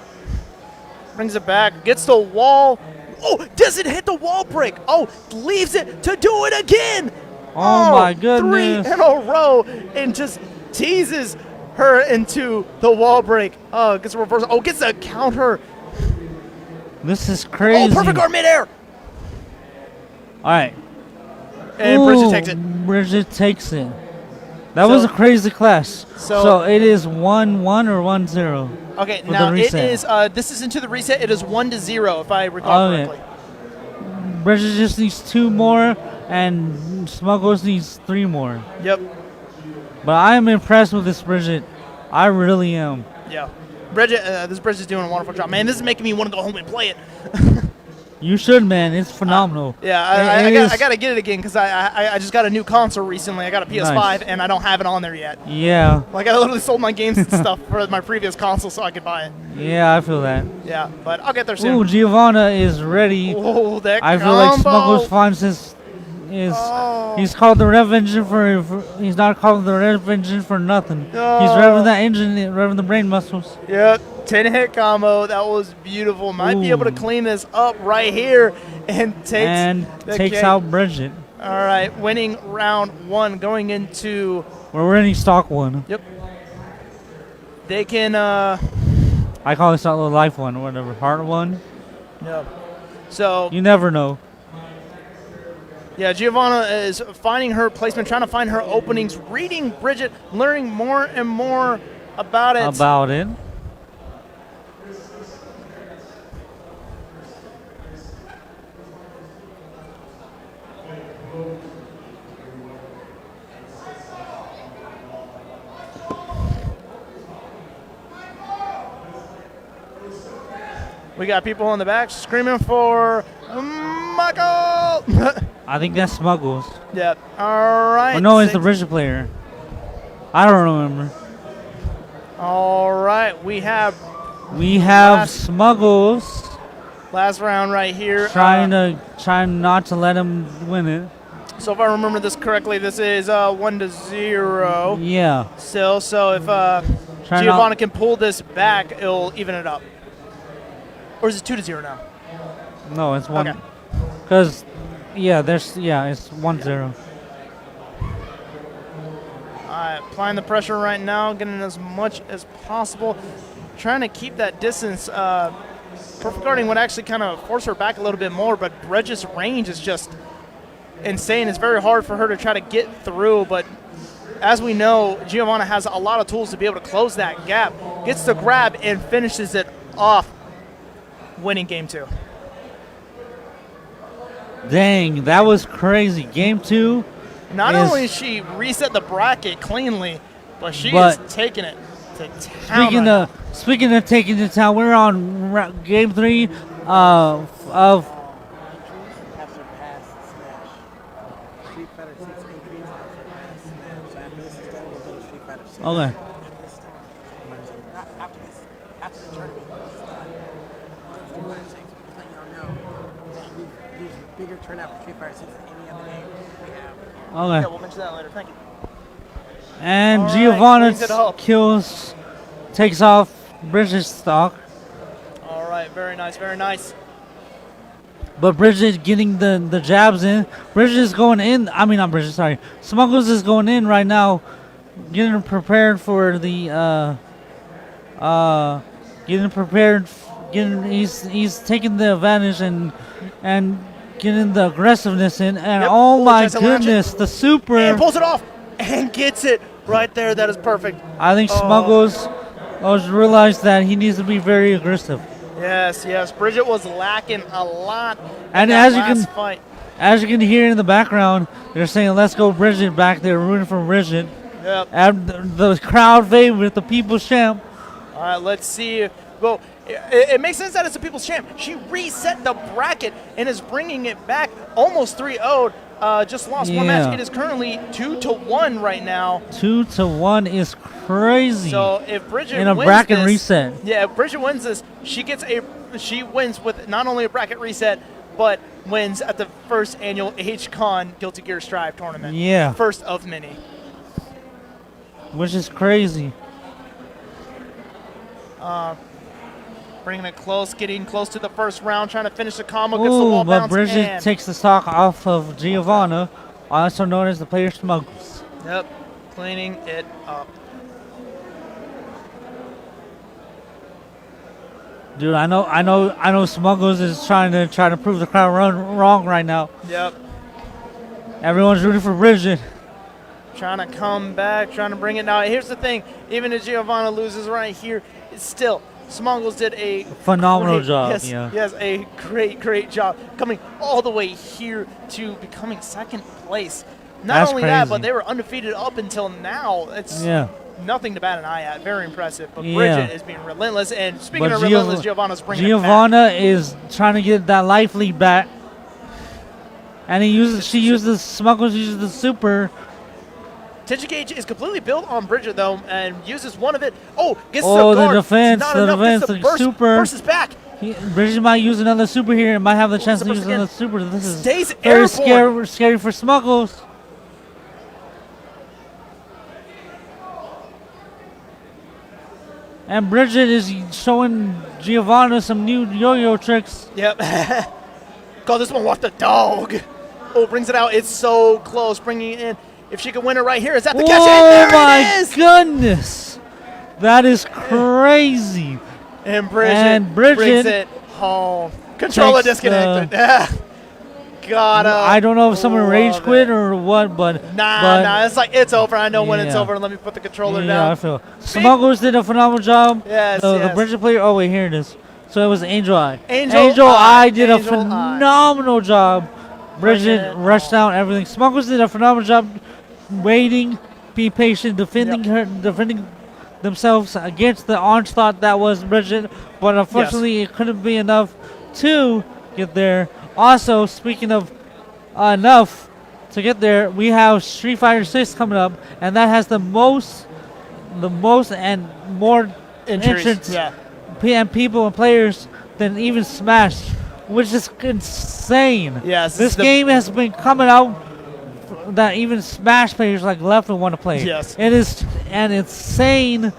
brings it back, gets the wall. Oh, doesn't hit the wall break. Oh, leaves it to do it again. Oh my goodness. 3 in a row and just teases her into the wall break. Oh, gets a reversal. Oh, gets a counter. This is crazy. Oh, perfect guard midair. All right. And Bridget takes it. Bridget takes it. That was a crazy clash. So it is 1-1 or 1-0. Okay, for now the it reset. is. This is into the reset. It is 1-0 if I recall Okay. correctly. Bridget just needs 2 more, and Smuggles needs 3 more. Yep. But I am impressed with this Bridget. I really am. Yeah. Bridget, this Bridget's doing a wonderful job. Man, this is making me want to go home and play it. You should, man. It's phenomenal. Yeah, I got to get it again because I just got a new console recently. I got a PS5 Nice. and I don't have it on there yet. Yeah. Like I literally sold my games and stuff for my previous console so I could buy it. Yeah, I feel that. Yeah, but I'll get there soon. Ooh, Giovanna is ready. Oh, that I feel like combo. Smuggles finds his. He's called the Rev Engine for he's not called the Rev Engine for nothing. He's revving that engine, revving the brain muscles. Yep, 10-hit combo. That was beautiful. Might be able to Ooh. clean this up right here and takes out Bridget. All right, winning round 1, going into. We're winning stock 1. Yep. They can. I call it the life 1 or whatever, heart 1. Yep. So. You never know. Yeah, Giovanna is finding her placement, trying to find her openings, reading Bridget, learning more and more about it. We got people in the back screaming for Michael! I think that's Smuggles. Yep. All right. Oh, no, it's the Bridget player. I don't remember. All right. We have Smuggles last round right here. trying not to let him win it. So if I remember this correctly, this is 1-0. Yeah. Still, so if Try Giovanna not- can pull this back, it'll even it up. Or is it 2-0 now? No, it's 1. Okay. Because, it's 1-0. Applying the pressure right now, getting as much as possible. Trying to keep that distance. Perfect guarding would actually kind of force her back a little bit more, but Bridget's range is just insane. It's very hard for her to try to get through, but as we know, Giovanna has a lot of tools to be able to close that gap. Gets the grab and finishes it off, winning game 2. Dang, that was crazy. Game 2. Not only is she reset the bracket cleanly, but she But is taking it to town. Speaking of taking it to town, we're on game 3 of. Okay. Bigger turnout for Street Fighter 6 than any other game we have. Okay. Yeah, we'll mention that later. Thank you. And All right, Giovanna cleans it up. takes off Bridget's stock. All right, very nice, very nice. But Bridget getting the jabs in. Bridget is going in. I mean, not Bridget, sorry. Smuggles is going in right now, getting prepared for the, he's taking the advantage and getting the aggressiveness in. And Yep. oh my tries to latch it. goodness, the super. And pulls it off and gets it right there. That is perfect. I think Smuggles realized that he needs to be very aggressive. Yes, yes. Bridget was lacking a lot. And in that as you can last fight. As you can hear in the background, they're saying, "Let's go, Bridget!" Back there, rooting for Bridget. Yep. And the crowd favorite, the People's Champ. All right, let's see. Well, it makes sense that it's a People's Champ. She reset the bracket and is bringing it back almost 3-0. Just lost one match. Yeah. It is currently 2-1 right now. 2-1 is crazy. So if Bridget in a wins bracket this, reset. Yeah, if Bridget wins this, she wins with not only a bracket reset, but wins at the first annual H-Con Guilty Gear Strive tournament. Yeah. First of many. Which is crazy. Bringing it close, getting close to the first round, trying to finish the combo, gets the Ooh, wall but bounce, Bridget and takes the stock off of Giovanna, also known as the player Smuggles. Yep, cleaning it up. Dude, I know. Smuggles is trying to prove the crowd wrong right now. Yep. Everyone's rooting for Bridget. Trying to come back, trying to bring it. Now, here's the thing. Even if Giovanna loses right here, it's still, Smuggles did a Phenomenal great- job, Yes, yeah. yes, a great job. Coming all the way here to becoming second place. Not That's only that, crazy. but they were undefeated up until now. It's Yeah. nothing to bat an eye at. Very impressive. But Yeah. Bridget is being relentless. And speaking But of relentless, Giovanna's bringing it back. Giovanna is trying to get that life lead back. And she uses Smuggles uses the super. Tension Gauge is completely built on Bridget, though, and uses one of it. Oh, gets Oh, the the guard. defense, Not the enough. defense, Gets the burst. super. Burst is back. Bridget might use another super here and might have the chance the to burst use again. another super. This is Stays very airborne. scary for Smuggles. And Bridget is showing Giovanna some new yo-yo tricks. Yep. Call this one Walk the Dog. Oh, brings it out. It's so close. Bringing it in. If she can win it right here, is that the catch? And there Oh my it is. goodness. That is crazy. And Bridget, And brings Bridget it home. Controller takes disconnected. Gotta. I don't know if someone rage love quit it. or what, but Nah. It's like, it's over. I know when it's Yeah. over. Let me put the controller yeah, I down. feel Smuggles did a phenomenal job. Yes, The yes. Bridget player. Oh wait, here it is. So it was Angel Eye. Angel Eye Eye, did a Angel Eye. phenomenal job. Bridget it rushed down everything. Smuggles did a phenomenal job waiting, be patient, defending themselves against the onslaught that was Bridget. But unfortunately, it couldn't be enough to get there. Also, speaking of enough to get there, we have Street Fighter 6 coming up, and that has the most and more Injuries. entrants Yeah. and people and players than even Smash, which is insane. Yes, this it's the- game has been coming out that even Smash players like left and want to play. Yes. It is an insane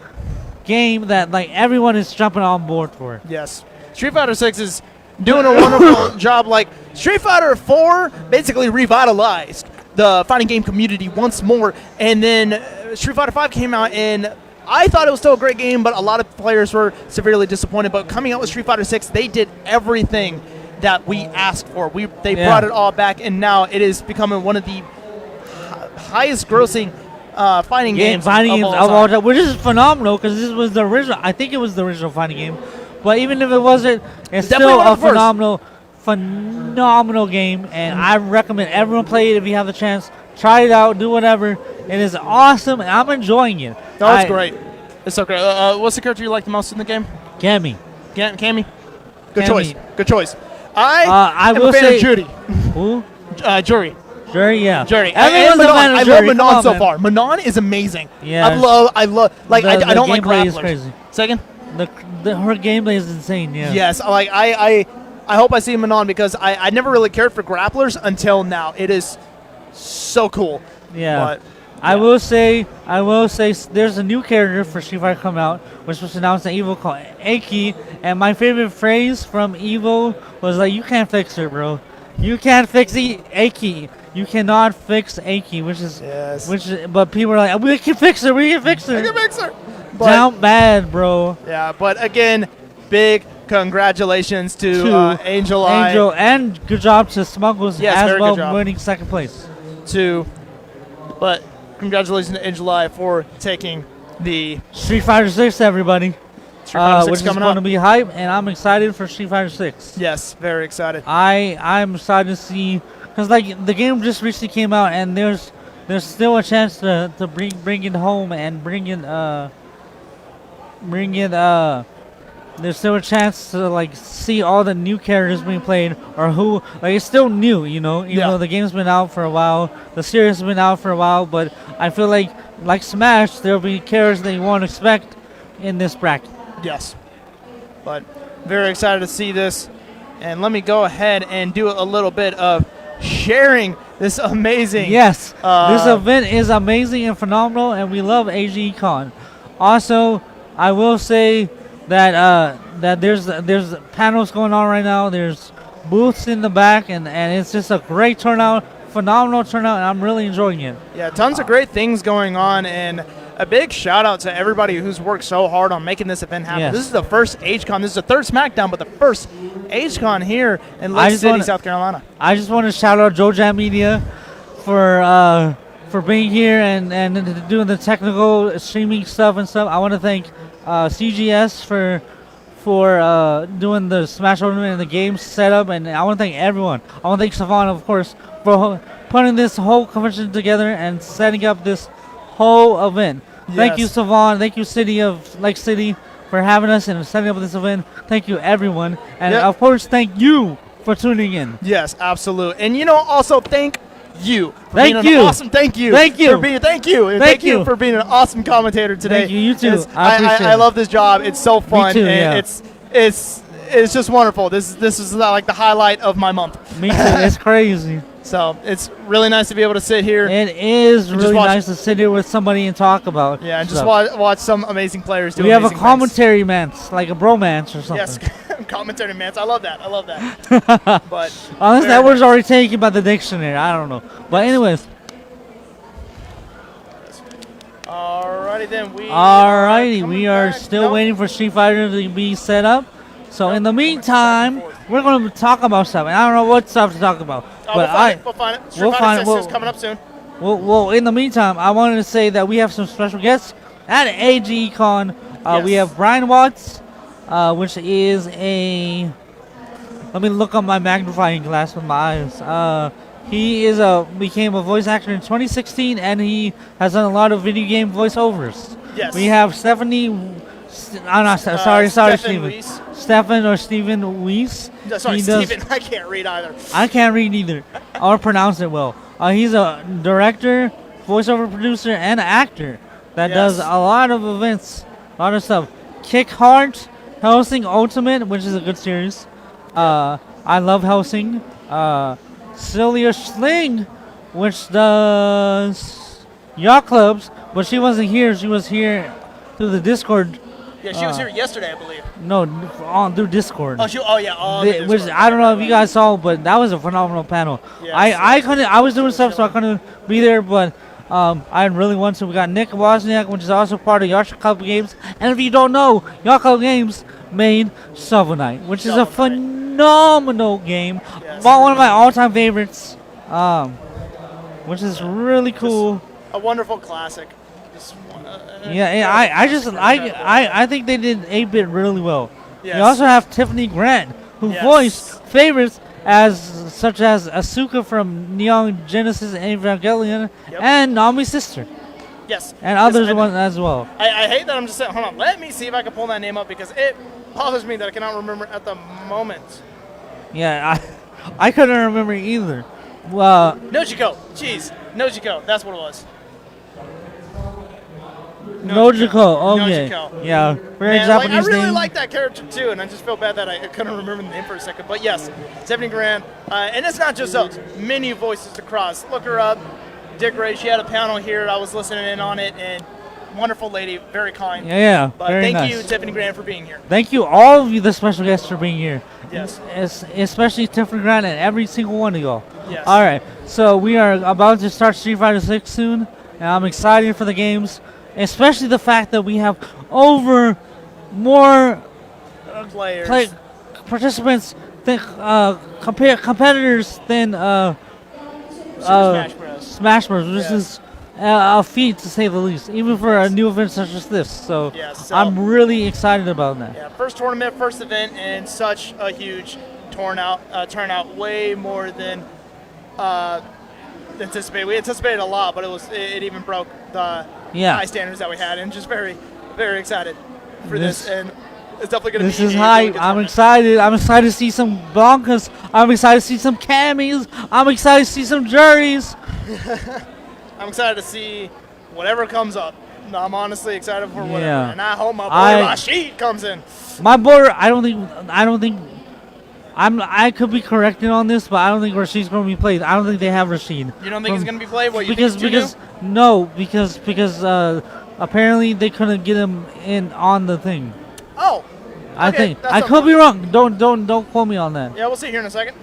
game that like everyone is jumping on board for. Yes. Street Fighter 6 is doing a wonderful job. Like Street Fighter 4 basically revitalized the fighting game community once more. And then Street Fighter 5 came out, and I thought it was still a great game, but a lot of players were severely disappointed. But coming out with Street Fighter 6, they did everything that we asked for. They Yeah. brought it all back, and now it is becoming one of the highest grossing fighting games fighting games of of all all time. time, which is phenomenal because this was the original. I think it was the original fighting game, but even if it wasn't, it's Definitely still one a of the first. phenomenal game, and I recommend everyone play it if you have the chance. Try it out, do whatever. It is awesome, and I'm enjoying it. No, it's great. It's so great. What's the character you like the most in the game? Cammy. Cammy? Good Cammy. choice. Good choice. I I am will a fan say- of Judy. Who? Jury. Jury, yeah. Jury. Everyone's And a Manon. fan of I Jury. love Come Manon on, so man. far. Manon is amazing. Yeah. I love, like, The I don't like gameplay is grapplers. crazy. Second? Her gameplay is insane, yeah. Yes. Like, I hope I see Manon because I never really cared for grapplers until now. It is so cool. Yeah. But, I will say, there's a new character for Street Fighter come out, which was announced in Evo called Aki, and my favorite phrase from Evo was like, "You can't fix her, bro. You can't fix Aki. You cannot fix Aki," but people are like, "We can fix her. We can fix her." I can fix her. Down bad, bro. Yeah, but again, big congratulations to Angel Eye. Angel, and good job to Smuggles Yes, as very well, good job. winning second place. But congratulations to Angel Eye for taking the Street Fighter 6, everybody. Street Fighter 6 which is coming going to up. be hype, and I'm excited for Street Fighter 6. Yes, very excited. I'm excited to see, because like the game just recently came out, and there's still a chance to bring it home and there's still a chance to like see all the new characters being played, or who like it's still new, even though the game's been out for a while, the series has been out for a while, but I feel like Smash, there'll be characters that you won't expect in this bracket. Yes. But very excited to see this. And let me go ahead and do a little bit of sharing this amazing. Yes, this event is amazing and phenomenal, and we love AG Con. Also, I will say that that there's panels going on right now. There's booths in the back, and it's just a great turnout, phenomenal turnout, and I'm really enjoying it. Yeah, tons of great things going on. And a big shout out to everybody who's worked so hard on making this event happen. Yes. This is the first HCon. This is the third SmackDown, but the first HCon here in I Lake just City, wanna- South Carolina. I just want to shout out Joe Jam Media for being here and doing the technical streaming stuff and stuff. I want to thank CGS for doing the Smash Tournament and the game setup, and I want to thank everyone. I want to thank Savon, of course, for putting this whole convention together and setting up this whole event. Thank you, Yes. Savon. Thank you, City of Lake City, for having us and setting up this event. Thank you, everyone, and Yep. of course, thank you for tuning in. Yes, absolutely. And also thank you. For Thank being you. An awesome. Thank you. Thank you. For being, thank you. And Thank thank you you. for being an awesome commentator today. Thank you. You too. It's- I appreciate I it. love this job. It's so fun. too, and yeah. it's just wonderful. This is like the highlight of my month. Me too. It's crazy. So it's really nice to be able to sit here. It is And just really watch- nice to sit here with somebody and talk about. Yeah, and just stuff. watch some amazing players do We have a amazing things. commentary mance, like a bromance or something. Yes, commentary man. I love that. I love that. But Unless very that word's already taken by the dictionary. I don't know. But anyways, Alrighty then. alrighty, we are back. still Nope. waiting for Street Fighter to be set up. So in the meantime, we're going to talk about stuff. And I don't know what stuff to talk about. Oh, but we'll find it. Street we'll Fighter find- 6 we'll- is coming up soon. Well, in the meantime, I wanted to say that we have some special guests at AGCon. We Yes. have Brian Watts, which is a. Let me look on my magnifying glass with my eyes. He became a voice actor in 2016, and he has done a lot of video game voiceovers. Yes. We have Stephanie. I'm not sorry, Stefan Stephen. Weiss. Stefan or Stephen Weiss. No, sorry, He does- Steven. I can't read either. I can't read either or pronounce it well. He's a director, voiceover producer, and actor that does Yes. a lot of events, a lot of stuff. Kick Heart, Helsing Ultimate, which is a good series. I love Helsing. Celia Schling, which does Yacht Clubs, but she wasn't here. She was here through the Discord. Yeah, she was here yesterday, I believe. No, through Discord. Oh, yeah. Oh, Which Discord. I don't know if you guys saw, but that was a phenomenal panel. Yes. I couldn't. I was doing stuff, so I couldn't be there. But I really want to. We got Nick Wozniak, which is also part of Yacht Club Games. And if you don't know, Yacht Club Games made Shovel Knight, which is a Shovel Knight. phenomenal game. Yes. One of my all-time favorites. Which is really cool. A wonderful classic. Just, I think they did 8-bit really well. Yes. We also have Tiffany Grant, who Yes. voiced favorites such as Asuka from Neon Genesis Evangelion Yep. and Nami's sister, Yes. and others Yes, one as well. I hate that I'm just saying, hold on, let me see if I can pull that name up because it bothers me that I cannot remember at the moment. Yeah, I couldn't remember either. Well, Nojiko. Jeez. Nojiko. That's what it was. Nojiko. Okay. Nojiko. Yeah, very Man, Japanese I really name. like that character too, and I just feel bad that I couldn't remember the name for a second. But yes, Stephanie Grant, and it's not just those. Many voices across. Look her up. Dick Ray. She had a panel here. I was listening in on it, and wonderful lady, very kind. Yeah, But very thank nice. you, Tiffany Grant, for being here. Thank you, all of you, the special guests, for being here. Yes. Especially Tiffany Grant and every single one of y'all. Yes. All right, so we are about to start Street Fighter 6 soon, and I'm excited for the games, especially the fact that we have more Players. participants than competitors than Super Smash Bros. Smash Bros, which Yes. is a feat to say the least, even for a new event such as this. So, Yes, so- I'm really excited about that. Yeah, first tournament, first event, and such a huge turnout. Way more than anticipated. We anticipated a lot, but it even broke the Yeah. high standards that we had, and just very, very excited for this. This- And it's definitely going to This be is a really hype. good I'm tournament. excited. I'm excited to see some Blankas. I'm excited to see some Camis. I'm excited to see some Juries. I'm excited to see whatever comes up. I'm honestly excited for whatever, Yeah. and I hope my boy I- Rashid comes in. My border. I don't think. I could be corrected on this, but I don't think Rashid's going to be played. I don't think they have Rashid. You don't think he's From- going to be played? What you because think he's too because apparently they couldn't get him in on the thing. new? Oh, I okay, think that's I not could be fun. wrong. Don't quote me on that. Yeah, we'll see here in a second.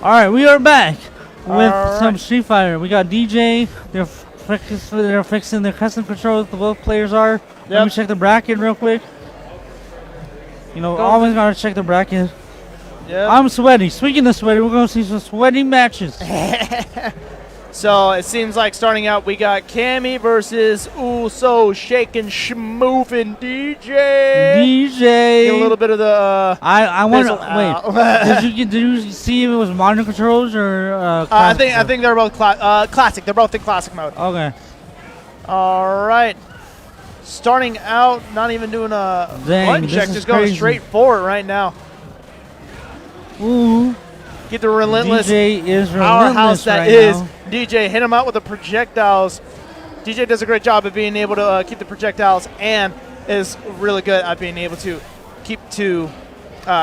All right, we are back with All some right. Street Fighter. We got DJ. They're fixing their custom controls. Both players are. Let me Yep. check the bracket real quick. You know, Go always gotta check the bracket. Yep. I'm sweaty. Speaking of sweaty, we're gonna see some sweaty matches. So it seems like starting out, we got Cammy versus Uso, shaking, schmoovin' DJ. DJ. Get a little bit of the. I want to Fizzle wait. out. Did you see if it was modern controls or? I classic think controls? they're both classic. They're both in classic mode. Okay. All right. Starting out, not even doing a Dang, button this check, is just going crazy. straight forward right now. Ooh. Get the relentless DJ is powerhouse relentless that right is now. DJ. Hit him out with the projectiles. DJ does a great job of being able to keep the projectiles and is really good at being able to keep to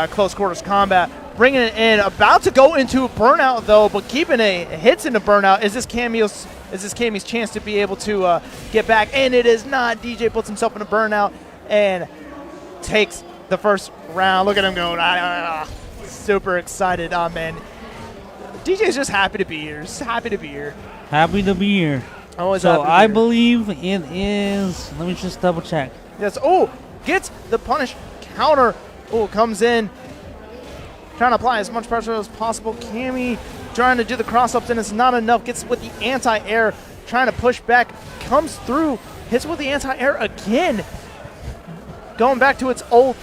close quarters combat. Bringing it in, about to go into a burnout though, but keeping hits into burnout. Is this Cammy's chance to be able to get back? And it is not. DJ puts himself in a burnout and takes the first round. Look at him going. Super excited. Oh man. DJ's just happy to be here. Just happy to be here. Happy to be here. Always So happy to be I here. believe it is. Let me just double check. Yes. Oh, gets the punish counter. Oh, comes in. Trying to apply as much pressure as possible. Cammy trying to do the cross-ups, and it's not enough. Gets with the anti-air. Trying to push back. Comes through. Hits with the anti-air again. Going back to its old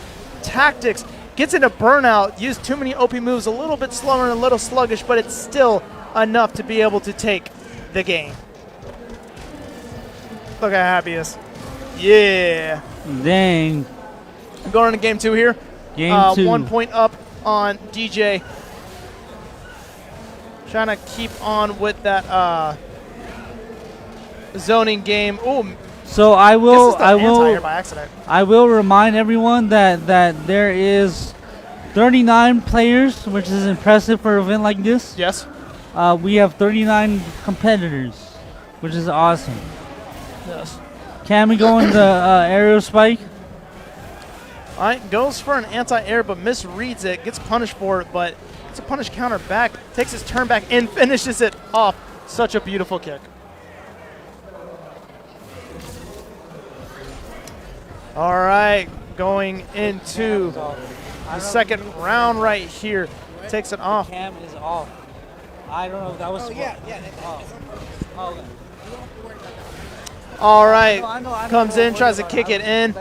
tactics. Gets into burnout. Used too many OP moves. A little bit slower and a little sluggish, but it's still enough to be able to take the game. Look how happy he is. Yeah. Dang. Going into game two here. Game 2. 1 point up on DJ. Trying to keep on with that zoning game. Ooh, So I will. this is the I anti-air will. by accident. I will remind everyone that there is 39 players, which is impressive for an event like this. Yes. We have 39 competitors, which is awesome. Yes. Cammy going the aerial spike. All right, goes for an anti-air, but misreads it. Gets punished for it, but gets a punish counter back. Takes his turn back and finishes it off. Such a beautiful kick. All right, going into the second round right here. Takes it off. Cam is off. I don't know if that was. Oh, okay. All right, I know, comes in, tries to kick it in.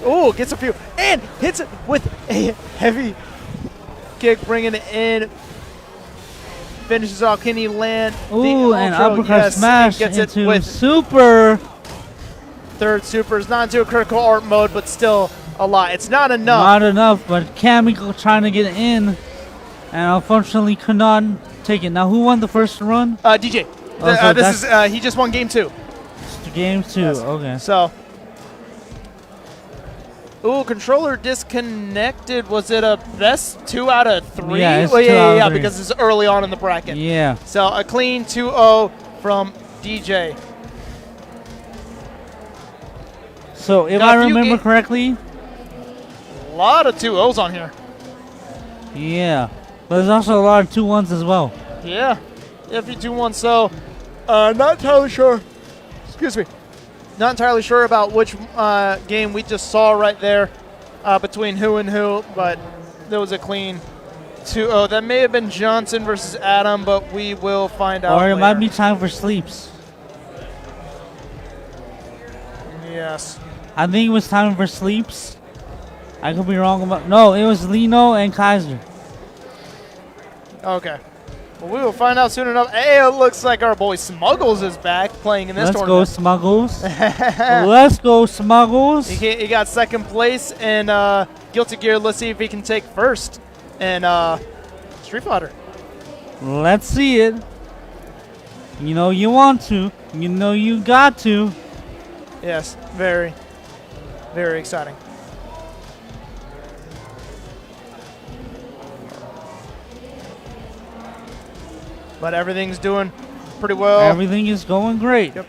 Ooh, gets a few, and hits it with a heavy kick, bringing it in. Finishes off. Can he land? Ooh, the and ultra? uppercut Yes, smash he gets it into with super. third supers. Not into a critical art mode, but still a lot. It's not enough. Not enough, but Cammy trying to get in, and unfortunately could not take it. Now, who won the first run? DJ. Oh, so This is he just won game 2. Game 2. Yes. Okay. So. Ooh, controller disconnected. Was it a best 2 out of 3? Yeah, it's Well, 2 out of yeah, 3. because it's early on in the bracket. Yeah. So a clean 2-0 from DJ. So if Got I a few remember ga- correctly, A lot of 2-0s on here. yeah. But there's also a lot of 2-1s as well. Yeah. If you 2-1, so not entirely sure. Excuse me. Not entirely sure about which game we just saw right there between who and who, but there was a clean 2-0. That may have been Johnson versus Adam, but we will find out. Or it might later. be time for sleeps. Yes. I think it was time for sleeps. I could be wrong about. No, it was Lino and Kaiser. Okay. Well, we will find out soon enough. Hey, it looks like our boy Smuggles is back playing in this Let's go, tournament. Smuggles. Let's go, Smuggles. He got second place in Guilty Gear. Let's see if he can take first in Street Fighter. Let's see it. You know you want to. You know you got to. Yes, very, very exciting. But everything's doing pretty well. Everything is going great. Yep.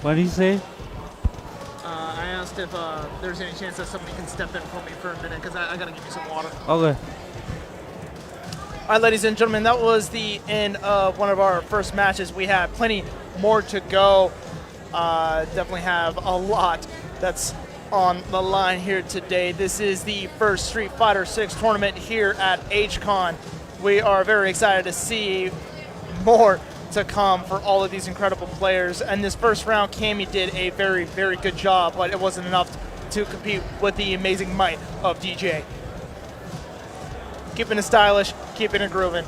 What do you say? I asked if there's any chance that somebody can step in for me for a minute because I gotta give you some water. Okay. All right, ladies and gentlemen, that was the end of one of our first matches. We have plenty more to go. Definitely have a lot that's on the line here today. This is the first Street Fighter 6 tournament here at HCon. We are very excited to see more to come for all of these incredible players. And this first round, Cammy did a very, very good job, but it wasn't enough to compete with the amazing might of DJ. Keeping it stylish, keeping it grooving.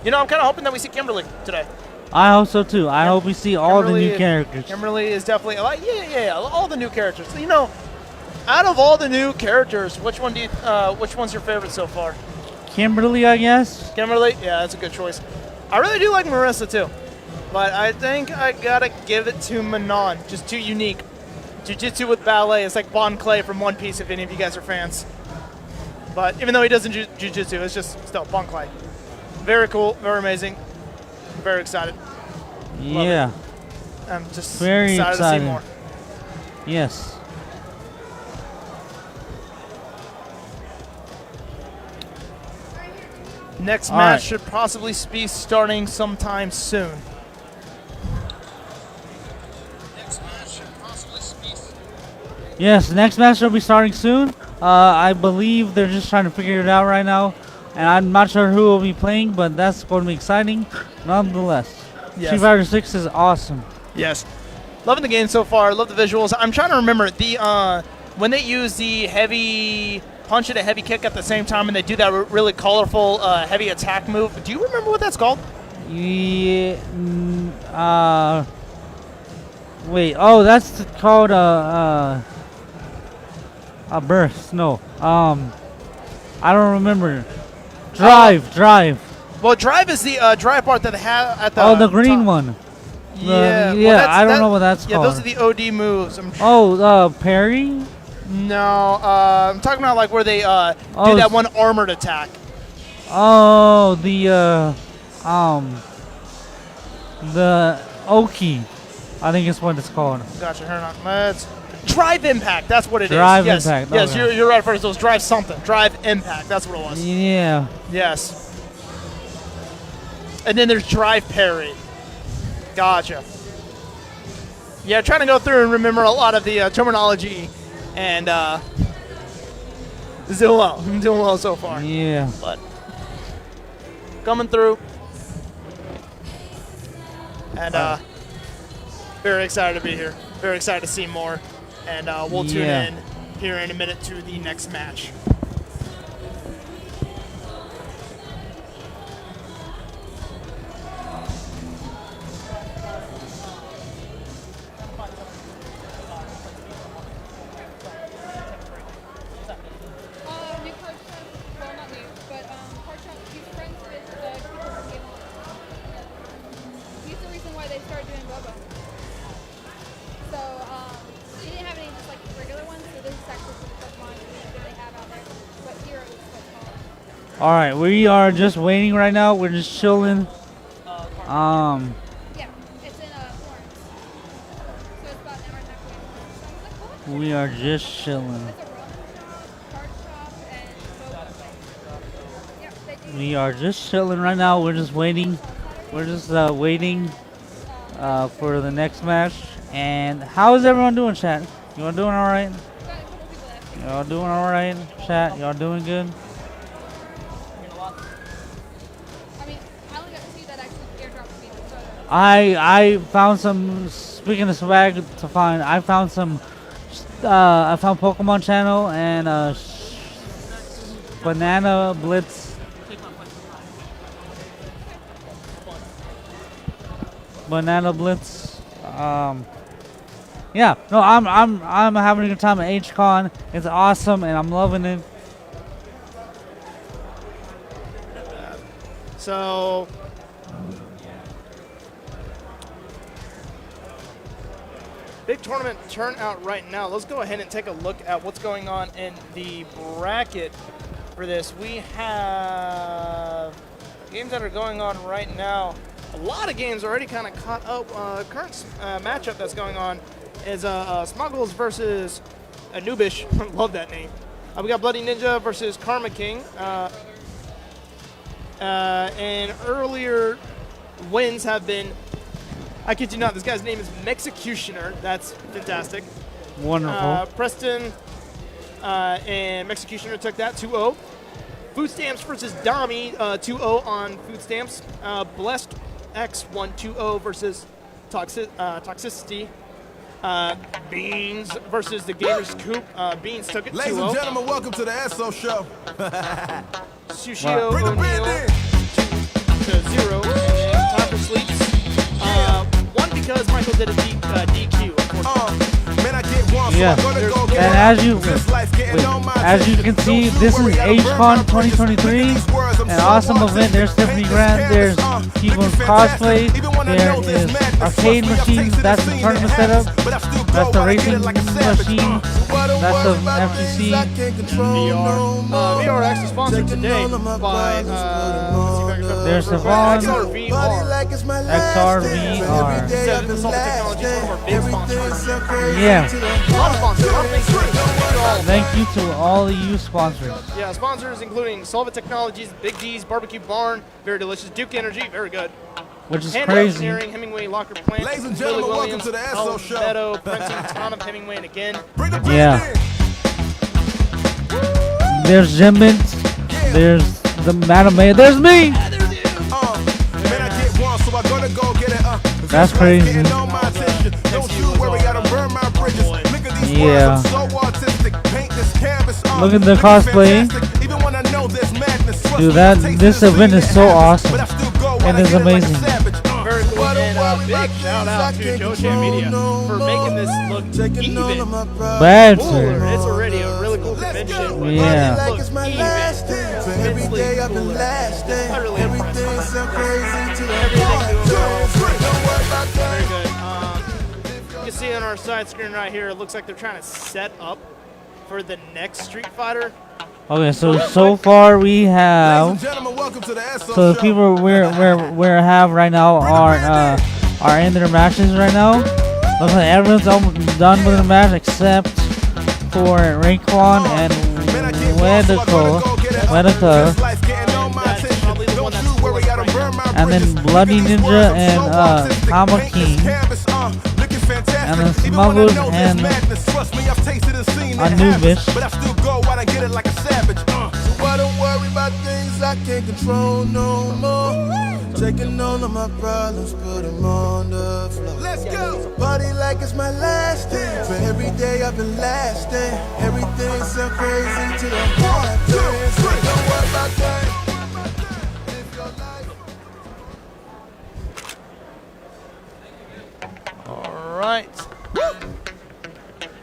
You know, I'm kind of hoping that we see Kimberly today. I hope so too. I hope we see all the new characters. Kimberly is definitely yeah, all the new characters. You know, out of all the new characters, which one's your favorite so far? Kimberly, I guess. Kimberly, yeah, that's a good choice. I really do like Marissa too, but I think I gotta give it to Manon. Just too unique. Jiu-jitsu with ballet is like Bon Clay from One Piece. If any of you guys are fans, but even though he doesn't jiu-jitsu, it's just still Bon Clay. Very cool, very amazing. Very excited. Yeah. I'm just Very excited to see more. Yes. Next All match right. should possibly be starting sometime soon. Yes, the next match will be starting soon. I believe they're just trying to figure it out right now. And I'm not sure who will be playing, but that's going to be exciting nonetheless. Yes. Street Fighter 6 is awesome. Yes. Loving the game so far. Love the visuals. I'm trying to remember the when they use the heavy punch and a heavy kick at the same time and they do that really colorful heavy attack move. Do you remember what that's called? Yeah. Wait. Oh, that's called a burst. No. I don't remember. Drive. Well, drive is the drive part that they have at the The green top. one. Yeah. Yeah, I don't know what that's yeah, called. those are the OD moves. Parry? No, I'm talking about like where they do Oh, that one armored attack. Oh, the Oki. I think it's what it's called. Gotcha. Hang on. Let's drive impact. That's what it is. Drive Yes. impact, Yes, okay. you're right first. It was drive something. Drive impact. That's what it was. Yeah. Yes. And then there's drive parry. Gotcha. Yeah, trying to go through and remember a lot of the terminology, and doing well. I'm doing well so far. Yeah. But coming through, and very excited to be here. Very excited to see more, and we'll tune Yeah. in here in a minute to the next match. New card shop, well not new, but card shop, he's friends with people from Game On. He's the reason why they started doing Bobo. So, he didn't have any just like regular ones, so this is actually for the Pokemon that they have out there. But Hero is what's called. All right, we are just waiting right now. We're just chilling. Yeah, it's in Florence. So it's about an hour and a half away from us. So I was like, cool. We are just chilling. It's a Rona card shop and Bobo place. Yeah, they do. We are just chilling right now. We're just waiting. We're just waiting for the next match. And how is everyone doing, chat? You all doing all right? Got a couple people that Y'all doing all right, chat? Y'all doing good? I mean, I only got two that actually airdropped me the photo. I found some. Speaking of swag to find, I found some. I found Pokemon Channel and Banana Blitz. Banana Blitz. Yeah, no, I'm having a good time at HCon. It's awesome, and I'm loving it. So, big tournament turnout right now. Let's go ahead and take a look at what's going on in the bracket for this. We have games that are going on right now. a lot of games already kind of caught up. Current matchup that's going on is Smuggles versus Anubish. Love that name. We got Bloody Ninja versus Karma King. And earlier wins have been, I kid you not, this guy's name is Mexecutioner. That's fantastic. Wonderful. Preston and Mexecutioner took that 2-0. Food Stamps versus Dami, 2-0 on Food Stamps. Blessed X won 2-0 versus Toxicity. Beans versus the Gamers Coop. Beans took it 2-0. Ladies and gentlemen, welcome to the SO Show. Sushio Bring the O'Neal band in. to 0. And time for sleeps. One because Michael did a DQ. Man, I get one, so Yeah. I'm gonna go get And it. as you This life getting on my as you can see, this is HCon 2023, an awesome event. There's Tiffany Grant, there's People's Cosplay, there is Arcade Machines, that's the tournament setup, that's the racing machine, that's the FGC. VR. VR actually sponsored today by There's Savon, XRVR. XRVR. Said this all technology is one of our big sponsors. Yeah, A lot of sponsors. A lot of things to all. thank you to all of you sponsors. Yeah, sponsors including Solvit Technologies, Big D's, Barbecue Barn, very delicious, Duke Energy, very good. Which is Hand crazy. Engineering, Hemingway Locker Plant, Ladies and Billy gentlemen, welcome Williams, to the SO Show. Meadow, Printing, Ton of Hemingway, and again. Bring the Yeah. band in. There's Jim Mint, there's the Madam Mayor, there's me! Man, I get one, so I gotta go get it. That's This life crazy. getting on my attention. Don't you worry, I done burned my bridges. Look at these Yeah. words, I'm so artistic. Paint this canvas. Look at the looking cosplay. fantastic. Even when I know there's madness. Trust Dude, me, that- I've tasted this the event sweet is so and awesome. but I still go And when I it's get it like a amazing. savage. Very cool. And big shout out to JoJam Media for making this look even Bad, cooler. sir. It's already a really cool convention. but Yeah. it looks even immensely cooler. I really impressed. Very good. You can see on our side screen right here, it looks like they're trying to set up for the next Street Fighter. Okay, so far we Ladies and have, gentlemen, welcome to the SO so the Show. people we have right now are in their matches right now. Looks like everyone's almost done with the match except for Raekwon and Wedeka, This life getting on my That's attention. probably the one Don't that's you worry, I done right burned my and then bridges. Bloody Look at these Ninja words, I'm and so artistic. Kama Paint this King, canvas, looking fantastic. and then Even when I Smuggles know there's and madness, trust me, I've tasted and seen it Anubis. happen. But I still go out and get it like a savage. So I don't worry about things I can't control no more. Taking all of my problems, put them on the floor. Let's go. Body like it's my last day. For every day I've been lasting. Everything's so crazy till I'm born. Don't worry about things. Live your life. All right.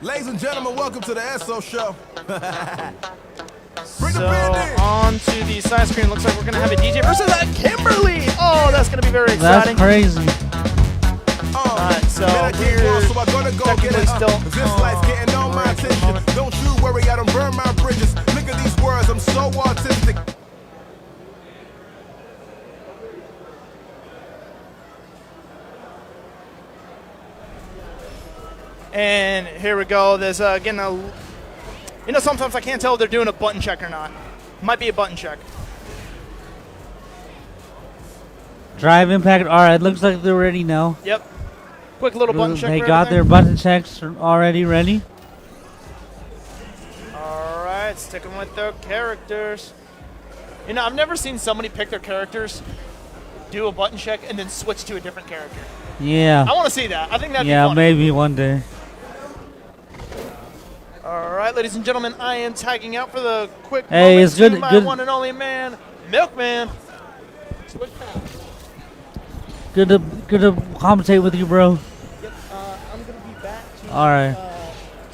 Ladies and gentlemen, welcome to the SO Show. Bring the So band in. on to the side screen, looks like we're gonna have a DJ versus Kimberly. Oh, that's gonna be very that's exciting. crazy. Alright, so Man, I get we're one, so I gotta go get technically it. still This life getting on my right for the attention. moment. Don't you worry, I done burned my bridges. Look at these words, I'm so artistic. And here we go. There's again a, you know, sometimes I can't tell if they're doing a button check or not. Might be a button check. Drive Impact. All right, looks like they're ready now. Yep. Quick little button check. They for got their everything. button checks already ready. All right, sticking with their characters. You know, I've never seen somebody pick their characters, do a button check, and then switch to a different character. Yeah. I want to see that. I think that'd Yeah, be fun. maybe one day. All right, ladies and gentlemen, I am tagging out for the quick Hey, moment it's good- to my good- one and only man, Milkman. Switch path. Good to commentate with you, bro. Yep, I'm going to be back to All right.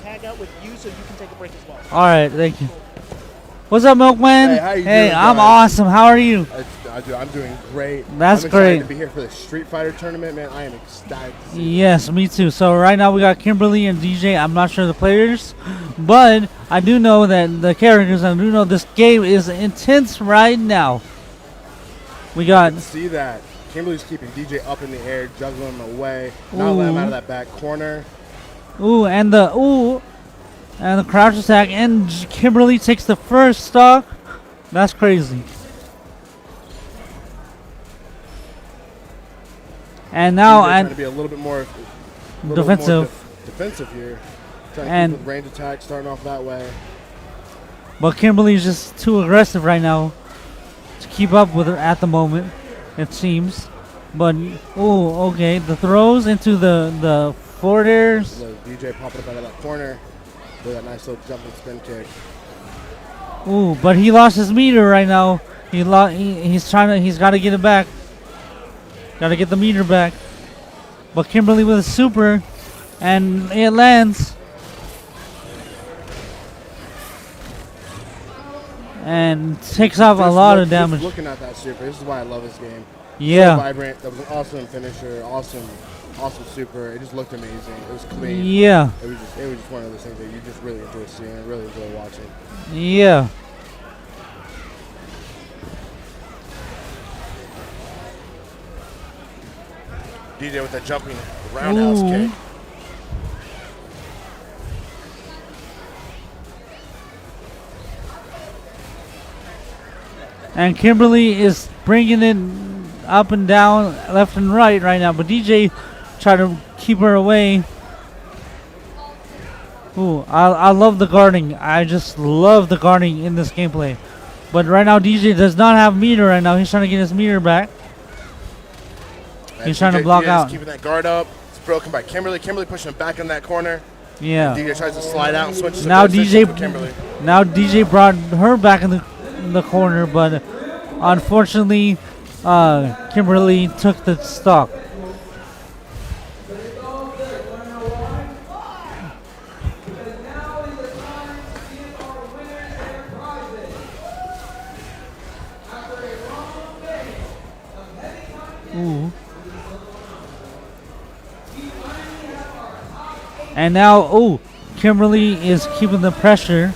tag out with you so you can take a break as well. All right, thank you. What's up, Milkman? Hey, how you Hey, doing, I'm guys? awesome. How are you? I'm doing great. That's I'm great. excited to be here for the Street Fighter tournament, man. I am excited to see it. Yes, me too. So right now we got Kimberly and DJ. I'm not sure the players, but I do know that the characters. I do know this game is intense right now. We got See that. Kimberly's keeping DJ up in the air, juggling him away, not letting him out of that back corner. And the crouch attack, and Kimberly takes the first stock. That's crazy. And now trying to be a little bit more defensive. Defensive here. Trying And to keep with range attack, starting off that way. but Kimberly's just too aggressive right now to keep up with her at the moment, it seems. But okay, the throws into the forward airs. The DJ popping up out of that corner with that nice little jumping spin kick. But he lost his meter right now. He's got to get it back. Got to get the meter back. But Kimberly with a super, and it lands. And takes off a lot of damage. Just looking at that super, this is why I love this game. Yeah. So vibrant. That was an awesome finisher. Awesome super. It just looked amazing. It was clean. Yeah. It was just one of those things that you just really enjoy seeing, really enjoy watching. Yeah. DJ with that jumping roundhouse kick. And Kimberly is bringing it up and down, left and right now. But DJ tried to keep her away. I love the guarding. I just love the guarding in this gameplay. But right now DJ does not have meter right now. He's trying to get his meter back. He's trying to block out. Keeping that guard up. It's broken by Kimberly. Kimberly pushing him back in that corner. Yeah. DJ tries to slide out and switches. Now Kimberly. DJ brought her back in the corner, but unfortunately, Kimberly took the stock. And now, Kimberly is keeping the pressure.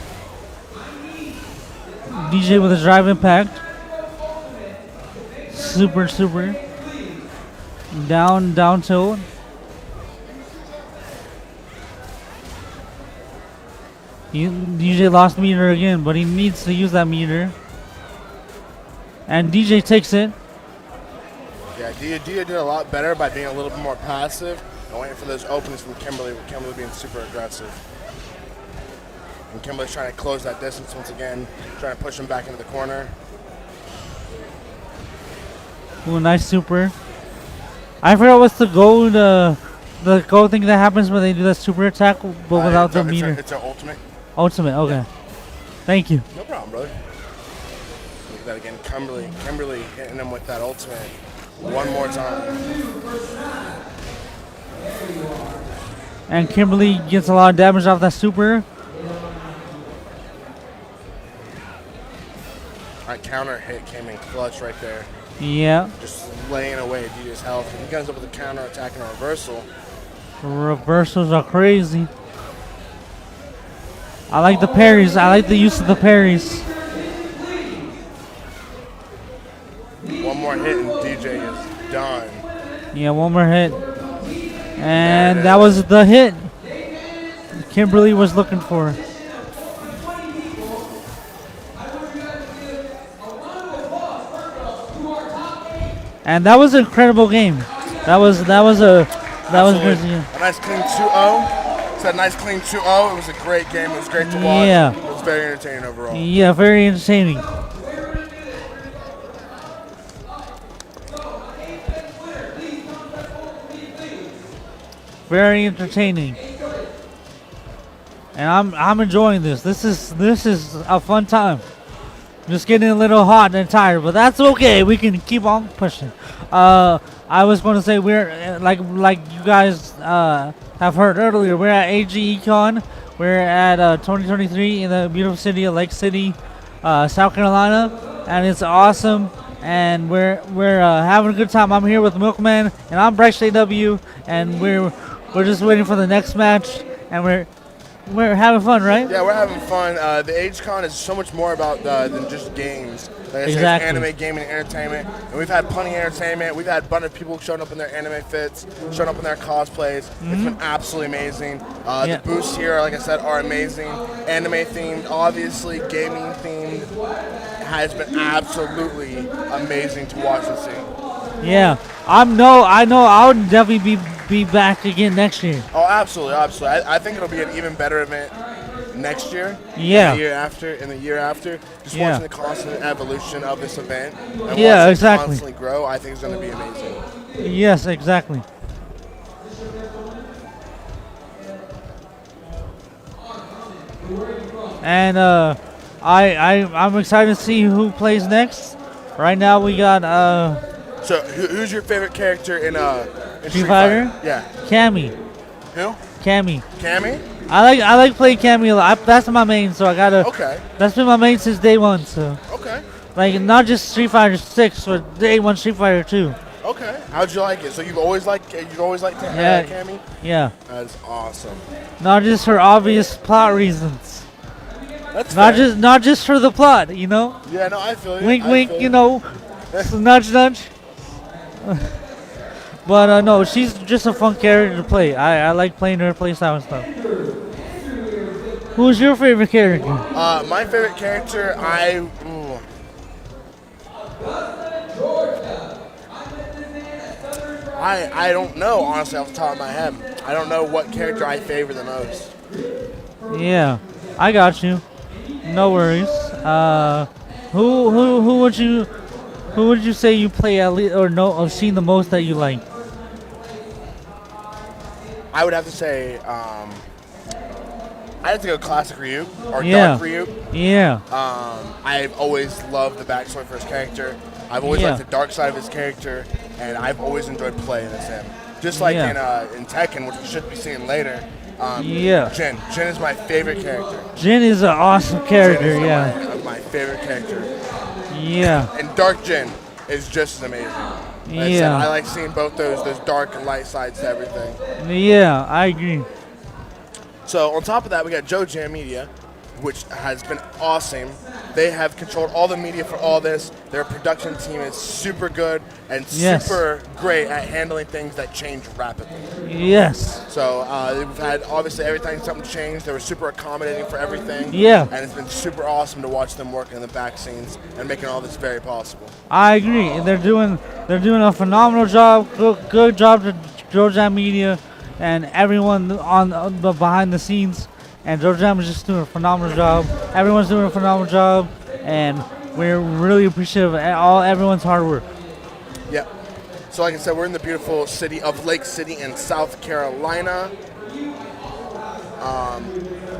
DJ with a drive impact. Super. Down tilt. DJ lost meter again, but he needs to use that meter. And DJ takes it. Yeah, DJ did a lot better by being a little bit more passive and waiting for those openings from Kimberly, with Kimberly being super aggressive. And Kimberly's trying to close that distance once again, trying to push him back into the corner. Nice super. I forgot what's the gold, the gold thing that happens when they do that super attack, but without the meter. It's our ultimate. Ultimate, okay. Yeah. Thank you. No problem, brother. Look at that again. Kimberly hitting him with that ultimate one more time. And Kimberly gets a lot of damage off that super. That counter hit came in clutch right there. Yeah. Just laying away DJ's health. He comes up with a counter attack and a reversal. Reversals are crazy. I like the parries. I like the use of the parries. One more hit and DJ is done. Yeah, one more hit. And that was the hit Kimberly was looking for. And that was an incredible game. That was crazy. A nice clean 2-0. It's a nice clean 2-0. It was a great game. It was great to watch. Yeah. It was very entertaining overall. Yeah, very entertaining. Very entertaining. And I'm enjoying this. This is a fun time. Just getting a little hot and tired, but that's okay. We can keep on pushing. I was going to say we're like you guys have heard earlier. We're at AG Econ. We're at 2023 in the beautiful city of Lake City, South Carolina, and it's awesome. And we're having a good time. I'm here with Milkman, and I'm Bryce JW, and we're just waiting for the next match, and we're having fun, right? Yeah, we're having fun. The AgeCon is so much more about than just games. Like I said, it's Exactly. anime, gaming, and entertainment. And we've had plenty of entertainment. We've had a bunch of people showing up in their anime fits, showing up in their cosplays. It's been absolutely amazing. Yeah. The booths here, like I said, are amazing. Anime themed, obviously, gaming themed. Has been absolutely amazing to watch and see. Yeah. I know I would definitely be back again next year. Oh, absolutely, absolutely. I think it'll be an even better event next year. Yeah. And the year after. Just Yeah. watching the constant evolution of this event. And Yeah, watching exactly. it constantly grow, I think is going to be amazing. Yes, exactly. And I'm excited to see who plays next. Right now we got So, who's your favorite character in Street Fighter? Yeah. Cammy. Who? Cammy. Cammy? I like playing Cammy a lot. That's my main, so I gotta. Okay. That's been my main since day one. So. Okay. Like not just Street Fighter 6, but day one Street Fighter 2. Okay. How'd you like it? So you've always liked Yeah. Cammy? Yeah. That's awesome. Not just for obvious plot reasons. That's not fair. not just for the plot, you know. Yeah, no, I feel you. Wink, I wink, feel you know. Nudge, nudge. But no, she's just a fun character to play. I like playing her playstyle and stuff. Who's your favorite character? My favorite character, I don't know, honestly, off the top of my head. I don't know what character I favor the most. Yeah, I got you. No worries. Who would you say you play at least or seen the most that you like? I would have to say, I'd have to go classic Ryu or Yeah. Dark Ryu. Yeah. I've always loved the backstory for his character. I've always Yeah. liked the dark side of his character, and I've always enjoyed playing as him. Just like Yeah. in Tekken, which we should be seeing later. Yeah. Jin. Jin is my favorite character. Jin is an awesome character. Jin is Yeah. my favorite character. Yeah. And Dark Jin is just as amazing. Like I said, Yeah. I like seeing both those dark and light sides to everything. Yeah, I agree. So on top of that, we got Joe Jam Media, which has been awesome. They have controlled all the media for all this. Their production team is super good and Yes. super great at handling things that change rapidly. Yes. So we've had obviously everything something changed. They were super accommodating for everything. Yeah. And it's been super awesome to watch them working in the back scenes and making all this very possible. I agree. They're doing a phenomenal job. Good job to Joe Jam Media and everyone on the behind the scenes. And Joe Jam is just doing a phenomenal job. Everyone's doing a phenomenal job, and we're really appreciative of everyone's hard work. Yep. So like I said, we're in the beautiful city of Lake City in South Carolina.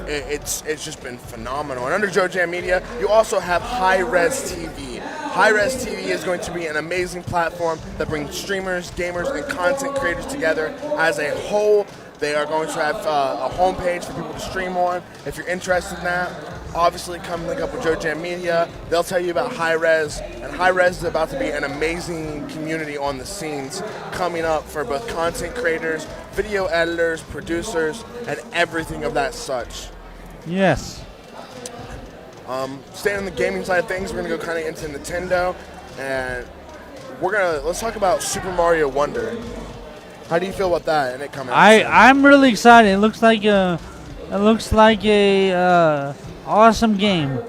It's just been phenomenal. And under Joe Jam Media, you also have High Res TV. High Res TV is going to be an amazing platform that brings streamers, gamers, and content creators together as a whole. They are going to have a homepage for people to stream on. If you're interested in that, obviously come link up with Joe Jam Media. They'll tell you about High Res, and High Res is about to be an amazing community on the scenes coming up for both content creators, video editors, producers, and everything of that such. Yes. Staying on the gaming side of things, we're gonna go kind of into Nintendo, and let's talk about Super Mario Wonder. How do you feel about that and it coming out? I'm really excited. It looks like a awesome game.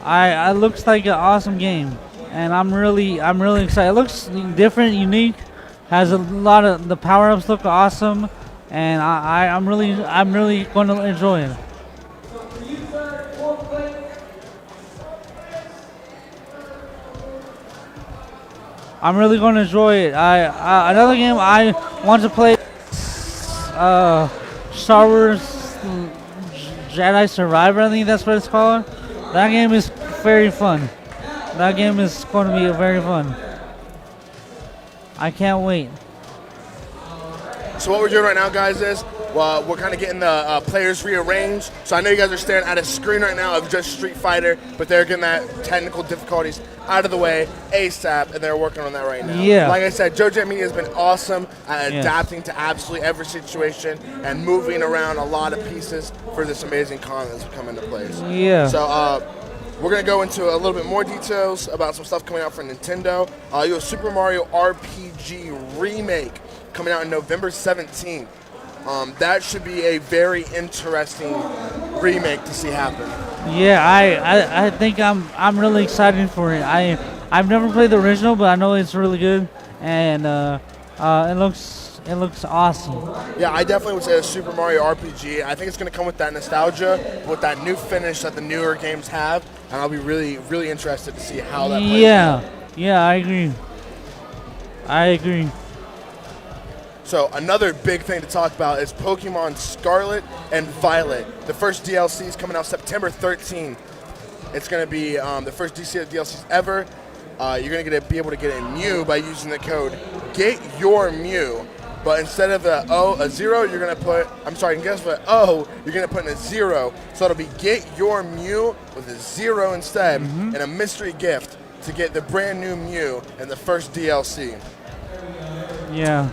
It looks like an awesome game, and I'm really excited. It looks different, unique, has a lot of the power ups look awesome, and I'm really going to enjoy it. I'm really going to enjoy it. Another game I want to play, Star Wars Jedi Survivor. I think that's what it's called. That game is very fun. That game is going to be very fun. I can't wait. So what we're doing right now, guys, is we're kind of getting the players rearranged. So I know you guys are staring at a screen right now of just Street Fighter, but they're getting that technical difficulties out of the way ASAP, and they're working on that right now. Yeah. Like I said, JoJo Media has been awesome at Yes. adapting to absolutely every situation and moving around a lot of pieces for this amazing con that's come into place. Yeah. So we're going to go into a little bit more details about some stuff coming out for Nintendo. You have Super Mario RPG Remake coming out on November 17th. That should be a very interesting remake to see happen. Yeah, I think I'm really excited for it. I've never played the original, but I know it's really good, and it looks awesome. Yeah, I definitely would say a Super Mario RPG. I think it's going to come with that nostalgia, with that new finish that the newer games have, and I'll be really, really interested to see how that plays out. Yeah, I agree. So another big thing to talk about is Pokemon Scarlet and Violet. The first DLC is coming out September 13th. It's going to be the first DLCs ever. You're going to be able to get a Mew by using the code GETYOURMEW. But instead of a 0, you're going to put, instead of O, you're going to put in a 0. So it'll be Get Your Mew with a 0 instead, and a mystery gift to get the brand new Mew in the first DLC. Yeah.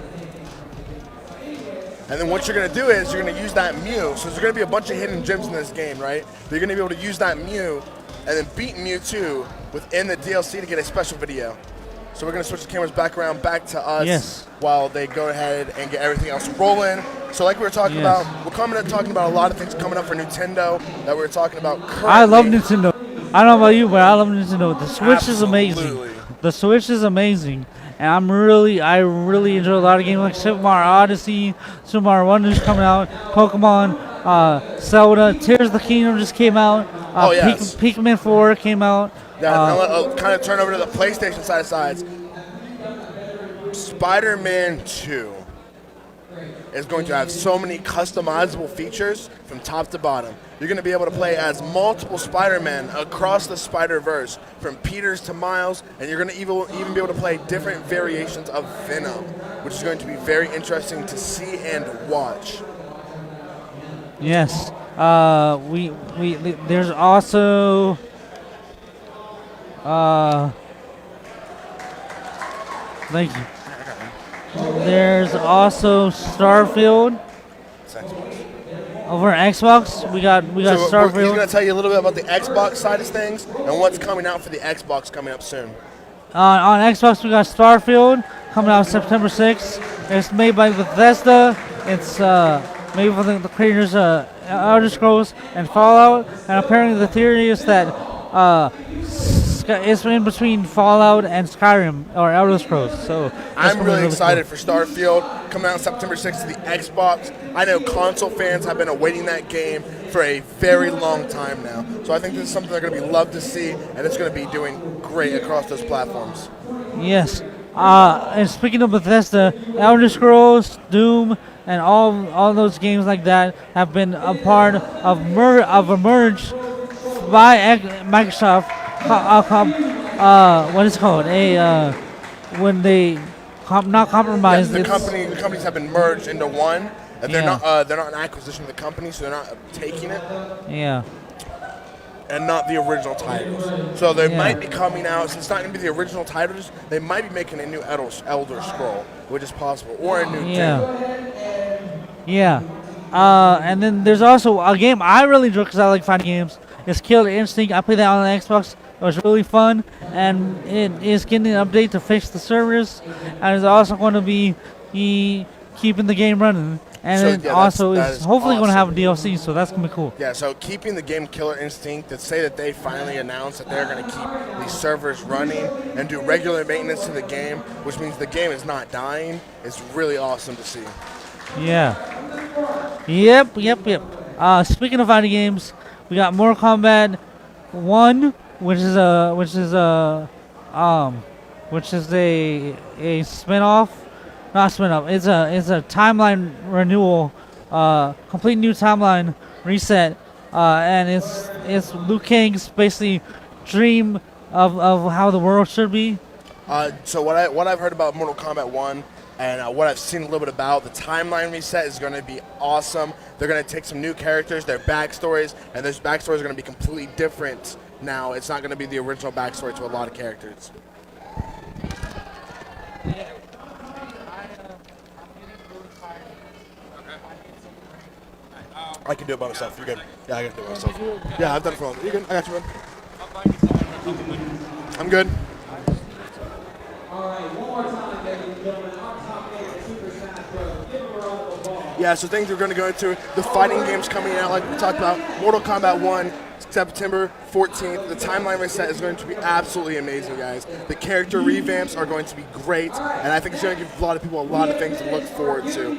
And then what you're going to do is you're going to use that Mew. So there's going to be a bunch of hidden gems in this game, right? But you're going to be able to use that Mew and then beat Mewtwo within the DLC to get a special video. So we're going to switch the cameras back around, back to us while they go ahead and get everything else rolling. So like we were talking about, we're talking about a lot of things coming up for Nintendo that we were talking about currently. I love Nintendo. I don't know about you, but I love Nintendo. The Switch is amazing. The Switch is amazing. And I really enjoy a lot of games like Super Mario Odyssey, Super Mario Wonders coming out, Pokemon, Zelda, Tears of the Kingdom just came out, Pikmin 4 came out. Now I'll kind of turn over to the PlayStation side of sides. Spider-Man 2 is going to have so many customizable features from top to bottom. You're going to be able to play as multiple Spider-Men across the Spider-Verse, from Peters to Miles, and you're going to even be able to play different variations of Venom, which is going to be very interesting to see and watch. Yes. There's also thank you. There's also Starfield over at Xbox. We got Starfield. He's going to tell you a little bit about the Xbox side of things and what's coming out for the Xbox coming up soon. On Xbox, we got Starfield coming out September 6th. It's made by Bethesda. It's made by the creators of Elder Scrolls and Fallout. And apparently the theory is that it's in between Fallout and Skyrim or Elder Scrolls. So I'm really excited for Starfield coming out September 6th to the Xbox. I know console fans have been awaiting that game for a very long time now. So I think this is something they're going to be loved to see, and it's going to be doing great across those platforms. Yes. And speaking of Bethesda, Elder Scrolls, Doom, and all those games like that have been a part of a merge by Microsoft. What is it called? When they not compromise. Yes, the companies have been merged into one, and they're not an acquisition of the company, so they're not taking it. Yeah. And not the original titles. So they might be coming out, since it's not going to be the original titles, they might be making a new Elder Scroll, which is possible, or a new game. Yeah. And then there's also a game I really enjoy because I like fighting games. It's Killer Instinct. I played that on the Xbox. It was really fun, and it is getting an update to fix the servers, and it's also going to be keeping the game running. And So, it yeah, also that is is hopefully going to have a awesome. DLC, so that's going to be cool. Yeah, so keeping the game Killer Instinct, to say that they finally announced that they're going to keep these servers running and do regular maintenance to the game, which means the game is not dying, is really awesome to see. Yeah. Yep. Speaking of fighting games, we got Mortal Kombat 1, which is a spin-off. Not spin-off. It's a timeline renewal, complete new timeline reset, and it's Liu Kang's basically dream of how the world should be. So what I've heard about Mortal Kombat 1 And what I've seen a little bit about, the timeline reset is going to be awesome. They're going to take some new characters, their backstories, and those backstories are going to be completely different now. It's not going to be the original backstory to a lot of characters. I can do it by myself. You're good. Yeah, I can do it by myself. Yeah, I've done it for a while. You're good. I got you, man. I'm good. Yeah, so things we're going to go into the fighting games coming out, like we talked about. Mortal Kombat 1, September 14th. The timeline reset is going to be absolutely amazing, guys. The character revamps are going to be great, and I think it's going to give a lot of people a lot of things to look forward to.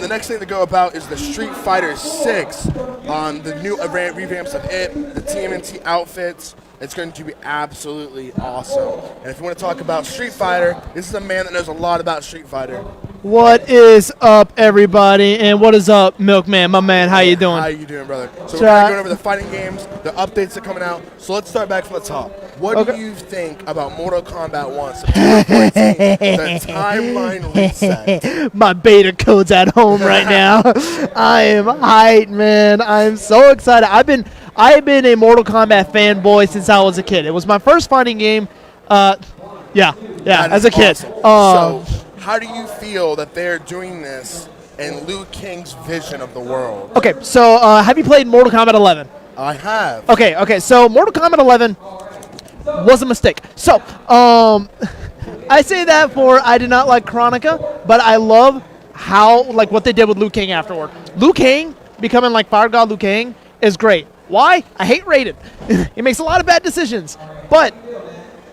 The next thing to go about is the Street Fighter 6. The new revamps of it, the TMNT outfits. It's going to be absolutely awesome. And if you want to talk about Street Fighter, this is a man that knows a lot about Street Fighter. What is up, everybody? And what is up, Milkman, my man? How you doing? How you doing, brother? So we're going to go over the fighting games, the updates that are coming out. So let's start back from the top. What do you think about Mortal Kombat 1, September 14th, the timeline reset? My beta code's at home right now. I am hyped, man. I'm so excited. I've been a Mortal Kombat fanboy since I was a kid. It was my first fighting game. As a kid. So, how do you feel that they're doing this in Liu Kang's vision of the world? Okay, so have you played Mortal Kombat 11? I have. Okay, so Mortal Kombat 11 was a mistake. So, I say that for I did not like Chronica, but I love what they did with Liu Kang afterward. Liu Kang becoming like Fire God Liu Kang is great. Why? I hate Raiden. He makes a lot of bad decisions, but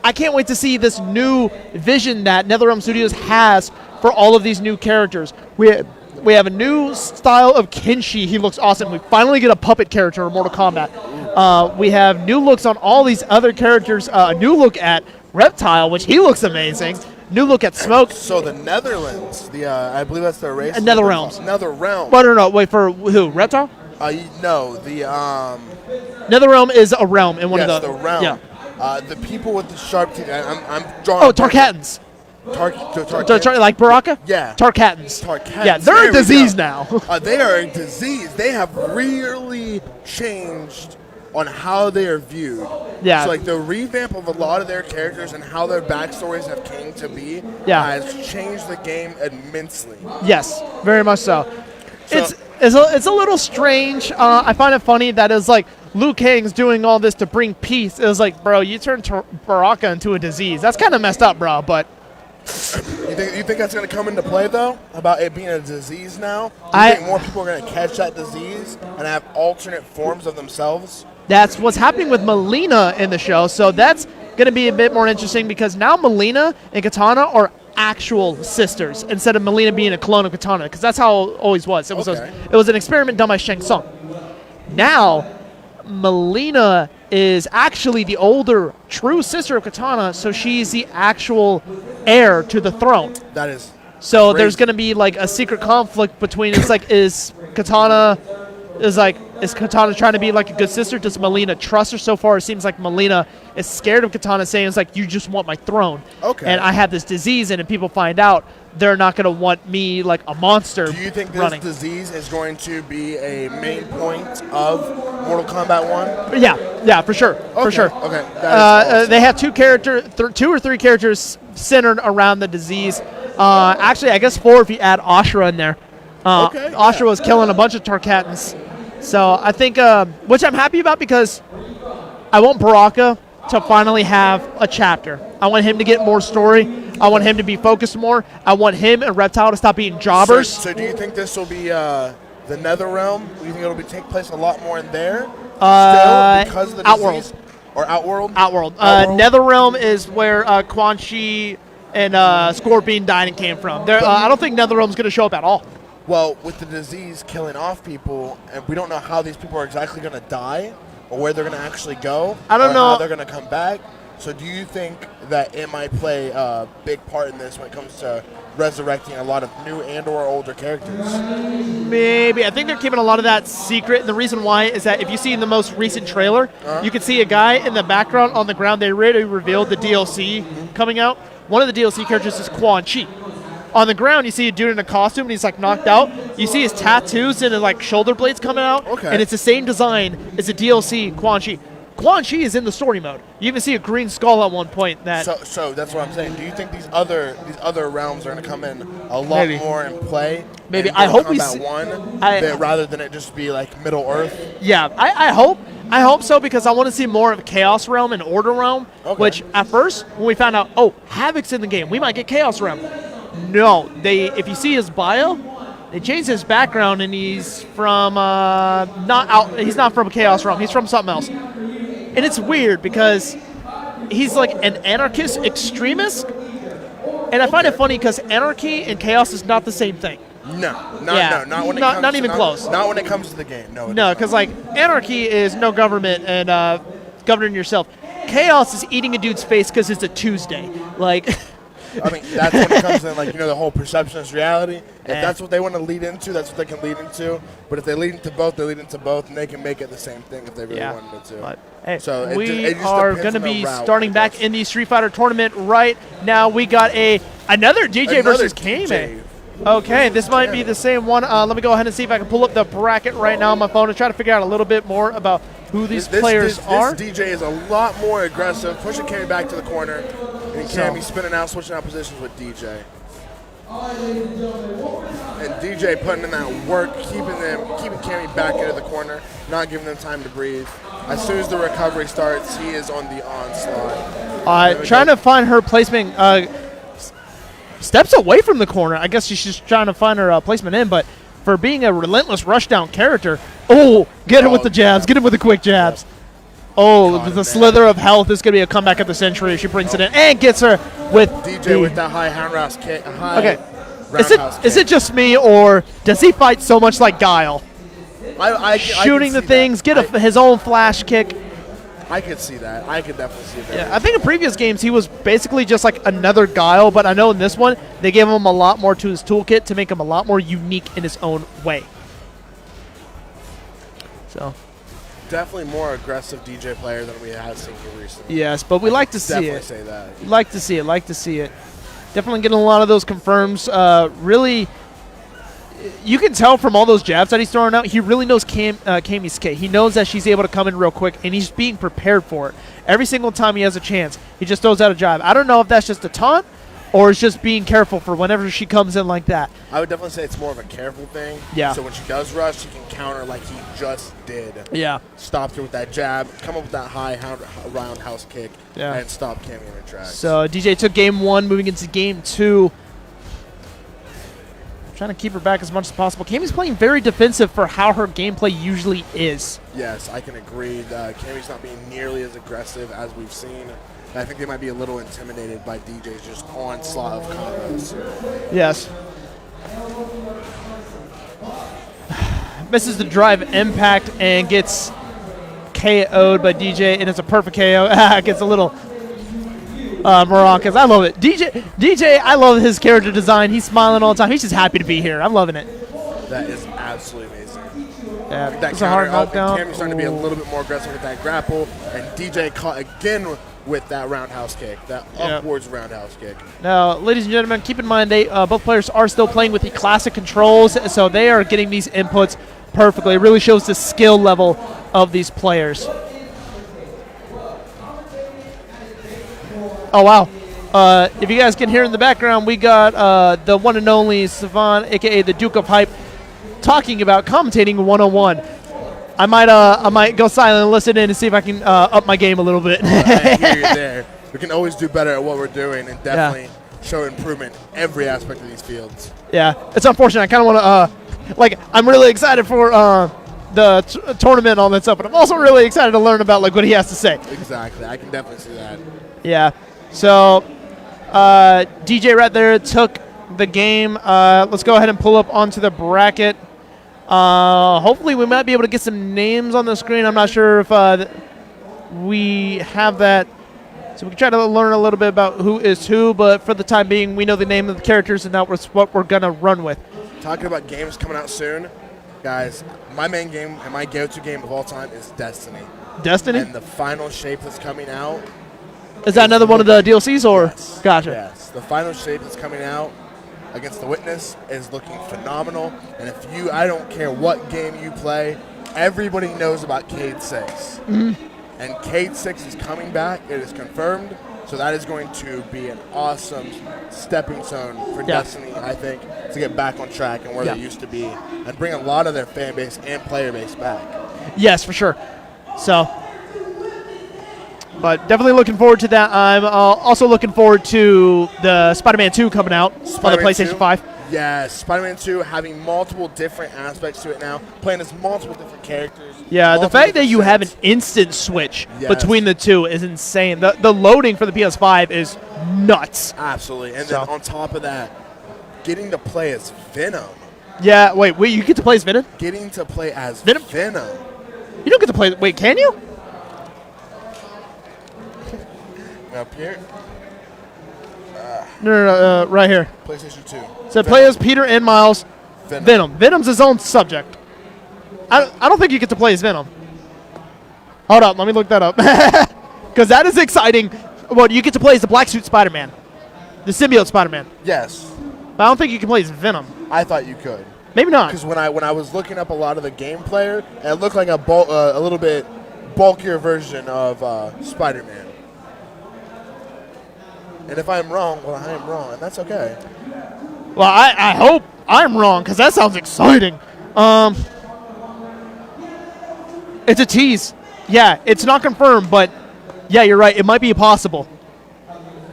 I can't wait to see this new vision that NetherRealm Studios has for all of these new characters. We have a new style of Kenshi. He looks awesome. We finally get a puppet character in Mortal Kombat. We have new looks on all these other characters. A new look at Reptile, which he looks amazing. New look at Smoke. So the Netherlands, I believe that's their race. NetherRealms. NetherRealm. No. Wait, for who? Reptile? No, the NetherRealm is a realm in one of the realm. Yeah. The people with the sharp teeth. I'm drawing. Oh, Tarkatans. Like Baraka? Yeah. Tarkatans. Tarkatans. Yeah, they're a disease now. They are a disease. They have really changed on how they are viewed. Yeah. So like the revamp of a lot of their characters and how their backstories have came to be has changed the game immensely. Yes, very much so. It's a little strange. I find it funny that it's like Liu Kang's doing all this to bring peace. It was like, bro, you turned Baraka into a disease. That's kind of messed up, bro. But you think that's going to come into play though? About it being a disease now? Do you think more people are going to catch that disease and have alternate forms of themselves? That's what's happening with Melina in the show. So that's going to be a bit more interesting because now Melina and Katana are actual sisters instead of Melina being a clone of Katana, because that's how it always was. It was an experiment done by Shang Tsung. Now Melina is actually the older true sister of Katana, so she's the actual heir to the throne. That is so crazy. There's going to be like a secret conflict between is Katana trying to be like a good sister? Does Melina trust her? So far, it seems like Melina is scared of Katana, saying it's like, you just want my throne. Okay. And I have this disease, and if people find out, they're not going to want me like a monster. Do you think this running. disease is going to be a main point of Mortal Kombat 1? Yeah, for sure. Okay. For sure. Okay. Awesome. They have two or three characters centered around the disease. Actually, I guess 4 if you add Ashura in there. Ashura was killing a bunch of Tarkatans. So I think, which I'm happy about, because I want Baraka to finally have a chapter. I want him to get more story. I want him to be focused more. I want him and Reptile to stop being jobbers. So do you think this will be the NetherRealm? Do you think it'll take place a lot more in there? Still, because of the Outworld. disease? Or Outworld? Outworld. NetherRealm is where Quan Chi and Scorpion Dying came from. I don't think NetherRealm's going to show up at all. Well, with the disease killing off people, and we don't know how these people are exactly going to die or where they're going to actually go. I don't know how they're going to come back. So do you think that it might play a big part in this when it comes to resurrecting a lot of new and or older characters? Maybe. I think they're keeping a lot of that secret. And the reason why is that if you see in the most recent trailer, you can see a guy in the background on the ground. They already revealed the DLC coming out. One of the DLC characters is Quan Chi. On the ground, you see a dude in a costume, and he's like knocked out. You see his tattoos and his like shoulder blades coming out. Okay. And it's the same design as the DLC Quan Chi. Quan Chi is in the story mode. You even see a green skull at one point. That So that's what I'm saying. Do you think these other realms are going to come in a lot Maybe. more in play? Maybe. in I hope we Combat see- 1 I- rather than it just be like Middle Earth. Yeah, I hope so, because I want to see more of Chaos Realm and Order Realm, Okay. which at first, when we found out, oh, Havoc's in the game, we might get Chaos Realm. No, if you see his bio, they changed his background, and he's from he's not from Chaos Realm, he's from something else. And it's weird because he's like an anarchist extremist, and I find it funny because anarchy and chaos is not the same thing. No, Yeah, not when it not- comes not to, even close. Not when it comes to the game. No, it No, is because not. like anarchy is no government and governing yourself. Chaos is eating a dude's face because it's a Tuesday. Like, I mean, that's when it comes in, like, the whole perceptionist reality. If Eh. that's what they want to lead into, that's what they can lead into. But if they lead into both, they lead into both, and they can make it the same thing if they really Yeah. wanted it to. but, hey, So it we just are depends going to on the be route, starting I back guess. in the Street Fighter tournament right now. We got another DJ Another versus DJ. Kame. Okay, this might be the same one. Let me go ahead and see if I can pull up the bracket right now on my phone and try to figure out a little bit more about who these players are. This DJ is a lot more aggressive, pushing Cammy back to the corner, and So- Cammy spinning out, switching out positions with DJ. And DJ putting in that work, keeping Cammy back into the corner, not giving them time to breathe. As soon as the recovery starts, he is on the onslaught. Trying to find her placement. Steps away from the corner. I guess she's just trying to find her placement in, but for being a relentless rushdown character, get her with the jabs. Get him with the quick jabs. Caught The him slither of health is going to be a comeback of the century. She brings it in and gets her with DJ with that high roundhouse kick. Okay. Roundhouse Is kick. it just me, or does he fight so much like Guile? I Shooting can the see things, that. get his own flash kick. I could see that. I could definitely see that. Yeah, I think in previous games he was basically just like another Guile, but I know in this one they gave him a lot more to his toolkit to make him a lot more unique in his own way. So, Definitely more aggressive DJ player than we have seen here recently. yes, but we like to see Definitely it. say that. Like to see it. Like to see it. Definitely getting a lot of those confirms. Really, you can tell from all those jabs that he's throwing out, he really knows Kami's K. He knows that she's able to come in real quick, and he's being prepared for it. Every single time he has a chance, he just throws out a jab. I don't know if that's just a taunt or it's just being careful for whenever she comes in like that. I would definitely say it's more of a careful thing. Yeah. So when she does rush, she can counter like he just did. Yeah. Stopped her with that jab, come up with that high roundhouse kick, Yeah. and stop Cammy in her tracks. So DJ took game one, moving into game two. Trying to keep her back as much as possible. Kami's playing very defensive for how her gameplay usually is. Yes, I can agree. Cammy's not being nearly as aggressive as we've seen. And I think they might be a little intimidated by DJ's just onslaught of combos. Yes. Misses the drive impact and gets KO'd by DJ, and it's a perfect KO. Gets a little Maracas. I love it. DJ, I love his character design. He's smiling all the time. He's just happy to be here. I'm loving it. That is absolutely amazing. Yeah, That it's a hard counter, knockdown. Cammy's starting to be a little bit more aggressive with that grapple, and DJ caught again with that roundhouse kick, that Yeah. upwards roundhouse kick. Now, ladies and gentlemen, keep in mind both players are still playing with the classic controls, so they are getting these inputs perfectly. It really shows the skill level of these players. Oh, wow. If you guys can hear in the background, we got the one and only Savan, a.k.a. the Duke of Hype, talking about commentating 101. I might go silent and listen in and see if I can up my game a little bit. I hear you there. We can always do better at what we're doing and definitely show improvement in every aspect of these fields. Yeah, it's unfortunate. I kind of want to, I'm really excited for the tournament and all that stuff, but I'm also really excited to learn about what he has to say. Exactly. I can definitely see that. Yeah. So DJ right there took the game. Let's go ahead and pull up onto the bracket. Hopefully we might be able to get some names on the screen. I'm not sure if we have that. So we can try to learn a little bit about who is who, but for the time being, we know the name of the characters, and that's what we're going to run with. Talking about games coming out soon, guys, my main game and my go-to game of all time is Destiny. Destiny? And the final shape that's coming out. Is that another one of the DLCs, or? Yes. Gotcha. Yes. The final shape that's coming out against The Witness is looking phenomenal. And I don't care what game you play, everybody knows about Cade 6. And Cade 6 is coming back. It is confirmed. So that is going to be an awesome stepping stone for Destiny, I think, to get back on track and where they used to be and bring a lot of their fan base and player base back. Yes, for sure. So, but definitely looking forward to that. I'm also looking forward to the Spider-Man 2 coming out on the PlayStation 5. Yes, Spider-Man 2 having multiple different aspects to it now, playing as multiple different characters. Yeah, the fact that you have an instant switch between the two is insane. The loading for the PS5 is nuts. Absolutely. And then on top of that, getting to play as Venom. Yeah, wait, you get to play as Venom? Getting to play as Venom? You don't get to play, wait, can you? Up here? No, right here. PlayStation 2. So play as Peter and Miles. Venom. Venom's his own subject. I don't think you get to play as Venom. Hold up, let me look that up. Because that is exciting. Well, you get to play as the black suit Spider-Man. The symbiote Spider-Man. Yes. But I don't think you can play as Venom. I thought you could. Maybe not. Because when I was looking up a lot of the gameplay, it looked like a little bit bulkier version of Spider-Man. And if I'm wrong, well, I am wrong, and that's okay. Well, I hope I'm wrong, because that sounds exciting. It's a tease. Yeah, it's not confirmed, but yeah, you're right. It might be possible.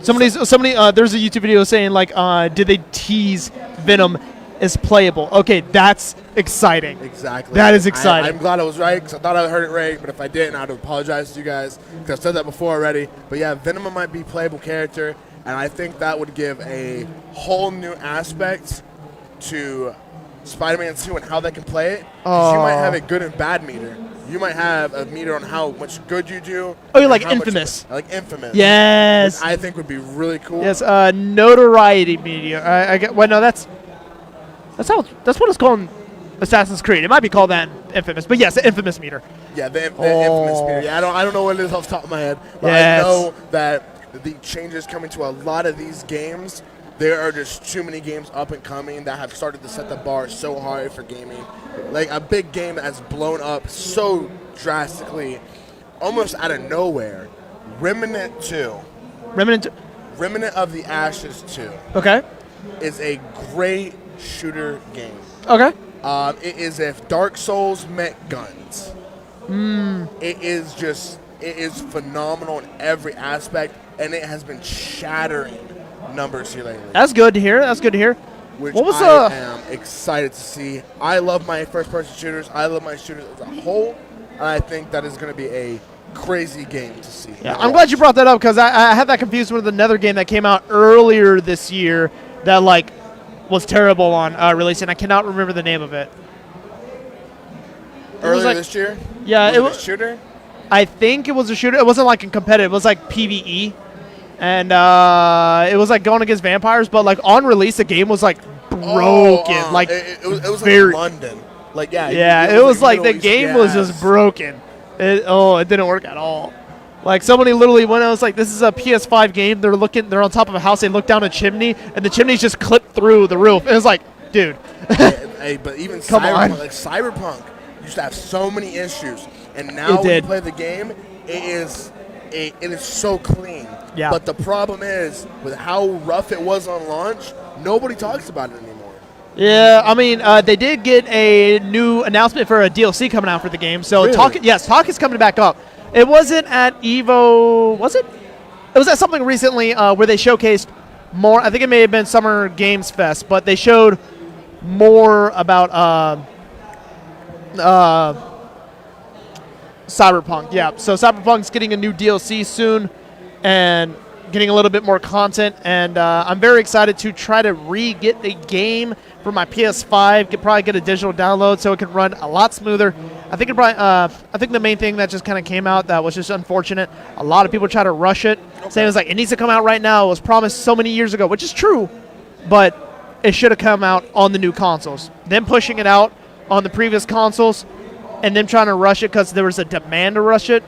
Somebody. There's a YouTube video saying like, did they tease Venom is playable? Okay, that's exciting. Exactly. That is exciting. I'm glad I was right because I thought I heard it right, but if I didn't, I'd apologize to you guys because I've said that before already. But yeah, Venom might be a playable character, and I think that would give a whole new aspect to Spider-Man 2 and how they can play it. 'Cause you might have a good and bad meter. You might have a meter on how much good you do. Oh, you're like Infamous. Like Infamous. Yes. Which I think would be really cool. Yes, notoriety media. I get. Well, no, that's what it's called in Assassin's Creed. It might be called that in Infamous, but yes, the Infamous meter. Yeah, the Infamous meter. Yeah, I don't know what it is off the top of my head, but Yes. I know that the changes coming to a lot of these games. There are just too many games up and coming that have started to set the bar so high for gaming. Like a big game that has blown up so drastically, almost out of nowhere. Remnant 2. Remnant of the Ashes 2. Okay. Is a great shooter game. Okay. It is if Dark Souls met guns. It is phenomenal in every aspect, and it has been shattering numbers here lately. That's good to hear. That's good to hear. Which what was I am excited to see. I love my first-person shooters. I love my shooters as a whole, and I think that is going to be a crazy game to see. Yeah, I'm glad you brought that up because I had that confused with another game that came out earlier this year that like was terrible on release, and I cannot remember the name of it. Earlier this year? Yeah, it was a shooter. I think it was a shooter. It wasn't like a competitive. It was like PvE, and it was like going against vampires. But like on release, the game was like broken. Like it was very like London. Like yeah. Yeah, it was like the game was just broken. It didn't work at all. Like somebody literally when I was like, this is a PS5 game. They're on top of a house. They look down a chimney, and the chimney's just clipped through the roof. It was like, dude. Hey, but even Come on. Cyberpunk used to have so many issues, and now when you play the game, it is so clean. Yeah. But the problem is with how rough it was on launch, nobody talks about it anymore. Yeah, I mean, they did get a new announcement for a DLC coming out for the game. So Really? talk is coming back up. It wasn't at EVO, was it? It was at something recently where they showcased more. I think it may have been Summer Games Fest, but they showed more about Cyberpunk. Yeah, so Cyberpunk's getting a new DLC soon and getting a little bit more content, and I'm very excited to try to re-get the game for my PS5. Probably get a digital download so it can run a lot smoother. I think the main thing that just kind of came out that was just unfortunate. A lot of people try to rush it, saying it's like it needs to come out right now. It was promised so many years ago, which is true, but it should have come out on the new consoles. Them pushing it out on the previous consoles, and them trying to rush it because there was a demand to rush it.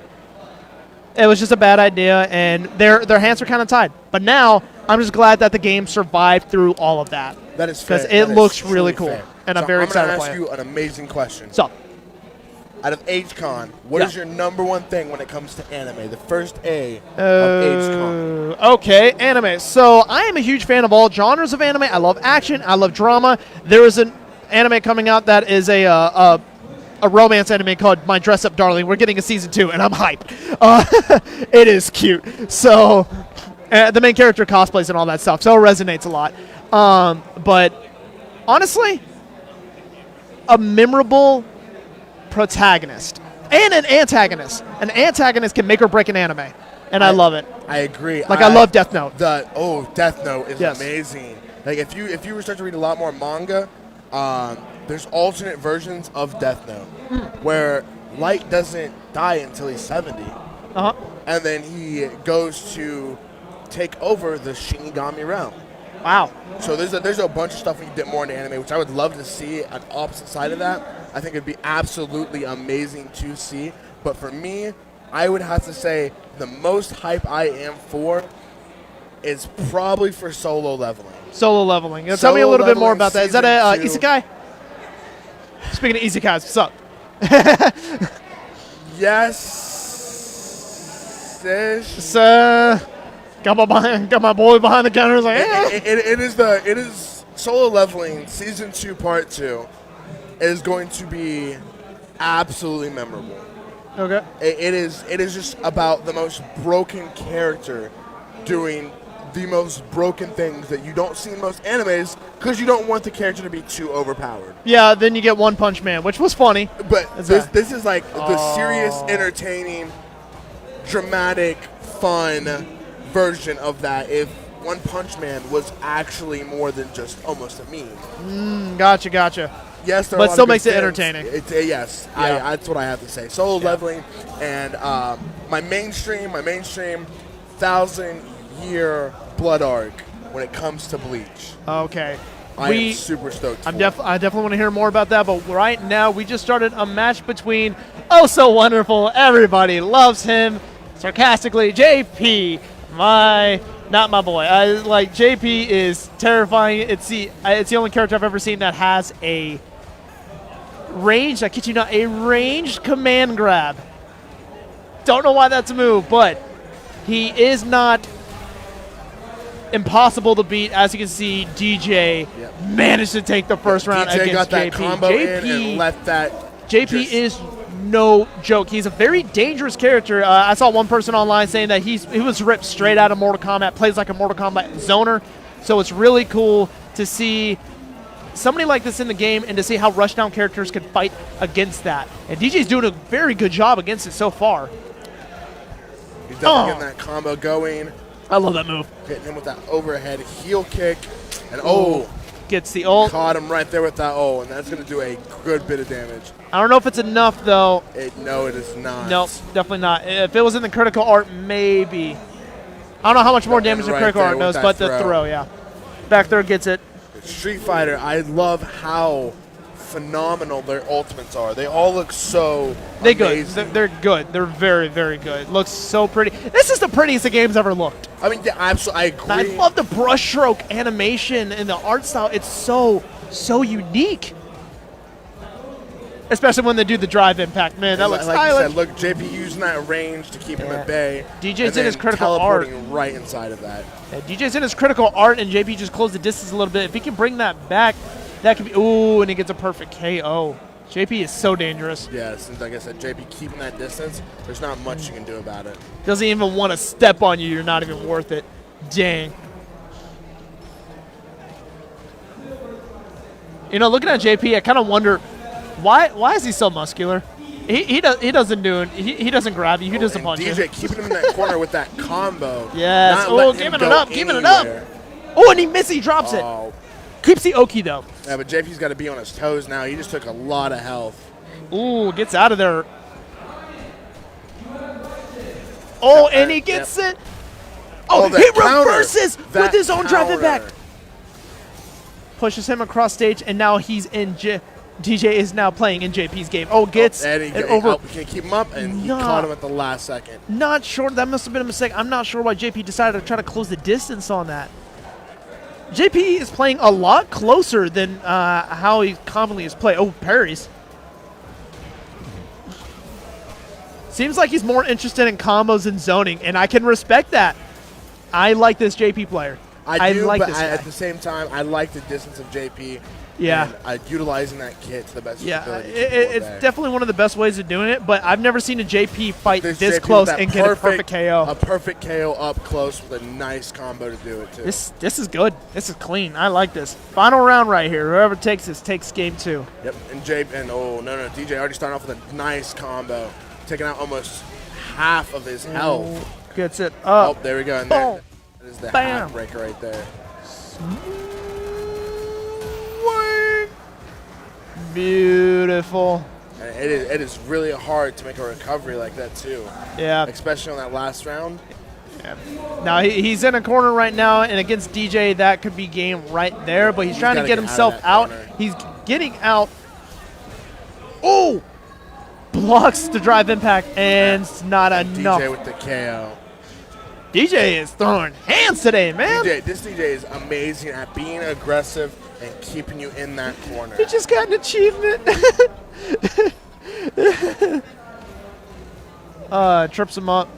It was just a bad idea, and their hands were kind of tied. But now, I'm just glad that the game survived through all of that. That is fair. because it That is looks really truly cool, fair. and I'm So very excited to I'm play gonna it. ask you an amazing question. So, Out of HCon, what is your number one thing when it comes to anime? The first A of HCon. okay, anime. So I am a huge fan of all genres of anime. I love action. I love drama. There is an anime coming out that is a romance anime called My Dress Up Darling. We're getting a season 2, and I'm hyped. It is cute. So the main character cosplays and all that stuff, so it resonates a lot. But honestly, a memorable protagonist and an antagonist. An antagonist can make or break an anime, and I love it. I agree. Like I love Death Note. Death Note is Yes. amazing. Like if you were start to read a lot more manga, there's alternate versions of Death Note where Light doesn't die until he's 70, and then he goes to take over the Shinigami realm. Wow. So there's a bunch of stuff when you get more into anime, which I would love to see on the opposite side of that. I think it'd be absolutely amazing to see. But for me, I would have to say the most hype I am for is probably for Solo Leveling. Solo Leveling. Tell me a little bit more about that. Is that a Season 2. isekai? Speaking of isekais, what's up? Yes. Got my boy behind the counter. Like, It is Solo Leveling Season 2 Part 2 is going to be absolutely memorable. Okay. It is just about the most broken character doing the most broken things that you don't see in most animes because you don't want the character to be too overpowered. Yeah, then you get One Punch Man, which was funny. But this is like the serious, entertaining, dramatic, fun version of that. If One Punch Man was actually more than just almost a meme. Gotcha. Yes, there are a But lot still of good makes it things. entertaining. Yes, Yeah. that's what I have to say. Solo Leveling and my mainstream 1,000-year blood arc when it comes to Bleach. Okay. I am super stoked. I definitely want to hear more about that, but right now we just started a match between oh so wonderful, everybody loves him, sarcastically, JP, not my boy. Like JP is terrifying. It's the only character I've ever seen that has a ranged, I kid you not, a ranged command grab. Don't know why that's a move, but he is not impossible to beat. As you can see, DJ managed to take the first round DJ against got that JP. combo in and let that. JP is no joke. He's a very dangerous character. I saw one person online saying that he was ripped straight out of Mortal Kombat, plays like a Mortal Kombat zoner. So it's really cool to see somebody like this in the game and to see how rushdown characters can fight against that. And DJ's doing a very good job against it so far. He's definitely getting that combo going. I love that move. Hitting him with that overhead heel kick. And gets the ult. Caught him right there with that and that's going to do a good bit of damage. I don't know if it's enough, though. No, it is not. Nope, definitely not. If it was in the critical art, maybe. I don't know how much more damage the critical art does, but the throw, yeah. Back there gets it. Street Fighter, I love how phenomenal their ultimates are. They all look so amazing. They're good. They're very, very good. Looks so pretty. This is the prettiest the game's ever looked. I mean, yeah, absolutely, I agree. I love the brushstroke animation and the art style. It's so unique. Especially when they do the drive impact. Man, that looks like stylish. you said, look, JP using that range to keep him at bay. DJ's in his critical art. Right inside of that. Yeah, DJ's in his critical art, and JP just closed the distance a little bit. If he can bring that back, that could be. Ooh, and he gets a perfect KO. JP is so dangerous. Yeah, since like I said, JP keeping that distance, there's not much you can do about it. Doesn't even want to step on you. You're not even worth it. Dang. You know, looking at JP, I kind of wonder why is he so muscular? He doesn't grab you. He doesn't punch you. DJ keeping him in that corner with that combo. Yes. Oh, giving it up. Oh, and he misses. He drops it. Keeps the Oki, though. Yeah, but JP's got to be on his toes now. He just took a lot of health. Ooh, gets out of there. Oh, and he gets it. Oh, he reverses with his own drive back. Pushes him across stage, and now he's in DJ is now playing in JP's game. Oh, gets it over. Can't keep him up, and he caught him at the last second. Not sure. That must have been a mistake. I'm not sure why JP decided to try to close the distance on that. JP is playing a lot closer than how he commonly is played. Oh, parries. Seems like he's more interested in combos and zoning, and I can respect that. I like this JP player. I do, like but this guy. at the same time, I like the distance of JP. Yeah. And, utilizing that kit to the best of his Yeah, ability. it's definitely one of the best ways of doing it, but I've never seen a JP fight this JP close with that and get a perfect KO. A perfect KO up close with a nice combo to do it, too. This is good. This is clean. I like this. Final round right here. Whoever takes this takes game 2. Yep, and DJ already starting off with a nice combo, taking out almost half of his health. Gets it up. Oh, there we go. And Boom. that is the Bam. half breaker right there. Beautiful. And it is really hard to make a recovery like that, too. Yeah. Especially on that last round. Yeah. Now, he's in a corner right now, and against DJ, that could be game right there, but he's trying to get himself out. He's getting out. Oh! Blocks the drive impact, and it's not enough. DJ with the KO. DJ is throwing hands today, man. This DJ is amazing at being aggressive and keeping you in that corner. He just got an achievement. Trips him up.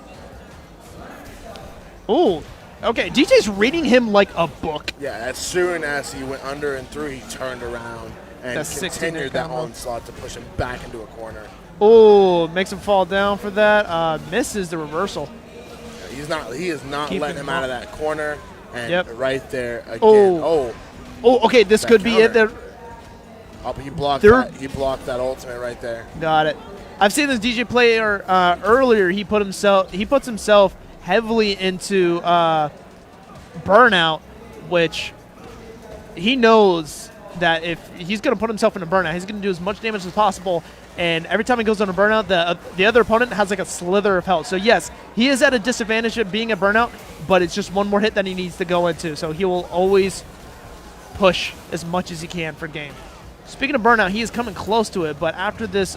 Ooh. Okay, DJ's reading him like a book. Yeah, as soon as he went under and through, he turned around and That's 16 continued that combo. onslaught to push him back into a corner. Oh, makes him fall down for that. Misses the reversal. He is not Keep letting him out of that corner. And Yep. right there again. Oh, okay, this that could be it. counter. There. Oh, but he blocked There- that. He blocked that ultimate right there. Got it. I've seen this DJ player earlier. He puts himself heavily into burnout, which he knows that if he's going to put himself into burnout, he's going to do as much damage as possible. And every time he goes on a burnout, the other opponent has like a slither of health. So yes, he is at a disadvantage of being a burnout, but it's just one more hit that he needs to go into. So he will always push as much as he can for game. Speaking of burnout, he is coming close to it, but after this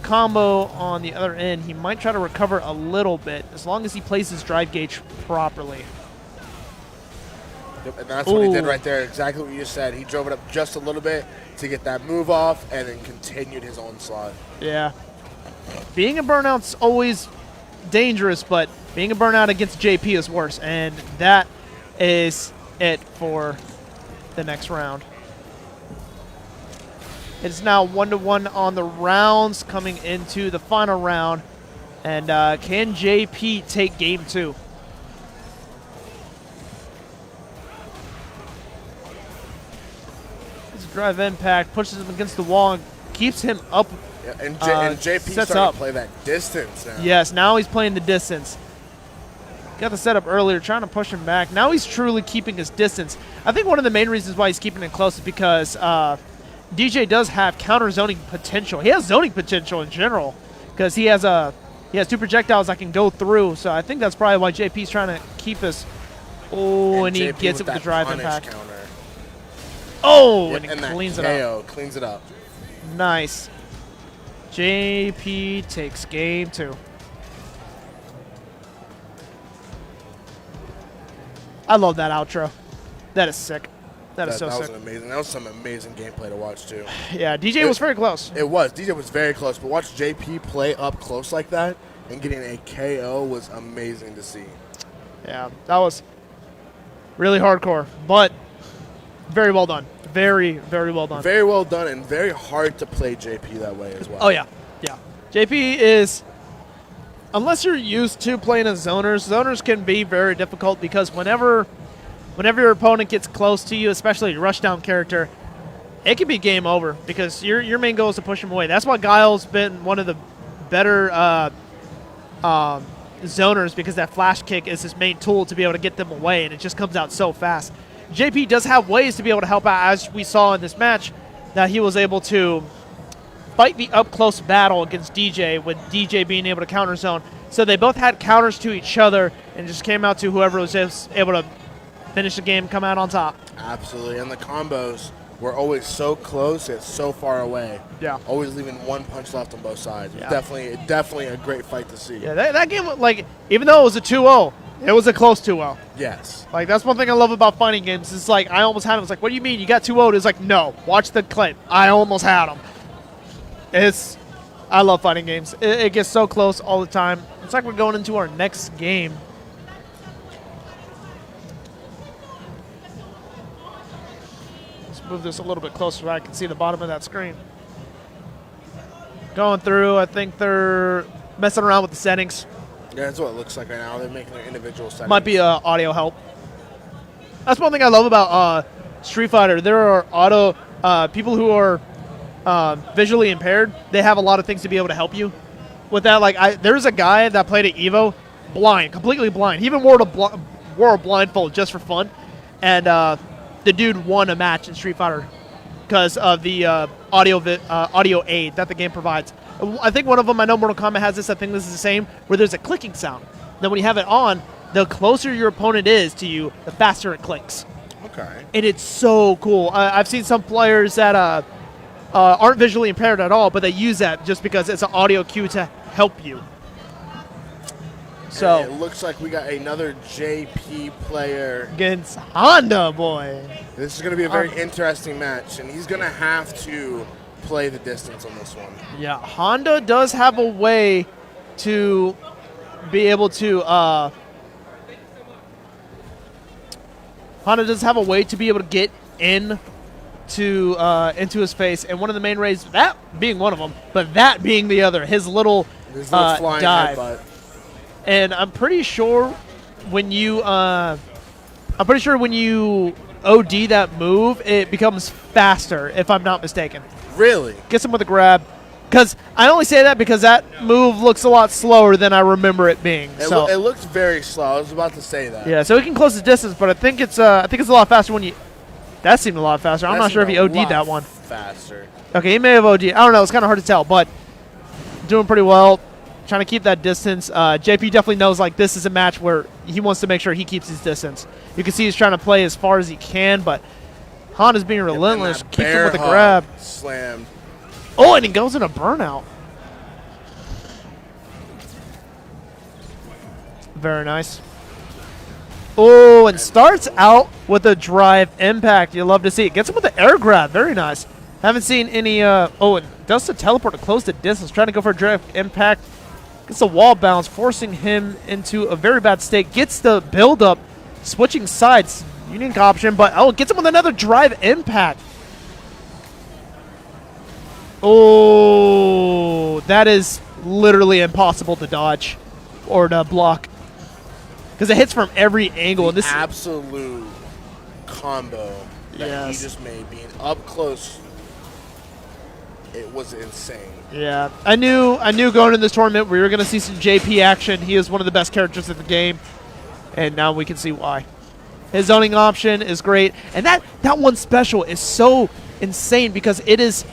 combo on the other end, he might try to recover a little bit as long as he plays his drive gauge properly. Yep, and that's what he did Ooh. right there. Exactly what you just said. He drove it up just a little bit to get that move off and then continued his onslaught. Yeah. Being a burnout's always dangerous, but being a burnout against JP is worse, and that is it for the next round. It's now 1-1 on the rounds coming into the final round. And can JP take game 2? His drive impact pushes him against the wall and keeps him up. Yeah, and JP sets started up. to play that distance now. Yes, now he's playing the distance. Got the setup earlier, trying to push him back. Now he's truly keeping his distance. I think one of the main reasons why he's keeping it close is because DJ does have counter zoning potential. He has zoning potential in general because he has 2 projectiles that can go through. So I think that's probably why JP's trying to keep us. Oh, and he JP gets it with the that drive punish impact. counter. Oh, Yep, and he that cleans it up. KO cleans it up. Nice. JP takes game 2. I love that outro. That is sick. That is so that sick. was amazing. That was some amazing gameplay to watch too. Yeah, DJ was very close. It was. DJ was very close, but watch JP play up close like that and getting a KO was amazing to see. Yeah, that was really hardcore, but very well done. Very, very well done. Very well done and very hard to play JP that way as well. Oh, yeah. Yeah. JP is, unless you're used to playing as zoners can be very difficult because whenever your opponent gets close to you, especially a rushdown character, it can be game over because your main goal is to push him away. That's why Guile's been one of the better zoners because that flash kick is his main tool to be able to get them away, and it just comes out so fast. JP does have ways to be able to help out, as we saw in this match, that he was able to fight the up-close battle against DJ with DJ being able to counter zone. So they both had counters to each other and just came out to whoever was able to finish the game, come out on top. Absolutely, and the combos were always so close yet so far away. Yeah. Always leaving one punch left on both sides. It was Yeah. definitely a great fight to see. Yeah, that game, like, even though it was a 2-0, It was a close 2-0. Yes. Like, that's one thing I love about fighting games. It's like, I almost had him. It's like, what do you mean? You got 2-0'd? It's like, no. Watch the clip. I almost had him. I love fighting games. It gets so close all the time. It's like we're going into our next game. Let's move this a little bit closer so I can see the bottom of that screen. Going through, I think they're messing around with the settings. Yeah, that's what it looks like right now. They're making their individual settings. Might be audio help. That's one thing I love about Street Fighter. There are people who are visually impaired. They have a lot of things to be able to help you with that. Like, there's a guy that played at EVO, blind, completely blind. He even wore a blindfold just for fun, and the dude won a match in Street Fighter because of the audio aid that the game provides. I think one of them, I know Mortal Kombat has this, I think this is the same, where there's a clicking sound. Then when you have it on, the closer your opponent is to you, the faster it clicks. Okay. And it's so cool. I've seen some players that aren't visually impaired at all, but they use that just because it's an audio cue to help you. So And it looks like we got another JP player against Honda, boy. This is going to be a very interesting match, and he's going to have to play the distance on this one. Yeah, Honda does have a way to be able to get into his face, and one of the main ways, that being one of them, but that being the other, his little flying dive. headbutt. And I'm pretty sure when you OD that move, it becomes faster, if I'm not mistaken. Really? Gets him with a grab. Because I only say that because that move looks a lot slower than I remember it being. It looks very slow. I was about to say that. Yeah, so he can close the distance, but I think it's a lot faster when you. That seemed a lot faster. I'm not sure if he OD'd that one. Faster. Okay, he may have OD'd. I don't know. It's kind of hard to tell, but doing pretty well. Trying to keep that distance. JP definitely knows, like, this is a match where he wants to make sure he keeps his distance. You can see he's trying to play as far as he can, but Honda's being relentless. Keeps him with a grab. Slammed. Oh, and he goes in a burnout. Very nice. Oh, and starts out with a drive impact. You love to see it. Gets him with the air grab. Very nice. Haven't seen any. And does the teleport to close the distance. Trying to go for a drive impact. Gets the wall bounce, forcing him into a very bad state. Gets the build up, switching sides. Unique option, but gets him with another drive impact. Oh, that is literally impossible to dodge or to block because it hits from every angle. The absolute combo that he just made, being up close, it was insane. Yeah, I knew going into this tournament we were going to see some JP action. He is one of the best characters in the game, and now we can see why. His zoning option is great, and that one special is so insane because it is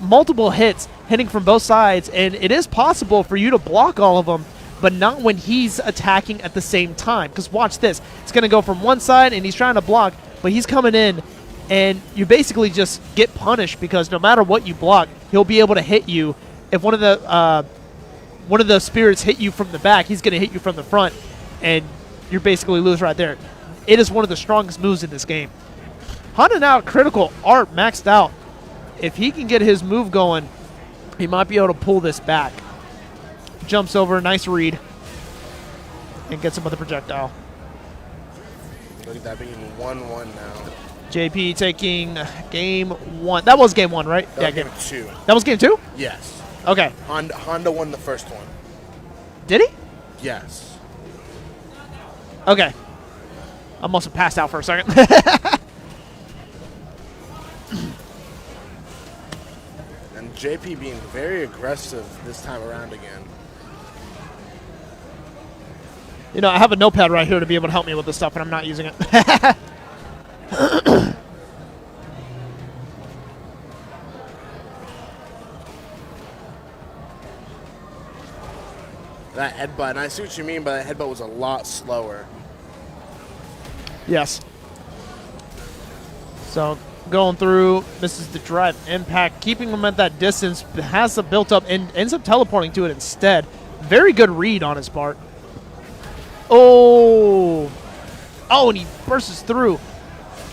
multiple hits hitting from both sides, and it is possible for you to block all of them, but not when he's attacking at the same time. Because watch this. It's going to go from one side, and he's trying to block, but he's coming in, and you basically just get punished because no matter what you block, he'll be able to hit you. If one of the spirits hit you from the back, he's going to hit you from the front, and you're basically lose right there. It is one of the strongest moves in this game. Honda now critical art maxed out. If he can get his move going, he might be able to pull this back. Jumps over, nice read, and gets him with a projectile. Look at that being 1-1 now. JP taking game one. That was game one, right? Yeah, game two. That was game two? Yes. Okay. Honda won the first one. Did he? Yes. Okay. I must have passed out for a second. And JP being very aggressive this time around again. You know, I have a notepad right here to be able to help me with this stuff, and I'm not using it. That headbutt, and I see what you mean, but that headbutt was a lot slower. Yes. So going through, misses the drive impact, keeping him at that distance, has the built up and ends up teleporting to it instead. Very good read on his part. Oh, and he bursts through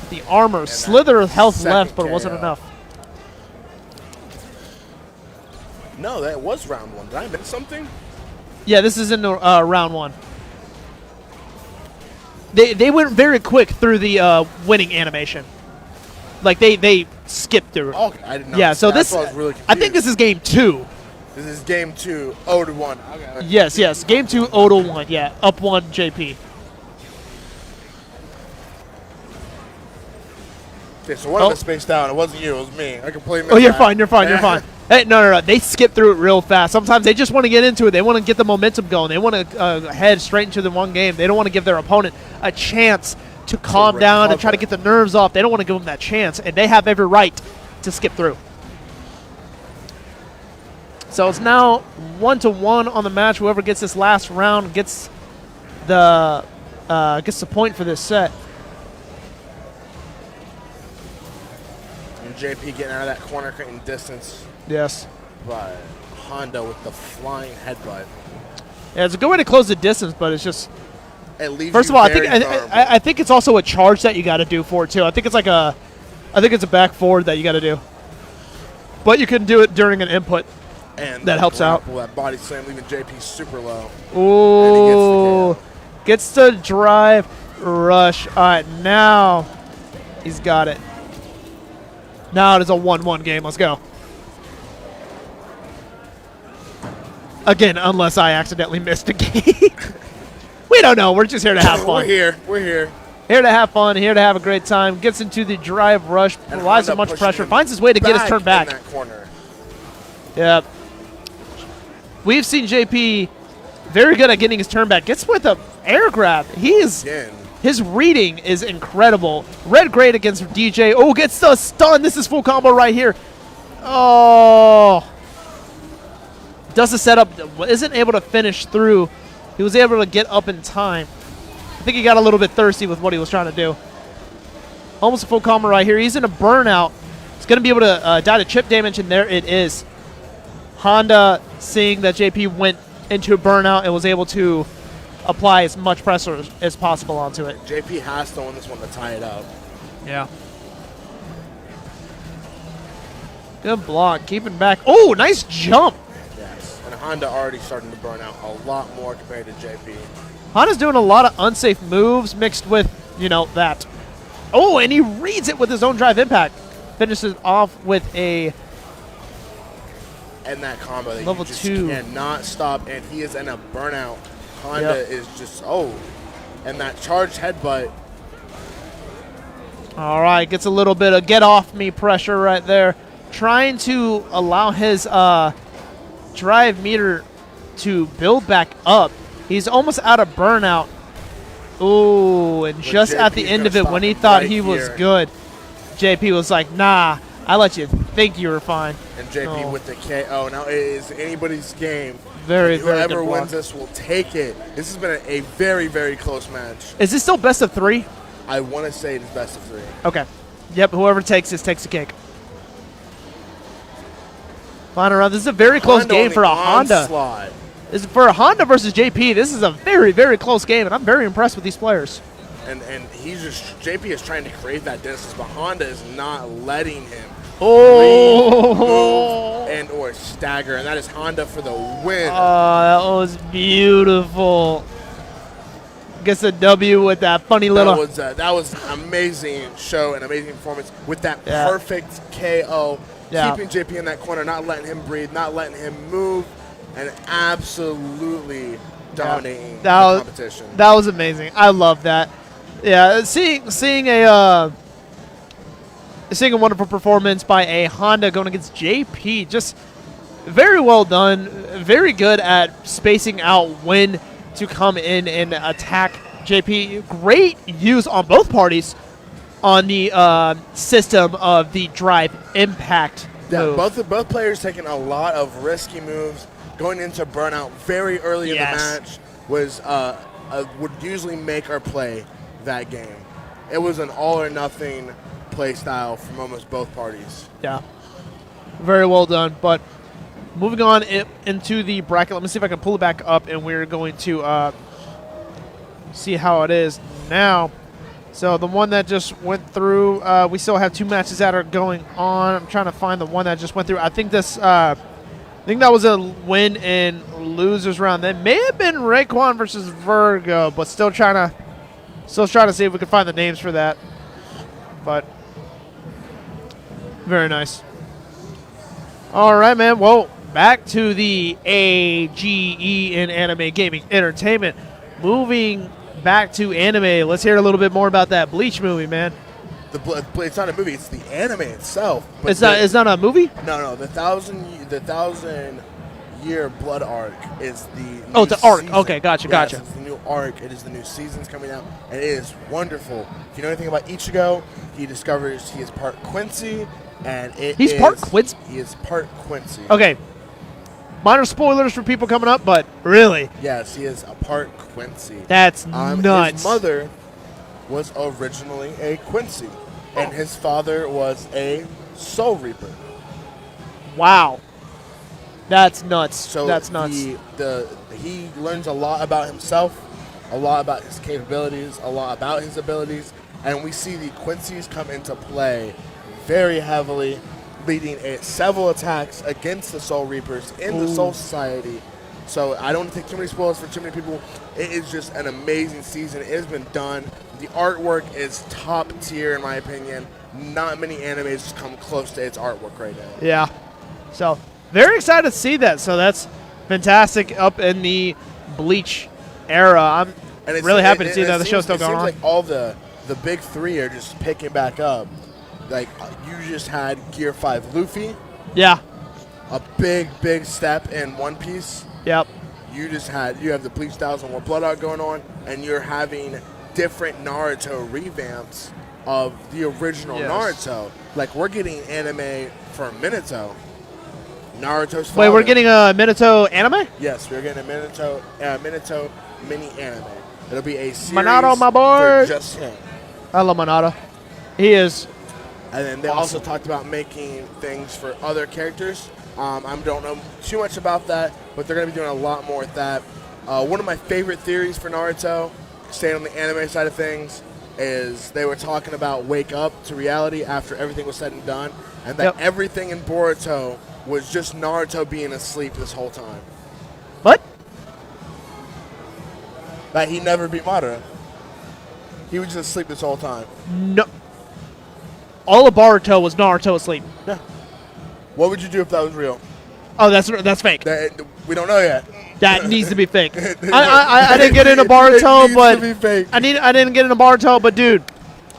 the armor. Slither of health second left, but it wasn't KO. enough. No, that was round 1. Did I miss something? Yeah, this is in the, round 1. They went very quick through the winning animation. Like they skipped through. Okay, I did not. Yeah, so that's this why I was really I think confused. this is game 2. This is game 2, 0-1. Okay. Yes, game 2, 0-1. Yeah, up 1 JP. Okay, so one of us spaced out. It wasn't you. It was me. I completely. Oh, missed you're that. fine. You're fine. Hey, no. They skip through it real fast. Sometimes they just want to get into it. They want to get the momentum going. They want to head straight into the one game. They don't want to give their opponent a chance to calm down and try to get the nerves off. They don't want to give them that chance, and they have every right to skip through. So it's now 1-1 on the match. Whoever gets this last round gets the point for this set. And JP getting out of that corner, creating distance. Yes. But Honda with the flying headbutt. Yeah, it's a good way to close the distance, but it's just. It leaves First of you all, very vulnerable. I think it's also a charge that you got to do for it too. I think it's a back forward that you got to do. But you can do it during an input. And that helps out. That body slam, leaving JP super low. Ooh, gets the drive rush. All right, now he's got it. Now it is a 1-1 game. Let's go. Again, unless I accidentally missed a game. We don't know. We're just here to have fun. We're here. Here to have fun. Here to have a great time. Gets into the drive rush. And Relies Honda on much pushing pressure. him Finds his way to get his turn back. In that corner. Yep. We've seen JP very good at getting his turn back. Gets with a air grab. His reading is incredible. Red great against DJ. Oh, gets the stun. This is full combo right here. Oh. Does the setup. Isn't able to finish through. He was able to get up in time. I think he got a little bit thirsty with what he was trying to do. Almost a full combo right here. He's in a burnout. He's going to be able to die to chip damage, and there it is. Honda, seeing that JP went into a burnout and was able to apply as much pressure as possible onto it. JP has to win this one to tie it up. Yeah. Good block. Keeping back. Oh, nice jump. Yes. And Honda already starting to burn out a lot more compared to JP. Honda's doing a lot of unsafe moves mixed with, that. Oh, and he reads it with his own drive impact. Finishes off with a And that combo that level you just 2 cannot stop, and he is in a burnout. Honda is just, and that charged headbutt. All right, gets a little bit of get off me pressure right there. Trying to allow his drive meter to build back up. He's almost out of burnout. Ooh, and just at the end of it, when he thought he was good, JP was like, nah, I let you think you were fine. And JP with the KO. Now it is anybody's game. Very, and very whoever good block. wins this will take it. This has been a very, very close match. Is this still best of 3? I want to say it is best of 3. Okay. Yep, whoever takes this takes the cake. Final round. This is a very close game for a Honda. Onslaught. This is for a Honda versus JP. This is a very, very close game, and I'm very impressed with these players. And he's just, JP is trying to create that distance, but Honda is not letting him. Oh! Move and or stagger, and that is Honda for the win. Oh, that was beautiful. Gets a W with that funny little. That was an amazing show, an amazing performance with that perfect KO. Yeah. Keeping JP in that corner, not letting him breathe, not letting him move, and absolutely dominating the competition. That was amazing. I love that. Yeah, seeing a wonderful performance by a Honda going against JP. Just very well done. Very good at spacing out when to come in and attack JP. Great use on both parties on the system of the drive impact move. Both players taking a lot of risky moves, going into burnout very early in the match would usually make or play that game. It was an all or nothing play style from almost both parties. Yeah, very well done. But moving on into the bracket, let me see if I can pull it back up, and we're going to see how it is now. So the one that just went through, we still have 2 matches that are going on. I'm trying to find the one that just went through. I think this, I think that was a win in losers round. That may have been Raekwon versus Virgo, but still trying to see if we can find the names for that. But very nice. All right, man. Well, back to the AGE in Anime Gaming Entertainment. Moving back to anime, let's hear a little bit more about that Bleach movie, man. It's not a movie; it's the anime itself. But It's not a movie. No. The thousand year blood arc is the. Oh, new the arc. season. Okay, gotcha. It's the new arc. It is the new seasons coming out, and it is wonderful. If you know anything about Ichigo, he discovers he is part Quincy, and He's part Quincy? He is part Quincy. Okay. Minor spoilers for people coming up, but really, Yes, he is a part Quincy. that's nuts. His mother was originally a Quincy, and his father was a Soul Reaper. Wow. That's nuts. So That's nuts. He learns a lot about himself, a lot about his capabilities, a lot about his abilities, and we see the Quincy's come into play very heavily, leading several attacks against the Soul Reapers in the Soul Society. So I don't want to take too many spoilers for too many people. It is just an amazing season. It has been done. The artwork is top tier in my opinion. Not many animes come close to its artwork right now. Yeah. So, very excited to see that. So, that's fantastic up in the Bleach era. I'm really happy to see that the show's still going on. It seems like all the big three are just picking back up. Like, you just had Gear 5 Luffy. Yeah. A big step in One Piece. Yep. You have the Bleach 1000 War Blood Art going on, and you're having different Naruto revamps of the original Naruto. Like, we're getting anime for Minato. Naruto's father. Wait, we're getting a Minato anime? Yes, we're getting a Minato mini anime. It'll be a series Minato, my boy. for just him. I love Minato. He is. And then they also talked about making things for other characters. I don't know too much about that, but they're going to be doing a lot more with that. One of my favorite theories for Naruto, staying on the anime side of things, is they were talking about wake up to reality after everything was said and done, and that everything in Boruto was just Naruto being asleep this whole time. What? That he never beat Madara. He was just asleep this whole time. No. All of Boruto was Naruto asleep. Yeah. What would you do if that was real? Oh, that's fake. We don't know yet. That needs to be fake. I didn't get into Boruto, but I didn't get into Boruto, but dude,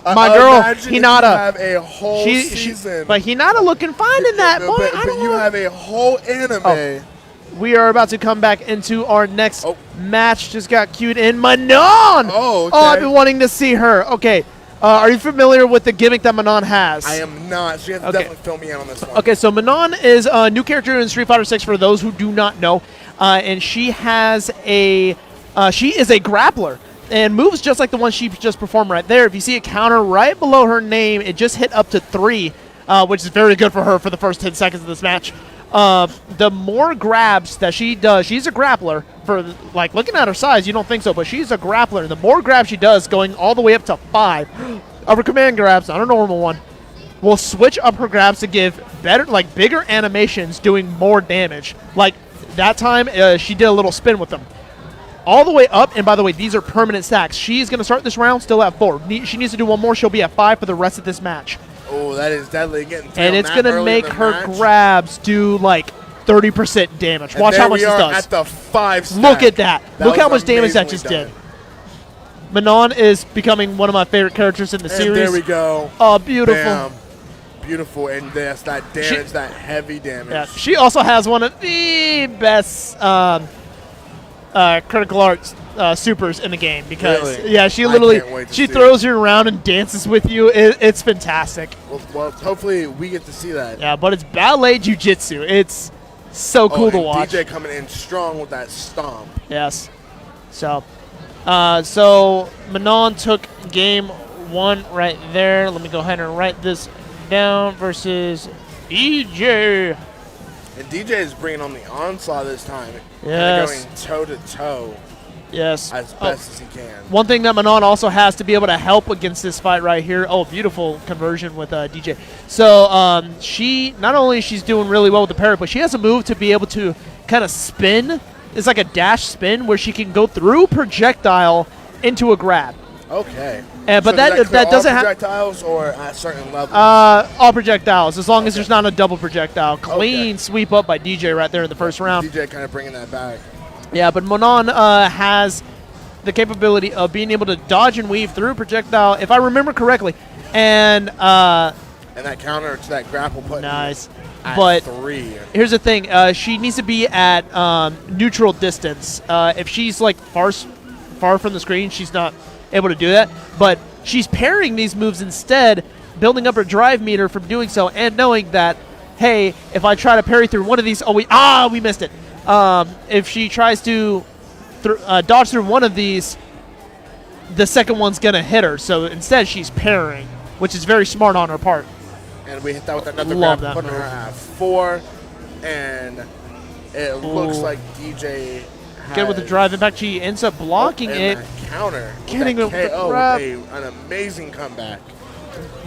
my girl Hinata, have a whole season. But Hinata looking fine in that. Boy, but you have a whole anime. Oh. We are about to come back into our next match. Just got queued in. Manon! Oh, okay. I've been wanting to see her. Okay. Are you familiar with the gimmick that Manon has? I am not. So you have to definitely fill me in on this one. Okay, so Manon is a new character in Street Fighter 6 for those who do not know. And she has she is a grappler and moves just like the one she just performed right there. If you see a counter right below her name, it just hit up to 3, which is very good for her for the first 10 seconds of this match. The more grabs that she does, she's a grappler. For like looking at her size, you don't think so, but she's a grappler. The more grabs she does, going all the way up to 5 of her command grabs, not a normal one, will switch up her grabs to give bigger animations, doing more damage. Like that time, she did a little spin with them. All the way up, and by the way, these are permanent stacks. She's going to start this round still at 4. She needs to do one more. She'll be at 5 for the rest of this match. Oh, that is deadly. And it's going to make her grabs do like 30% damage. Watch how much this does. At the 5 stack. Look at that. Look how much damage that just did. Manon is becoming one of my favorite characters in the series. There we go. Oh, beautiful. Bam. Beautiful. And that's that damage, that heavy damage. Yeah, she also has one of the best critical arts supers in the game because she literally throws you around and dances with you. It's fantastic. Well, hopefully we get to see that. Yeah, but it's ballet jiu-jitsu. It's so cool to watch. DJ coming in strong with that stomp. Yes. So Manon took game 1 right there. Let me go ahead and write this down versus DJ. And DJ is bringing on the onslaught this time. Yes. Going toe to toe Yes. as best as he can. One thing that Manon also has to be able to help against this fight right here. Oh, beautiful conversion with DJ. So she not only she's doing really well with the parry, but she has a move to be able to kind of spin. It's like a dash spin where she can go through projectile into a grab. Okay. But So that does clear all doesn't have projectiles or at certain levels. all projectiles as long as there's not a double projectile. Clean sweep up by DJ right there in the first round. DJ kind of bringing that back. Yeah, but Manon has the capability of being able to dodge and weave through projectile, if I remember correctly. And And that counter to that grapple put nice. at But 3. here's the thing: she needs to be at neutral distance. If she's like far from the screen, she's not able to do that. But she's parrying these moves instead, building up her drive meter from doing so, and knowing that, hey, if I try to parry through one of these, we missed it. If she tries to dodge through one of these, the second one's gonna hit her. So instead, she's parrying, which is very smart on her part. And we hit that with another Love grab, that putting her move. at 4. And it looks like DJ Good with the drive. In fact, she ends up blocking and it. that counter. Getting with it that with the KO grab. with an amazing comeback.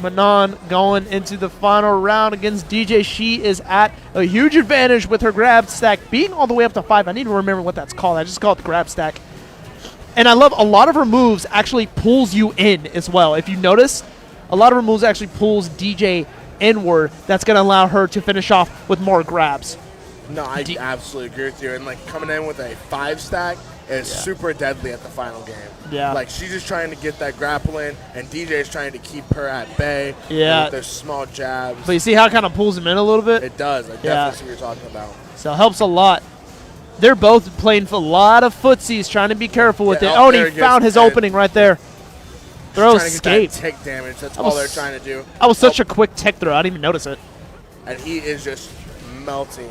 Manon going into the final round against DJ. She is at a huge advantage with her grab stack being all the way up to 5. I need to remember what that's called. I just call it the grab stack. And I love a lot of her moves actually pulls you in as well. If you notice, a lot of her moves actually pulls DJ inward. That's going to allow her to finish off with more grabs. No, I absolutely agree with you. And like coming in with a 5 stack is super deadly at the final game. Yeah. Like she's just trying to get that grapple in, and DJ is trying to keep her at bay. Yeah. With those small jabs. But you see how it kind of pulls him in a little bit? It does. I definitely see what you're talking about. So it helps a lot. They're both playing for a lot of footsies, trying to be careful with Yeah, it. Oh, and there he he found goes. his opening right there. Throw Trying to escape. get that tick damage. That's That all was- they're trying to do. That was such a quick tech throw. I didn't even notice it. And he is just melting,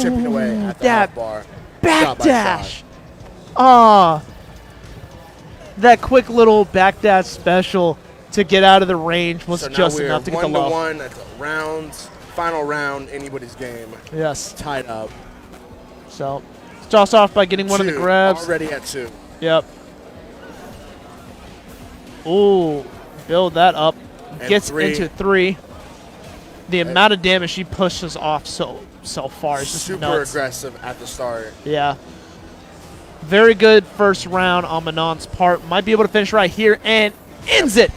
chipping away at the that half bar. Backdash. Shot by shot. Ah, that quick little backdash special to get out of the range was So now just we're enough to get the 1 to low. 1 at the rounds, final round, anybody's game. Yes. Tied up. So starts off by getting one of the 2, grabs. Already at 2. Yep. Ooh, build that up. And Gets 3. into 3. The amount of damage she pushes off so far is just Super nuts. aggressive at the start. Yeah. Very good first round on Manon's part. Might be able to finish right here and ends it.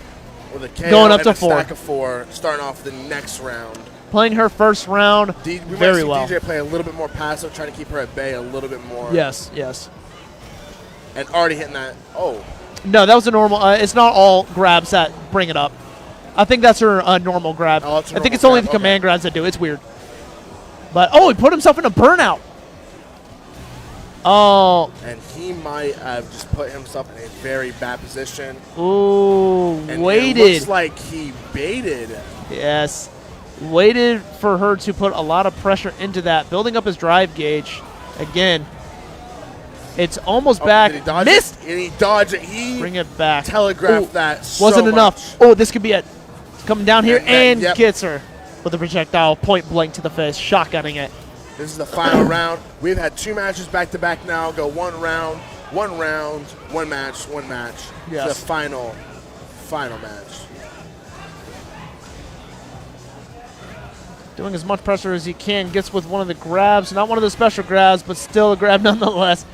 With a KO Going up and to a 4. stack of 4, starting off the next round. Playing her first round We might very see well. DJ play a little bit more passive, trying to keep her at bay a little bit more. Yes, yes. And already hitting that. Oh, No, that was a normal. It's not all grabs that bring it up. I think that's her normal grab. Oh, it's a I think normal it's only grab, the command grabs that do it. It's weird. But, he put himself in a burnout. Oh. and he might have just put himself in a very bad position. Ooh, And waited. It looks like he baited. Yes. Waited for her to put a lot of pressure into that, building up his drive gauge. Again, it's almost back. Did he dodge Missed. it? And he dodged it. He Bring it back. telegraphed Ooh, that so wasn't enough. much. Oh, this could be it. Coming down here and yep. gets her with a projectile point blank to the face, shotgunning it. This is the final round. We've had 2 matches back to back now. Go 1 round, 1 round, 1 match, 1 match. Yes. The final match. Doing as much pressure as he can, gets with one of the grabs. Not one of the special grabs, but still a grab nonetheless.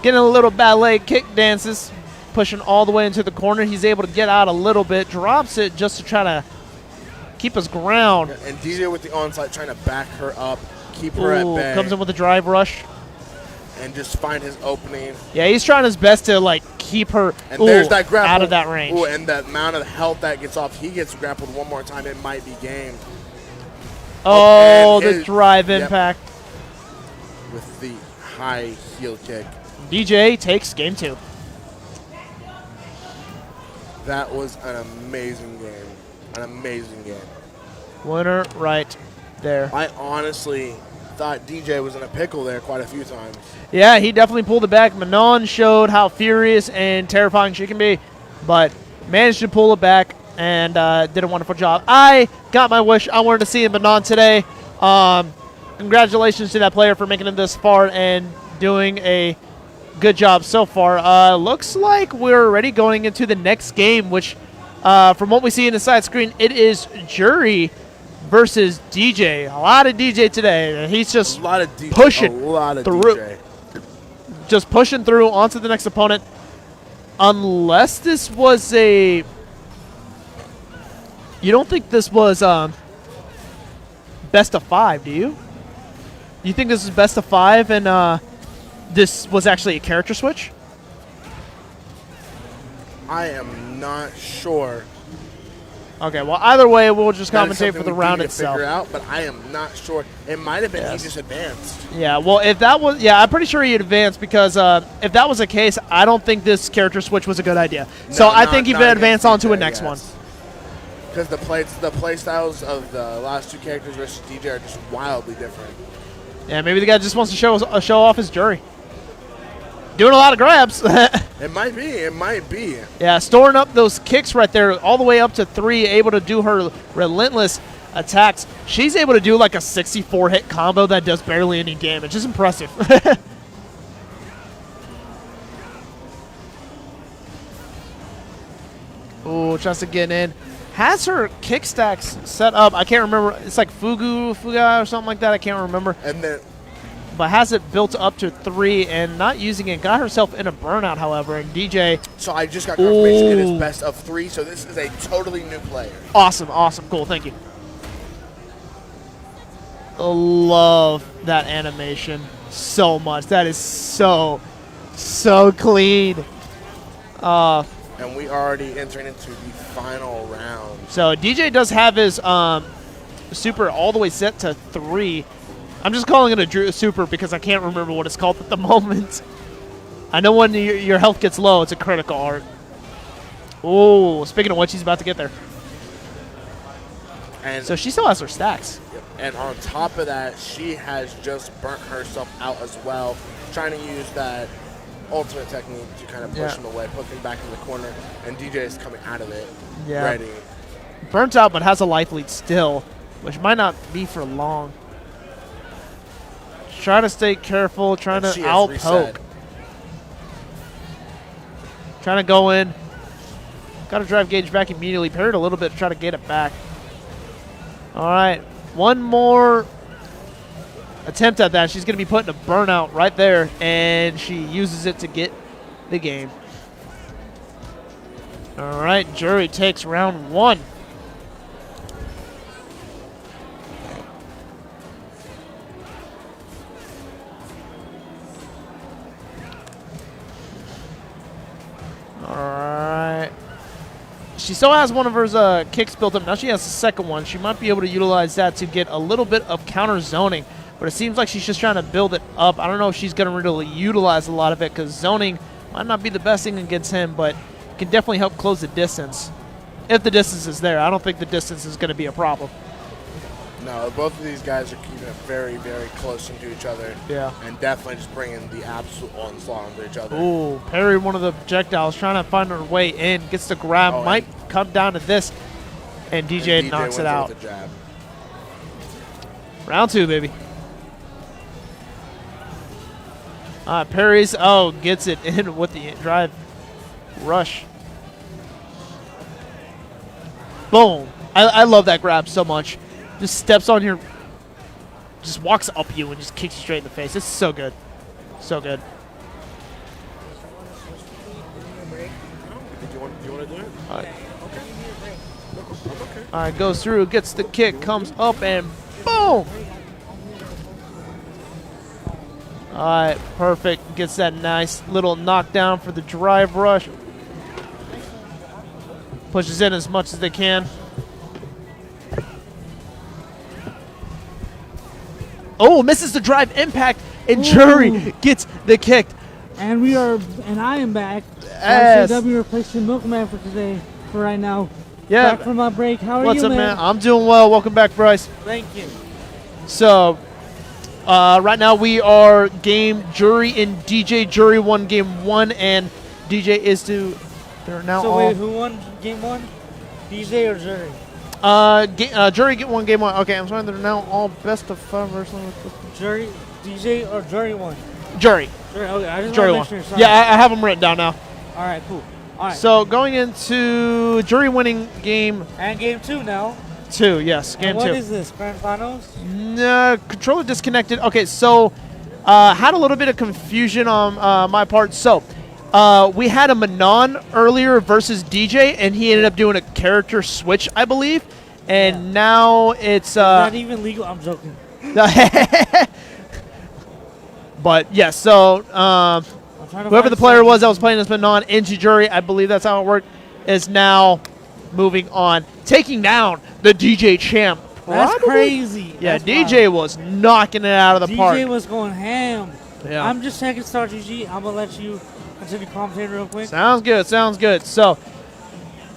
Getting a little ballet kick dances, pushing all the way into the corner. He's able to get out a little bit, drops it just to try to keep his ground. And DJ with the onside trying to back her up, keep her at Ooh, bay, comes in with a drive rush. and just find his opening. Yeah, he's trying his best to keep her And there's that grapple. out of that range. Ooh, and the amount of health that gets off, he gets grappled one more time, it might be game. Oh, and the his- drive yep. impact. With the high heel kick. DJ takes game 2. That was an amazing game. An amazing game. Winner right there. I honestly thought DJ was in a pickle there quite a few times. Yeah, he definitely pulled it back. Manon showed how furious and terrifying she can be, but managed to pull it back and did a wonderful job. I got my wish. I wanted to see Manon today. Congratulations to that player for making it this far and doing a Good job so far. Looks like we're already going into the next game, which, from what we see in the side screen, it is Jury versus DJ. A lot of DJ today. He's just A lot of DJ. pushing A lot of through. DJ. Just pushing through onto the next opponent. Unless this was a... You don't think this was best of 5, do you? You think this is best of 5 and this was actually a character switch? I am not sure. Okay, well, either way, we'll just That is commentate for something the we round need to itself. Figure out, but I am not sure. It might have been Yes. he just advanced. Yeah, well, if that was... Yeah, I'm pretty sure he advanced because if that was the case, I don't think this character switch was a good idea. So I think he not advanced against on to a DJ, next yes. one. Because the play styles of the last two characters versus DJ are just wildly different. Yeah, maybe the guy just wants to show off his Jury. Doing a lot of grabs. It might be. It might be. Yeah, storing up those kicks right there all the way up to 3, able to do her relentless attacks. She's able to do like a 64-hit combo that does barely any damage. It's impressive. Ooh, tries to get in. Has her kick stacks set up. I can't remember. It's like Fuga or something like that. I can't remember. And then But has it built up to 3 and not using it. Got herself in a burnout, however. And DJ, so I just got confirmation it Ooh. is best of 3, so this is a totally new player. awesome, cool, thank you. Love that animation so much. That is so clean. And we already entering into the final round. So DJ does have his super all the way set to 3. I'm just calling it a super because I can't remember what it's called at the moment. I know when your health gets low, it's a critical art. Oh, speaking of which, he's about to get there. And So she still has her stacks. And on top of that, she has just burnt herself out as well, trying to use that ultimate technique to kind of push Yeah. him away, put him back in the corner, and DJ is coming out of it Yeah. ready. Burnt out, but has a life lead still, which might not be for long. Trying to stay careful, trying And to she has out reset. poke. Trying to go in. Got to drive Gage back immediately. Parried a little bit to try to get it back. All right. One more attempt at that. She's going to be putting a burnout right there, and she uses it to get the game. All right. Jury takes round 1. Alright. She still has one of her kicks built up. Now she has the second one. She might be able to utilize that to get a little bit of counter zoning. But it seems like she's just trying to build it up. I don't know if she's going to really utilize a lot of it because zoning might not be the best thing against him, but can definitely help close the distance. If the distance is there. I don't think the distance is going to be a problem. No, both of these guys are keeping it very, very close into each other. Yeah. And definitely just bringing the absolute onslaught onto each other. Ooh, parried one of the projectiles, trying to find her way in. Gets the grab, Oh, might come down to this, and DJ, And knocks wins it out. with a jab. Round 2, baby. Parries, gets it in with the drive rush. Boom. I love that grab so much. Just steps on your, just walks up you and just kicks you straight in the face. It's so good. So good. Do you want to do it? All right. All right, goes through, gets the kick, comes up, and boom! All right, perfect. Gets that nice little knockdown for the drive rush. Pushes in as much as they can. Oh, misses the drive impact, and Jury gets the kick. And I am back. Yes. RCW replacing Milkman for today, for right now. Yeah. Back from my break. How are What's you, up, man? I'm doing well. Welcome back, Bryce. Thank you. So, right now we are game Jury and DJ. Jury won game 1, and DJ is to. They're now So all. wait, who won game 1? DJ or Jury? Jury get 1 game 1. Okay, I'm sorry. They're now all best of 5 wrestling. Jury, DJ or Jury won? Jury. Okay, I just Jury want won. to make sure. Sorry. Yeah, I have them written down now. All right, cool. All right. So going into jury winning game And game 2 now. 2, yes, And game what 2. is this? Grand finals? No, controller disconnected. Okay, so had a little bit of confusion on my part. So we had a Manon earlier versus DJ, and he ended up doing a character switch, I believe. And now it's Not even legal. I'm joking. But yeah, so I'm trying to whoever find the player something. was that was playing as Manon into jury, I believe that's how it worked, is now moving on, taking down the DJ champ. That's Probably. crazy. Yeah, That's DJ was knocking it out of the park. DJ was going ham. Yeah. I'm just checking Star GG. I'm gonna let you continue commentating real quick. Sounds good. Sounds good. So,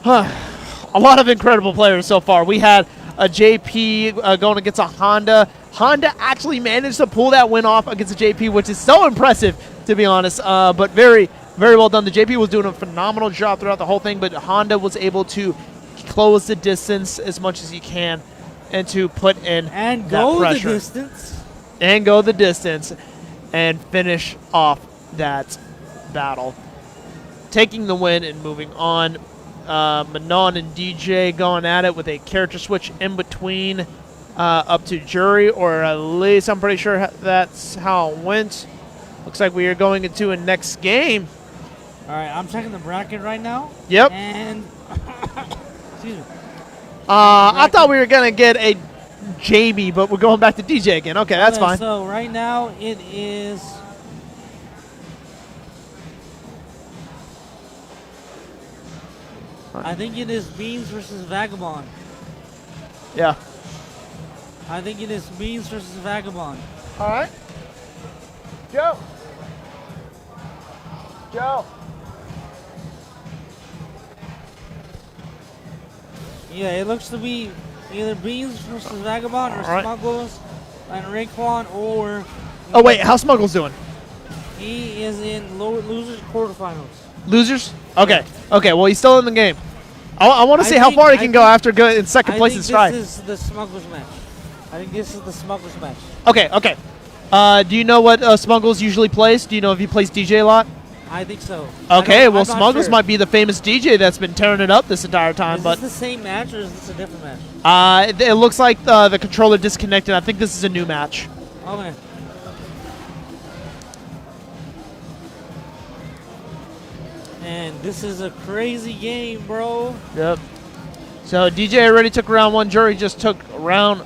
a lot of incredible players so far. We had a JP going against a Honda. Honda actually managed to pull that win off against a JP, which is so impressive, to be honest. But very, very well done. The JP was doing a phenomenal job throughout the whole thing, but Honda was able to close the distance as much as he can and to put in And that go the pressure. distance. And go the distance and finish off that battle. Taking the win and moving on. Manon and DJ going at it with a character switch in between up to jury, or at least I'm pretty sure that's how it went. Looks like we are going into a next game. All right, I'm checking the bracket right now. Yep. And excuse me. I thought we were going to get a Jamie, but we're going back to DJ again. Okay, that's Okay, fine. So right now it is. I think it is Beans versus Vagabond. Yeah. I think it is Beans versus Vagabond. All right. Joe. Joe. Yeah, it looks to be either Beans versus Vagabond or All right. Smuggles and Raekwon, or Oh, wait. How's Smuggles doing? he is in losers quarterfinals. Losers? Okay. Okay, well, he's still in the game. I want to see how far he can go after going in second place in stride. This is the Smuggles match. I think this is the Smuggles match. Okay, okay. Do you know what Smuggles usually plays? Do you know if he plays DJ a lot? I think so. Okay, well, I'm not Smuggles sure. might be the famous DJ that's been tearing it up this entire time, Is but this the same match or is this a different match? it looks like the controller disconnected. I think this is a new match. Okay. And this is a crazy game, bro. Yep. So DJ already took round 1. Jury just took round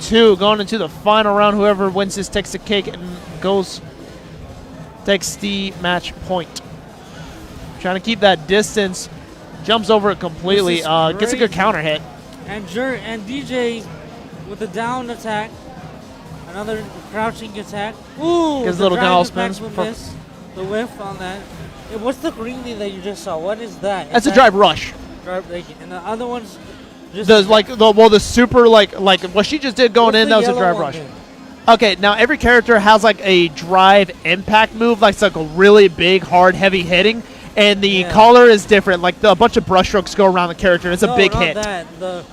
2. Going into the final round, whoever wins this takes the cake and takes the match point. Trying to keep that distance. Jumps over it completely. This is Gets a good crazy. counter hit. And DJ with a down attack. Another crouching attack. Ooh! Gets a the little dragon down attack spins. will miss. The whiff on that. Hey, what's the green thing that you just saw? What is that? Is That's a that drive rush. And the other one's just The super like what she just did going What's in, the that was a yellow drive one rush. then? Okay, now every character has like a drive impact move, like it's like a really big, hard, heavy hitting, and the color is different. Like a bunch of brushstrokes go around the character. It's a big not hit. That. The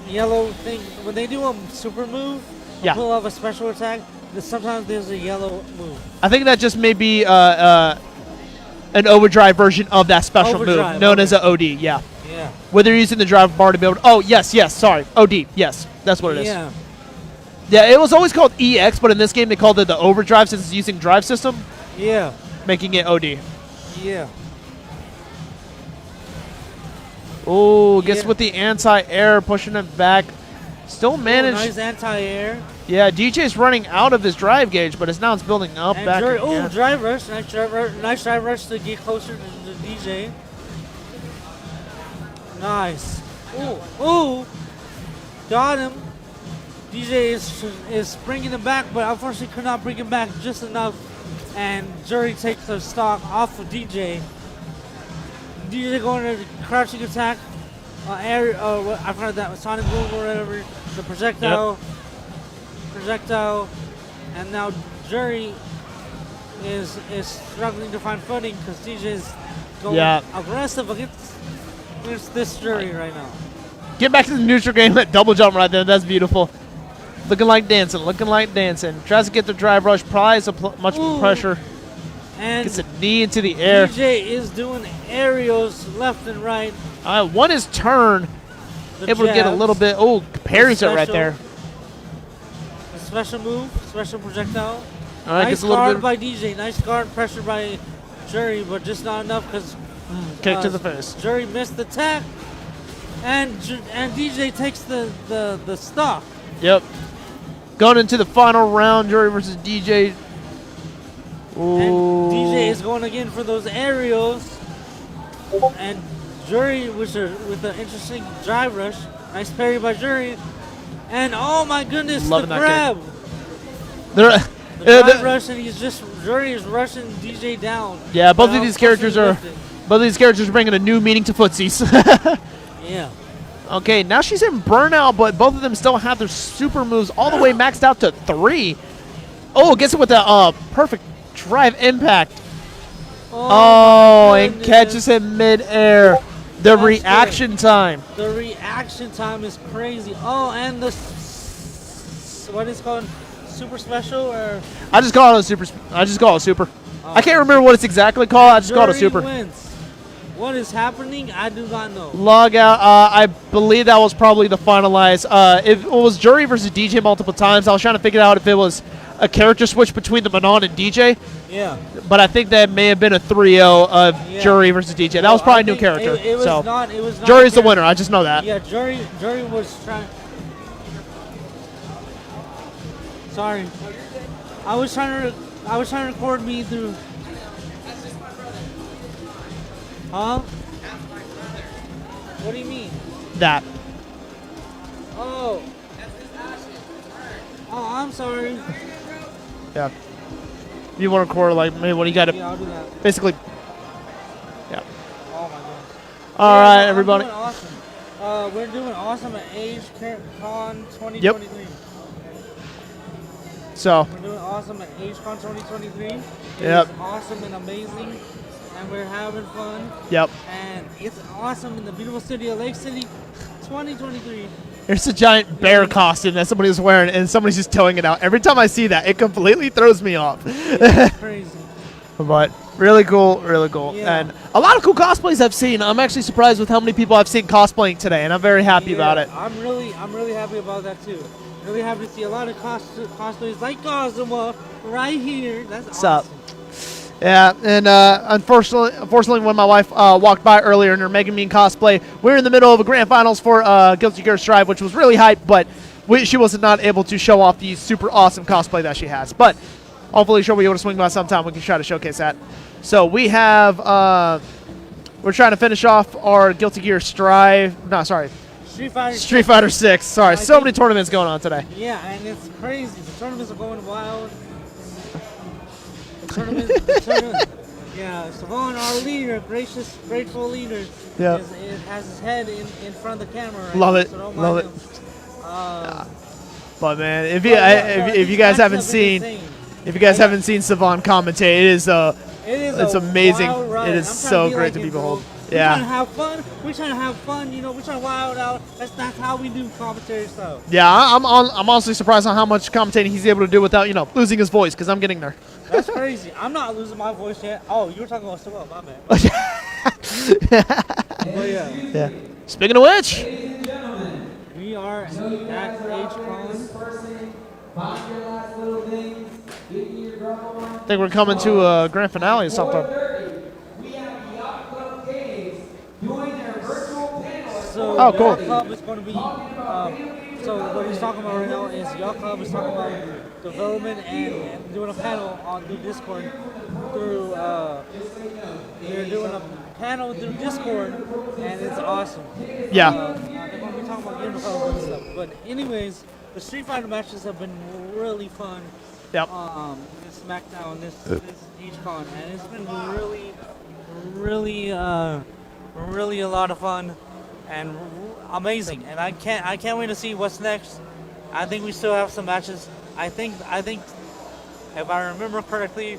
yellow thing when they do a super move, Yeah. pull off a special attack. Sometimes there's a yellow move. I think that just may be an overdrive version of that special Overdrive, move, known okay. as an OD. Yeah. Yeah. Whether you're using the drive bar to build. Oh yes, sorry, OD. Yes, that's what it is. Yeah. Yeah, it was always called EX, but in this game they called it the overdrive since it's using drive system, Yeah. making it OD. Yeah. Oh, gets Yeah. with the anti-air, pushing it back. Still managed. Nice anti-air. Yeah, DJ's running out of his drive gauge, but now it's building up And back. oh, again. drive rush. Nice drive rush to get closer to the DJ. Nice. Ooh. Got him. DJ is bringing him back, but unfortunately could not bring him back just enough. And Jury takes the stock off of DJ. DJ going to the crouching attack. I've heard that was Sonic Boom or whatever. The projectile. Projectile. And now Jury is struggling to find footing because DJ is going aggressive against this Jury right now. Get back to the neutral game. That double jump right there. That's beautiful. Looking like dancing, looking like dancing. Tries to get the drive rush, applies much Ooh. pressure. And Gets a knee into the air. DJ is doing aerials left and right. One is turn. The Able to get a jabs, little bit. Oh, parries it right special. there. A special move, special projectile. All right, Nice gets a little guard bit. by DJ. Nice guard pressure by Jury, but just not enough because Kick to the face. Jury missed the tech, and DJ takes the stock. Yep. Going into the final round, Jury versus DJ. Ooh. And DJ is going again for those aerials, and Jury with an interesting drive rush. Nice parry by Jury, and oh my goodness, Loving the that grab. They're- The drive rush, and Jury is rushing DJ down. Yeah, both of Now, these characters constantly are lifting. both of these characters are bringing a new meaning to footsies. Yeah. Okay, now she's in burnout, but both of them still have their super moves all the way maxed out to 3. Oh, gets it with a perfect drive impact. Oh, my and goodness. catches him mid-air. The That's reaction time. The reaction time is crazy. Oh, and the what is it called super special or I just call it a super. I can't remember what it's exactly called. I just call it a Jury super. wins. What is happening? I do not know. Log out. I believe that was probably the finalized. If it was Jury versus DJ multiple times, I was trying to figure out if it was a character switch between the Manon and DJ. Yeah. But I think that may have been a 3-0 of Yeah. Jury versus DJ. That was probably a new character. It was so not. It was not. Jury's the a winner. I just know that. Yeah, Jury was trying. Sorry. I was trying to record me through. Huh? What do you mean? That. Oh. Oh, I'm sorry. Yeah. You want to record like maybe when you got Yeah, I'll do that. to basically. Yeah. Oh my goodness. All Yeah, right, no, everybody. I'm doing awesome. We're doing awesome at AgeCon 2023. So. We're doing awesome at AgeCon 2023. It Yep. is awesome and amazing, and we're having fun. Yep. And it's awesome in the beautiful city of Lake City, 2023. There's a giant bear costume that somebody was wearing, and somebody's just towing it out. Every time I see that, it completely throws me off. Crazy. But really cool, really cool. Yeah. And a lot of cool cosplays I've seen. I'm actually surprised with how many people I've seen cosplaying today, and I'm very happy about it. I'm really happy about that too. Really happy to see a lot of cosplays like Kazuma right here. That's What's awesome. up? Yeah, and unfortunately, when my wife walked by earlier in her Mega Mean cosplay, we were in the middle of a grand finals for Guilty Gear Strive, which was really hype, but she was not able to show off the super awesome cosplay that she has. But hopefully she'll be able to swing by sometime. We can try to showcase that. So we have, we're trying to finish off our Guilty Gear Strive. No, sorry. Street Fighter 6. Sorry, so many tournaments going on today. Yeah, and it's crazy. The tournaments are going wild. The tournament, yeah, Savon, our leader, grateful leader, Yeah. has his head in front of the camera. Right Love now, it, so don't love mind it. him. But man, if these you guys matches haven't have been seen, insane. if you guys haven't seen Savon commentate, it's a amazing. wild ride. It is I'm so trying be great like to him, be bro. behold. We're trying to Yeah, have fun. We're trying to have fun. You know, we're trying to wild out. That's how we do commentary stuff. yeah. I'm honestly surprised on how much commentating he's able to do without losing his voice, because I'm getting there. That's crazy. I'm not losing my voice yet. Oh, you were talking about Savon, my bad. But yeah. Yeah. Speaking of which, We are at AgeCon. I think we're coming to a grand finale or something. So Oh, cool. Yacht Club is going to be. So what he's talking about right now is Yacht Club is talking about development and doing a panel through Discord. They're doing a panel through Discord, and it's awesome. Yeah. They're going to be talking about game development and stuff. But anyways, the Street Fighter matches have been really fun. Yep. This SmackDown, this AgeCon, and it's been really a lot of fun and amazing. And I can't wait to see what's next. I think we still have some matches. I think if I remember correctly,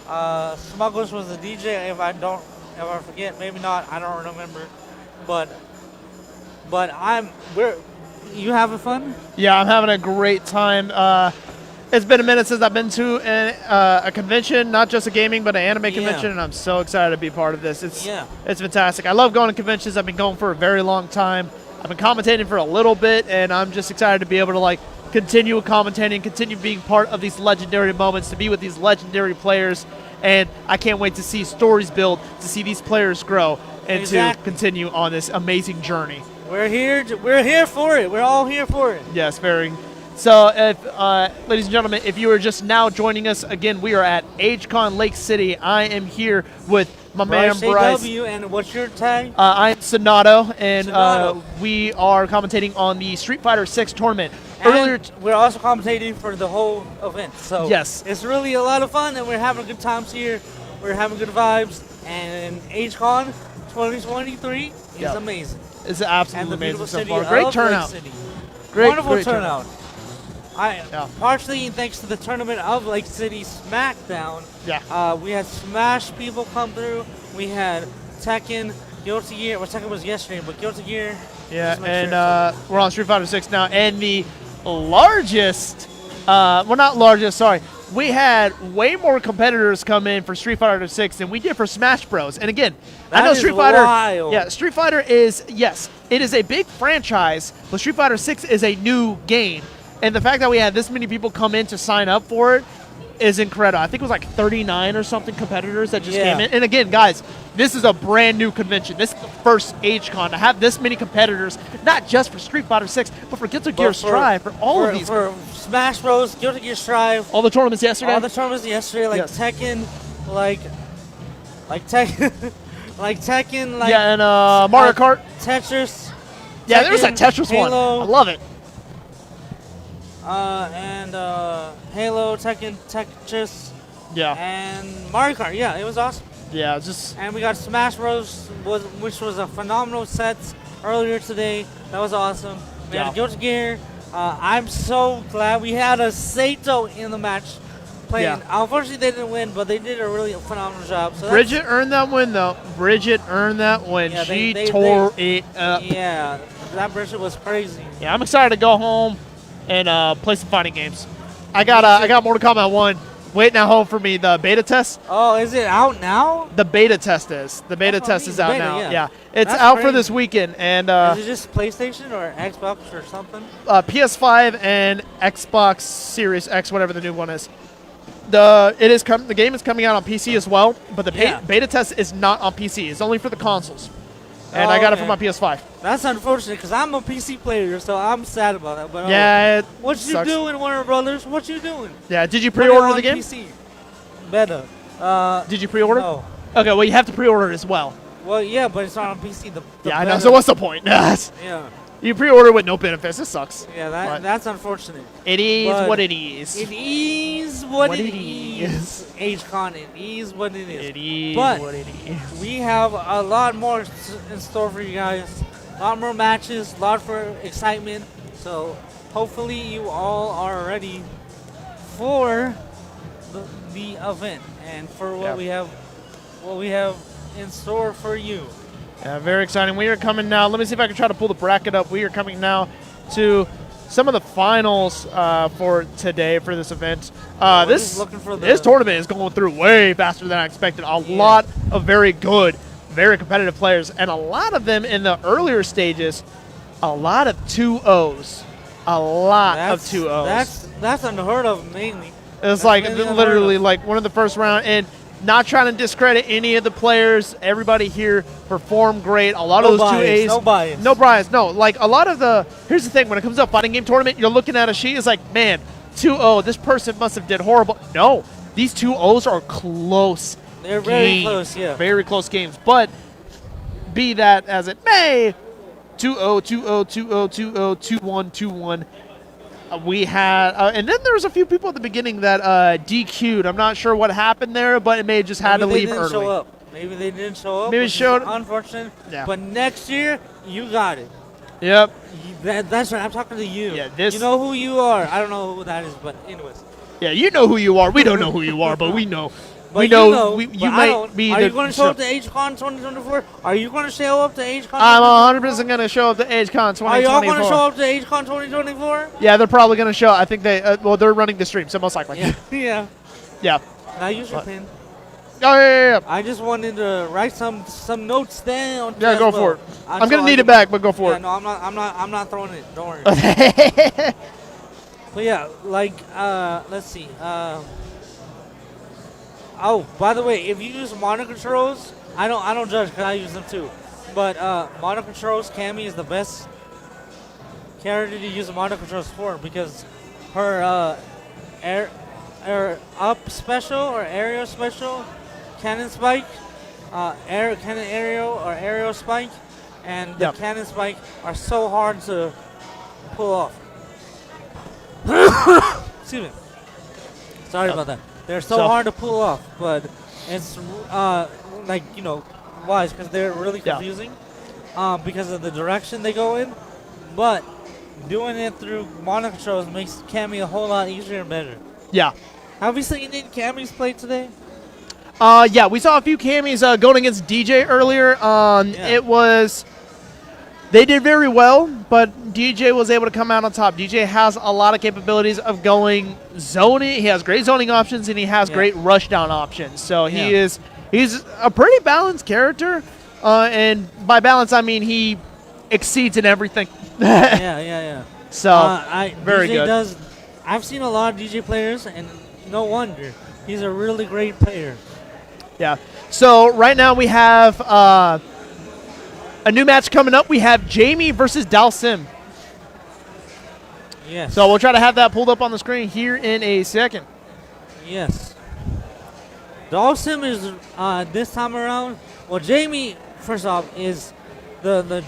Smugglers was the DJ. If I forget, maybe not. I don't remember. But You having fun? Yeah, I'm having a great time. It's been a minute since I've been to a convention, not just a gaming, but an anime convention, and I'm so excited to be part of this. It's fantastic. I love going to conventions. I've been going for a very long time. I've been commentating for a little bit, and I'm just excited to be able to like continue commentating, continue being part of these legendary moments, to be with these legendary players, and I can't wait to see stories build, to see these players grow, and to continue on this amazing journey. We're here for it. We're all here for it. Yes, very. So, ladies and gentlemen, if you are just now joining us, again, we are at AgeCon Lake City. I am here with my man Bryce. AW, and what's your tag? I'm Sonato, and Sonato. we are commentating on the Street Fighter 6 tournament. And we're also commentating for the whole event. So yes, it's really a lot of fun, and we're having good times here. We're having good vibes, and AgeCon 2023 is amazing. It's absolutely and the amazing beautiful so city far. of Great turnout. Lake City. Great, Wonderful great turnout. Partially thanks to the tournament of Lake City SmackDown. Yeah. We had Smash people come through. We had Tekken, Guilty Gear. Well, Tekken was yesterday, but Guilty Gear. Yeah, and we're on Street Fighter 6 now, and the largest, well, not largest, sorry. We had way more competitors come in for Street Fighter 6 than we did for Smash Bros. And again, I know Street Fighter. Wild. Yeah, Street Fighter is, yes, it is a big franchise, but Street Fighter 6 is a new game. And the fact that we had this many people come in to sign up for it is incredible. I think it was like 39 or something competitors that just came in. And again, guys, this is a brand new convention. This is the first AgeCon. To have this many competitors, not just for Street Fighter 6, but for Guilty Gear Strive, for all of these. For Smash Bros, Guilty Gear Strive. All the tournaments yesterday? All the tournaments yesterday, like Tekken, like Tekken, like Tekken, like... Yeah, and Mario Kart. Tetris. Yeah, there was a Tetris Halo, one. I love it. And Halo, Tekken, Tetris. Yeah. And Mario Kart. Yeah, it was awesome. Yeah, just. And we got Smash Bros, which was a phenomenal set earlier today. That was awesome. We had Guilty Gear. I'm so glad we had a Sato in the match playing. Yeah. Unfortunately, they didn't win, but they did a really phenomenal job. So Bridget earned that win, though. Bridget earned that win. Yeah, she tore it up. Yeah, that Bridget was crazy. Yeah, I'm excited to go home and play some fighting games. I got Mortal Kombat 1 waiting at home for me, the beta test. Oh, is it out now? The beta test is. The beta test is out now. Yeah. It's That's out crazy. for this weekend. And is it just PlayStation or Xbox or something? PS5 and Xbox Series X, whatever the new one is. The game is coming out on PC as well, but the beta test is not on PC. It's only for the consoles. And I got it for my PS5. That's unfortunate because I'm a PC player, so I'm sad about that. But yeah, what you doing, Warner Brothers? What you doing? Yeah, did you pre-order the game? PC. Better. Did you pre-order? No. Okay, well you have to pre-order it as well. Well, yeah, but it's not on PC. Yeah, I know. So what's the point? Yeah. You pre-order with no benefits. This sucks. Yeah, that's unfortunate. It is But what it is. It is what it is. AgeCon, it is what it is. It is but what it is. we have a lot more in store for you guys. A lot more matches, a lot for excitement. So hopefully you all are ready for the event and for what we have in store for you. Yeah, very exciting. We are coming now. Let me see if I can try to pull the bracket up. We are coming now to some of the finals for today for this event. This tournament is going through way faster than I expected. A lot of very good, very competitive players, and a lot of them in the earlier stages, a lot of 2-0s. A lot of 2-0s. That's unheard of mainly. It's like literally like one of the first round, and not trying to discredit any of the players. Everybody here performed great. A lot of those 2As. No bias. No bias. No, like a lot of the. Here's the thing: when it comes to a fighting game tournament, you're looking at a sheet. It's like, man, 2-0. This person must have did horrible. No, these 2-0s are close. They're very close. Yeah. Very close games. But be that as it may, 2-0, 2-0, 2-0, 2-0, 2-1, 2-1. We had, and then there was a few people at the beginning that DQ'd. I'm not sure what happened there, but it may have just had to leave early. Show up. Maybe they didn't show up. Maybe showed. Unfortunate. Yeah. But next year, you got it. Yep. That's right. I'm talking to you. Yeah. You know who you are. I don't know who that is, but anyways. Yeah, you know who you are. We don't know who you are, but we know. But we you know, but you I might don't. be Are the. you going to show up to HCon 2024? Are you going to show up to HCon? I'm 100% going to show up to AgeCon 2024. Are y'all going to show up to HCon 2024? Yeah, they're probably going to show. I think they. Well, they're running the stream, so most likely. Yeah. Yeah. Yeah. Now use your pen. Oh yeah. I just wanted to write some notes down. Yeah, as go well. for it. I'm so gonna I need can- it back, but go for Yeah, it. no, I'm not throwing it. Don't worry. But yeah, like let's see. Oh, by the way, if you use mono controls, I don't judge because I use them too. But mono controls, Cammy is the best character to use mono controls for because her air up special or aerial special, cannon spike, cannon aerial or aerial spike, and the cannon spike are so hard to pull off. Excuse me. Sorry about that. They're so hard to pull off, but it's like wise because they're really confusing because of the direction they go in. But doing it through mono controls makes Cammy a whole lot easier and better. Yeah. Have we seen any Cammys play today? Yeah, we saw a few Cammies going against DJ earlier. It was. They did very well, but DJ was able to come out on top. DJ has a lot of capabilities of going zoning. He has great zoning options, and he has great rushdown options. So he's a pretty balanced character, and by balance I mean he exceeds in everything. Yeah. So very DJ good. I've seen a lot of DJ players, and no wonder he's a really great player. Yeah. So right now we have a new match coming up. We have Jamie versus Dalsim. Yes. So we'll try to have that pulled up on the screen here in a second. Yes. Dalsim is this time around. Well, Jamie, first off, is the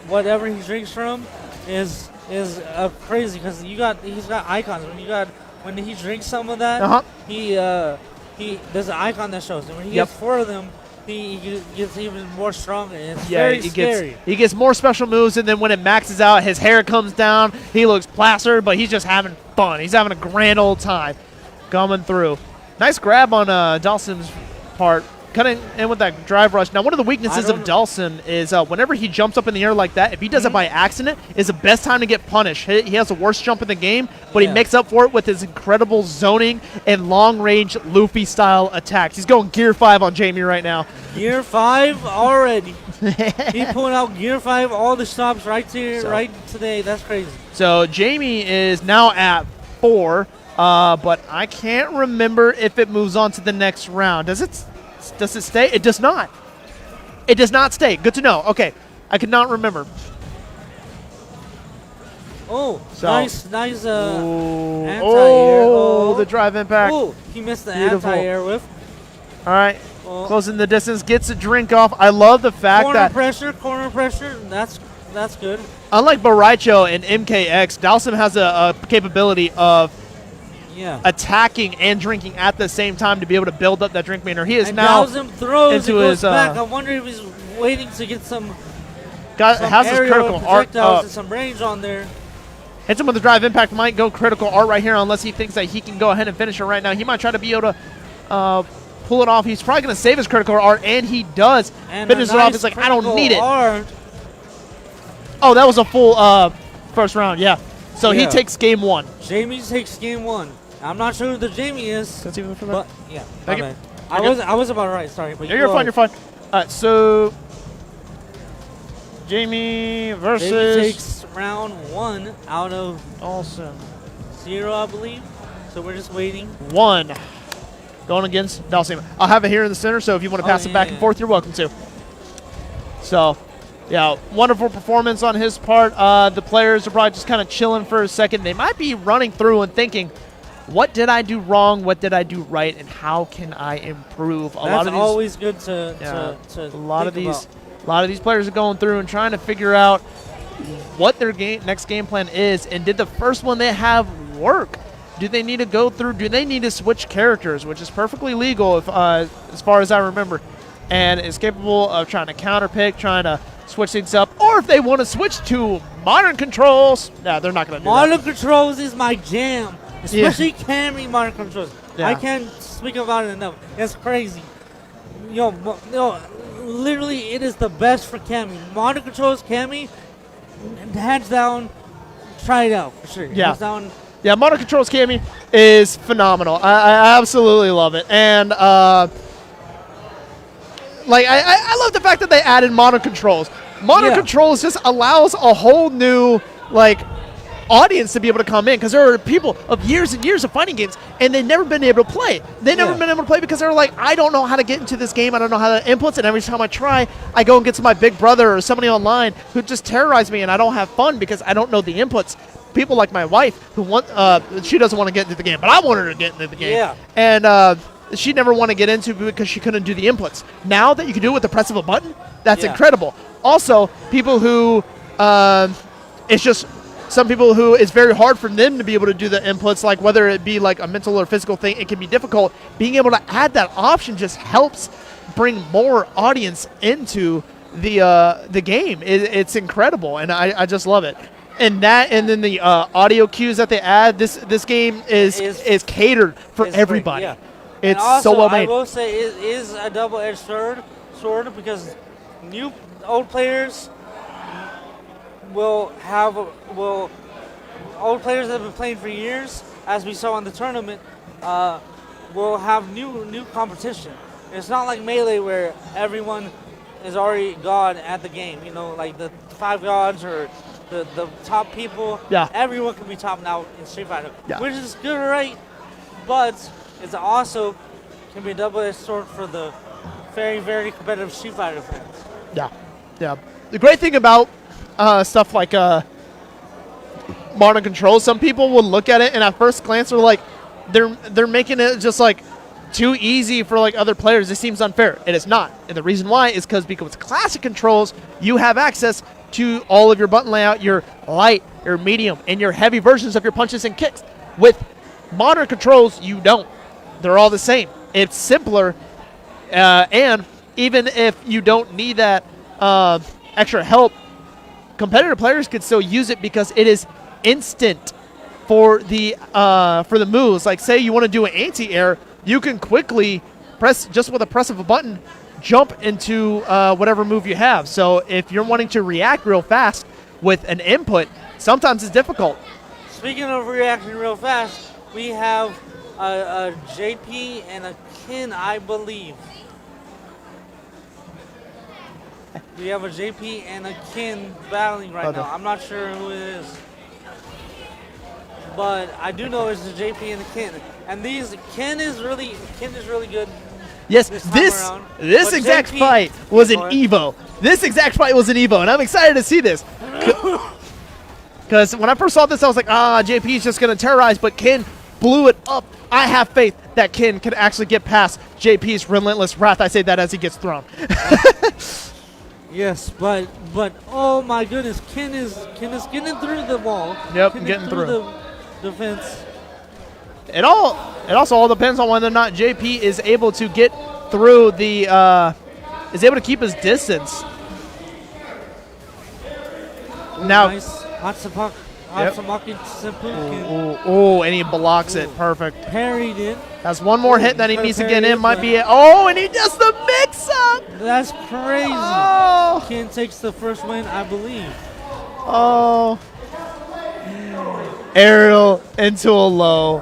whatever he drinks from is crazy because he's got icons. When he drinks some of that, he there's an icon that shows, and when he gets 4 of them, he gets even more stronger. It's very scary. He gets more special moves, and then when it maxes out, his hair comes down. He looks plastered, but he's just having fun. He's having a grand old time coming through. Nice grab on Dalsim's part, cutting in with that drive rush. Now, one of the weaknesses of Dalsim is whenever he jumps up in the air like that, if he does it by accident, is the best time to get punished. He has the worst jump in the game, but he makes up for it with his incredible zoning and long-range Luffy-style attacks. He's going Gear 5 on Jamie right now. Gear 5 already. He pulling out Gear 5, all the stops right today. That's crazy. So Jamie is now at 4, but I can't remember if it moves on to the next round. Does it stay? It does not. It does not stay. Good to know. Okay. I could not remember. Oh, So- nice anti-air. Oh, the drive impact. Oh, he missed the Beautiful. anti-air whiff. All right. Oh. Closing the distance. Gets a drink off. I love the fact Corner that pressure. That's good. unlike Baraicho and MKX, Dalsim has a capability of attacking and drinking at the same time to be able to build up that drink meter. He is And now Dalsim throws into and goes his back. I wonder if he's waiting to get some has his aerial critical art projectiles up. and some range on there. Hits him with the drive impact, might go critical art right here unless he thinks that he can go ahead and finish it right now. He might try to be able to pull it off. He's probably going to save his critical art, and he does. And Finishes a it off. nice He's like, I don't critical need it. art. Oh, that was a full first round, yeah. So he Yeah. takes game 1. Jamie takes game 1. I'm not sure who the Jamie is. That's even for but yeah, Thank my you. bad. I was about right. Sorry, but Yeah, you're go fine, ahead. you're fine. All right, so Jamie versus Jamie takes round 1 out of Awesome 0, I believe. So we're just waiting. 1 going against Dalsim. I'll have it here in the center, so if you want to pass it back and forth, you're welcome to. So, yeah, wonderful performance on his part. The players are probably just kind of chilling for a second. They might be running through and thinking, what did I do wrong? What did I do right? And how can I improve? That's always good to a lot of think these about. a lot of these players are going through and trying to figure out what their next game plan is, and did the first one they have work? Do they need to go through? Do they need to switch characters, which is perfectly legal if, as far as I remember, and is capable of trying to counterpick, trying to switch things up, or if they want to switch to modern controls, no, they're not going to do that. Modern controls is my jam. especially Cammy modern controls. Yeah. I can't speak about it enough. It's crazy. Literally, it is the best for Cammy. Modern controls, Cammy, hands down. Try it out for sure. Yeah. Hands down. Yeah, Modern Controls Cammy is phenomenal. I absolutely love it. And, I love the fact that they added Modern Controls. Modern Controls just allows a whole new, audience to be able to come in, because there are people of years and years of fighting games and they've never been able to play. They've never been able to play because they're like, I don't know how to get into this game. I don't know how to inputs, and every time I try, I go and get to my big brother or somebody online who just terrorize me, and I don't have fun because I don't know the inputs. People like my wife who she doesn't want to get into the game, but I want her to get into the game. Yeah. And she never want to get into it because she couldn't do the inputs. Now that you can do it with the press of a button, that's incredible. Also, people who it's just some people who it's very hard for them to be able to do the inputs, like whether it be like a mental or physical thing, it can be difficult. Being able to add that option just helps bring more audience into the game. It's incredible, and I just love it. And then the audio cues that they add, this game is catered for everybody. Yeah. It's and also, so well made. I will say it is a double-edged sword because old players old players that have been playing for years, as we saw in the tournament, will have new competition. It's not like Melee where everyone is already god at the game. Like the 5 gods or the top people. Yeah. Everyone can be top now in Street Fighter, Yeah. which is good, right? But it's also can be a double-edged sword for the very, very competitive Street Fighter fans. Yeah. The great thing about stuff like Modern Controls, some people will look at it and at first glance are like, they're making it just like too easy for like other players. It seems unfair. It is not. And the reason why is because with classic controls, you have access to all of your button layout, your light, your medium, and your heavy versions of your punches and kicks. With modern controls, you don't. They're all the same. It's simpler, and even if you don't need that extra help, competitive players could still use it because it is instant for the moves. Like, say you want to do an anti-air, you can quickly press, just with a press of a button, jump into whatever move you have. So if you're wanting to react real fast with an input, sometimes it's difficult. Speaking of reacting real fast, we have a JP and a Kin, I believe. We have a JP and a Kin battling right now. I'm not sure who it is. But I do know it's the JP and the Kin. And Kin is really good. Yes, this exact JP fight was an Evo. This exact fight was an Evo, and I'm excited to see this. Because when I first saw this, I was like, JP is just going to terrorize, but Kin blew it up. I have faith that Kin can actually get past JP's relentless wrath. I say that as he gets thrown. Yes, but oh my goodness, Kin is getting through the wall. Yep, getting through the defense. It also all depends on whether or not JP is able to get through the is able to keep his distance. Now, nice. Hatsumaki Seppuku. Oh, and he blocks it. Perfect. Parried it. That's one more hit that he needs to get in. Might be it. Oh, and he does the mix-up. That's crazy. Oh. Kin takes the first win, I believe. Oh. Aerial into a low.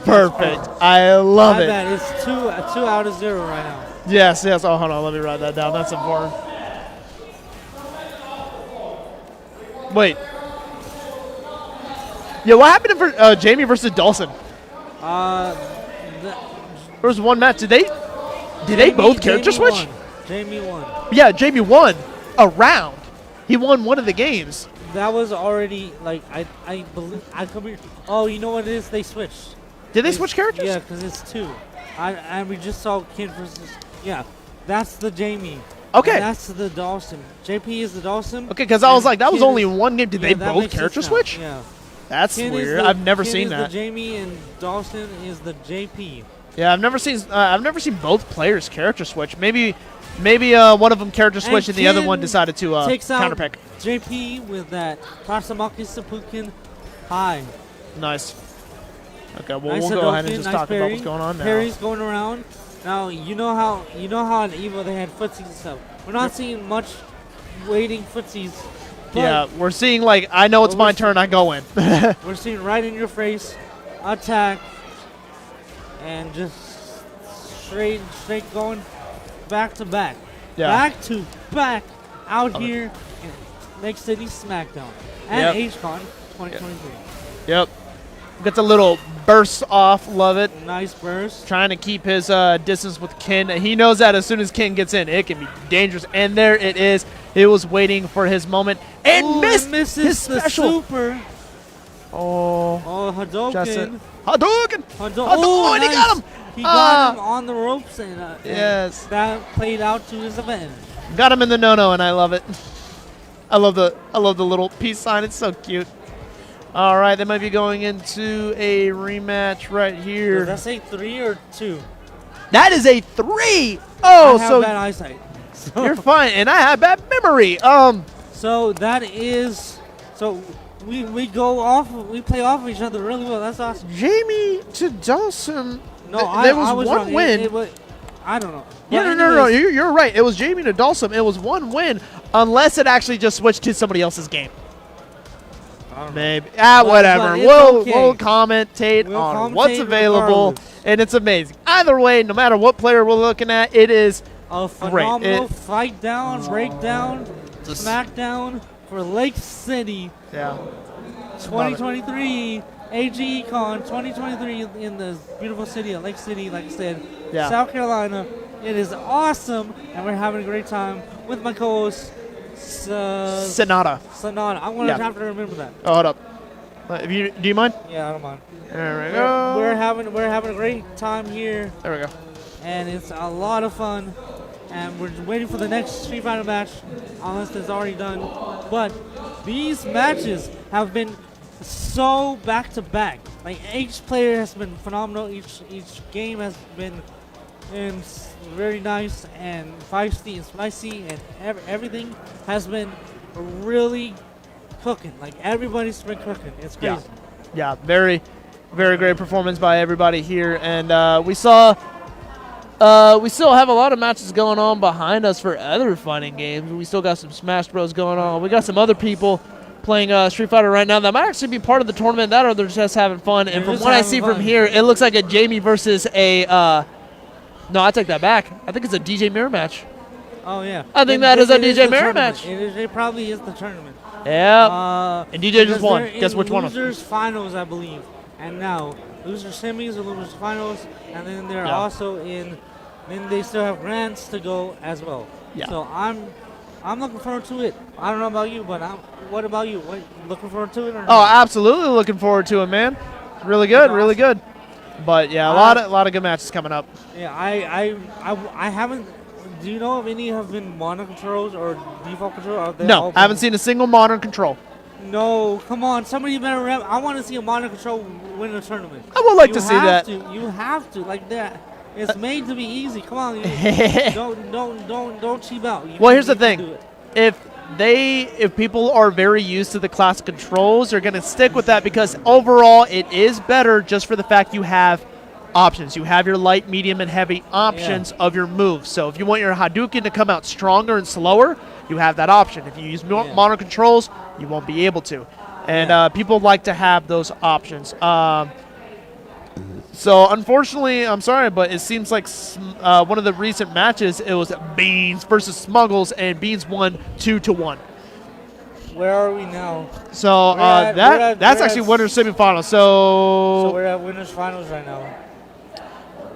Perfect. I love it. Bad. It's 2 out of 0 right now. Yes. Oh, hold on. Let me write that down. That's important. Wait. Yeah, what happened for Jamie versus Dawson? There was one match. Did they both character switch? Jamie won. Yeah, Jamie won a round. He won one of the games. That was already like I believe I could be. Oh, you know what it is? They switched. Did they switch characters? Yeah, because it's 2. And we just saw Kin versus. Yeah, that's the Jamie. Okay. And that's the Dawson. JP is the Dawson. Okay, because I was like, that was Kin only is, one game. Did they both character switch? Yeah. That's Kin weird. The, I've never Kin seen is that. The Jamie and Dawson is the JP. Yeah, I've never seen both players character switch. Maybe one of them character switched and the other one decided to counterpick. JP with that Hatsumaki Seppuku high. Nice. Okay, well, Nice we'll go ahead and Hadouken, just nice talk about parry. what's going on now. Parry's going around. Now you know how on Evo they had footsies and stuff. We're not seeing much waiting footsies. But Yeah, we're seeing, like, I know it's But we're my turn, I go in. we're seeing right in your face, attack, and just straight going back to back. Yeah. Back to back out here in Lake City SmackDown and Yep. HCon 2023. Yep. Gets a little burst off, love it. Nice burst. Trying to keep his distance with Ken. He knows that as soon as Ken gets in, it can be dangerous. And there it is. He was waiting for his moment and Ooh, missed and misses his the special. super. Oh, Oh, Hadouken. Justin. Hadouken! Oh, and he nice. got him! He Ah. got him on the ropes, and Yes. that played out to his advantage. Got him in the no-no, and I love it. I love the little peace sign. It's so cute. All right, they might be going into a rematch right here. Does that say 3 or 2? That is a 3. I Oh, have so bad eyesight. So, you're fine, and I have bad memory. so that is so we go off. We play off of each other really well. That's awesome. Jamie to Dawson. No, there was I was one wrong. win. I don't know. Yeah, But no. anyways, You're right. It was Jamie to Dawson. It was one win, unless it actually just switched to somebody else's game. I don't know. Maybe. But Whatever. it's We'll okay. commentate We'll on what's commentate available, regardless. and it's amazing. Either way, no matter what player we're looking at, it is A great. phenomenal fight down, breakdown, smackdown for Lake City Yeah. 2023 AG Con 2023 in the beautiful city of Lake City, like I said, Yeah. South Carolina. It is awesome, and we're having a great time with my co-host Sonata. Sonata. I'm gonna Yeah. have to remember that. Oh, hold up. Do you mind? Yeah, I don't mind. There we go. We're having a great time here, There we go. and it's a lot of fun. And we're waiting for the next Street Fighter match, unless it's already done. But these matches have been so back to back. Like each player has been phenomenal. Each game has been very nice and feisty and spicy, and everything has been really cooking. Like everybody's been cooking. It's crazy. Yeah, very, very great performance by everybody here. And we saw, we still have a lot of matches going on behind us for other fighting games. We still got some Smash Bros going on. We got some other people playing Street Fighter right now that might actually be part of the tournament, that or they're just having fun. And They're from just what I having see fun. from here, it looks like a Jamie versus a, no, I take that back. I think it's a DJ Mirror match. Oh yeah. I think And that is a it DJ the Mirror tournament. match. It probably is the tournament. Yeah. And DJ just because won. they're Guess in which one of them? Losers finals, I believe. And now losers semis and losers finals, and then they're Yeah. also in. Then they still have grants to go as well. Yeah. So I'm looking forward to it. I don't know about you, but what about you? What, looking forward to it or Oh, not? absolutely looking forward to it, man. Really good, really good. But yeah, a lot of good matches coming up. Yeah, I haven't. Do you know if any have been mono controls or default control? Or they No, all I haven't been- seen a single modern control. No, come on, somebody better rep. I want to see a mono control win a tournament. I would like You to see have that. You have to like that. It's made to be easy. Come on, you, don't cheap out. Well, here's the you can thing. do it. If people are very used to the classic controls, they're going to stick with that because overall it is better just for the fact you have options. You have your light, medium, and heavy options of your moves. So if you want your Hadouken to come out stronger and slower, you have that option. If you use modern controls, you won't be able to. And people like to have those options. So unfortunately, I'm sorry, but it seems like one of the recent matches, it was Beans versus Smuggles, and Beans won 2-1. Where are we now? So that's actually winners semifinal. So we're at winners finals right now.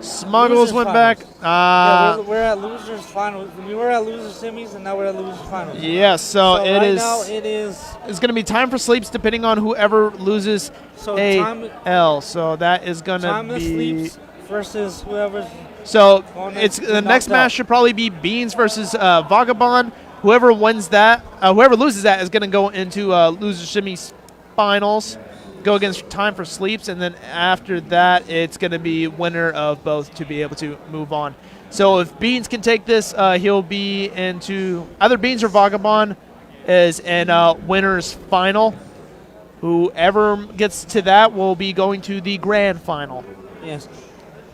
Smuggles Losers went finals. back. Yeah, we're at losers finals. We were at losers semis, and now we're at losers finals. Yes, so it right is. now it is. It's going to be time for sleeps, depending on whoever loses So a time- L. So that is going to Timeless be. sleeps versus whoever's. So on it's it, the knocked next out. match should probably be Beans versus Vagabond. Whoever wins that, whoever loses that is going to go into loser semis finals, go against Time for Sleeps, and then after that, it's going to be winner of both to be able to move on. So if Beans can take this, he'll be into either Beans or Vagabond is in winners final. whoever gets to that will be going to the grand final. Yes.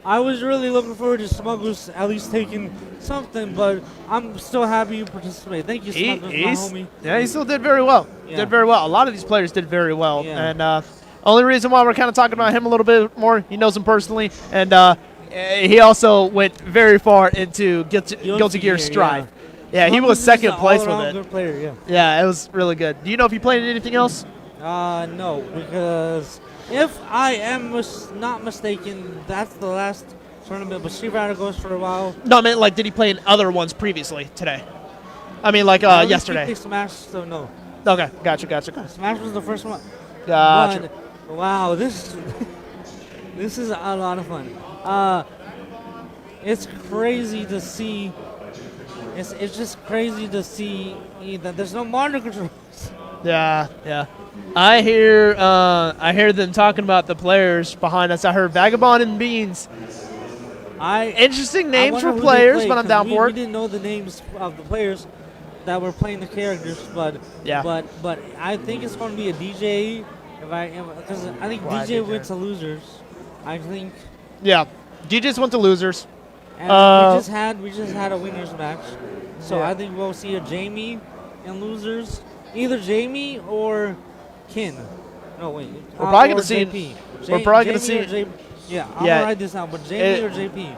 I was really looking forward to Smuggles at least taking something, but I'm still happy you participated. Thank you, Smuggles, my homie. Yeah, he still did very well. Yeah. Did very well. A lot of these players did very well. Yeah. And only reason why we're kind of talking about him a little bit more, he knows him personally, and he also went very far into Guilty Gear Strive. Yeah, he was Smuggles is second an place with all-around it. Good player, yeah. Yeah, it was really good. Do you know if he played anything else? No, because if I am not mistaken, that's the last tournament, but Street Fighter goes for a while. No, I meant like, did he play in other ones previously today? I mean, like At least he yesterday. played Smash, so no. Okay, gotcha. Smash was the first one. Gotcha. But, wow, this this is a lot of fun. It's crazy to see. It's just crazy to see that there's no monitor controls. Yeah. I hear them talking about the players behind us. I heard Vagabond and Beans. Interesting names for players, but I'm down for We it. didn't know the names of the players that were playing the characters, but Yeah. but I think it's going to be a DJ. Because I think Why DJ DJ? went to losers. I think. Yeah, DJs went to losers. And we just had a winners match, so Yeah. I think we'll see a Jamie in losers, either Jamie or Kin. No wait, We're probably or gonna see- JP. we're probably gonna Jamie or see- yeah, I'm Yeah. gonna write this down, but Jamie or JP.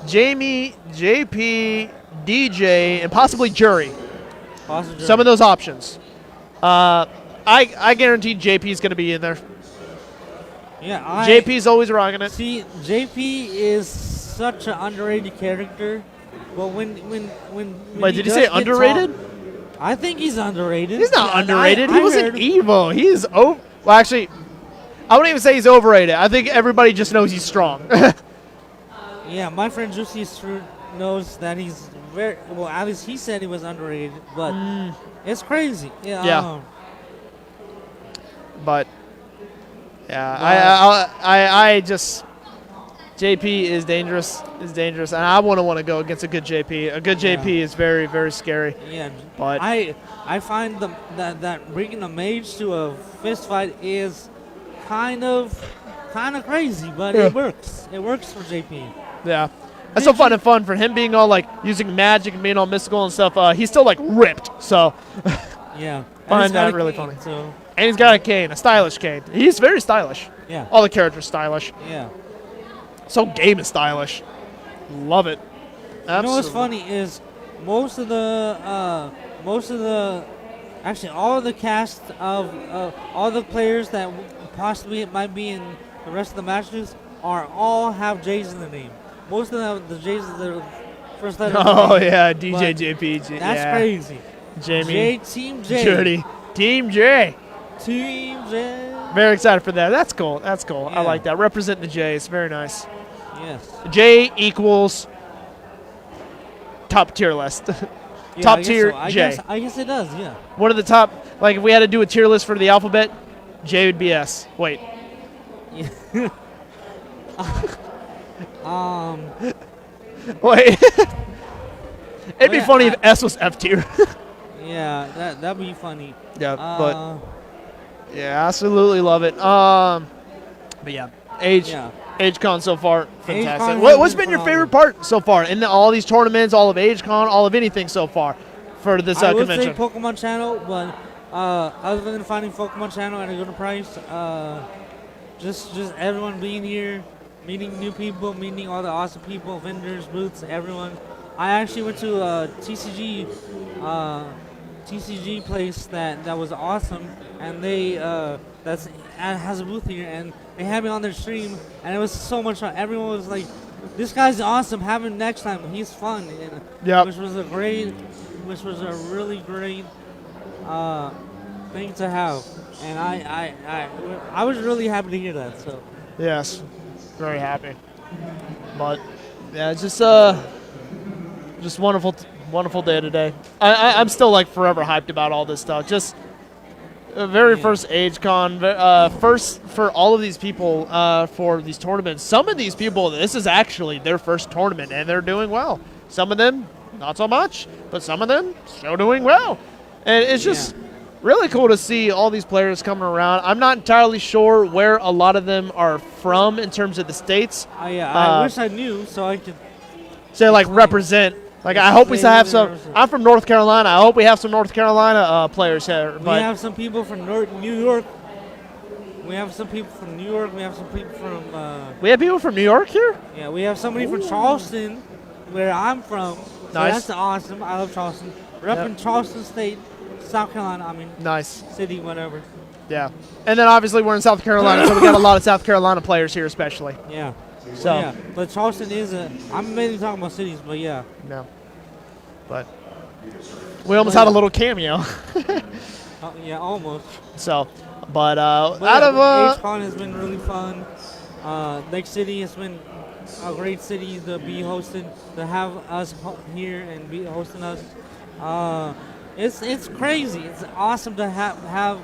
Jamie, JP, DJ, and possibly Jury. Possibly Some of those options. I guarantee JP's going to be in there. Yeah, JP's always rocking it. See, JP is such an underrated character, but when Wait, he did you does say get underrated? I think he's underrated. He's not I- underrated. I He was an heard- Evo. He is well, actually, I wouldn't even say he's overrated. I think everybody just knows he's strong. Yeah, my friend Juicy Fruit knows that he's very well. At least he said he was underrated, but it's crazy. Yeah. But yeah, I just JP is dangerous, and I wouldn't want to go against a good JP. A good JP is very, very scary. Yeah, But I find that bringing a mage to a fist fight is kind of crazy, but Yeah. it works. It works for JP. yeah, that's so fun for him being all like using magic and being all mystical and stuff. He's still like ripped, so Yeah, find And he's got that a really cane, funny. So And he's got a cane, a stylish cane. He's very stylish. Yeah. All the characters stylish. yeah. So game is stylish. Love it. You know what's funny is most of the actually all of the cast of all the players that possibly might be in the rest of the matches are all have J's in the name. Most of them, the J's are the first letter. of the Oh name. yeah, DJ But JP. That's yeah. crazy. Jamie, Team J. Jody, Team J. Team J. Very excited for that. That's cool. That's cool. Yeah. I like that. Represent the J's. Very nice. Yes. J equals top tier list. Yeah, top I guess tier so. J. I guess it does. Yeah. One of the top. Like if we had to do a tier list for the alphabet, J would be S. Wait. Yeah. Wait. It'd be yeah, funny if S was F tier. Yeah, that'd be funny. Yeah, Uh, but yeah, absolutely love it. But yeah, AgeCon so far, fantastic. AgeCon What's has been been your favorite part so far in all these tournaments, all of AgeCon, all of anything so far for this I would convention? say Pokemon Channel, but other than finding Pokemon Channel at a good price, just everyone being here, meeting new people, meeting all the awesome people, vendors, booths, everyone. I actually went to a TCG place that was awesome, and they has a booth here, and they had me on their stream, and it was so much fun. Everyone was like, "This guy's awesome. Have him next time. He's fun." And, Yep. which was a really great thing to have, and I was really happy to hear that. So Yes, very happy. But yeah, it's just wonderful day today. I'm still like forever hyped about all this stuff. Just very first AgeCon, first for all of these people for these tournaments. Some of these people, this is actually their first tournament, and they're doing well. Some of them, not so much, but some of them still doing well. And it's just really cool to see all these players coming around. I'm not entirely sure where a lot of them are from in terms of the states. I wish I knew so I could. So like represent. Like I hope we have some. I'm from North Carolina. I hope we have some North Carolina players here. We But have some people from New York. We have some people from New York. We have some people from. we have people from New York here. Yeah, we have somebody from Charleston, where I'm from. So Nice. that's awesome. I love Charleston. Repping Charleston State, South Carolina. I mean, Nice. city, whatever. Yeah. And then obviously we're in South Carolina, so we got a lot of South Carolina players here, especially. Yeah. So Yeah, but Charleston is a. I'm mainly talking about cities, but yeah. no. But we almost had a little cameo. Yeah, almost. So, but But out of HCon has been really fun. Lake City has been a great city to be hosted, to have us here and be hosting us. It's crazy. It's awesome to have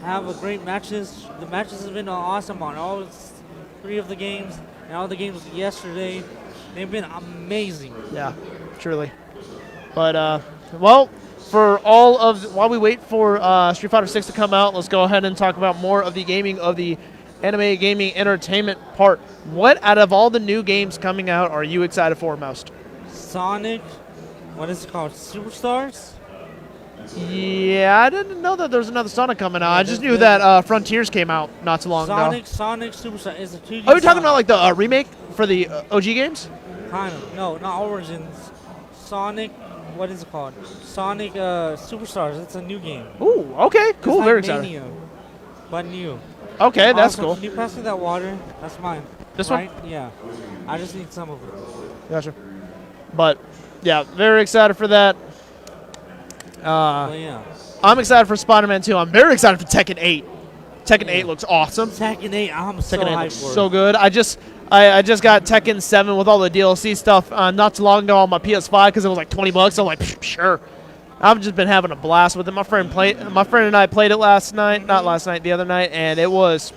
a great matches. The matches have been awesome on all 3 of the games and all the games yesterday. They've been amazing. yeah, truly. But well, for all of while we wait for Street Fighter 6 to come out, let's go ahead and talk about more of the gaming of the anime gaming entertainment part. What out of all the new games coming out are you excited for most? Sonic, what is it called? Superstars? Yeah, I didn't know that there was another Sonic coming out. I just knew that Frontiers came out not too long ago. Sonic Superstar is a 2D. Oh, you're talking about like the remake for the OG games? Kind of. No, not Origins. Sonic, what is it called? Sonic Superstars. It's a new game. Ooh, okay, cool, It's very like excited. Mania, but new. Okay, that's Awesome. cool. Can you pass me that water? That's mine. This one? right? Yeah. I just need some of it. Gotcha. But yeah, very excited for that. But yeah. I'm excited for Spider-Man 2. I'm very excited for Tekken 8. Tekken 8 looks awesome. Tekken 8, I'm so Tekken 8 hyped looks for it. so good. I just got Tekken 7 with all the DLC stuff not too long ago on my PS5 because it was like $20. I'm like, sure. I've just been having a blast with it. My friend and I played it the other night, and it was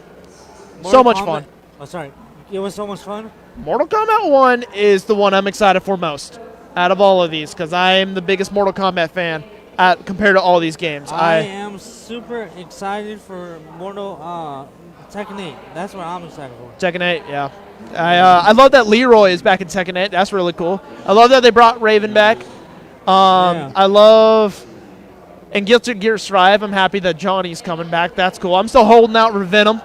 so much fun. Oh, sorry. It was so much fun. Mortal Kombat 1 is the one I'm excited for most out of all of these because I am the biggest Mortal Kombat fan compared to all these games. I am super excited for Tekken 8. That's what I'm excited for. Tekken 8, yeah. I love that Leroy is back in Tekken 8. That's really cool. I love that they brought Raven back. Yeah. I love in Guilty Gear Strive. I'm happy that Johnny's coming back. That's cool. I'm still holding out for Venom.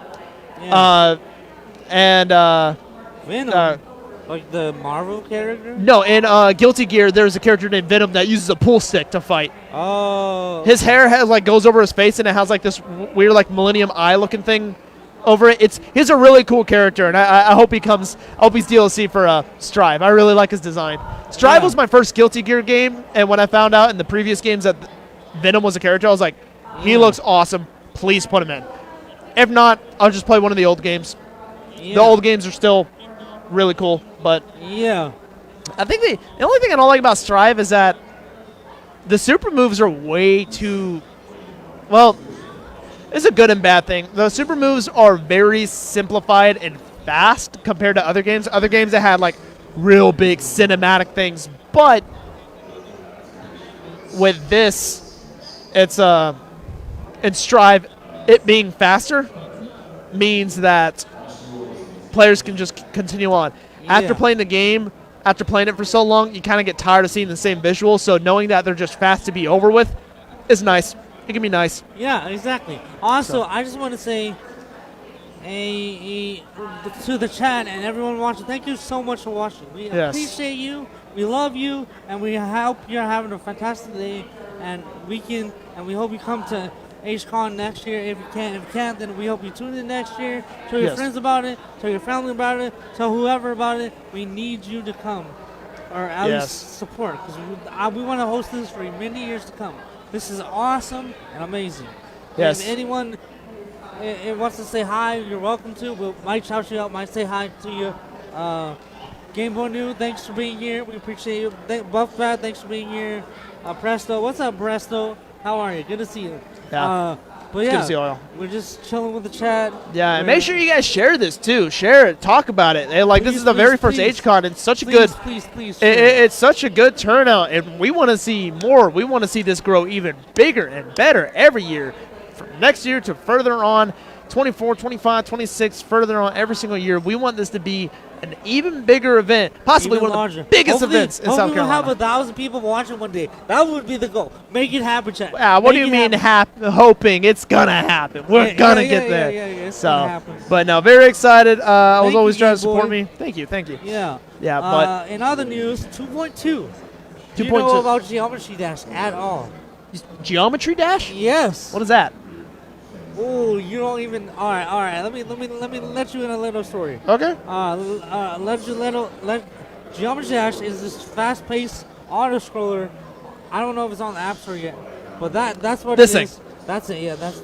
Yeah. Venom. Like the Marvel character? No, in Guilty Gear, there's a character named Venom that uses a pool stick to fight. Oh. His hair goes over his face, and it has like this weird like Millennium Eye looking thing over it. He's a really cool character, and I hope he's DLC for Strive. I really like his design. Strive was my first Guilty Gear game, and when I found out in the previous games that Venom was a character, I was like, he looks awesome. Please put him in. If not, I'll just play one of the old games. Yeah. The old games are still really cool, but yeah, I think the only thing I don't like about Strive is that the super moves are way too well. It's a good and bad thing. The super moves are very simplified and fast compared to other games. Other games that had like real big cinematic things, but with this, it's in Strive, it being faster means that players can just continue on. After playing the game, after playing it for so long, you kind of get tired of seeing the same visuals. So knowing that they're just fast to be over with is nice. It can be nice. Yeah, exactly. Also, I just want to say to the chat and everyone watching, thank you so much for watching. We appreciate you. We love you, and we hope you're having a fantastic day and weekend. And we hope you come to HCon next year if you can. If you can't, then we hope you tune in next year. Tell your friends about it. Tell your family about it. Tell whoever about it. We need you to come, or at least support, because we want to host this for many years to come. This is awesome and amazing. Yes. If anyone wants to say hi, you're welcome to. We might shout you out, might say hi to you. Game Boy New, thanks for being here. We appreciate you. Buff Fat, thanks for being here. Presto, what's up, Presto? How are you? Good to see you. Yeah. But It's good yeah, to see all y'all. we're just chilling with the chat. Yeah, and We're- make sure you guys share this too. Share it. Talk about it. And, like, this Please, is the very first please, HCon. It's such a please, good. Please. It's such a good turnout, and we want to see more. We want to see this grow even bigger and better every year, from next year to further on, 24, 25, 26, further on every single year. We want this to be an even bigger event, possibly Even one larger. of the biggest Hopefully- events in South hopefully Carolina. we'll have 1,000 people watching one day. That would be the goal. Make it happen, chat. What do Make you it mean happen. hoping? It's gonna happen. We're Yeah, gonna yeah, get yeah, there. yeah, it's so, gonna happen. but no, very excited. I was Thank always you, trying to Game support Boy. me. Thank you. Yeah. Yeah, but in other news, 2.2. Do you 2.2. know about Geometry Dash at all? Geometry Dash? Yes. What is that? Oh, you don't even. All right. Let me let you in a little story. Okay. Geometry Dash is this fast-paced auto scroller. I don't know if it's on the App Store yet, but that's what This it thing. is. That's it. Yeah, that's.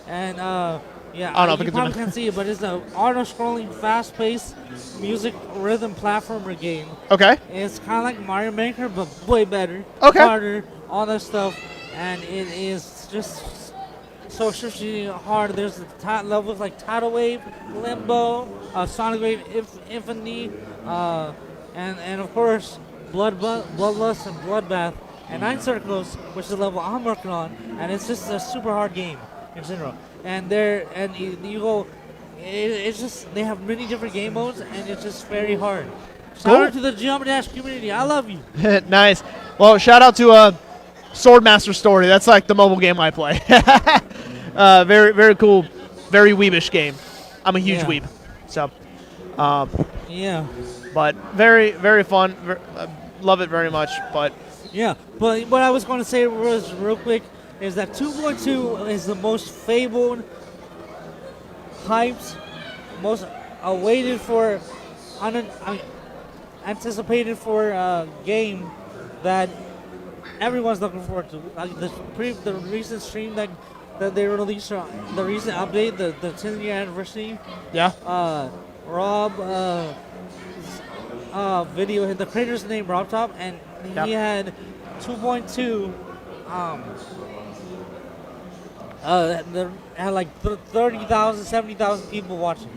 And yeah, I don't know if you we can probably zoom in. can't see it, but it's an auto scrolling, fast-paced music rhythm platformer game. Okay. It's kind of like Mario Maker, but way better. Okay. Harder, all that stuff, and it is just so extremely hard. There's the levels like Tidal Wave, Limbo, Sonic Wave Infinity, and of course Bloodlust and Bloodbath, and 9 Circles, which is the level I'm working on, and it's just a super hard game in general. And you go, it's just they have many different game modes, and it's just very hard. Shout Cool. out to the Geometry Dash community. I love you. Nice. Well, shout out to Swordmaster Story. That's like the mobile game I play. Very, very cool. Very weebish game. I'm a huge Yeah. weeb. So, Yeah. but very, very fun. Love it very much. But Yeah, but what I was going to say was real quick is that 2.2 is the most fabled, hyped, most awaited for, anticipated for game that everyone's looking forward to. Like the recent stream that they released, the recent update, the 10-year anniversary. yeah. Rob video. The creator's name Rob Top, and Yep. he had 2.2. There had like 30,000, 70,000 people watching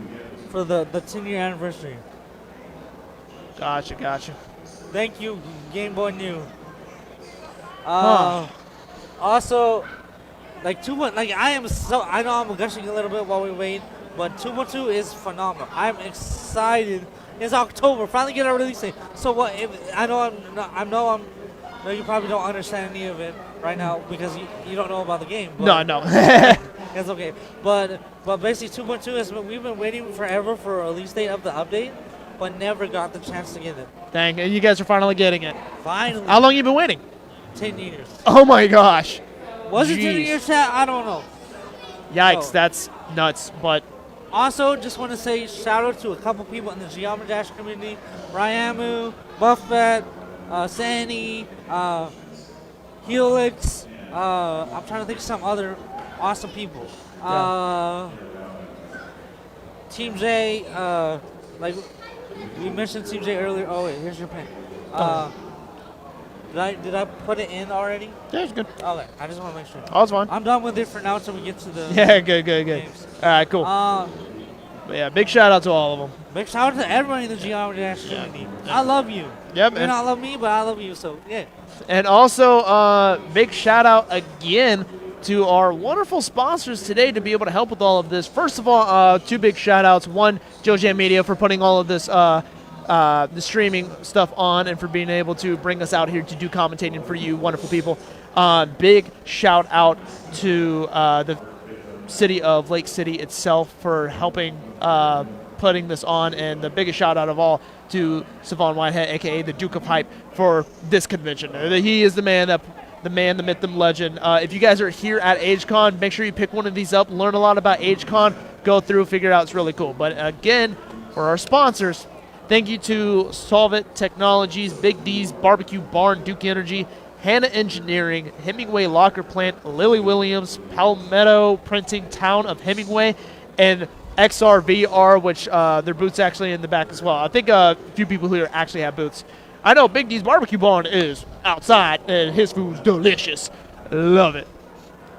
for the 10-year anniversary. Gotcha. Thank you, Game Boy New. Huh. Also, like I know I'm gushing a little bit while we wait, but 2.2 is phenomenal. I'm excited. It's October. Finally get a release date. So what? I know you probably don't understand any of it right now because you don't know about the game. But No. It's okay. But basically 2.2 is we've been waiting forever for a release date of the update, but never got the chance to get it. Dang, and you guys are finally getting it. Finally. How long you been waiting? 10 years. Oh my gosh. Was it 10 Jeez. years, chat? I don't know. Yikes, So- that's nuts. But Also, just want to say shout out to a couple people in the Geometry Dash community: Ryamu, Buffett, Sandy, Helix. I'm trying to think of some other awesome people. Team J. Like we mentioned Team J earlier. Oh wait, here's your pen. Did I put it in already? yeah, it's good. Okay, I just want to make sure. All's fine. I'm done with it for now until we get to the Yeah, good. games. All right, cool. But yeah, big shout out to all of them. Big shout out to everybody in the Geometry Dash community. I love you. Yep, You may and- not love me, but I love you. So yeah. And also, big shout out again to our wonderful sponsors today to be able to help with all of this. First of all, 2 big shout outs. One, Joe Jam Media for putting all of this, the streaming stuff on and for being able to bring us out here to do commentating for you wonderful people. Big shout out to the city of Lake City itself for helping putting this on, and the biggest shout out of all to Savon Whitehead, aka the Duke of Hype, for this convention. He is the man, the myth, the legend. If you guys are here at AgeCon, make sure you pick one of these up, learn a lot about AgeCon, go through, figure it out. It's really cool. But again, for our sponsors, thank you to Solvit Technologies, Big D's Barbecue Barn, Duke Energy, Hanna Engineering, Hemingway Locker Plant, Lily Williams, Palmetto Printing, Town of Hemingway, and XRVR, which their booth's actually in the back as well. I think a few people here actually have booths. I know Big D's Barbecue Barn is outside, and his food's delicious. Love it.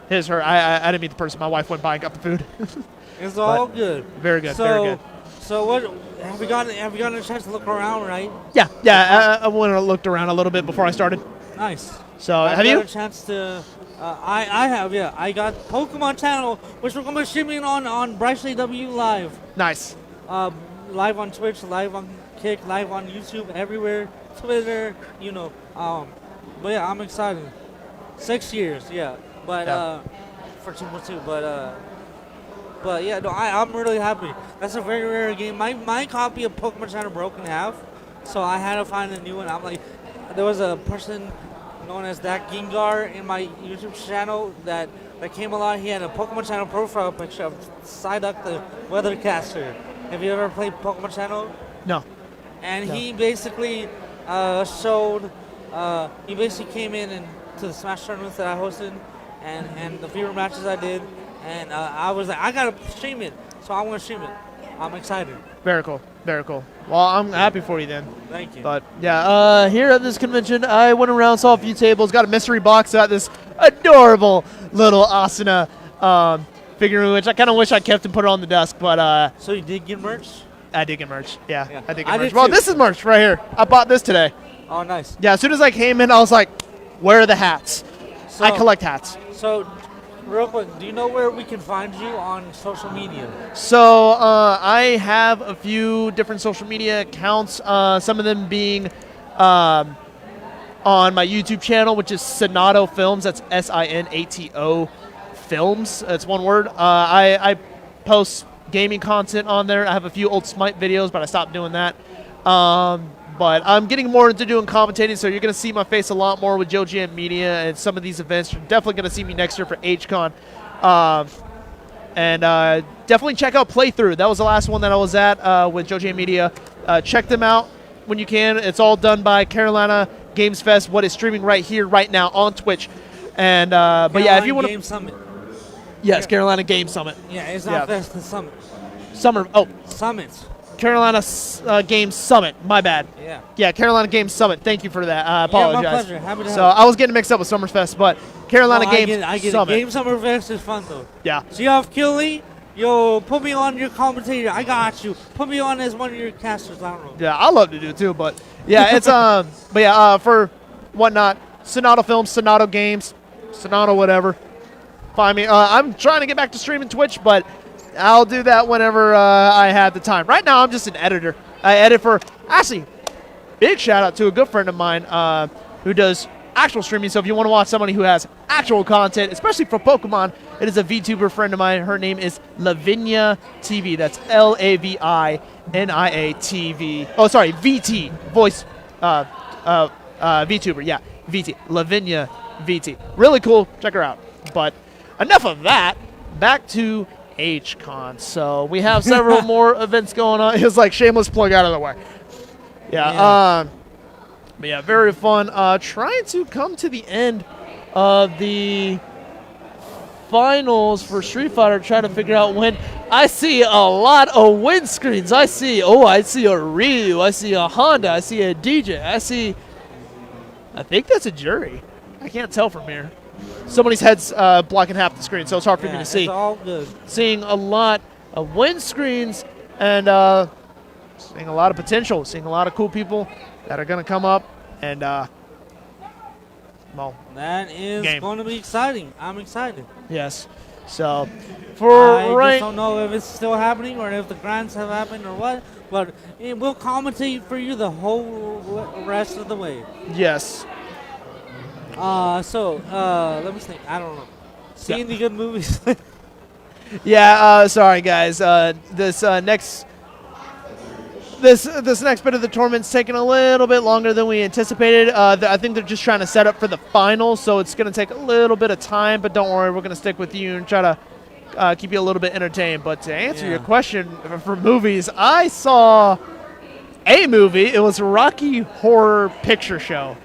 His, her. I didn't meet the person. My wife went by and got the food. It's all good. Very good. So, very good. So what have we gotten a chance to look around, right? Yeah. I went and looked around a little bit before I started. Nice. So I've have you? got a chance to. I have, yeah. I got Pokemon Channel, which we're gonna be streaming on Bryce AW Live. Nice. Live on Twitch, live on Kick, live on YouTube, everywhere, Twitter, you know. But yeah, I'm excited. 6 years, yeah. But for 2.2, but yeah, no, I'm really happy. That's a very rare game. My copy of Pokemon Channel broke in half, so I had to find a new one. I'm like, there was a person known as that Gengar in my YouTube channel that came a lot. He had a Pokemon Channel profile picture of Psyduck the Weathercaster. Have you ever played Pokemon Channel? No. And No. he basically showed. He basically came in and to the Smash tournaments that I hosted, and the fewer matches I did, and I was like, I gotta stream it, so I want to stream it. I'm excited. Very cool. Very cool. Well, I'm happy for you then. Thank you. But yeah, here at this convention, I went around, saw a few tables, got a mystery box out this adorable little Asuna figure, which I kind of wish I kept and put it on the desk. But so you did get merch? I did get merch. Yeah, I did get I merch. did Well, too. this is merch right here. I bought this today. Oh, nice. Yeah, as soon as I came in, I was like, where are the hats? I collect hats. So, real quick, do you know where we can find you on social media? So I have a few different social media accounts, some of them being on my YouTube channel, which is Sinato Films. That's SINATO Films. That's one word. I post gaming content on there. I have a few old Smite videos, but I stopped doing that. But I'm getting more into doing commentating, so you're going to see my face a lot more with Joe Jam Media and some of these events. You're definitely going to see me next year for HCon. And definitely check out Playthrough. That was the last one that I was at with Joe Jam Media. Check them out when you can. It's all done by Carolina Games Fest, what is streaming right here, right now on Twitch. And but yeah, if you want to... Game Summit. Yes, Carolina Game Summit. Yeah, it's not Fest, it's Summit. Summit. Carolina Games Summit. My bad. Yeah. Yeah, Carolina Games Summit. Thank you for that. I apologize. Yeah, my pleasure. Happy to So help. I was getting mixed up with Summerfest, but Carolina Games I get Summit. it. Game Summer Fest is fun though. Yeah. So you have Killy. Yo, put me on your commentator. I got you. Put me on as one of your casters. I don't know. Yeah, I love to do it too, but yeah, it's but yeah, for whatnot, Sonato Films, Sonato Games, Sonato whatever. Find me. I'm trying to get back to streaming Twitch, but I'll do that whenever I have the time. Right now, I'm just an editor. I edit for, actually, big shout out to a good friend of mine who does actual streaming. So if you want to watch somebody who has actual content, especially for Pokemon, it is a VTuber friend of mine. Her name is Lavinia TV. That's LAVINIA TV. Oh, sorry, VT. Voice VTuber. Yeah, VT. Lavinia VT. Really cool. Check her out. But enough of that. Back to HCon. So we have several more events going on. It's like shameless plug out of the way. Yeah. But yeah, very fun. Trying to come to the end of the finals for Street Fighter, trying to figure out when. I see a lot of windscreens. I see a Ryu. I see a Honda. I see a DJ. I think that's a jury. I can't tell from here. Somebody's head's blocking half the screen, so it's hard for me to see. It's all good. Seeing a lot of windscreens and seeing a lot of potential, seeing a lot of cool people that are going to come up and, well, That is going to be exciting. I'm excited. Yes. So, for I just don't know if it's still happening or if the grants have happened or what, but we'll commentate for you the whole rest of the way. Yes. So let me think. I don't know. See any good movies? Yeah. Sorry, guys. This next bit of the tournament's taking a little bit longer than we anticipated. I think they're just trying to set up for the finals, so it's going to take a little bit of time. But don't worry, we're going to stick with you and try to keep you a little bit entertained. But to answer your question for movies, I saw a movie. It was Rocky Horror Picture Show.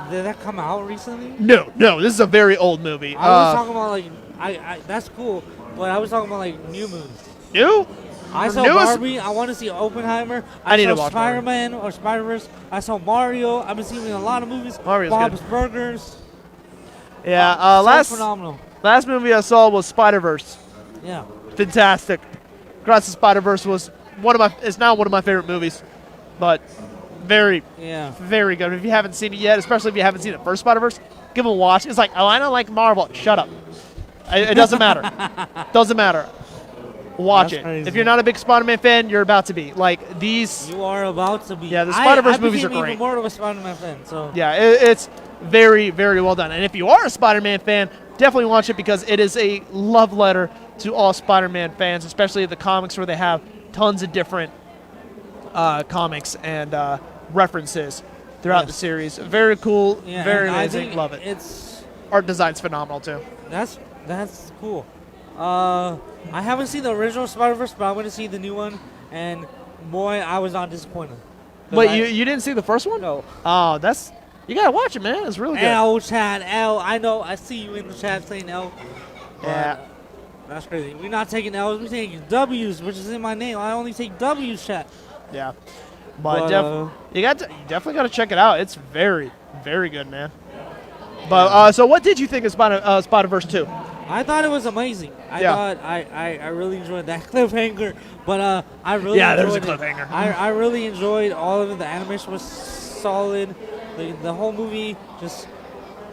Did that come out recently? No. This is a very old movie. I was talking about like I that's cool, but I was talking about like new movies. New? I saw Barbie. I want to see Oppenheimer. I need saw to watch Spider-Man or Spider-Verse. I saw Mario. I've been seeing a lot of movies. Mario's Bob's good. Burgers. Yeah. So Last phenomenal. Last movie I saw was Spider-Verse. Yeah. Fantastic. Across the Spider-Verse was it's now one of my favorite movies. But very, Yeah. very good. If you haven't seen it yet, especially if you haven't seen it first Spider-Verse, give it a watch. It's like, oh, I don't like Marvel. Shut up. It doesn't matter. Doesn't matter. Watch That's it. crazy. If you're not a big Spider-Man fan, you're about to be. Like, these... You are about to be. Yeah, the Spider-Verse I movies are became great. even more of a Spider-Man fan. So Yeah, it's very, very well done. And if you are a Spider-Man fan, definitely watch it because it is a love letter to all Spider-Man fans, especially the comics where they have tons of different comics and references throughout Yes. the series. Very cool, yeah, very and I amazing. think Love it. It's Art design's phenomenal too. that's cool. I haven't seen the original Spider-Verse, but I went to see the new one, and boy, I was not disappointed. 'Cause Wait, I- you didn't see the first one? No. Oh, you gotta watch it, man. It's really good. L chat L. I know. I see you in the chat saying L. but Yeah. That's crazy. We're not taking L's. We're taking W's, which is in my name. I only take W's, chat. Yeah. But, But, you definitely got to check it out. It's very, very good, man. But so what did you think of Spider-Verse 2? I thought it was amazing. I Yeah. thought I really enjoyed that cliffhanger. But I really Yeah, there's a enjoyed it. cliffhanger. I really enjoyed all of it. The animation was solid. The whole movie just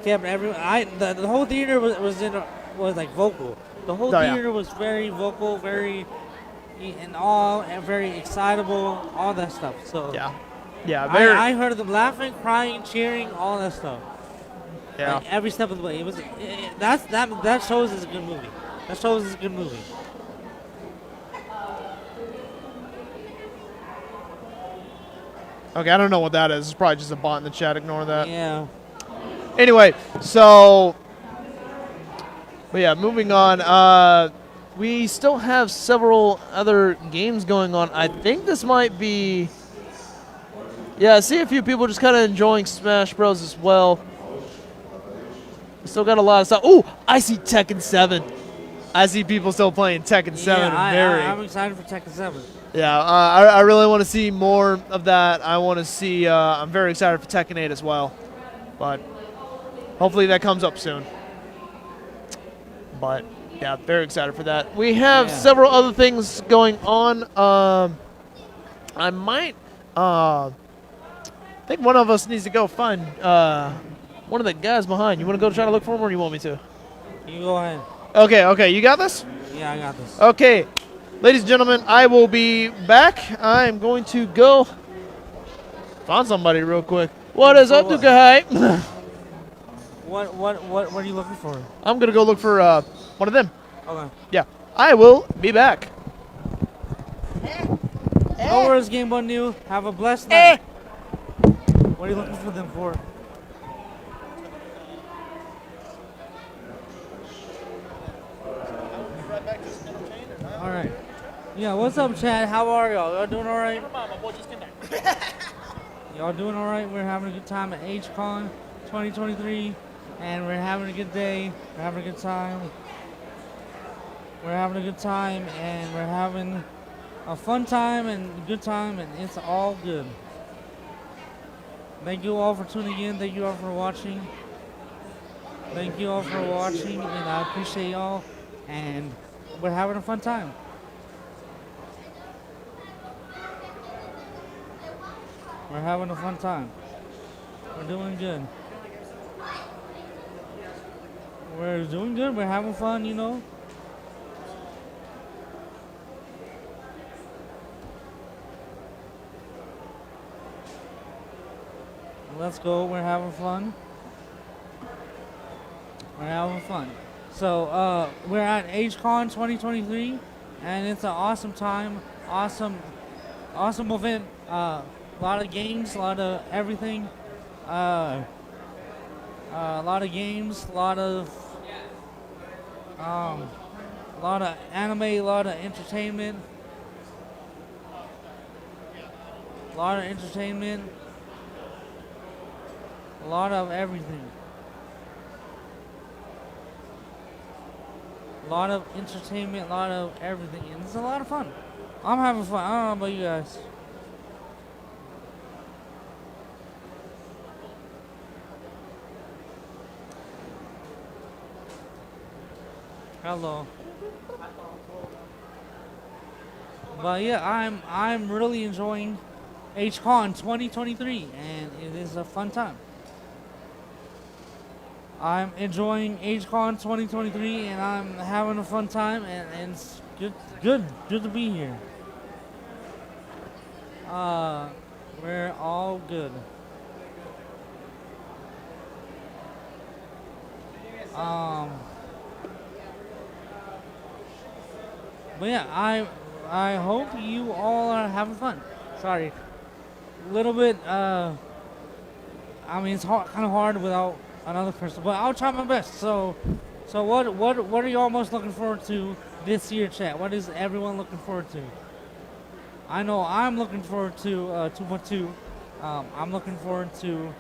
kept everyone. The whole theater was like vocal. The whole Oh, yeah. theater was very vocal, very in awe, and very excitable, all that stuff. So Yeah, very. I heard them laughing, crying, cheering, all that stuff. Yeah. Like every step of the way. That shows it's a good movie. That shows it's a good movie. Okay, I don't know what that is. It's probably just a bot in the chat. Ignore that. Yeah. Anyway, so. But yeah, moving on. We still have several other games going on. I think this might be. Yeah, I see a few people just kind of enjoying Smash Bros. As well. Still got a lot of stuff. Oh, I see Tekken 7. I see people still playing Tekken 7. Yeah, I'm excited for Tekken 7. Yeah, I really want to see more of that. I want to see. I'm very excited for Tekken 8 as well, but hopefully that comes up soon. But yeah, very excited for that. We have several other things going on. I might. I think one of us needs to go find one of the guys behind. You want to go try to look for him, or you want me to? You go ahead. Okay. You got this? Yeah, I got this. Okay. Ladies and gentlemen, I will be back. I'm going to go find somebody real quick. What is up, Duka? What are you looking for? I'm going to go look for one of them. Okay. Yeah. I will be back. No worries, Game One New. Have a blessed night. What are you looking for them for? All right. Yeah, what's up, Chad? How are y'all? Y'all doing all right? Y'all doing all right? We're having a good time at HCon 2023, and we're having a good day. We're having a good time. We're having a good time, and we're having a fun time and a good time, and it's all good. Thank you all for tuning in. Thank you all for watching. Thank you all for watching, and I appreciate y'all. And we're having a fun time. We're having a fun time. We're doing good. We're doing good. We're having fun, you know. Let's go. We're having fun. We're having fun. So we're at HCon 2023, and it's an awesome time, awesome event. A lot of games, a lot of everything. A lot of games, a lot of anime, a lot of entertainment. A lot of entertainment. A lot of everything. A lot of entertainment, a lot of everything. And it's a lot of fun. I'm having fun. I don't know about you guys. Hello. But yeah, I'm really enjoying HCon 2023, and it is a fun time. I'm enjoying HCon 2023, and I'm having a fun time, and it's good to be here. We're all good. But yeah, I hope you all are having fun. Sorry, little bit. I mean, it's kind of hard without another person, but I'll try my best. So what are y'all most looking forward to this year, chat? What is everyone looking forward to? I know I'm looking forward to 2.2. I'm looking forward to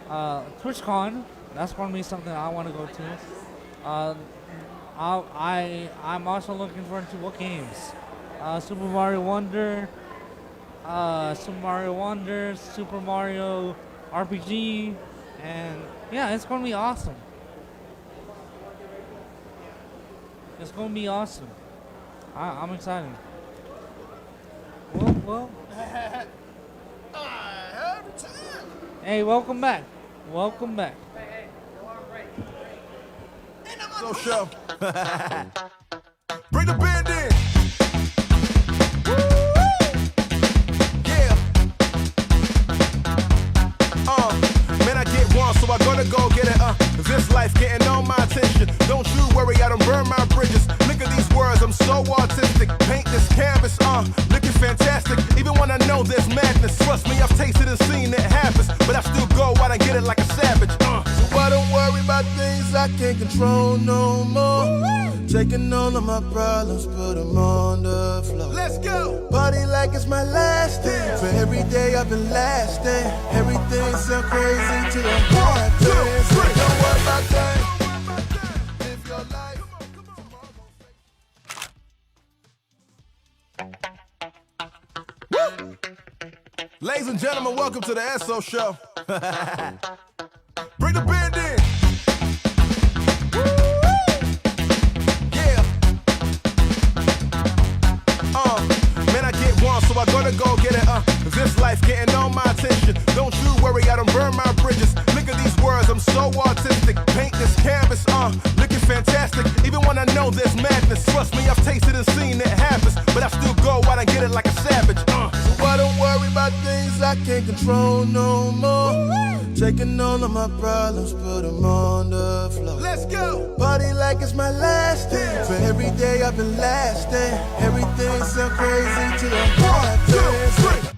TwitchCon. That's going to be something I want to go to. I'm also looking forward to what games? Super Mario Wonder, Super Mario RPG, and yeah, it's gonna be awesome. It's gonna be awesome. I'm excited. Well. Hey, welcome back. Welcome back. So show. Bring the band in. Yeah. Man, I get one, so I gotta go get it. This life getting all my attention. Don't you worry, I don't burn my bridges. Look at these words, I'm so artistic. Paint this canvas, looking fantastic. Even when I know there's madness, trust me, I've tasted and seen it happens. But I still go out and get it like a savage. So I don't worry about things I can't control no more. Taking all of my problems, put them on the floor. Let's go! Party like it's my last day. For every day I've been lasting. Everything so crazy to the heart. 1, 2, 3. Don't worry about that. Live your life. Woo! Ladies and gentlemen, welcome to the SO Show. Bring the band in. Man, I get one, so I gotta go get it. This life getting all my attention. Don't you worry, I don't burn my bridges. Look at these words, I'm so artistic. Paint this canvas, looking fantastic. Even when I know there's madness, trust me, I've tasted and seen it happens. But I still go out and get it like a savage. So I don't worry about things I can't control no more. Taking all of my problems, put them on the floor. Let's go! Party like it's my last day. For every day I've been lasting. Everything so crazy to the heart. 1, 2, 3.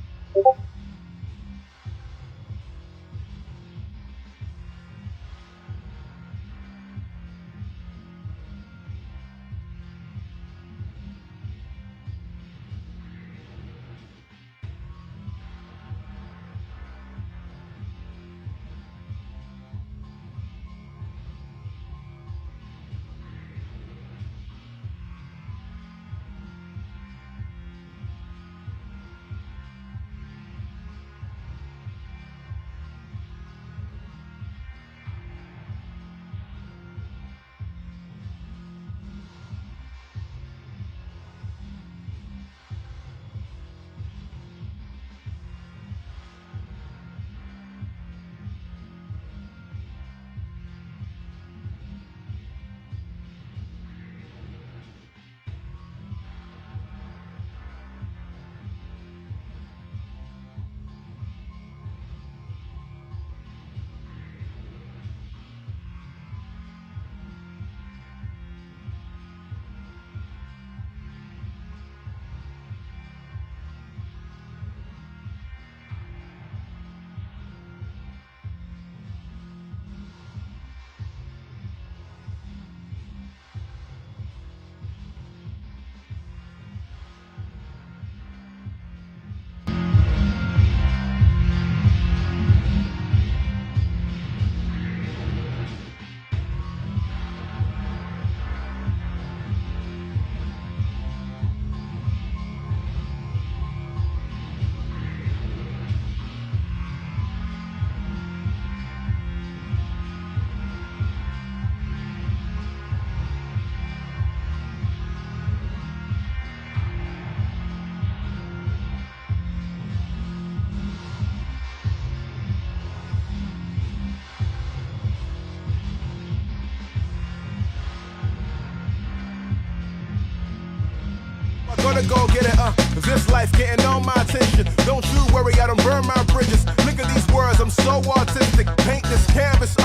gonna go get it, this life getting on my attention. Don't you worry, I don't burn my bridges. Look at these words, I'm so artistic. Paint this canvas,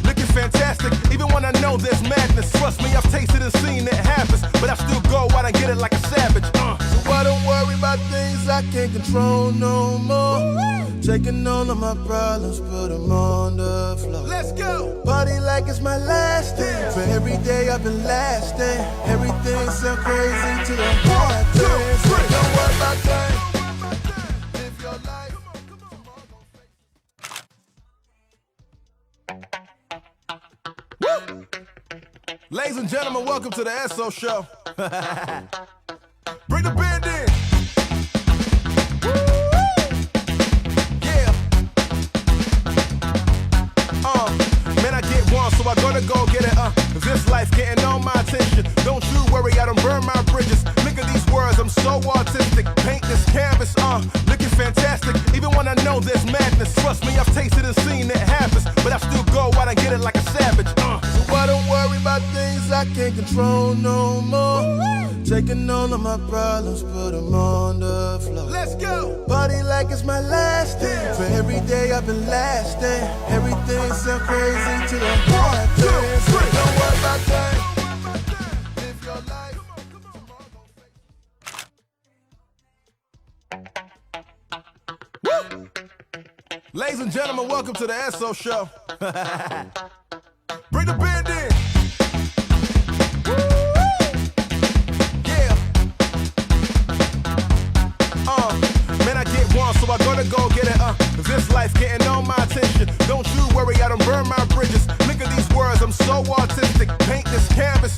looking fantastic. Even when I know there's madness, trust me, I've tasted and seen it happens. But I still go out and get it like a savage, So I don't worry about things I can't control no more. Taking all of my problems, put them on the floor. Let's go! Party like it's my last day. For every day I've been lasting. Everything sound crazy to the heart. Don't worry about things. Live your life. Ladies and gentlemen, welcome to the SO Show. Bring the band in. Yeah. Man, I get one, so I gotta go get it. This life getting on my attention. Don't you worry, I don't burn my bridges. Look at these words, I'm so artistic. Paint this canvas, looking fantastic. Even when I know there's madness, trust me, I've tasted and seen it happens. But I still go out and get it like a savage. So I don't worry about things I can't control no more. Taking all of my problems, put them on the floor. Let's go! Party like it's my last day. For every day I've been lasting. Everything sound crazy to the heart. Don't worry about things. Live your life. Ladies and gentlemen, welcome to the SO Show. Bring the band in. Yeah. Man, I get one, so I gotta go get it. This life getting on my attention. Don't you worry, I don't burn my bridges. Look at these words, I'm so artistic. Paint this canvas,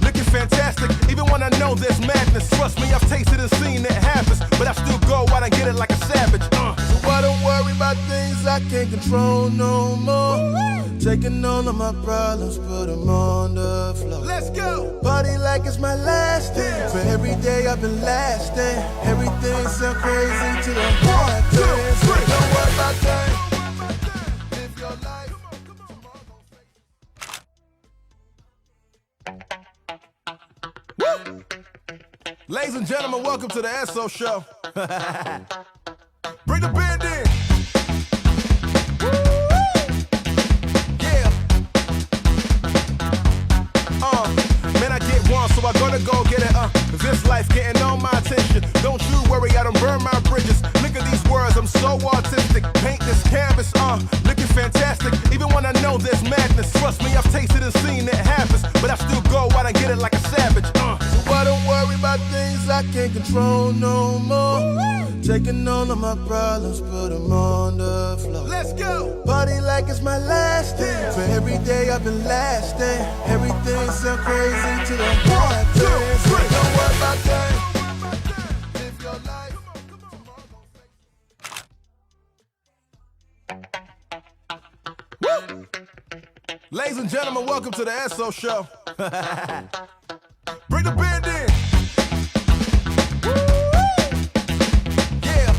looking fantastic. Even when I know there's madness, trust me, I've tasted and seen it happens. But I still go out and get it like a savage. So I don't worry about things I can't control no more. Taking all of my problems, put them on the floor. Let's go! Party like it's my last day. For every day I've been lasting. Everything sound crazy to the heart. Don't worry about things. Live your life. Ladies and gentlemen, welcome to the SO Show. Bring the band in. Yeah. Man, I get one, so I gotta go get it. This life getting on my attention. Don't you worry, I don't burn my bridges. Look at these words, I'm so artistic. Paint this canvas, looking fantastic. Even when I know there's madness, trust me, I've tasted and seen it happens. But I still go out and get it like a savage. So I don't worry about things I can't control no more. Taking all of my problems, put them on the floor. Let's go! Party like it's my last day. For every day I've been lasting. Everything sound crazy to the heart. Don't worry about things. Live your life. Ladies and gentlemen, welcome to the SO Show. Bring the band in. Yeah.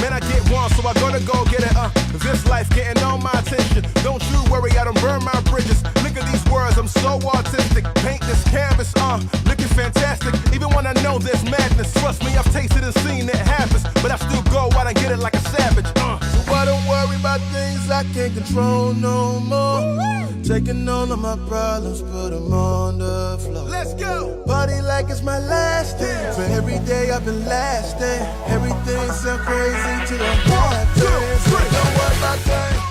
Man, I get one, so I gotta go get it. This life getting on my attention. Don't you worry, I don't burn my bridges. Look at these words, I'm so artistic. Paint this canvas, looking fantastic. Even when I know there's madness, trust me, I've tasted and seen it happens. But I still go out and get it like a savage. So I don't worry about things I can't control no more. Taking all of my problems, put them on the floor. Let's go! Party like it's my last day. For every day I've been lasting. Everything sound crazy to the heart. Don't worry about things.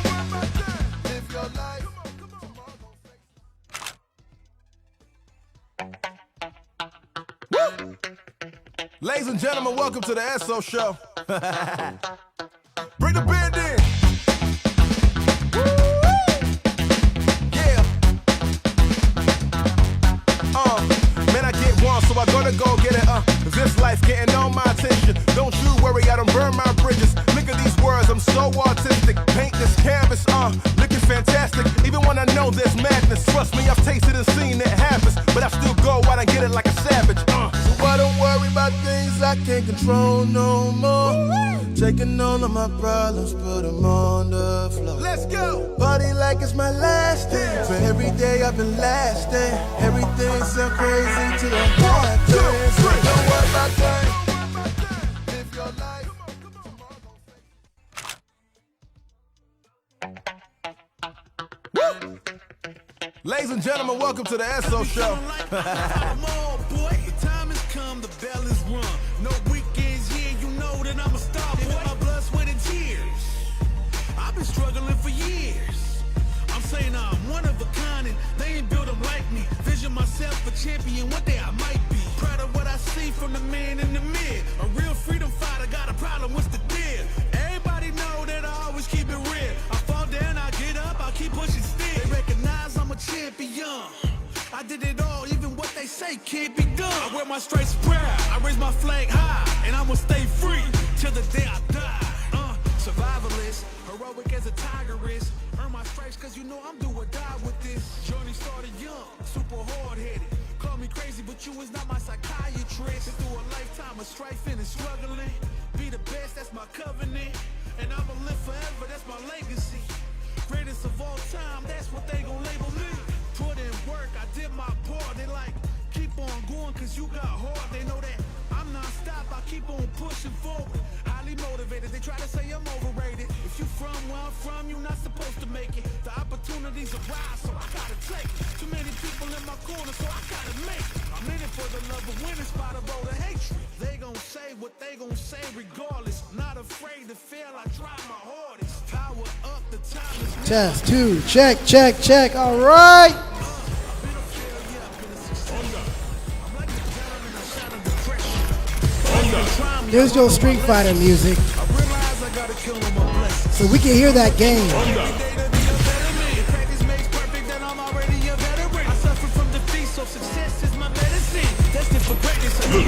Live your life. Ladies and gentlemen, welcome to the SO Show. Bring the band in. Yeah. Man, I get one, so I gotta go get it. This life getting on my attention. Don't you worry, I don't burn my bridges. Look at these words, I'm so artistic. Paint this canvas, looking fantastic. Even when I know there's madness, trust me, I've tasted and seen it happens. But I still go out and get it like a savage. So I don't worry about things I can't control no more. Taking all of my problems, put them on the floor. Let's go! Party like it's my last day. For every day I've been lasting. Everything so crazy to the heart. Don't worry about that. Live your life. Ladies and gentlemen, welcome to the SO Show. Boy, the time has come, the bell is rung. No weekends here, you know that I'm a star. Boy, my blood, sweat, and tears. I've been struggling for years. I'm saying I'm one of a kind, and they ain't built them like me. Vision myself a champion, one day I might be. Proud of what I see from the man in the mid. A real freedom fighter, got a problem, what's the deal? Everybody know that I always keep it real. I fall down, I get up, I keep pushing still. They recognize I'm a champion. I did it all, even what they say can't be done. I wear my stripes proud, I raise my flag high, and I'ma stay free till the day I die. Survivalist, heroic as a tiger is. Earn my stripes cause you know I'm do or die with this. Journey started young, super hard-headed. Call me crazy, but you is not my psychiatrist. Been through a lifetime of strifing and struggling. Be the best, that's my covenant. And I'ma live forever, that's my legacy. Greatest of all time, that's what they gon' label me. Put in work, I did my part. They like, keep on going cause you got hard. They know that I'm non-stop, I keep on pushing forward. Highly motivated, they try to say I'm overrated. If you from where I'm from, you're not supposed to make it. The opportunities arise, so I gotta take it. Too many people in my corner, so I gotta make it. I'm in it for the love of winning, spot of all the hatred. They gon' say what they gon' say regardless. Not afraid to fail, I try my hardest. Power up, the time is Test 2, check, check, check. All right. There's no Street Fighter music, so we can hear that game.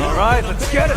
All right, let's get it.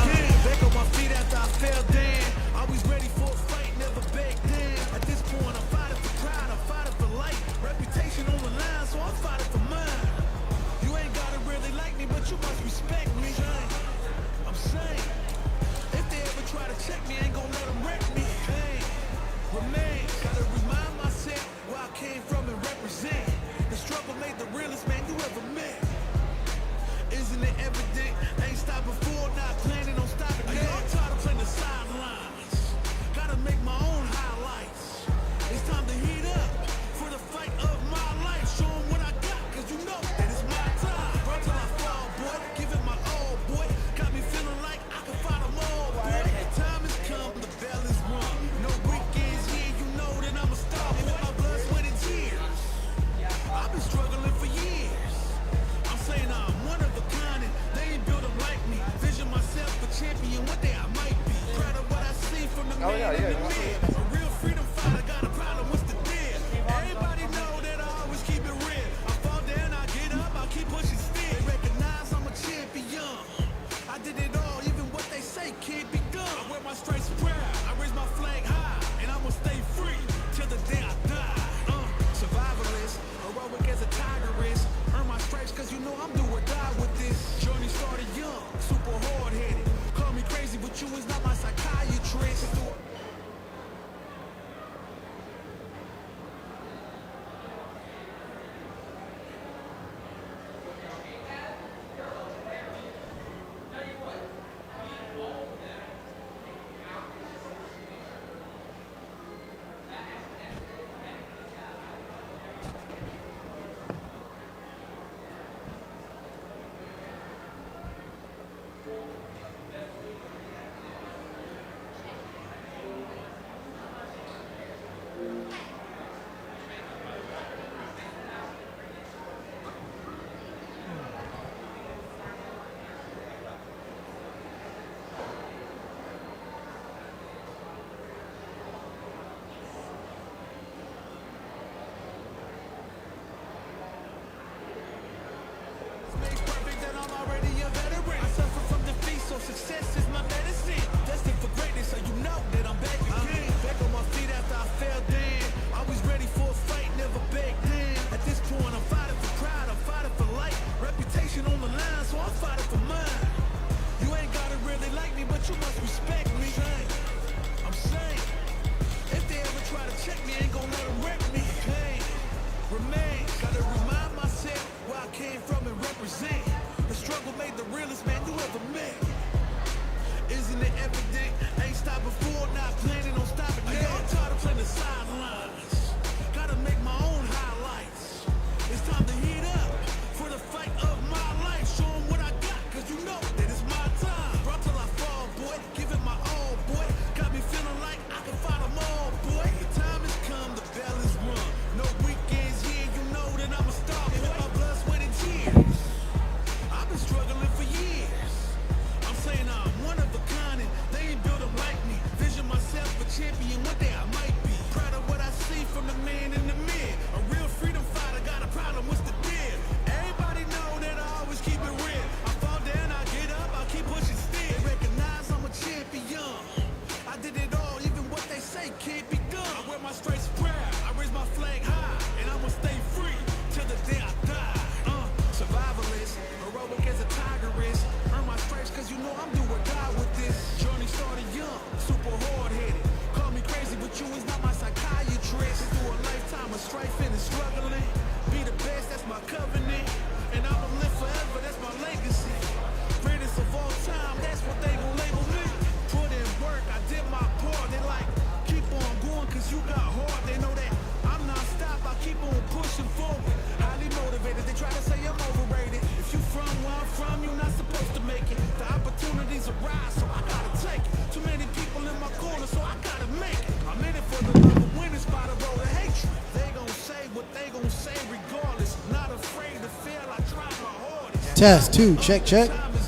Test 2. Check, check. I've been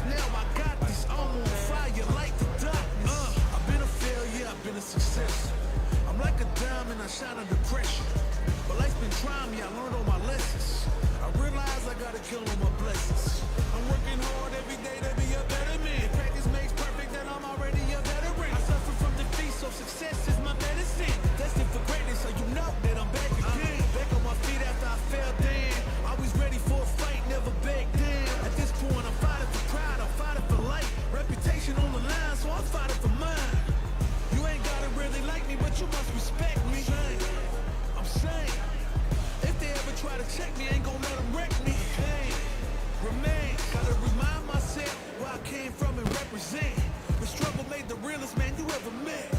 a failure, I've been a success. I'm like a diamond, I shine under pressure. But life's been trying me, I learned all my lessons. I realize I gotta kill all my blessings. I'm working hard every day to be a better man. Practice makes perfect, and I'm already a veteran. I suffer from defeat, so success is my medicine. Destined for greatness, so you know that I'm back again. Back on my feet after I fell down. Always ready for a fight, never back down. At this point, I'm fighting for pride, I'm fighting for life. Reputation on the line, so I'm fighting for mine. You ain't gotta really like me, but you must respect me. I'm saying, if they ever try to check me, ain't gon' let them wreck me. Hey, remain, gotta remind myself where I came from and represent. The struggle made the realest man you ever met.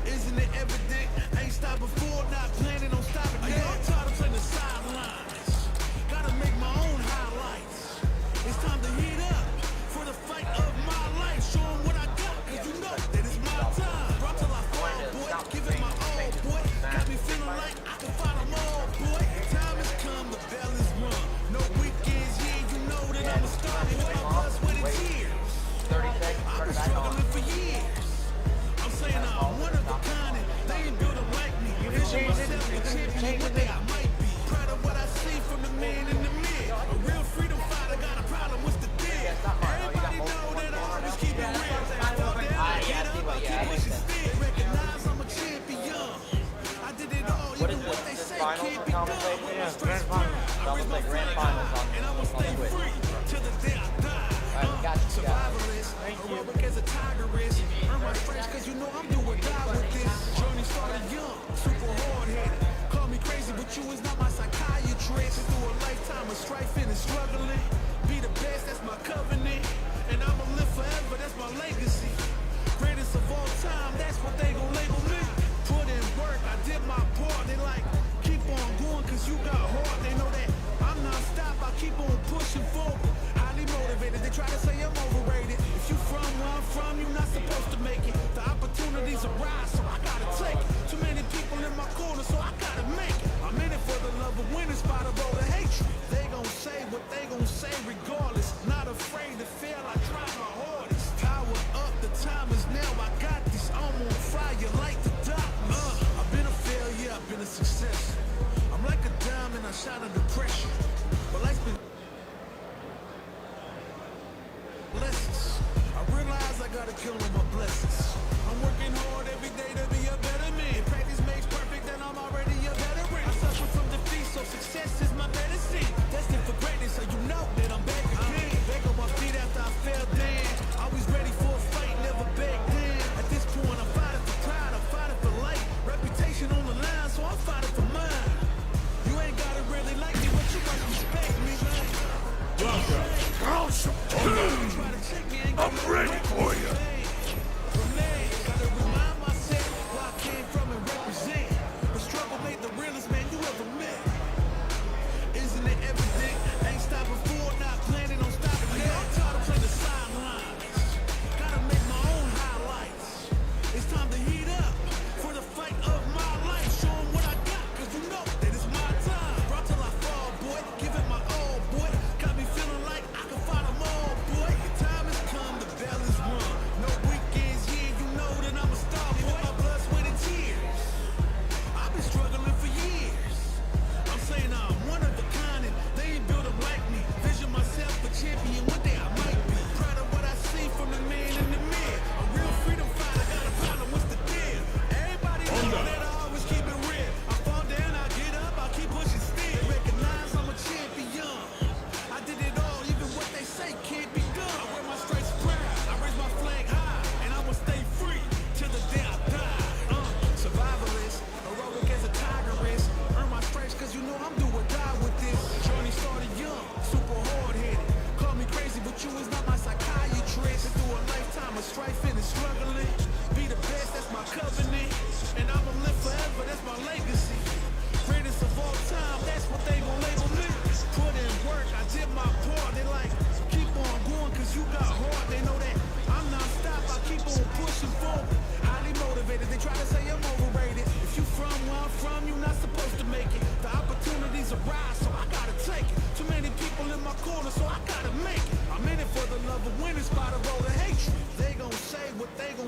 Isn't it evident? Ain't stopped before, not planning on stopping now. I'm tired of playing the sidelines. Gotta make my own highlights. It's time to heat up for the fight of my life. Show 'em what I got, cause you know that it's my time. Brought till I fall, boy. Give it my all, boy. Got me feeling like I can fight 'em all, boy. Time has come, the bell is rung. No weekends, yeah, you know that I'm a star. Boy, my blood, sweat, and tears. I've been struggling for years. I'm saying I'm one of a kind, and they ain't built up like me. Vision myself a champion, one day I might be. Proud of what I see from the man in the mid. A real freedom fighter, got a problem with the dead. Everybody know that I always keep it real. I fall down, I get up, I keep pushing still. Recognize I'm a champion. I did it all, even what they say can't be done. Yeah, grand finals. I raise my flag and I'ma stay free till the day I die. Survivalist, heroic as a tigress. Earn my stripes cause you know I'm do or die with this. Journey started young, super hard-headed. Call me crazy, but you is not my psychiatrist. Through a lifetime of strifing and struggling. Be the best, that's my covenant. And I'ma live forever, that's my legacy. Greatest of all time, that's what they gon' label me. Put in work, I did my part. They like, keep on going cause you got heart. They know that I'm non-stop, I keep on pushing forward. Highly motivated, they try to say I'm overrated. If you from where I'm from, you're not supposed to make it. The opportunities arise, so I gotta take it. Too many people in my corner, so I gotta make it. I'm in it for the love of winning, spot of all the hatred. They gon' say what they gon' say regardless. Not afraid to fail, I try my hardest. Power up, the time is now, I got this. I'm on fire like the darkness. I've been a failure, I've been a success. I'm like a diamond, I shine under pressure. But life's been lessons. I realize I gotta kill all my blessings. I'm working hard every day to be a better man. Practice makes perfect, and I'm already a veteran. I suffer from defeat, so success is my medicine. Destined for greatness, so you know that I'm back again. Back on my feet after I fell down. Always ready for a fight, never back down. At this point, I'm fighting for pride, I'm fighting for life. Reputation on the line, so I'm fighting for mine. You ain't gotta really like me, but you must respect me. I'm ready for you. Gotta remind myself where I came from and represent. The struggle made the realest man you ever met. Isn't it evident? Ain't stopped before, not planning on stopping now. I'm tired of playing the sidelines. Gotta make my own highlights. It's time to heat up for the fight of my life. Show 'em what I got, cause you know that it's my time. Brought till I fall, boy. Give it my all, boy. Got me feeling like I can fight 'em all, boy. Time has come, the bell is rung. No weekends here, you know that I'm a star, boy. My blood, sweat, and tears. I've been struggling for years. I'm saying I'm one of a kind, and they ain't built up like me. Vision myself a champion, one day I might be. Proud of what I see from the man in the mirror. A real freedom fighter, got a problem with the deal.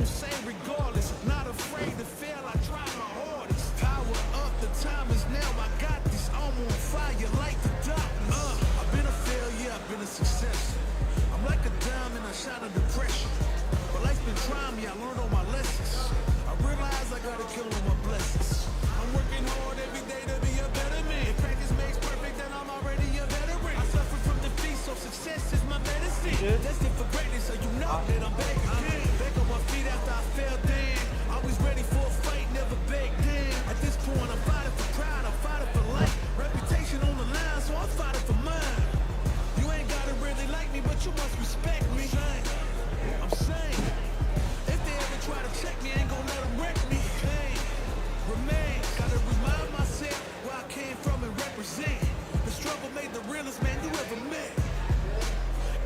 say regardless. Not afraid to fail, I try my hardest. Power up, the time is now. I got this. I'm on fire like the darkness. I've been a failure, I've been a success. I'm like a diamond, I shine a depression. But life's been trying me, I learned all my lessons. I realize I gotta kill all my blessings. I'm working hard every day to be a better man. Practice makes perfect, and I'm already a veteran. I suffer from defeat, so success is my medicine. Destined for greatness, so you know that I'm back again. Back on my feet after I fell down. Always ready for a fight, never back down. At this point, I'm fighting for pride, I'm fighting for life. Reputation on the line, so I'm fighting for mine. You ain't gotta really like me, but you must respect me. I'm saying, if they ever try to check me, I ain't gonna let them wreck me. Remain, gotta remind myself where I came from and represent. The struggle made the realest man you ever met.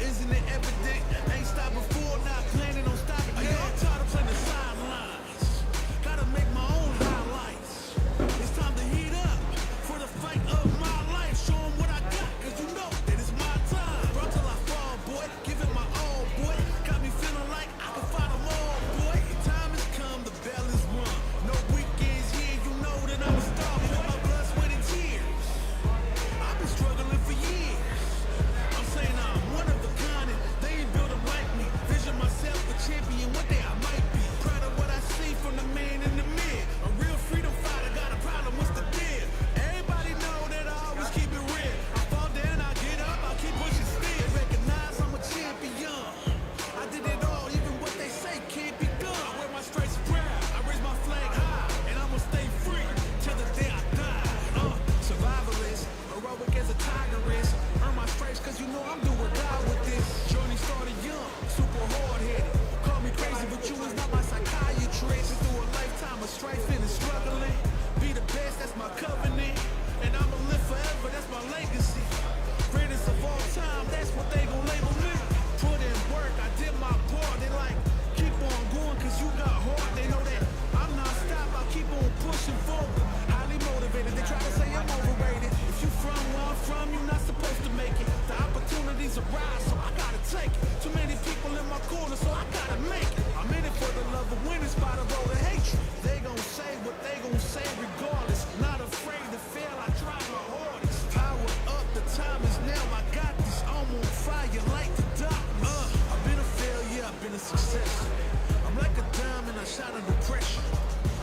Isn't it evident? Ain't stopped before, not planning on stopping. I'm tired of playing the sidelines. Gotta make my own highlights. It's time to heat up for the fight of my life. Show 'em what I got, cause you know that it's my time. Run till I fall, boy. Give it my all, boy. Got me feeling like I can fight 'em all, boy. Time has come, the bell is rung. No weekends here, you know that I'm a star. With my blood, sweat, and tears. I've been struggling for years. I'm saying I'm one of a kind and they ain't built 'em like me. Vision myself a champion, one day I might be. Proud of what I see from the man in the mid. A real freedom fighter, got a problem, what's the deal? Everybody know that I always keep it real. I fall down, I get up, I keep pushing still. They recognize I'm a champion. I did it all, even what they say can't be done. I wear my stripes proud, I raise my flag high, and I'ma stay free till the day I die. Survivalist, heroic as a tiger is. Earn my stripes cause you know I'm doing God with this. Journey started young, super hard-headed. Call me crazy, but you is not my psychiatrist. Been through a lifetime of strife and struggling. Be the best, that's my covenant. And I'ma live forever, that's my legacy. Greatest of all time, that's what they gon' label me. Put in work, I did my part. They like, keep on going cause you got heart. They know that I'm non-stop, I'll keep on pushing forward. Highly motivated, they try to say I'm overrated. If you from where I'm from, you're not supposed to make it. The opportunities arise, so I gotta take it. Too many people in my corner, so I gotta make it. I'm in it for the love of winning, spot of all the hatred. They gon' say what they gon' say regardless. Not afraid to fail, I try my hardest. Power up, the time is now, I got this. I'm on fire like the darkness. I've been a failure, I've been a success. I'm like a diamond, I shine a depression.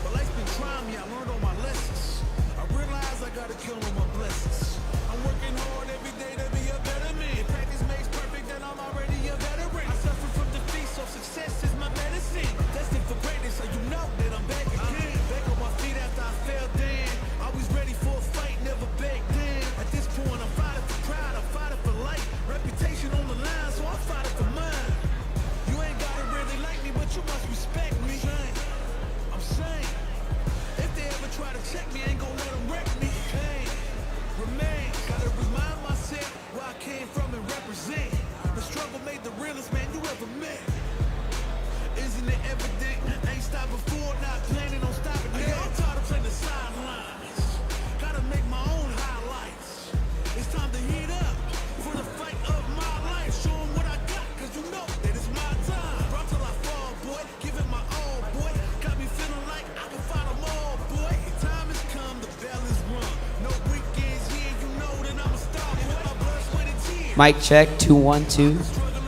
But life's been trying me, I learned all my lessons. I realize I gotta kill all my blessings. I'm working hard every day to be a better man. Practice makes perfect, and I'm already a veteran. I suffer from defeat, so success is my medicine. Destined for greatness, so you know that I'm back again. Back on my feet after I fell down. Always ready for a fight, never back down. At this point, I'm fighting for pride, I'm fighting for life. Reputation on the line, so I'm fighting for mine. You ain't gotta really like me, but you must respect me. I'm saying, if they ever try to check me, I ain't gon' let them wreck me. Remain, gotta remind myself where I came from and represent. The struggle made the realest man you ever met. Isn't it evident? Ain't stopped before, not planning on stopping. I'm tired of playing the sidelines. Gotta make my own highlights. It's time to heat up for the fight of my life. Show 'em what I got, cause you know that it's my time. Run till I fall, boy. Give it my all, boy. Got me feeling like I can fight 'em all, boy. Time has come, the bell is rung. No weekends here, you know that I'm a star. With my blood, sweat, and tears. Mic check 2 1 2.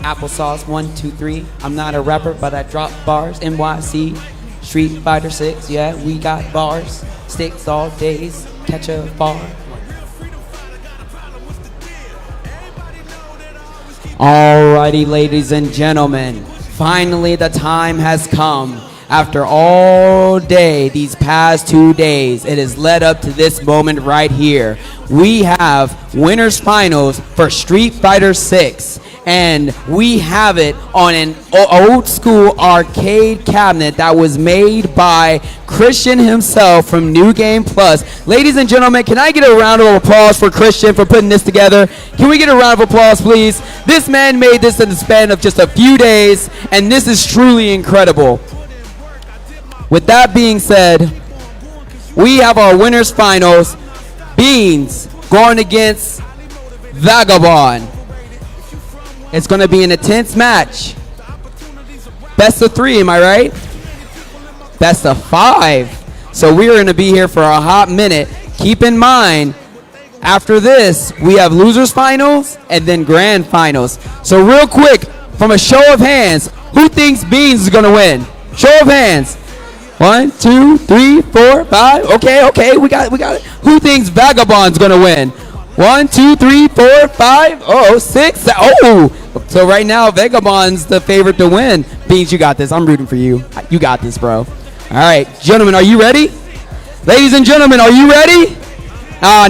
Applesauce 1 2 3. I'm not a rapper, but I drop bars. NYC Street Fighter 6. Yeah, we got bars. Sticks all days. Catch a bar. Alrighty, ladies and gentlemen. Finally, the time has come. After all day, these past 2 days, it has led up to this moment right here. We have winners finals for Street Fighter 6. And we have it on an old school arcade cabinet that was made by Christian himself from New Game Plus. Ladies and gentlemen, can I get a round of applause for Christian for putting this together? Can we get a round of applause, please? This man made this in the span of just a few days, and this is truly incredible. With that being said, we have our winners finals. Beans going against Vagabond. It's going to be an intense match. Best of 3, am I right? best of 5. So we are going to be here for a hot minute. Keep in mind, after this, we have losers finals and then grand finals. So real quick, from a show of hands, who thinks Beans is going to win? Show of hands. 1, 2, 3, 4, 5. Okay, we got it. Who thinks Vagabond's going to win? 1, 2, 3, 4, 5. Oh, 6. Oh, so right now Vagabond's the favorite to win. Beans, you got this. I'm rooting for you. You got this, bro. All right, gentlemen, are you ready? Ladies and gentlemen, are you ready? Nah.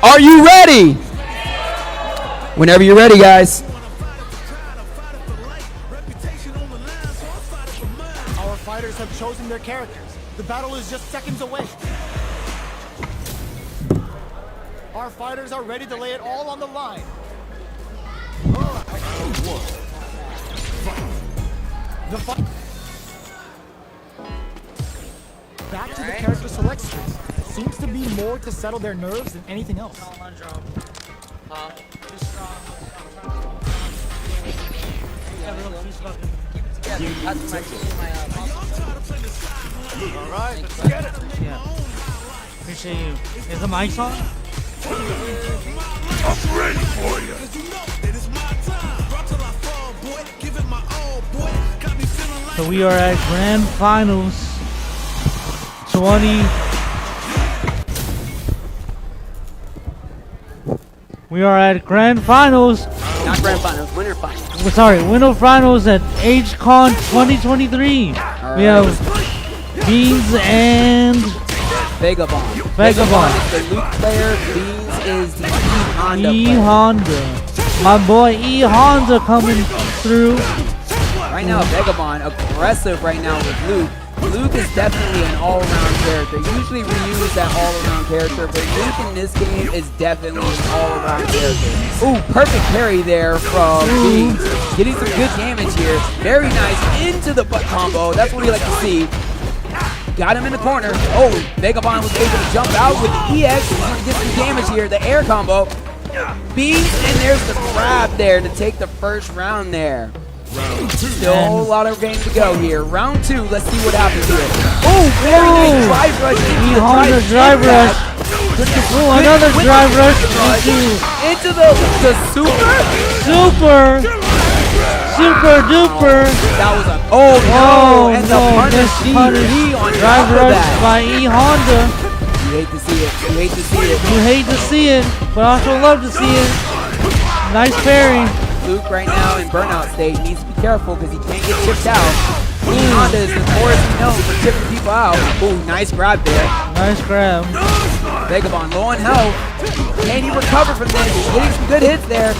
Are you ready? Whenever you're ready, guys. Our fighters have chosen their characters. The battle is just seconds away. Our fighters are ready to lay it all on the line. The fight. Back to the character select screen. Seems to be more to settle their nerves than anything else. Alright, let's get it. Yeah. Appreciate you. Is the mic on? I'm ready for you. So we are at Grand Finals 20. We are at Grand Finals. Not Grand Finals, Winter Finals. Sorry, Winter Finals at HCon 2023. We have Beans and Vagabond. Vagabond. is the Luke player. Beans is the E-Honda E-Honda. My boy E-Honda coming through. Right now, Vagabond aggressive right now with Luke. Luke is definitely an all-around character. Usually we use that all-around character, but Luke in this game is definitely an all-around character. Ooh, perfect parry there from Beans. Getting some good damage here. Very nice into the butt combo. That's what we like to see. Got him in the corner. Oh, Vagabond was able to jump out with the EX. He's going to get some damage here. The air combo. Beans, and there's the grab there to take the first round there. Still a whole lot of game to go here. Round 2, let's see what happens here. Oh, very nice drive rush. E-Honda drive rush. Oh, another drive rush into the super duper. That was a no, and the punish on drive rush that. by E-Honda. You hate to see it. You hate to see it. You hate to see it, but also love to see it. Nice parry. Luke right now in burnout state needs to be careful because he can't get chipped out. E-Honda is notoriously known for chipping people out. Ooh, nice grab there. Nice grab. Vagabond low on health. Can he recover from this? He's getting some good hits there.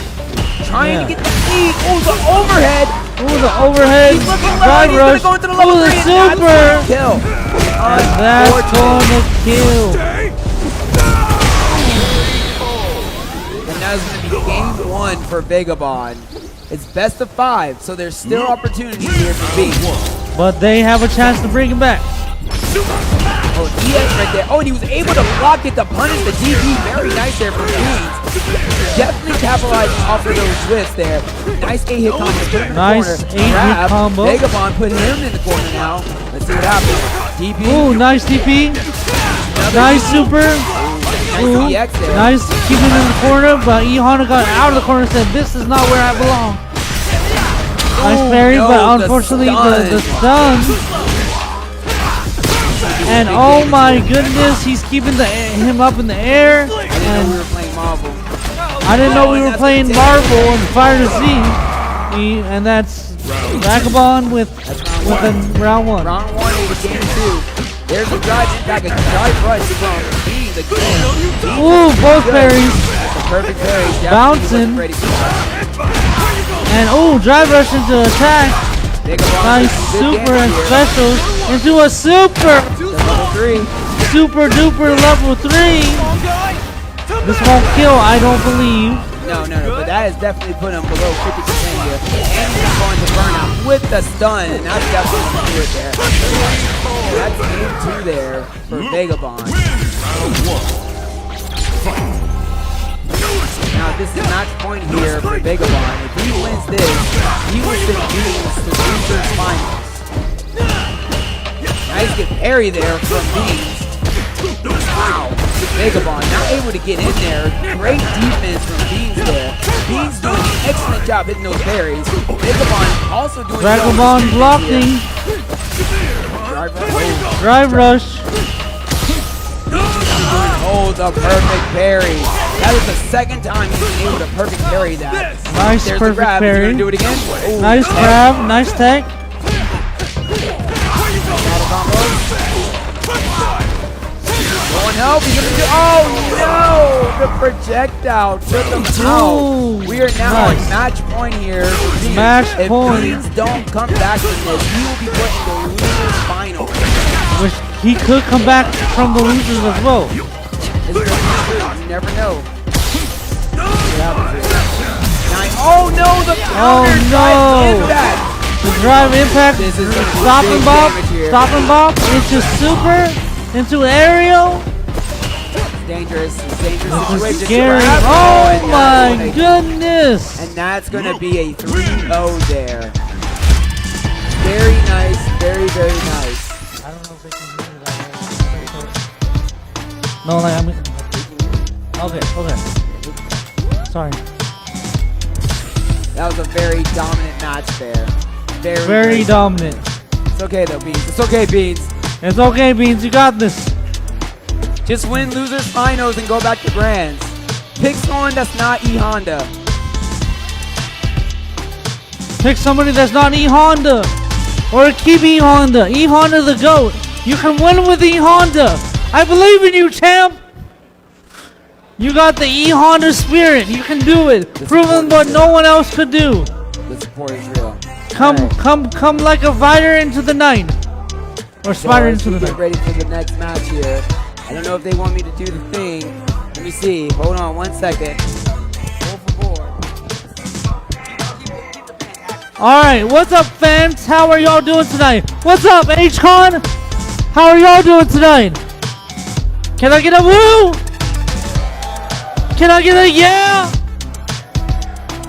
Trying to get the knee. Ooh, the overhead. Ooh, the overhead. He's looking low. Drive He's rush. going to the level 3. Super. Kill. And that's gonna kill. And now it's going to be game 1 for Vagabond. It's best of 5, so there's still opportunity here for B. But they have a chance to bring him back. Oh, EX right there. Oh, and he was able to block it to punish the DP. Very nice there from Beans. Definitely capitalizing off of those twists there. Nice 8-hit combo. Put him in the Nice corner. 8-hit combo. Vagabond put him in the corner now. Let's see what happens. DP. Ooh, nice DP. Nice super. Ooh, EX there. nice keeping him in the corner, but E-Honda got out of the corner and said, "This is not where I belong." Nice parry, no, but unfortunately the stun. And oh my goodness, he's keeping him up in the air. And we were playing Marvel. I didn't know we were playing Marvel and Fire to Z. And that's Vagabond with round 1. Round 1 over game 2. There's a drive impact, a drive rush from B. The game. Ooh, both parries. Perfect parry. Bouncing. And oh, drive rush into attack. Nice super and specials into a super. Level 3. Super duper level 3. This won't kill, I don't believe. No, but that is definitely putting him below 50% here. And he's going to burnout with the stun, and that's definitely going to do it there. That's game 2 there for Vagabond. Now, this is match point here for Vagabond. If he wins this, he will send Beans to losers finals. Nice good parry there from Beans. Wow. Vagabond not able to get in there. Great defense from Beans there. Beans doing an excellent job hitting those parries. Vagabond also doing Vagabond blocking. Drive rush. Oh, the perfect parry. That is the second time he's been able to perfect parry that. Nice There's perfect the grab. parry. He's gonna do it again. Ooh, Nice grab. Nice tech. Going help. He's gonna do. Oh no! The projectile took him out. We are now nice. at match point here. Match if point. Beans don't come back from this, he will be put in the loser's final. Which he could come back from the losers as well. You never know. Oh no! The counter drive impact. The drive impact. This is Stop and bop. Stop and bop. Into super. Into aerial. Dangerous situation. This is scary. Oh my goodness. And that's going to be a 3-0 there. Very nice. Very, very nice. I don't know if they can hear that. No, like I mean. Okay. Sorry. That was a very dominant match there. Very dominant. It's okay though, Beans. It's okay, Beans. It's okay, Beans. You got this. Just win losers finals and go back to grands. Pick someone that's not E Honda. Pick somebody that's not E Honda. Or keep E Honda. E Honda the GOAT. You can win with E Honda. I believe in you, champ. You got the E Honda spirit. You can do it. Proving what no one else could do. The support is real. Come like a fighter into the night. Or spider into the get night. ready for the next match here. I don't know if they want me to do the thing. Let me see. Hold on 1 second. Alright, what's up, fans? How are y'all doing tonight? What's up, H-Con? How are y'all doing tonight? Can I get a woo? Can I get a yeah?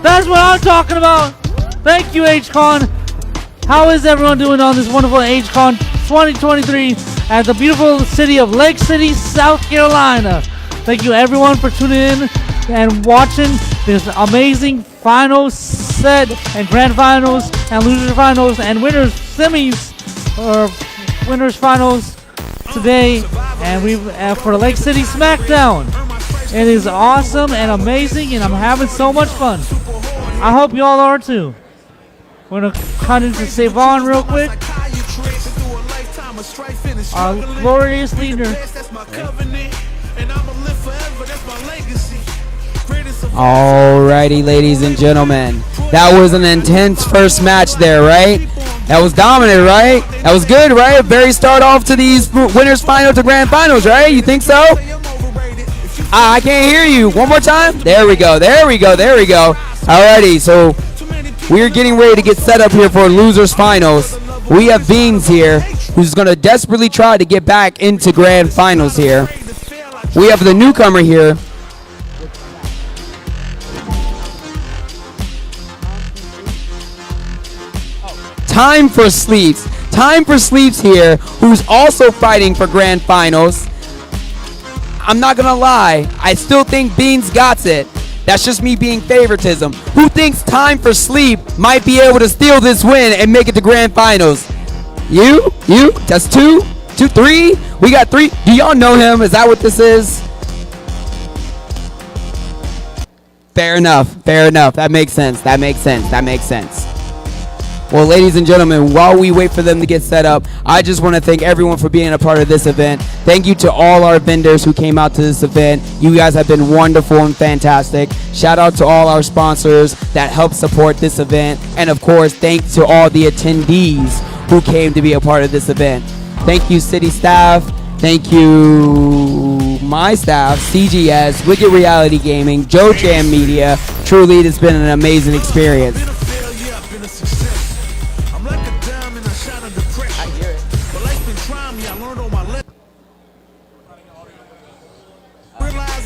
That's what I'm talking about. Thank you, H-Con. How is everyone doing on this wonderful H-Con 2023 at the beautiful city of Lake City, South Carolina? Thank you, everyone, for tuning in and watching this amazing final set and grand finals and loser finals and winners semis or winners finals today, and we for Lake City SmackDown. It is awesome and amazing, and I'm having so much fun. I hope y'all are too. We're gonna cut into Savon real quick. Our glorious leader. Alrighty, ladies and gentlemen. That was an intense first match there, right? That was dominant, right? That was good, right? Very start off to these winners final to grand finals, right? You think so? I can't hear you. One more time. There we go. There we go. There we go. Alrighty, so we're getting ready to get set up here for losers finals. We have Beans here, who's going to desperately try to get back into grand finals here. We have the newcomer here. Time for Sleeps. Time for Sleeps here, who's also fighting for grand finals. I'm not gonna lie, I still think Beans got it. That's just me being favoritism. Who thinks Time for Sleep might be able to steal this win and make it to grand finals? You? That's two, three. We got three. Do y'all know him? Is that what this is? Fair enough. Fair enough. That makes sense. That makes sense. That makes sense. Well, ladies and gentlemen, while we wait for them to get set up, I just want to thank everyone for being a part of this event. Thank you to all our vendors who came out to this event. You guys have been wonderful and fantastic. Shout out to all our sponsors that help support this event. And of course, thanks to all the attendees who came to be a part of this event. Thank you, city staff. Thank you, my staff, CGS, Wicked Reality Gaming, Joe Jam Media. Truly, it's been an amazing experience.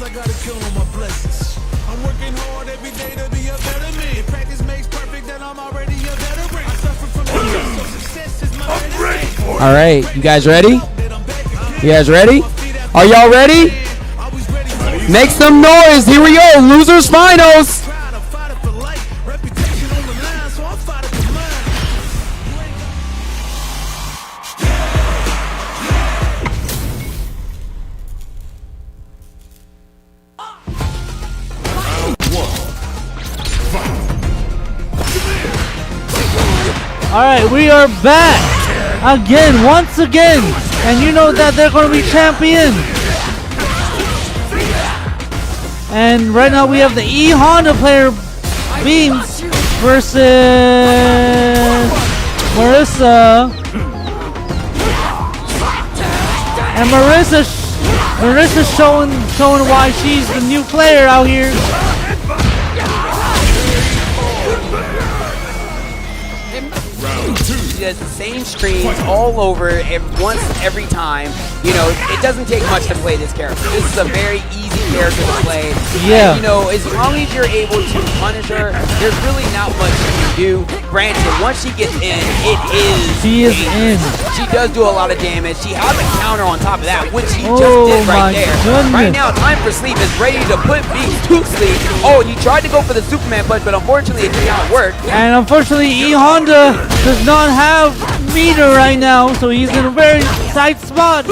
I gotta kill on my blessings. I'm working hard every day to be a better man. Practice makes perfect, then I'm already a veteran. I suffer from so success is my All right, you guys ready? You guys ready? Are y'all ready? Make some noise. Here we go. Losers finals. All right, we are back again, once again, and you know that they're going to be champion. And right now we have the E Honda player Beams versus Marissa, and Marissa's showing why she's the new player out here. She does the same screens all over once every time. You know, it doesn't take much to play this character. This is a very easy character to play. Yeah. And, you know, as long as you're able to punish her, there's really not much you can do. Granted, once she gets in, it is. She is in. She does do a lot of damage. She has a counter on top of that, which she just Oh did right my there. goodness. Right now, Time for Sleep is ready to put Beast to sleep. Oh, he tried to go for the Superman punch, but unfortunately it did not work. And unfortunately, E Honda does not have meter right now, so he's in a very tight spot.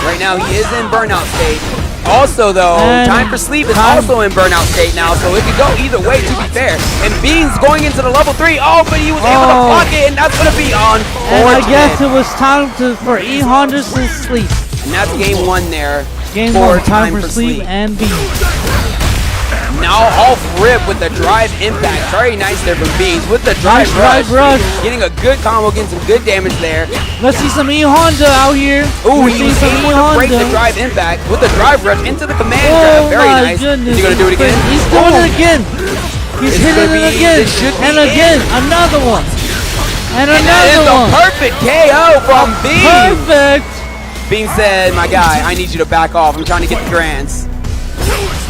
Right now, he is in burnout state. Also, though, And Time for Sleep is also in burnout state now, so it could go either way, to be fair. And Beans going into the level 3. Oh, but he was able to block it, and that's going to be unfortunate. And I guess it was time for E Honda to sleep. And that's game 1 there. Game for 1, time for sleep and Beans. Now off rip with the drive impact. Very nice there from Beans with the drive Nice drive rush. Getting a good combo, getting some good damage there. Let's see some E Honda out here. Ooh, Let's he see was some able to break the drive impact with the drive rush into the command grab. Very my nice. goodness. Is he going to do it again? He's doing it again. He's hitting it again. And again, another one. And that is another a one. perfect KO from Beans. Perfect. Beans said, my guy, I need you to back off. I'm trying to get the grands.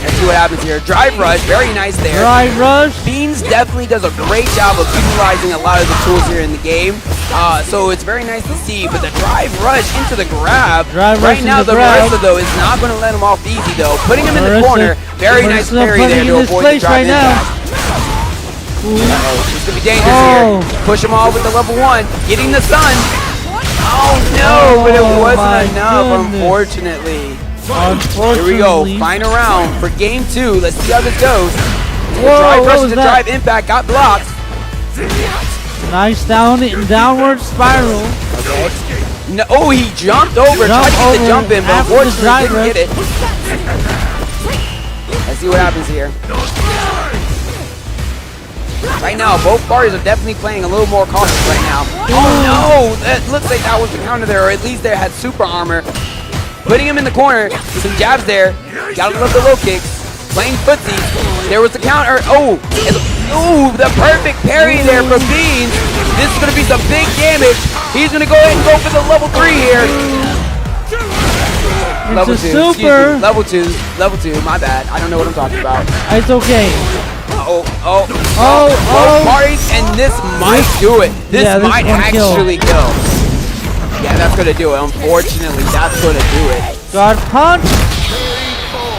Let's see what happens here. Drive rush, very nice there. Drive rush. Beans definitely does a great job of utilizing a lot of the tools here in the game. So it's very nice to see. But the drive rush into the grab. Right now, the Marissa, though, is not going to let him off easy, though. Putting him in the corner. Very nice parry there to avoid the drive impact. It's going to be dangerous here. Push him off with the level 1. Getting the stun. Oh, no. But it wasn't enough, unfortunately. Here we go, final round for game 2. Let's see how this goes. The drive rush and the drive impact got blocked. Nice downward spiral. Okay. No, oh, he jumped over, tried to get the jump in, but unfortunately didn't get it. Let's see what happens here. Right now, both parties are definitely playing a little more cautious right now. Oh no, that looks like that was the counter there, or at least they had super armor. Putting him in the corner, some jabs there. Gotta love the low kicks. Playing footsies. There was the counter. Oh, the perfect parry there for Beans. This is gonna be some big damage. He's gonna go ahead and go for the level 3 here. Level 2, excuse me. Level 2, my bad. I don't know what I'm talking about. It's okay. Both parties, and this might do it. This might actually kill. Yeah, that's gonna do it. Unfortunately, that's gonna do it. God punch.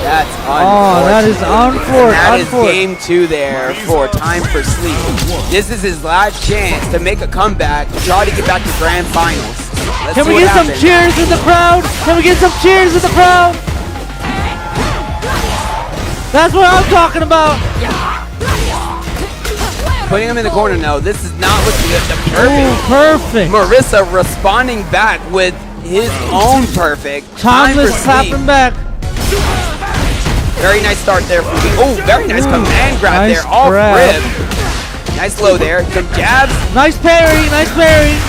That's unfortunate. Oh, that is unfortunate. That is game 2 there for Time for Sleep. This is his last chance to make a comeback to try to get back to grand finals. Can we get some cheers in the crowd? Can we get some cheers in the crowd? That's what I'm talking about. Putting him in the corner now. This is not looking good. The perfect. Marissa responding back with his own perfect. Timeless slapping back. Very nice start there from Oh, very nice command grab there. Off rib. Nice low there. Some jabs. Nice parry.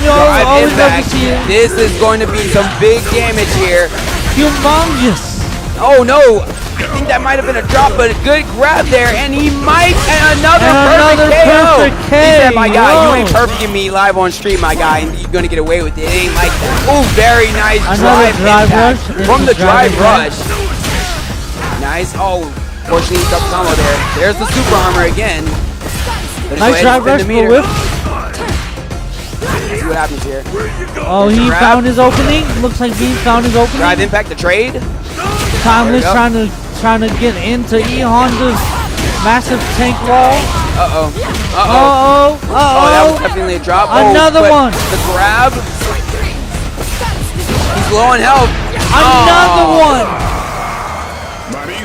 Always love to see it. This is going to be some big damage here. Humongous. Oh no. I think that might have been a drop, but a good grab there, and he might, and another perfect KO. He said, my guy, you ain't perfecting me live on stream, my guy, and you're gonna get away with it. It ain't like that. Oh, very nice drive impact from the drive rush. Nice. Oh, fortunately, he got the combo there. There's the super armor again. Nice drive rush for whip. see what happens here. Oh, he Grab. found his opening. Looks like he found his opening. Drive impact, the trade. Timeless There we trying to get into E Honda's massive tank wall. Uh-oh. Uh-oh. Oh, that was definitely a drop. Another but one. The grab. He's low on health. Another one.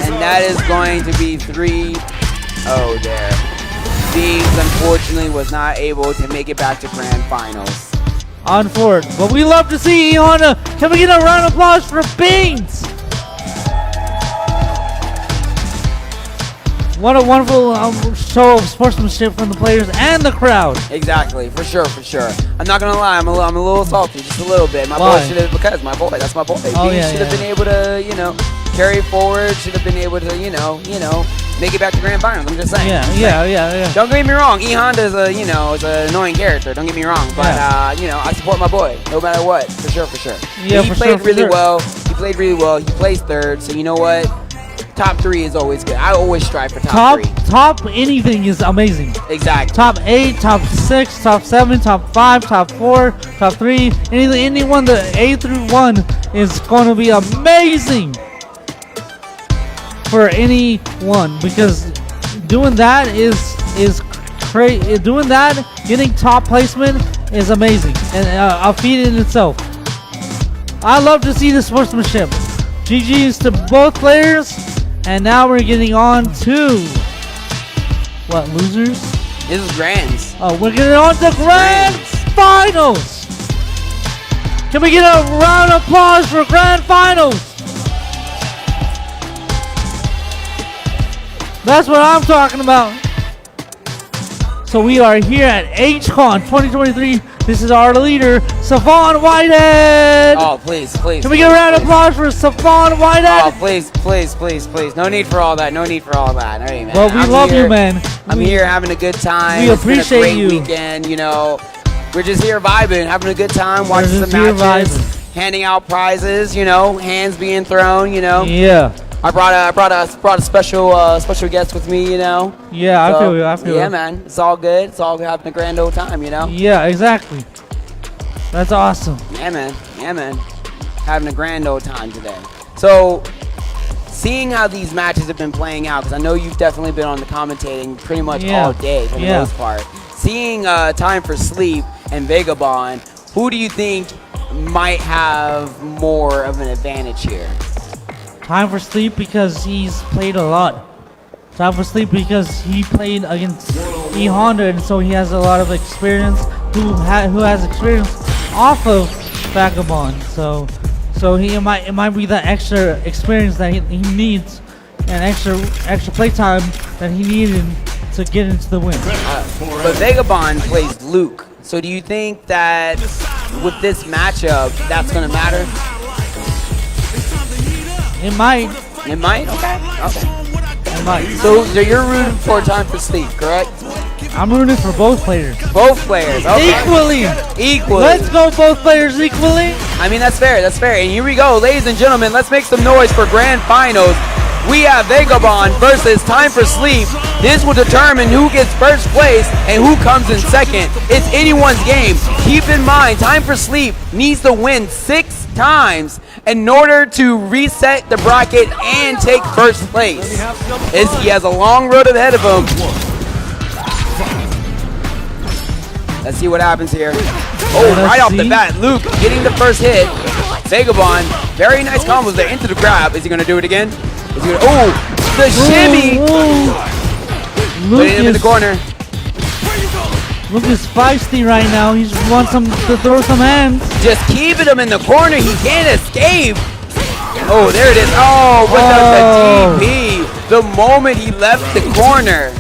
And that is going to be 3. Oh, there. Beans, unfortunately, was not able to make it back to grand finals. Unfortunate. But we love to see E Honda. Can we get a round of applause for Beans? What a wonderful show of sportsmanship from the players and the crowd. Exactly, for sure, for sure. I'm not gonna lie, I'm a little salty, just a little bit. My Why? boy should have, because my boy, that's my boy. Oh, He yeah, should have been able to, carry forward. Should have been able to, make it back to grand finals. I'm just saying. Yeah. Don't get me wrong. E Honda is is an annoying character. Don't get me wrong, but I support my boy no matter what, for sure. Yeah, he for played sure, really well. He played really well. He plays third, so you know what? Top 3 is always good. I always strive for top 3. Top anything is amazing. Exactly. Top 8, top 6, top 7, top 5, top 4, top 3. Anyone the A through 1 is going to be amazing for anyone, because doing that is crazy. Doing that, getting top placement is amazing and a feat in itself. I love to see the sportsmanship. GG's to both players. And now we're getting on to what, losers? This is grands. Oh, we're getting on to grand finals. Can we get a round of applause for grand finals? That's what I'm talking about. So we are here at HCon 2023. This is our leader, Savon Whitehead. Oh, please. Can we get a round of applause for Savon Whitehead? Oh, please. No need for all that. Hey, man. Well, we love you, man. I'm here having a good time. We It's been appreciate a great you. weekend, We're just here vibing, having a good time, watching some just here matches, handing out prizes, hands being thrown, Yeah. I brought a special guest with me, Yeah, So, I feel you. Yeah, man. It's all good. It's all having a grand old time, Yeah, exactly. That's awesome. Yeah, man. Having a grand old time today. So, seeing how these matches have been playing out, because I know you've definitely been on the commentating pretty much all day for the most part. Seeing Time for Sleep and Vagabond, who do you think might have more of an advantage here? Time for Sleep because he's played a lot. Time for Sleep because he played against E Honda, and so he has a lot of experience. Who has experience off of Vagabond? So it might be that extra experience that he needs, and extra play time that he needed to get into the win. But Vagabond plays Luke. So do you think that with this matchup, that's going to matter? It might. It might? Okay. It might. So you're rooting for Time for Sleep, correct? I'm rooting for both players. Both players. Okay. Equally. Let's go both players equally. I mean, that's fair. And here we go, ladies and gentlemen. Let's make some noise for grand finals. We have Vagabond versus Time for Sleep. This will determine who gets first place and who comes in second. It's anyone's game. Keep in mind, Time for Sleep needs to win 6 times in order to reset the bracket and take first place. He has a long road ahead of him. Let's see what happens here. Oh, right off the bat, Luke getting the first hit. Vagabond, very nice combos there into the grab. Is he going to do it again? The shimmy! Put him in the corner. Luke is feisty right now. He wants him to throw some hands. Just keeping him in the corner. He can't escape. Oh, there it is. Oh, with the DP. The moment he left the corner.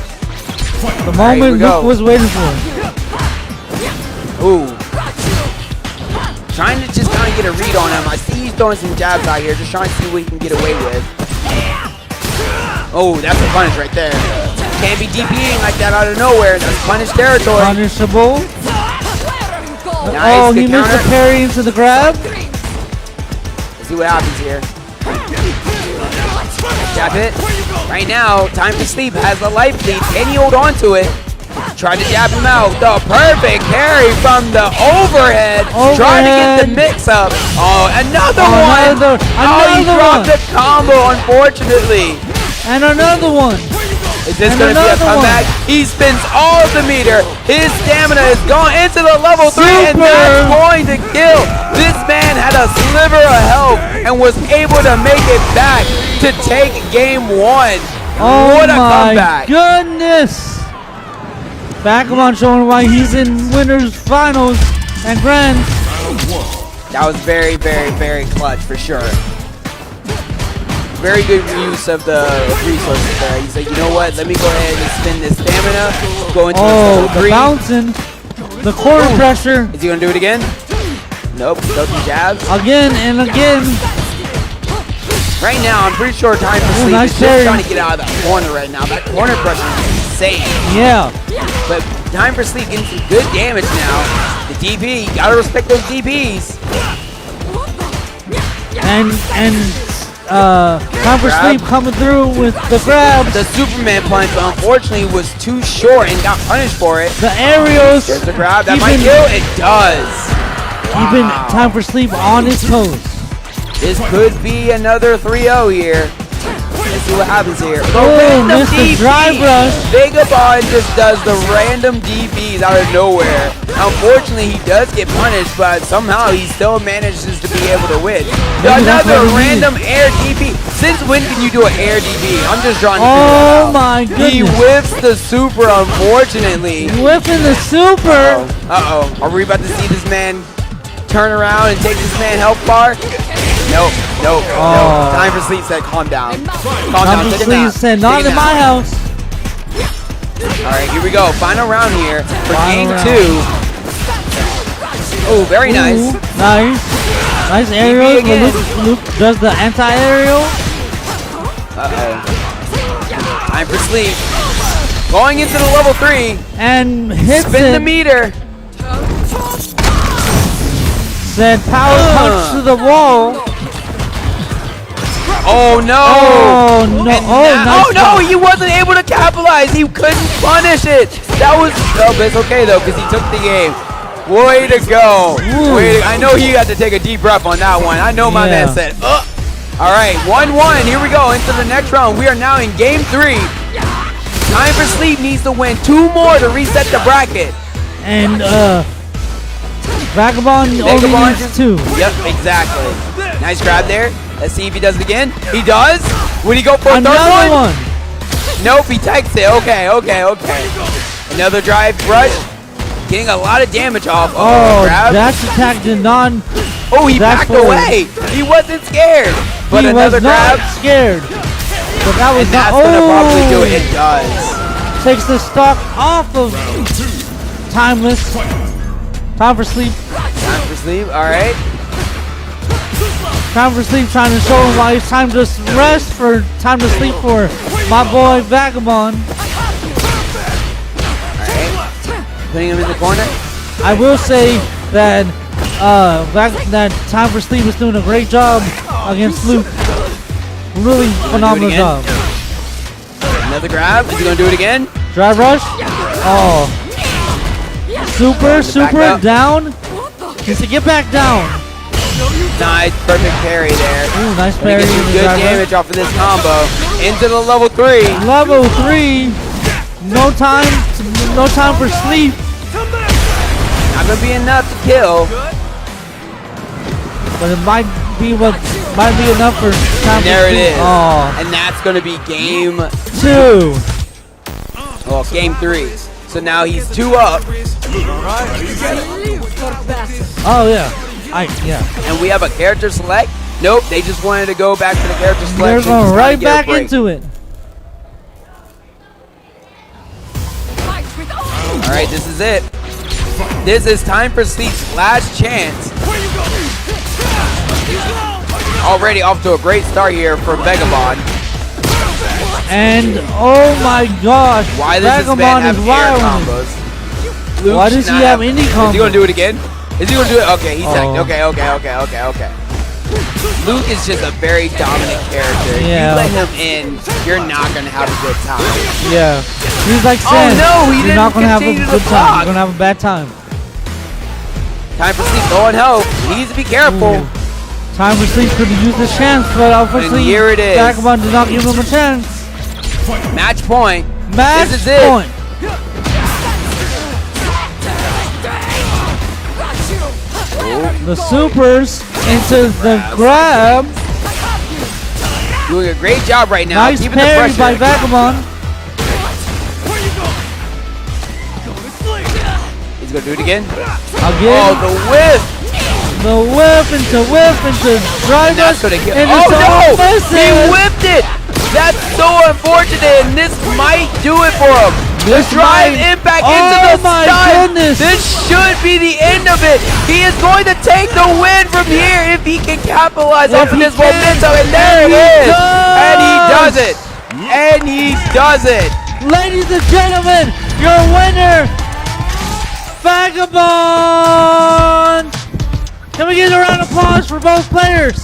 The moment Luke was waiting for. Ooh. Trying to just kind of get a read on him. I see he's throwing some jabs out here. Just trying to see what he can get away with. Oh, that's a punish right there. Can't be DPing like that out of nowhere. That's punish territory. Punishable. Nice, he missed the parry into the grab. Let's see what happens here. Jab hit. Right now, Time to Sleep has the life lead. Can he hold on to it? Tried to jab him out. The perfect parry from the overhead. Trying to get the mix up. Oh, another one. Oh, he dropped the combo, unfortunately. And another one. Is this going to be a comeback? He spins all of the meter. His stamina is gone into the level 3, and that's going to kill. This man had a sliver of health and was able to make it back to take game 1. Oh what a my comeback. goodness. Vagabond showing why he's in winners finals and grands. That was very, very, very clutch for sure. Very good use of the resources there. He said, you know what, let me go ahead and spin this stamina. Go into the bouncing. The corner pressure. Is he going to do it again? Nope, doesn't jab. Again and again. Right now, I'm pretty sure Time for Sleep is just trying to get out of that corner right now. That corner pressure is insane. Yeah. But Time for Sleep getting some good damage now. The DP, you gotta respect those DPs. And Time for Sleep coming through with the grab. The Superman punch, unfortunately, was too short and got punished for it. The aerials. There's the grab. That might kill. It does. Keeping Time for Sleep on his toes. This could be another 3-0 here. Let's see what happens here. Oh, missed the drive rush. Vagabond just does the random DPs out of nowhere. Unfortunately, he does get punished, but somehow he still manages to be able to win. Another random air DP. Since when can you do an air DP? I'm just trying to figure it out. Oh my goodness. He whiffs the super, unfortunately. Whiffing the super. Uh-oh. Are we about to see this man turn around and take this man health bar? Nope. Time for Sleep said, calm down. Calm down. Time for Sleep said, not in my house. All right, here we go. Final round here for game 2. Oh, very nice. Nice aerial. Luke does the anti-aerial. Uh-oh. Time for Sleep. Going into the level 3. And hits Spin the meter. Said power punch to the wall. Oh no! Oh no! Oh no! He wasn't able to capitalize. He couldn't punish it. That was. Oh, but it's okay though, because he took the game. Way to go! I know he had to take a deep breath on that one. I know my man said, "Ugh." All right, 1-1. Here we go into the next round. We are now in game 3. Time for Sleep needs to win 2 more to reset the bracket. And Vagabond only needs 2. Yep, exactly. Nice grab there. Let's see if he does it again. He does. Would he go for a third one? Nope, he takes it. Okay. Another drive rush. Getting a lot of damage off. Oh, dash attack did not. Oh, he backed away. He wasn't scared. But another grab. Scared. But that was that's gonna probably do it. It does. Takes the stock off of Timeless. Time for Sleep. Time for Sleep. All right. Time for Sleep, trying to show him why it's time to rest for time to sleep for my boy Vagabond. Alright. Putting him in the corner. I will say that that Time for Sleep is doing a great job against Luke. Really phenomenal job. Another grab. Is he gonna do it again? Drive rush. Oh. Super down. Just to get back down. Nice, perfect parry there. Ooh, nice parry. Get some good damage off of this combo. Into the level 3. Level 3. No time for sleep. Not gonna be enough to kill. But it might be enough for time there for it sleep. is. Oh. And that's gonna be game 2. Well, game 3. So now he's 2 up. Oh yeah. And we have a character select. Nope, they just wanted to go back to the character select. They're going right back into it. All right, this is it. This is Time for Sleep's last chance. Already off to a great start here for Vagabond. And oh my gosh, why does this man have air combos? Why does he have indie combos? Is he gonna do it again? Is he gonna do it? Okay, he's tagged. Okay. Luke is just a very dominant character. If Yeah. you let him in, you're not gonna have a good time. Yeah. He's like Oh, saying, no, he you're not didn't gonna have a continue to good time. block. You're gonna have a bad time. Time for sleep. Going help. He needs to be careful. Ooh. Time for Sleep could use this chance, but obviously And here it is. Vagabond did not give him a chance. Match point. Match This is it. point. The supers into the grab. Doing a great job right now. Nice Keeping the parry pressure. by Vagabond. He's gonna do it again. Again. Oh, the whip. The whip into drive That's us gonna get. into Oh no! offensive. He whipped it. That's so unfortunate, and this might do it for him. The This drive might- impact Oh into the my stun. goodness. This should be the end of it. He is going to take the win from here if he can capitalize If off of he this can. momentum, and there it And he is. And he does does. it. And he does it. Ladies and gentlemen, your winner, Vagabond. Can we get a round of applause for both players?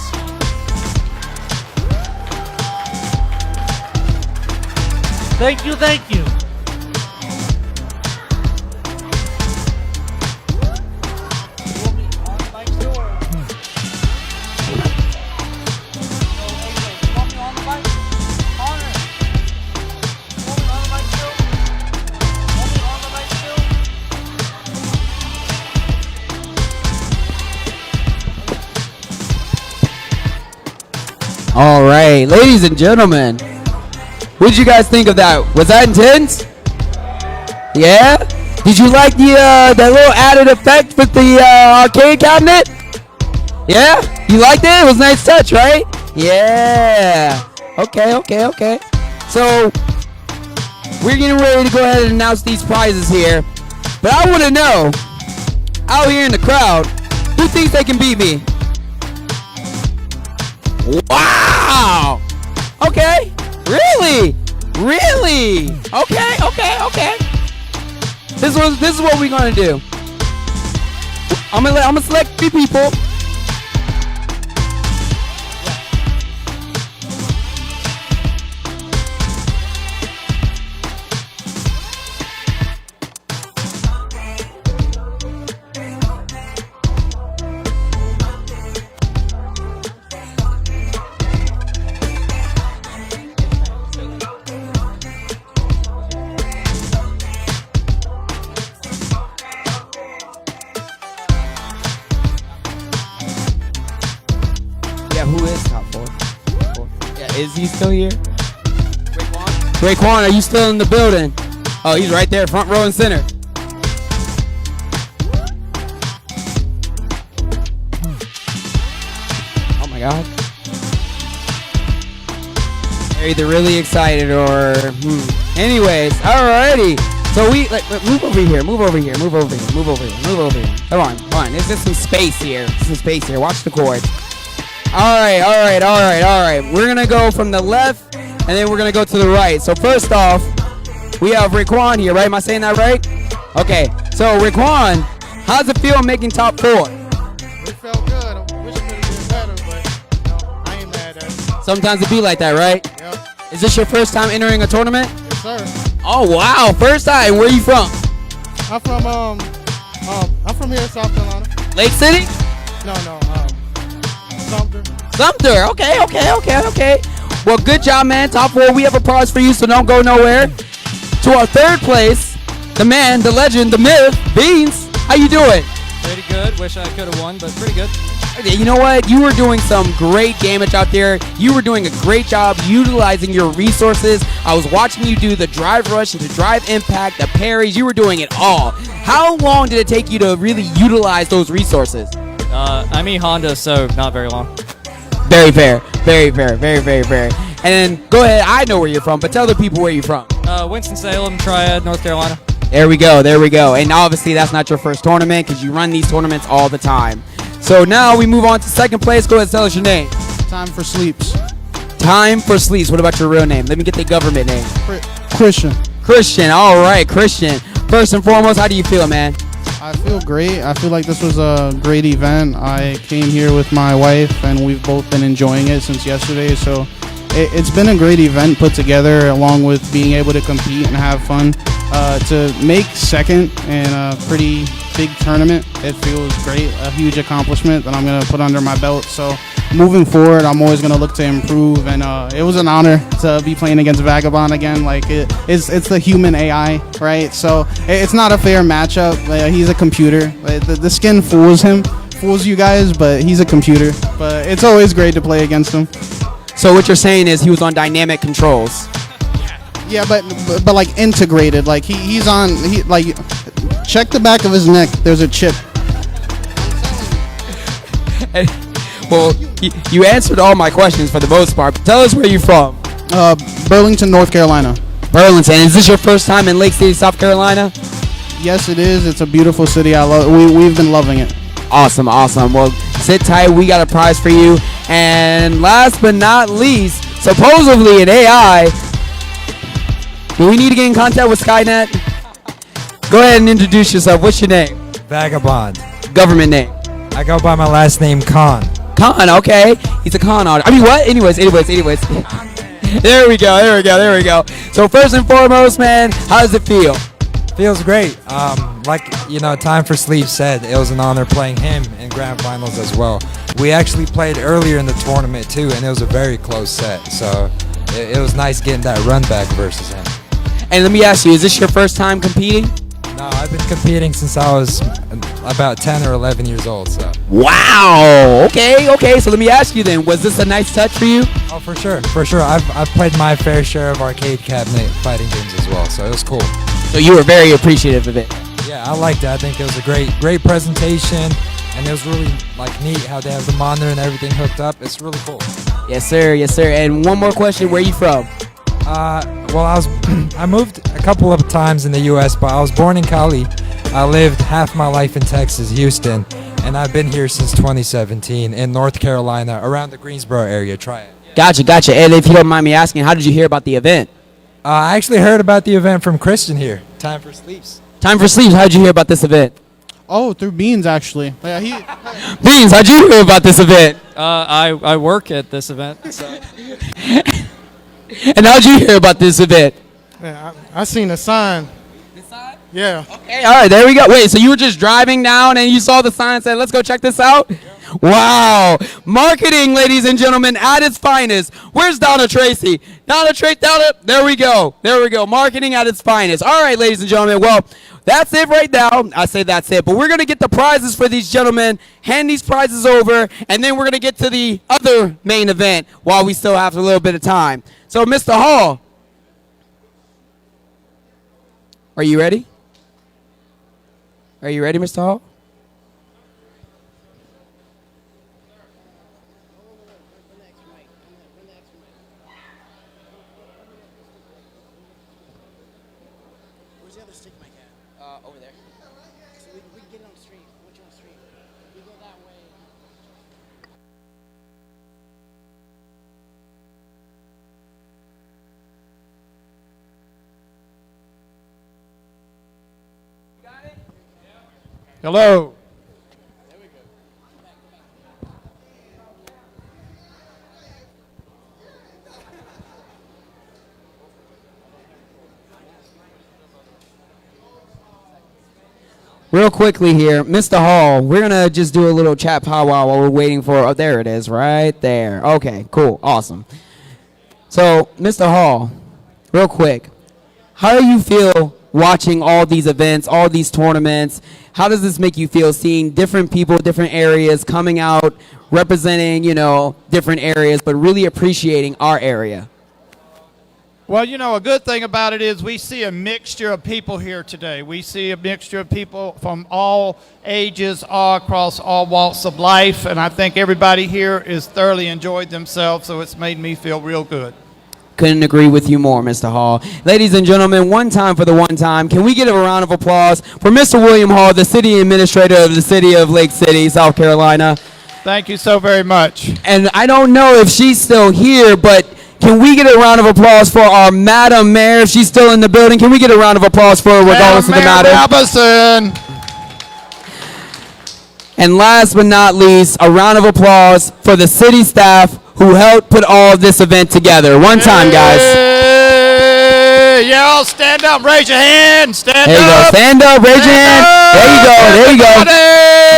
Thank you, thank you. All right, ladies and gentlemen, what did you guys think of that? Was that intense? Yeah? Did you like the that little added effect with the arcade cabinet? Yeah? You liked it? It was a nice touch, right? Yeah. Okay. So, we're getting ready to go ahead and announce these prizes here. But I want to know, out here in the crowd, who thinks they can beat me? Wow! Okay. Really? Okay. This is what we're gonna do. I'm gonna select 3 people. Yeah, who is top 4? Yeah, is he still here? Raekwon, are you still in the building? Oh, he's right there, front row and center. Oh my God. They're either really excited or Anyways, alrighty. So move over here. Come on. There's just some space here. Watch the cords. All right. We're gonna go from the left, and then we're gonna go to the right. So first off, we have Raekwon here, right? Am I saying that right? Okay. So Raekwon, how's it feel making top 4? It felt good. I wish it could have been better, but I ain't mad at it. Sometimes it be like that, right? Yep. Is this your first time entering a tournament? Yes, sir. Oh wow, first time. Where are you from? I'm from here, South Carolina. Lake City? No, Sumter. Sumter. Okay. Well, good job, man. Top 4. We have a prize for you, so don't go nowhere. To our 3rd place, the man, the legend, the myth, Beans. How you doing? Pretty good. Wish I could have won, but pretty good. Okay, you know what? You were doing some great damage out there. You were doing a great job utilizing your resources. I was watching you do the drive rush and the drive impact, the parries. You were doing it all. How long did it take you to really utilize those resources? I'm E-Honda, so not very long. Very fair. And then go ahead. I know where you're from, but tell the people where you're from. Winston-Salem, Triad, North Carolina. There we go. And obviously that's not your first tournament because you run these tournaments all the time. So now we move on to 2nd place. Go ahead and tell us your name. Time for Sleeps. Time for Sleeps. What about your real name? Let me get the government name. Christian. All right, Christian. First and foremost, how do you feel, man? I feel great. I feel like this was a great event. I came here with my wife, and we've both been enjoying it since yesterday. So it's been a great event put together, along with being able to compete and have fun. To make second in a pretty big tournament, it feels great. A huge accomplishment that I'm going to put under my belt. So moving forward, I'm always going to look to improve. And it was an honor to be playing against Vagabond again. Like it's the human AI, right? So it's not a fair matchup. He's a computer. The skin fools you guys, but he's a computer. But it's always great to play against him. So what you're saying is he was on dynamic controls. Yeah, but like integrated. Like he's on. Like check the back of his neck. There's a chip. Well, you answered all my questions for the most part. Tell us where you're from. Burlington, North Carolina. Burlington. Is this your first time in Lake City, South Carolina? Yes, it is. It's a beautiful city. I love. We've been loving it. Awesome. Well, sit tight. We got a prize for you. And last but not least, supposedly an AI. Do we need to get in contact with Skynet? Go ahead and introduce yourself. What's your name? Vagabond. Government name? I go by my last name, Khan. Khan, okay. He's a con artist. I mean, what? Anyways. There we go. So first and foremost, man, how does it feel? Feels great. Time for Sleep said, it was an honor playing him in grand finals as well. We actually played earlier in the tournament too, and it was a very close set. So it was nice getting that run back versus him. And let me ask you, is this your first time competing? No, I've been competing since I was about 10 or 11 years old. So. Wow. Okay. So let me ask you then, was this a nice touch for you? Oh, for sure. I've played my fair share of arcade cabinet fighting games as well, so it was cool. So you were very appreciative of it. Yeah, I liked it. I think it was a great presentation, and it was really neat how they have the monitor and everything hooked up. It's really cool. Yes, sir. And one more question: where are you from? I moved a couple of times in the U.S., but I was born in Cali. I lived half my life in Texas, Houston, and I've been here since 2017 in North Carolina, around the Greensboro area. Try it. Gotcha. And if you don't mind me asking, how did you hear about the event? I actually heard about the event from Christian here. Time for Sleeps. How did you hear about this event? Oh, through Beans, actually. Yeah, Beans, how'd you hear about this event? I work at this event. So. And how'd you hear about this event? Yeah, I seen a sign. The sign? Yeah. Okay, all right, there we go. Wait, so you were just driving down and you saw the sign and said, let's go check this out? Yeah. Wow. Marketing, ladies and gentlemen, at its finest. Where's Donna Tracy? Donna, there we go. Marketing at its finest. All right, ladies and gentlemen, well, that's it right now. I say that's it, but we're going to get the prizes for these gentlemen, hand these prizes over, and then we're going to get to the other main event while we still have a little bit of time. So, Mr. Hall, are you ready? Are you ready, Mr. Hall? Where's the other stick mic at? Over there. So we can get it on the stream. Once you're on the stream, we go that way. Hello. Real quickly here, Mr. Hall, we're going to just do a little chat powwow while we're waiting for, oh, there it is, right there. Okay, cool, awesome. So, Mr. Hall, real quick, how do you feel watching all these events, all these tournaments? How does this make you feel seeing different people, different areas coming out, representing, different areas, but really appreciating our area? Well, a good thing about it is we see a mixture of people here today. We see a mixture of people from all ages, all across all walks of life, and I think everybody here is thoroughly enjoyed themselves, so it's made me feel real good. Couldn't agree with you more, Mr. Hall. Ladies and gentlemen, one time for the one time, can we get a round of applause for Mr. William Hall, the city administrator of the city of Lake City, South Carolina? Thank you so very much. And I don't know if she's still here, but can we get a round of applause for our Madam Mayor? If she's still in the building, can we get a round of applause for her regardless of the matter? Robinson. And last but not least, a round of applause for the city staff who helped put all of this event together. One time, guys. Hey, y'all stand up, raise your hand, stand There you go. up. Stand up, raise your hand. There you go. There you go.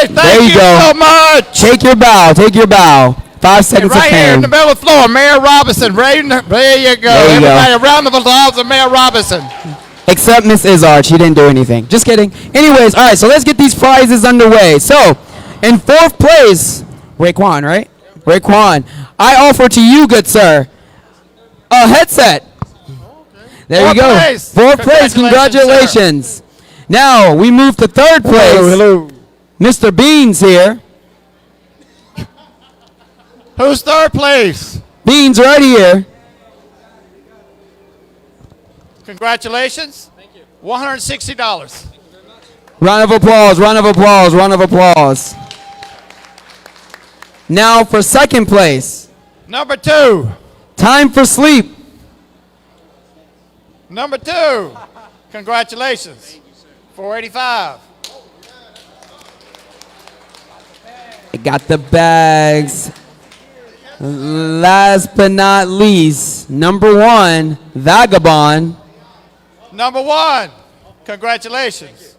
Everybody, There you go. so much. Take your bow. Take your bow. 5 seconds Right of here in fame. the middle of the floor, Mayor Robinson. There you go. There you go. Everybody, a round of applause for Mayor Robinson. Except Miss Izard. She didn't do anything. Just kidding. Anyways, all right, so let's get these prizes underway. So, in 4th place, Raekwon, right? Raekwon. I offer to you, good sir, a headset. There you go. 4th place. Congratulations. Now, we move to 3rd place. Hello. Mr. Beans here. Who's 3rd place? Beans right here. Congratulations. Thank you. $160. Round of applause, round of applause, round of applause. Now for 2nd place. Number 2. Time for Sleep. Number 2. Congratulations. $485. I got the bags. Last but not least, number 1, Vagabond. Number 1. Congratulations.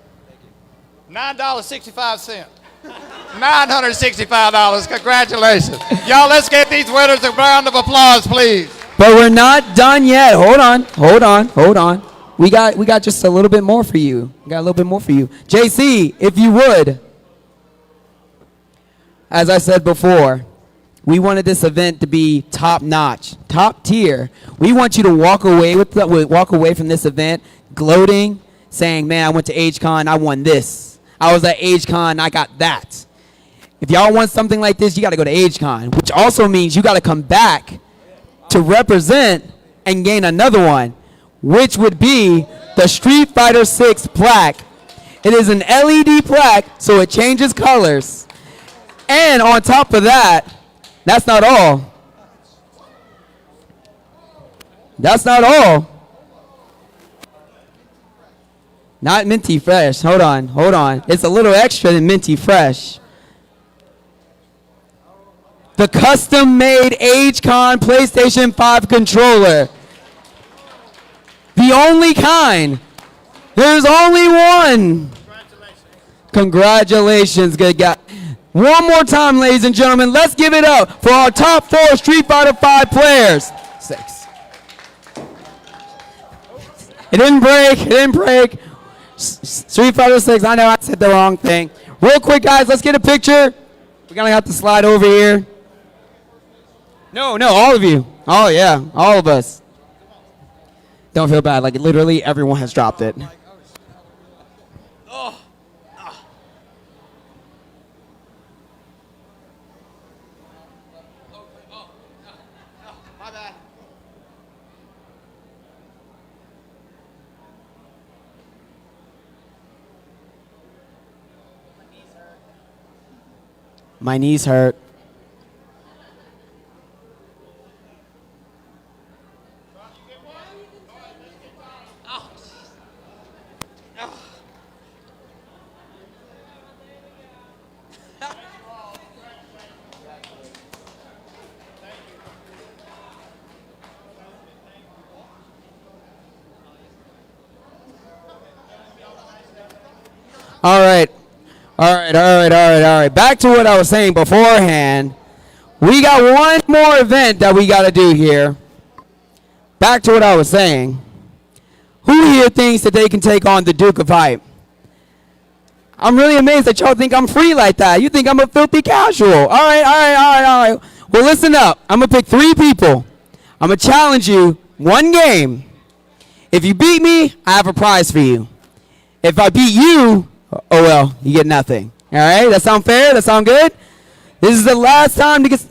$9.65. $965. Congratulations. Y'all, let's get these winners a round of applause, please. But we're not done yet. Hold on, hold on, hold on. We got just a little bit more for you. We got a little bit more for you. JC, if you would. As I said before, we wanted this event to be top notch, top tier. We want you to walk away from this event gloating, saying, "Man, I went to AgeCon, I won this. I was at AgeCon, I got that." If y'all want something like this, you got to go to AgeCon, which also means you got to come back to represent and gain another one, which would be the Street Fighter 6 plaque. It is an LED plaque, so it changes colors. And on top of that, that's not all. That's not all. Not Minty Fresh. Hold on, hold on. It's a little extra than Minty Fresh. The custom-made AgeCon PlayStation 5 controller. The only kind. There's only one. Congratulations, good guy. One more time, ladies and gentlemen, let's give it up for our top 4 Street Fighter 5 players. 6. It didn't break, it didn't break. Street Fighter 6, I know I said the wrong thing. Real quick, guys, let's get a picture. We're gonna have to slide over here. No, all of you. Oh yeah, all of us. Don't feel bad, like literally everyone has dropped it. My knees hurt. All right. Back to what I was saying beforehand. We got one more event that we got to do here. Back to what I was saying. Who here thinks that they can take on the Duke of Hype? I'm really amazed that y'all think I'm free like that. You think I'm a filthy casual. All right. Well, listen up. I'm going to pick 3 people. I'm going to challenge you one game. If you beat me, I have a prize for you. If I beat you, oh well, you get nothing. All right? That sound fair? That sound good? This is the last time to get...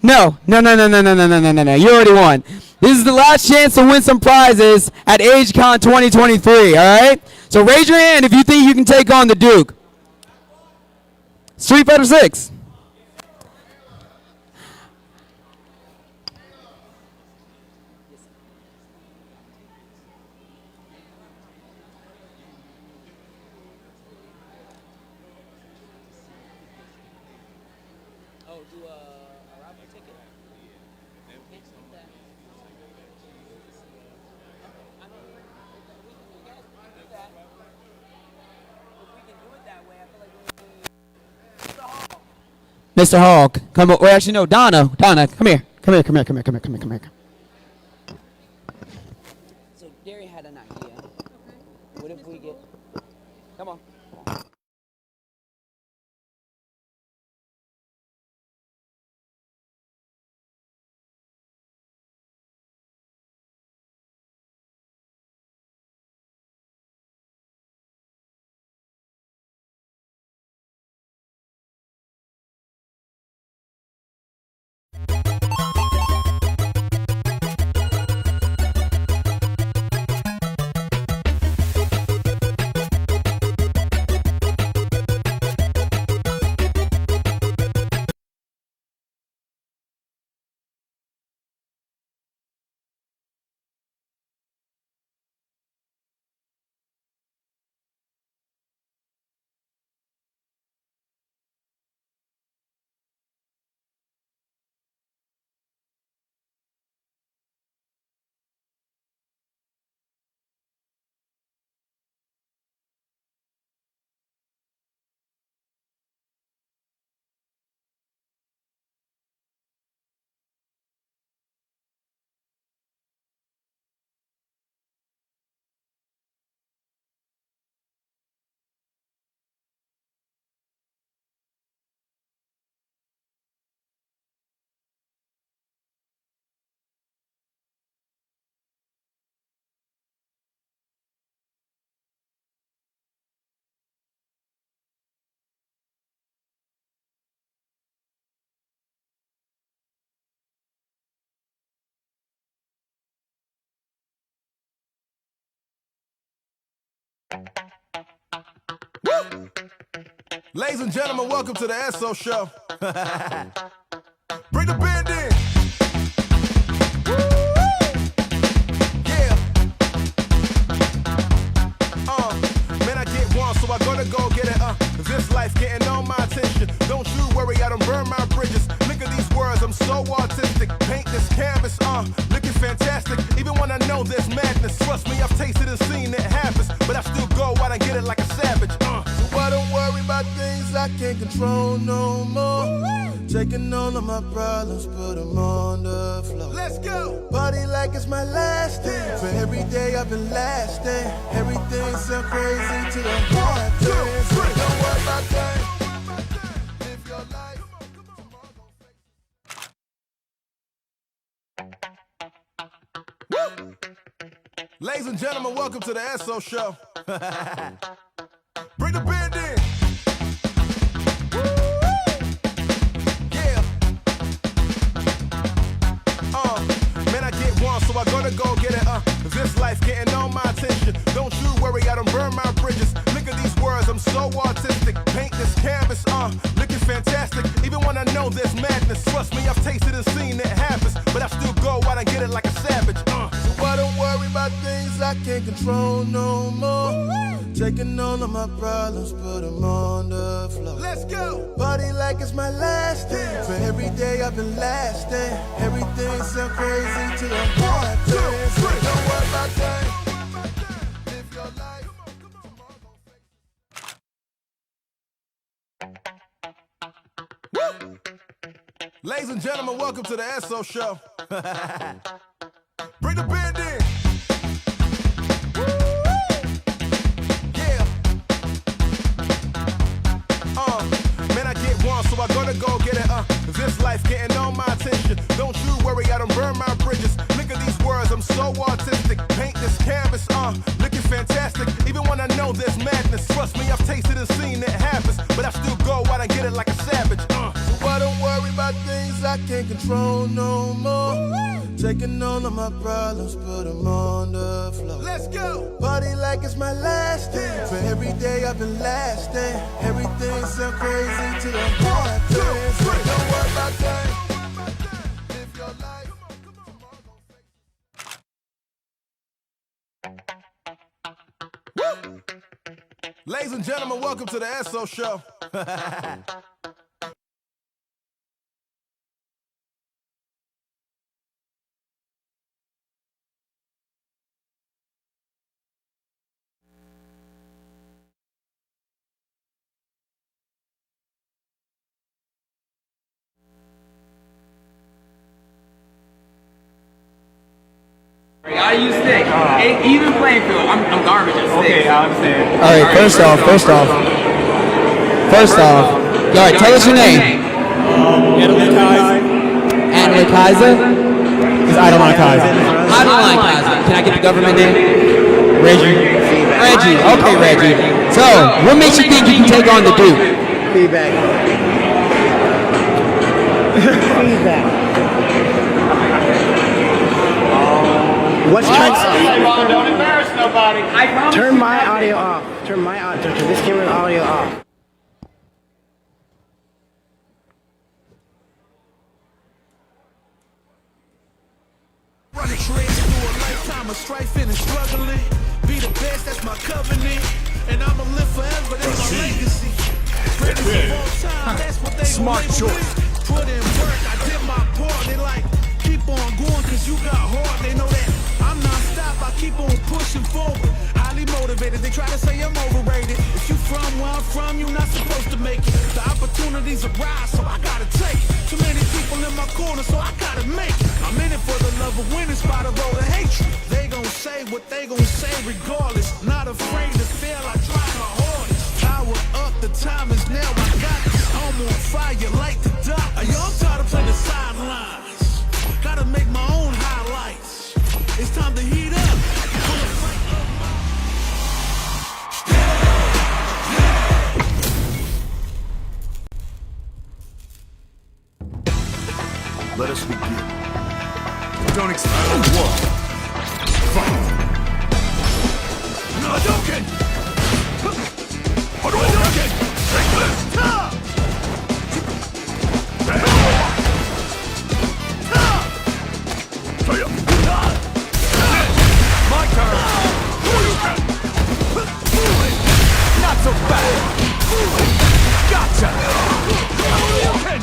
No. You already won. This is the last chance to win some prizes at AgeCon 2023, all right? So raise your hand if you think you can take on the Duke. Street Fighter 6. do a raffle ticket. Can't beat that. I mean, we can do that. If we can do it that way, I feel like we need Mr. Hall, come on. Wait, actually, no, Donna, come here. Come here. So Gary had an idea. What if we get? Come on. Ladies and gentlemen, welcome to the SO Show. Bring the band in. Yeah. Man, I get one, so I gotta go get it. This life getting all my attention. Don't you worry, I don't burn my bridges. Look at these words, I'm so artistic. Paint this canvas, looking fantastic. Even when I know there's madness, trust me, I've tasted and seen it happens. But I still go out and get it like a savage. So I don't worry about things I can't control no more. Taking all of my problems, put them on the floor. Let's go. Party like it's my last day. For every day I've been lasting. Everything's so crazy to the point. Don't worry about things. Live your life. Ladies and gentlemen, welcome to the SO Show. Bring the band in. Yeah. Man, I get one, so I gotta go get it. This life getting all my attention. Don't you worry, I don't burn my bridges. Look at these words, I'm so artistic. Paint this canvas, looking fantastic. Even when I know there's madness, trust me, I've tasted and seen it happens. But I still go out and get it like a savage. So I don't worry about things I can't control no more. Taking all of my problems, put them on the floor. Let's go. Party like it's my last day. For every day I've been lasting. Everything's so crazy to the point. Don't worry about things. Live your life. Ladies and gentlemen, welcome to the SO Show. Bring the band in. Yeah. Man, I get one, so I gotta go get it. This life getting all my attention. Don't you worry, I don't burn my bridges. Look at these words, I'm so artistic. Paint this canvas, looking fantastic. Even when I know there's madness, trust me, I've tasted and seen it happens. But I still go out and get it like a savage. So I don't worry about things I can't control no more. Taking all of my problems, put them on the floor. Let's go. Party like it's my last day. For every day I've been lasting. Everything's so crazy to the point. Don't worry about things. Live your life. Ladies and gentlemen, welcome to the SO Show. I use stick. Even playing field, I'm garbage at stick. Okay, I understand. All right, first off, all right, tell us your name. Adelaide Kaiser? It's Adeline Kaiser. Adeline Kaiser. Can I get the government name? Reggie. Reggie. Okay, Reggie. So, what makes you think you can take on the Duke? Feedback. Feedback. What's Don't embarrass nobody. Turn my audio off. Turn this camera's audio off. Running trades through a lifetime of strife and struggling. Be the best, that's my covenant. And I'ma live forever, that's my legacy. Greatest of all time, that's what they smart choice. Put in work, I did my part. They like, keep on going cause you got hard. They know that I'm non-stop, I keep on pushing forward. Highly motivated, they try to say I'm overrated. If you from where I'm from, you're not supposed to make it. The opportunities arise, so I gotta take it. Too many people in my corner, so I gotta make it. I'm in it for the love of winning, spot of all the hatred. They gon' say what they gon' say regardless. Not afraid to fail, I try my hardest. Power up, the time is now, I got this. I'm on fire like the doctor. Yo, I'm tired of playing the sidelines. Gotta make my own highlights. It's time to heat up. Let us begin. Don't expect war. Fight. Hadouken! Hadouken! Take this! My turn! Not so bad! Gotcha! Hadouken!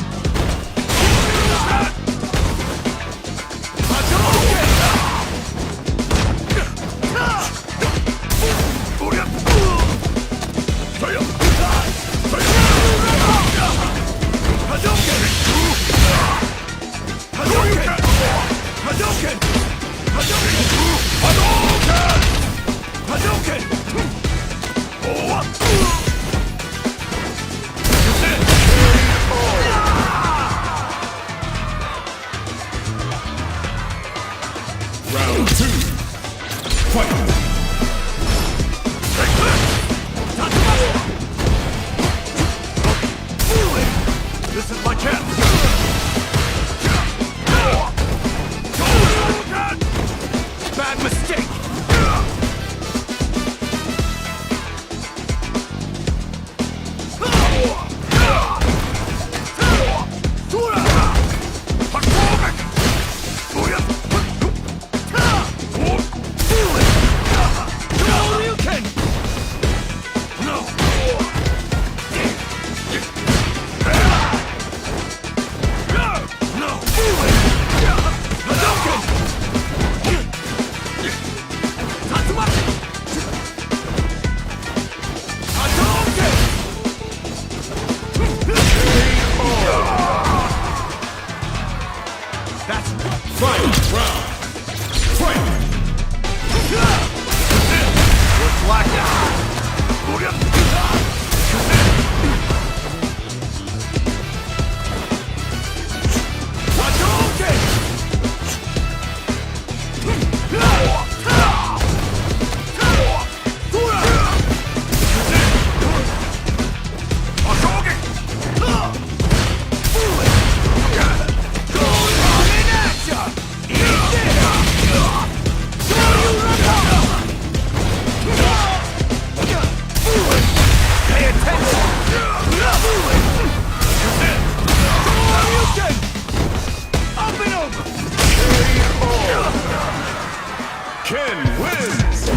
Round 2. Fight! This is my chance! Bad mistake! That's final round. Fight! What's Ken wins!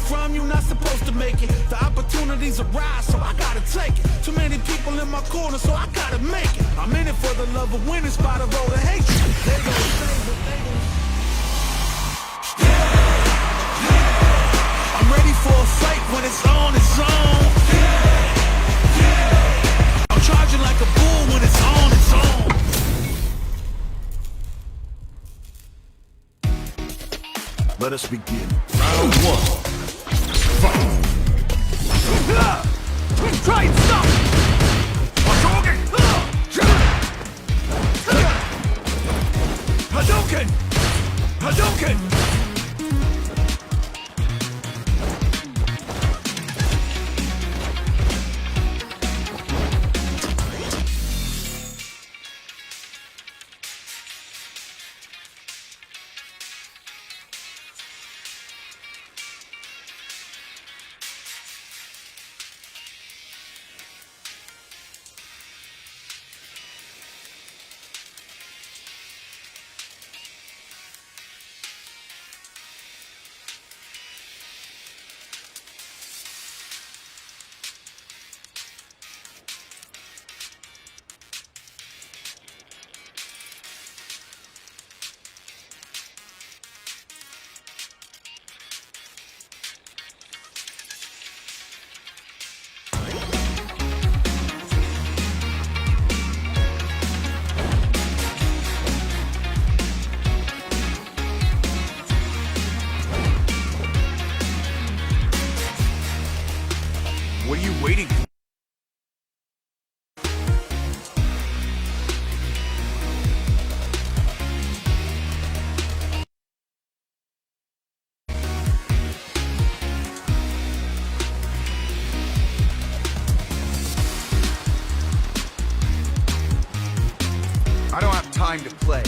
from, you're not supposed to make it. The opportunities arise, so I gotta take it. Too many people in my corner, so I gotta make it. I'm in it for the love of winning, spot of all the hatred. They gon' say what they gon' I'm ready for a fight when it's on, it's on. I'm charging like a bull when it's on, it's on. Let us begin. Round 1. Fight. Try and stop! Hadouken! Hadouken! What are you waiting for? I don't have time to play.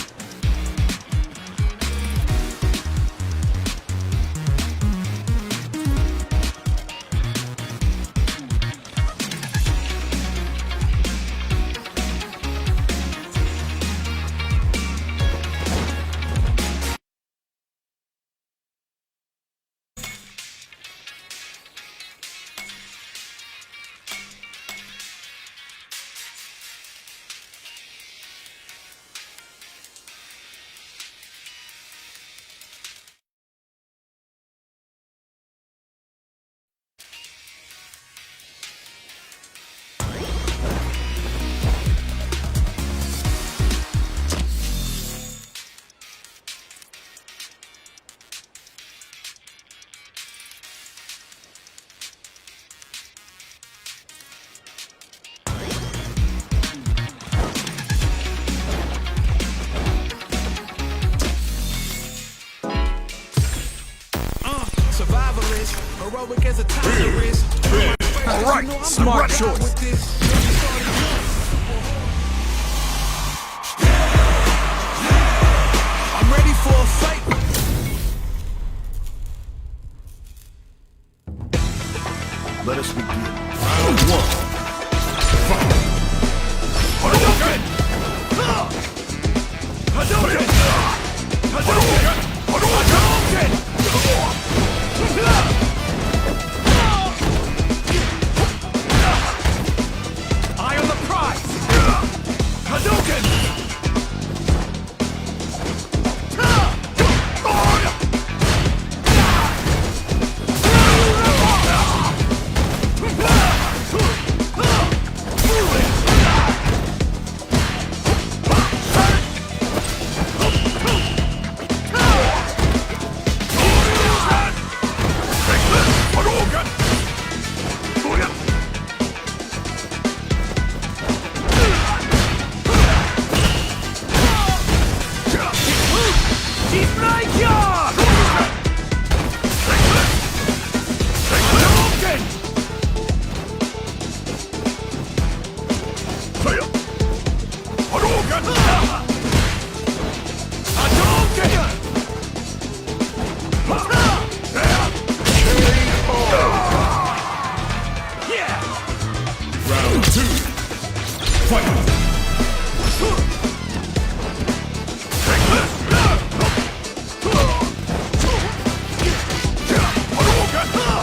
Survivalist, heroic as a tiger is. All right, smart choice. I'm ready for a fight. Let us begin. Round 1. Fight. Hadouken! Hadouken! Hadouken! Hadouken! Eye on the prize. Hadouken! Round 2. Fight! Hadouken!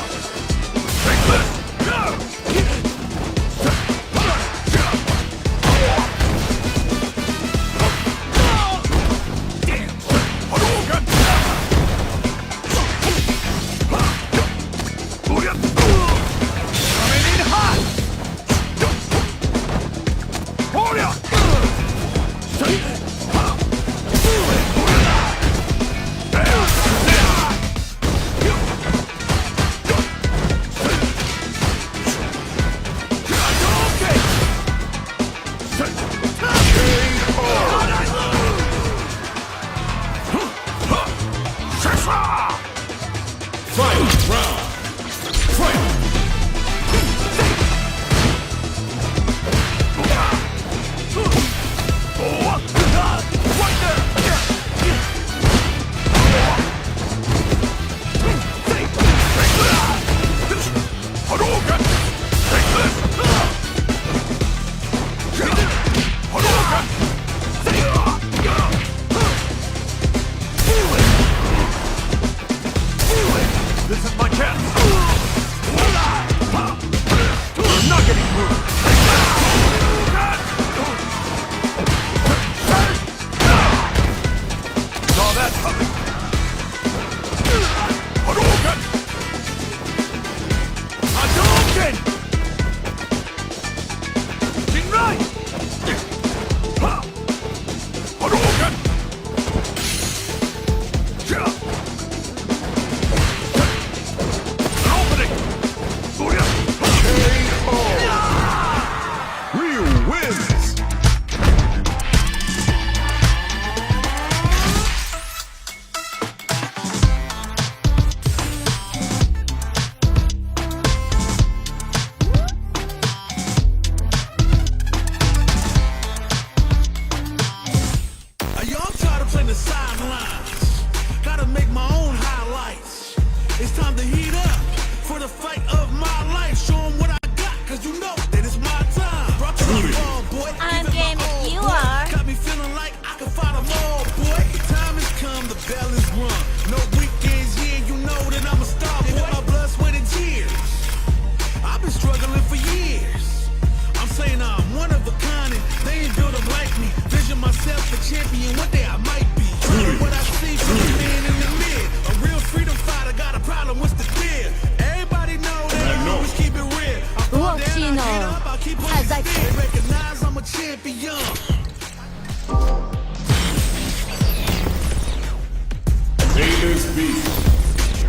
been struggling for years. I'm saying I'm one of a kind and they ain't built up like me. Vision myself a champion, one day I might be. What I see from the man in the mid, a real freedom fighter, got a problem, what's the deal? Everybody know that I always keep it real. I fall down, I get up, I keep on the stick. Recognize I'm a champion.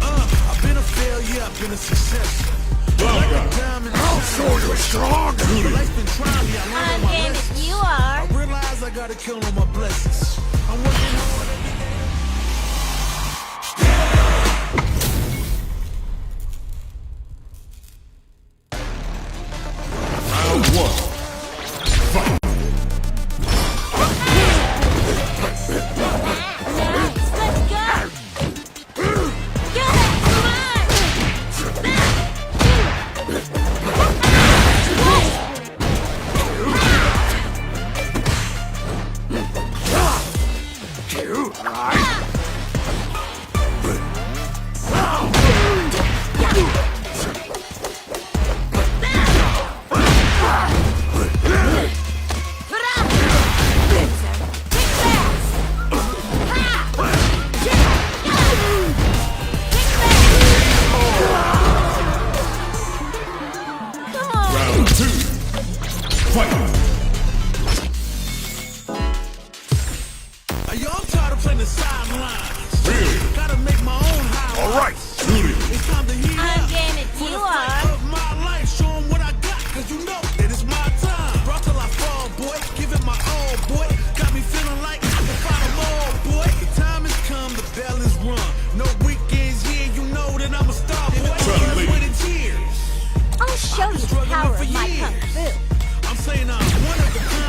I've been a failure, I've been a success. I'll show you strong. Life's been trying me, I learned my lessons. You are. I realize I gotta kill all my blessings. I'm working hard every day. Round one. Fight. Show you the power of my kung fu. I'm saying I'm one of a kind.